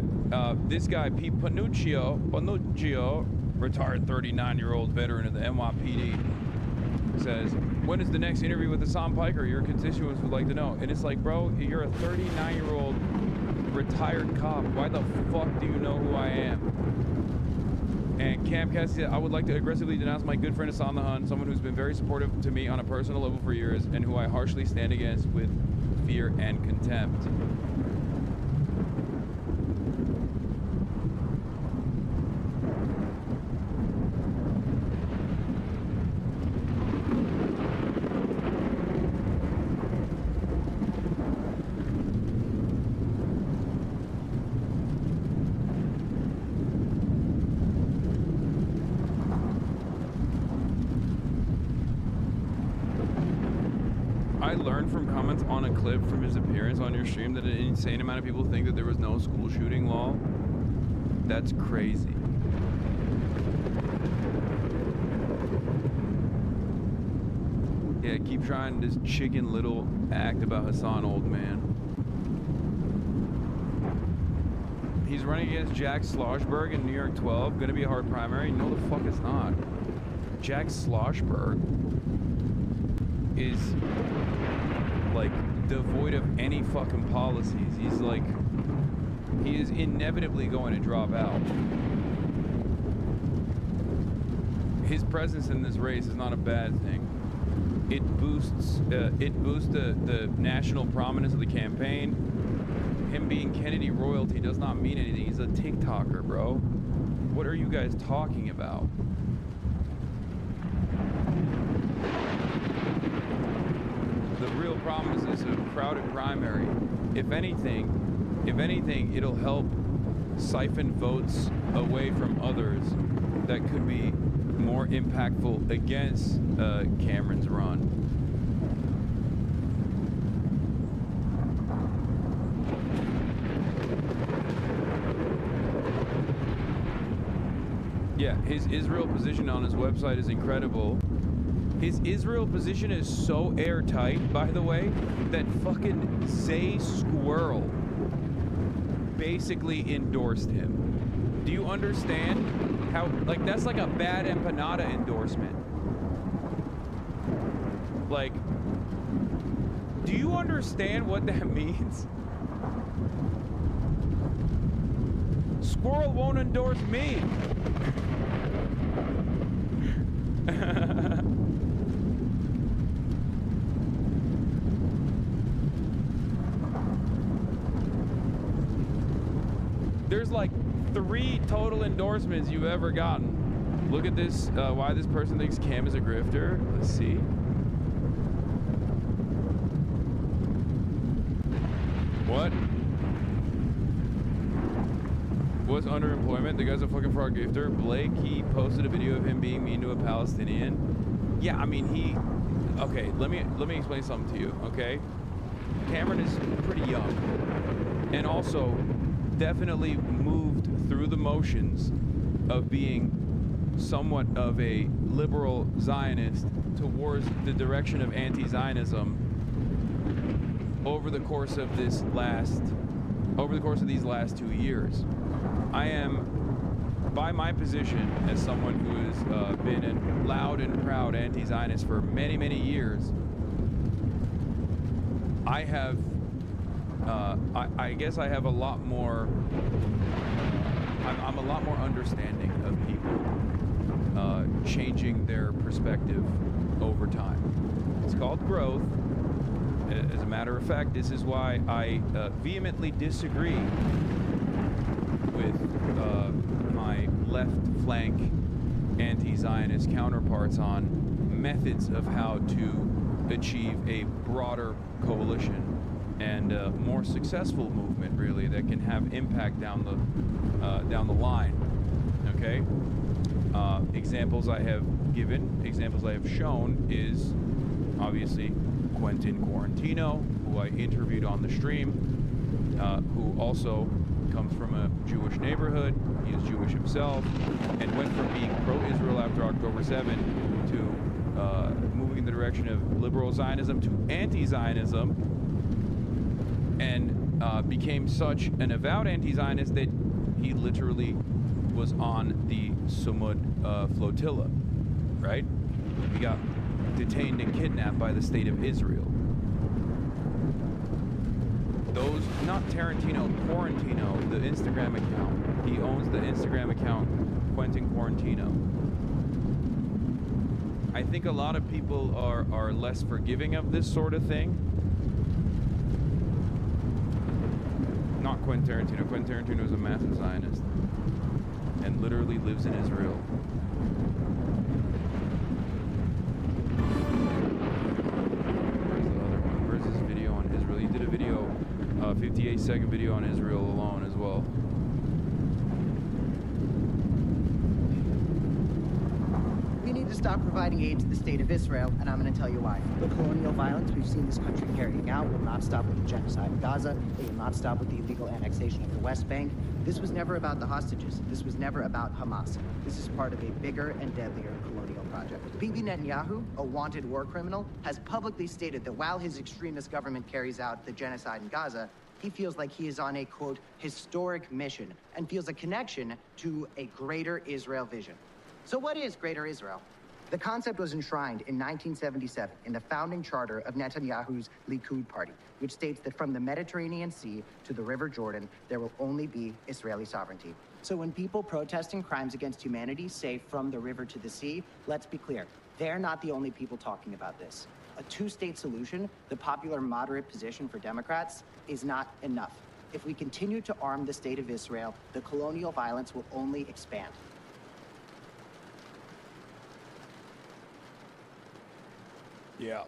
this guy, Pete Panuccio, retired 39-year-old veteran of the NYPD, says, when is the next interview with Hassan Piker? Your constituents would like to know. And it's like, bro, you're a 39-year-old retired cop. Why the fuck do you know who I am? And Cam Cassidy said, I would like to aggressively denounce my good friend Hassan the Hun, someone who's been very supportive to me on a personal level for years and who I harshly stand against with fear and contempt. I learned from comments on a clip from his appearance on your stream that an insane amount of people think that there was no school shooting law. That's crazy. Yeah, keep trying this chicken little act about Hassan, old man. He's running against Jack Schlossberg in New York 12. Gonna be a hard primary. No, the fuck it's not. Jack Schlossberg is like devoid of any fucking policies. He's like, he is inevitably going to drop out. His presence in this race is not a bad thing. It boosts the national prominence of the campaign. Him being Kennedy royalty does not mean anything. He's a TikToker, bro. What are you guys talking about? The real problem is this: a crowded primary. If anything, it'll help siphon votes away from others that could be more impactful against Cameron's run. Yeah, his Israel position on his website is incredible. His Israel position is so airtight, by the way, that fucking Zay Squirrel basically endorsed him. Do you understand how, like, that's like a bad empanada endorsement? Like, do you understand what that means? Squirrel won't endorse me. There's like 3 total endorsements you've ever gotten. Look at this, why this person thinks Cam is a grifter. Let's see. What? What's underemployment? The guy's a fucking fraud grifter. Blake, he posted a video of him being mean to a Palestinian. Yeah, I mean, okay, let me explain something to you, okay? Cameron is pretty young. And also definitely moved through the motions of being somewhat of a liberal Zionist towards the direction of anti-Zionism over the course of these last 2 years. I am, by my position as someone who has been a loud and proud anti-Zionist for many, many years, I have I guess I have a lot more, I'm a lot more understanding of people changing their perspective over time. It's called growth. As a matter of fact, this is why I vehemently disagree with my left flank anti-Zionist counterparts on methods of how to achieve a broader coalition and a more successful movement, really, that can have impact down the line. Okay. Examples I have given, examples I have shown is obviously Quentin Quarantino, who I interviewed on the stream, who also comes from a Jewish neighborhood. He is Jewish himself, and went from being pro-Israel after October 7 to moving in the direction of liberal Zionism to anti-Zionism, and became such an avowed anti-Zionist that he literally was on the Sumud flotilla, right? He got detained and kidnapped by the state of Israel. Those, not Tarantino, Quarantino, the Instagram account. He owns the Instagram account, Quentin Quarantino. I think a lot of people are less forgiving of this sort of thing. Not Quentin Tarantino. Quentin Tarantino is a massive Zionist and literally lives in Israel. Where's the other one? Where's this video on Israel? He did a video, 58-second video on Israel alone as well. We need to stop providing aid to the state of Israel, and I'm going to tell you why. The colonial violence we've seen this country carrying out will not stop with the genocide in Gaza. It will not stop with the illegal annexation of the West Bank. This was never about the hostages. This was never about Hamas. This is part of a bigger and deadlier colonial project. Bibi Netanyahu, a wanted war criminal, has publicly stated that while his extremist government carries out the genocide in Gaza, he feels like he is on a, quote, historic mission and feels a connection to a greater Israel vision. So what is Greater Israel? The concept was enshrined in 1977 in the founding charter of Netanyahu's Likud party, which states that from the Mediterranean Sea to the River Jordan, there will only be Israeli sovereignty. So when people protesting crimes against humanity say from the river to the sea, let's be clear, they're not the only people talking about this. A two-state solution, the popular moderate position for Democrats, is not enough. If we continue to arm the state of Israel, the colonial violence will only expand. Yeah.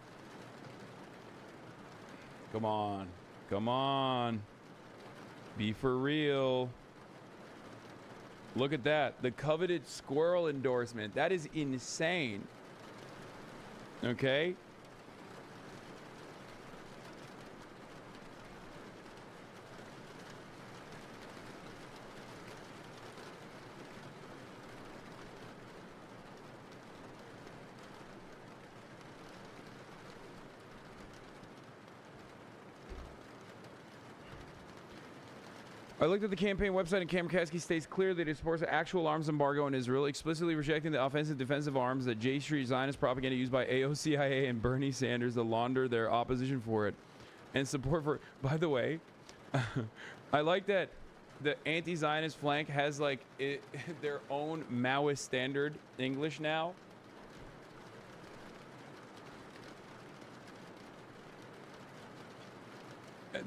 Come on. Come on. Be for real. Look at that. The coveted squirrel endorsement. That is insane. Okay? I looked at the campaign website, and Kamikaze states clearly that it supports an actual arms embargo on Israel, explicitly rejecting the offensive defensive arms that J Street Zionist propaganda used by AOCIA and Bernie Sanders to launder their opposition for it, and support for. By the way, I like that the anti-Zionist flank has like their own Maoist standard English now.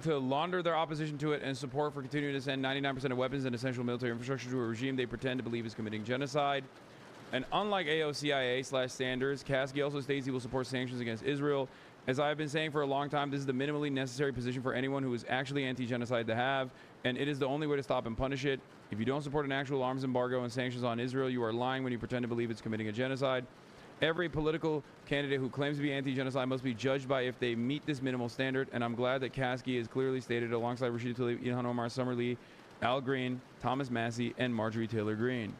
To launder their opposition to it and support for continuing to send 99% of weapons and essential military infrastructure to a regime they pretend to believe is committing genocide. And unlike AOCIA/Sanders, Kasky also states he will support sanctions against Israel. As I have been saying for a long time, this is the minimally necessary position for anyone who is actually anti-genocide to have, and it is the only way to stop and punish it. If you don't support an actual arms embargo and sanctions on Israel, you are lying when you pretend to believe it's committing a genocide. Every political candidate who claims to be anti-genocide must be judged by if they meet this minimal standard, and I'm glad that Kasky has clearly stated alongside Rashida Tlaib, Ilhan Omar, Summer Lee, Al Green, Thomas Massey, and Marjorie Taylor Greene.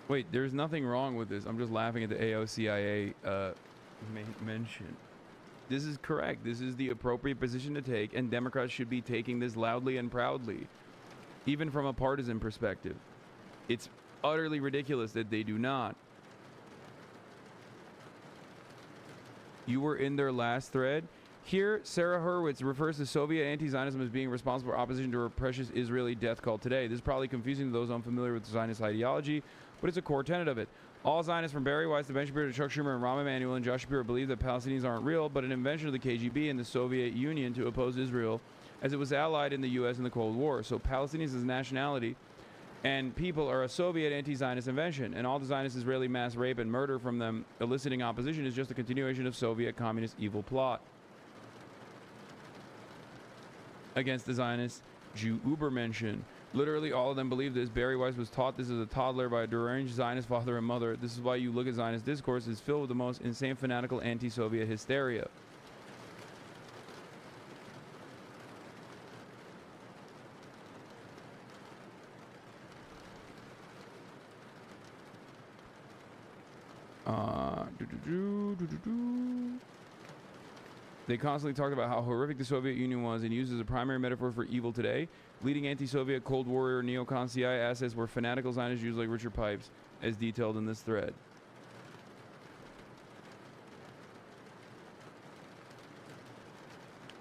Wait, there's nothing wrong with this. I'm just laughing at the AOCIA mention. This is correct. This is the appropriate position to take, and Democrats should be taking this loudly and proudly, even from a partisan perspective. It's utterly ridiculous that they do not. You were in their last thread. Here, Sarah Hurwitz refers to Soviet anti-Zionism as being responsible for opposition to her precious Israeli death cult today. This is probably confusing to those unfamiliar with Zionist ideology, but it's a core tenet of it. All Zionists from Barry Weiss to Ben Shapiro to Chuck Schumer and Rahm Emanuel and Josh Shapiro believe that Palestinians aren't real, but an invention of the KGB and the Soviet Union to oppose Israel as it was allied in the U.S. in the Cold War. So Palestinians as nationality and people are a Soviet anti-Zionist invention, and all the Zionist Israeli mass rape and murder from them eliciting opposition is just a continuation of Soviet communist evil plot against the Zionist Jew Ubermenschen. Literally all of them believe this. Barry Weiss was taught this as a toddler by a deranged Zionist father and mother. This is why you look at Zionist discourse is filled with the most insane fanatical anti-Soviet hysteria. They constantly talked about how horrific the Soviet Union was and used as a primary metaphor for evil today. Leading anti-Soviet Cold Warrior neocon CIA assets were fanatical Zionist Jews like Richard Pipes, as detailed in this thread.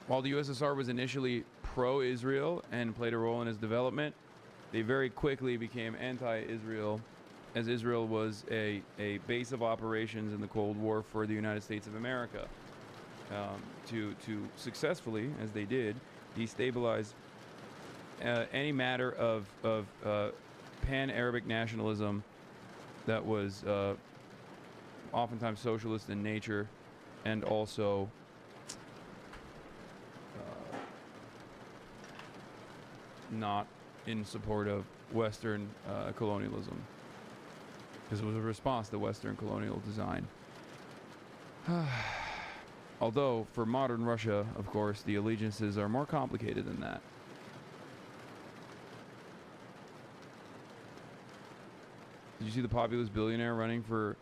While the USSR was initially pro-Israel and played a role in its development, they very quickly became anti-Israel, as Israel was a base of operations in the Cold War for the United States of America. To successfully, as they did, destabilize any matter of pan-Arabic nationalism that was oftentimes socialist in nature and also not in support of Western colonialism, because it was a response to Western colonial design. Although, for modern Russia, of course, the allegiances are more complicated than that. Did you see the populist billionaire running for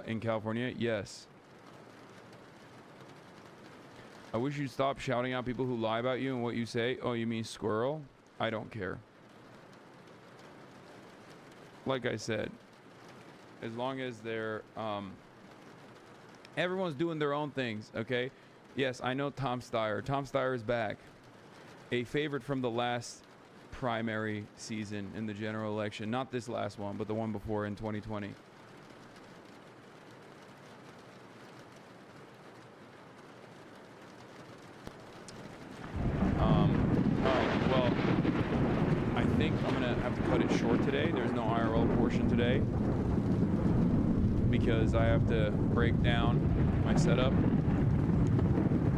in California? Yes. I wish you'd stop shouting out people who lie about you and what you say. Oh, you mean squirrel? I don't care. Like I said, as long as they're everyone's doing their own things, okay? Yes, I know Tom Steyer. Tom Steyer is back. A favorite from the last primary season in the general election. Not this last one, but the one before in 2020. Alright, well, I think I'm going to have to cut it short today. There's no IRL portion today, because I have to break down my setup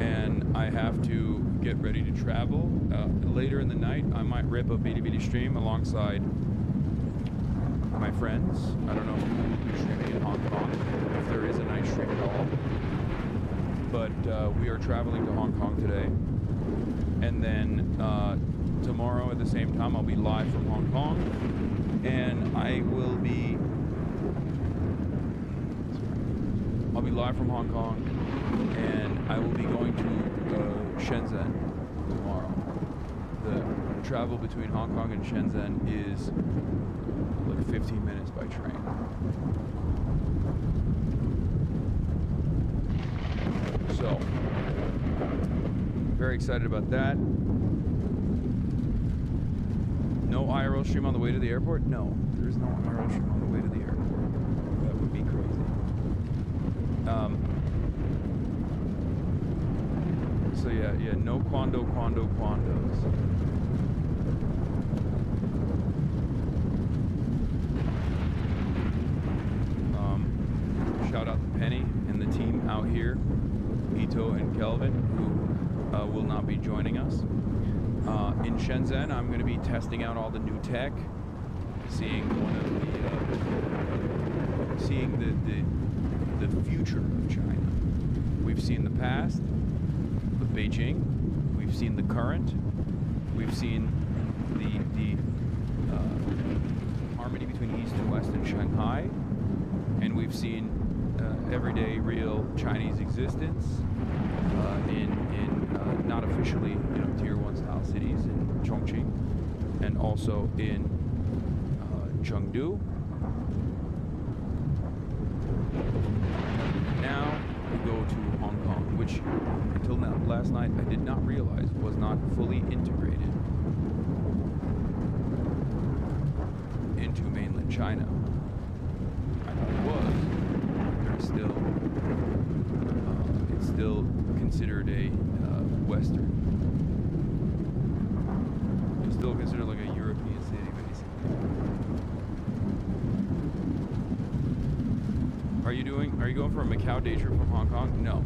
and I have to get ready to travel. Later in the night, I might rip a BD stream alongside my friends. I don't know if we will be streaming in Hong Kong, if there is a night stream at all. But we are traveling to Hong Kong today. And then tomorrow at the same time, I'll be live from Hong Kong. And I'll be live from Hong Kong, and I will be going to Shenzhen tomorrow. The travel between Hong Kong and Shenzhen is like 15 minutes by train. So, very excited about that. No IRL stream on the way to the airport? No, there is no IRL stream on the way to the airport. That would be crazy. So yeah, no quandos. Shout out to Penny and the team out here, Ito and Kelvin, who will not be joining us. In Shenzhen, I'm going to be testing out all the new tech, seeing the future of China. We've seen the past with Beijing. We've seen the current. We've seen the harmony between East and West in Shanghai, and we've seen everyday real Chinese existence in not officially tier 1 style cities in Chongqing and also in Chengdu. Now we go to Hong Kong, which until now, last night I did not realize was not fully integrated into mainland China. I thought it was. There's still, it's still considered a Western. It's still considered like a European city, basically. Are you going for a Macau day trip from Hong Kong? No.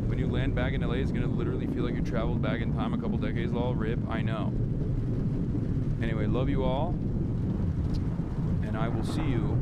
When you land back in LA, it's gonna literally feel like you traveled back in time a couple decades, lol, rip, I know. Anyway, love you all, and I will see you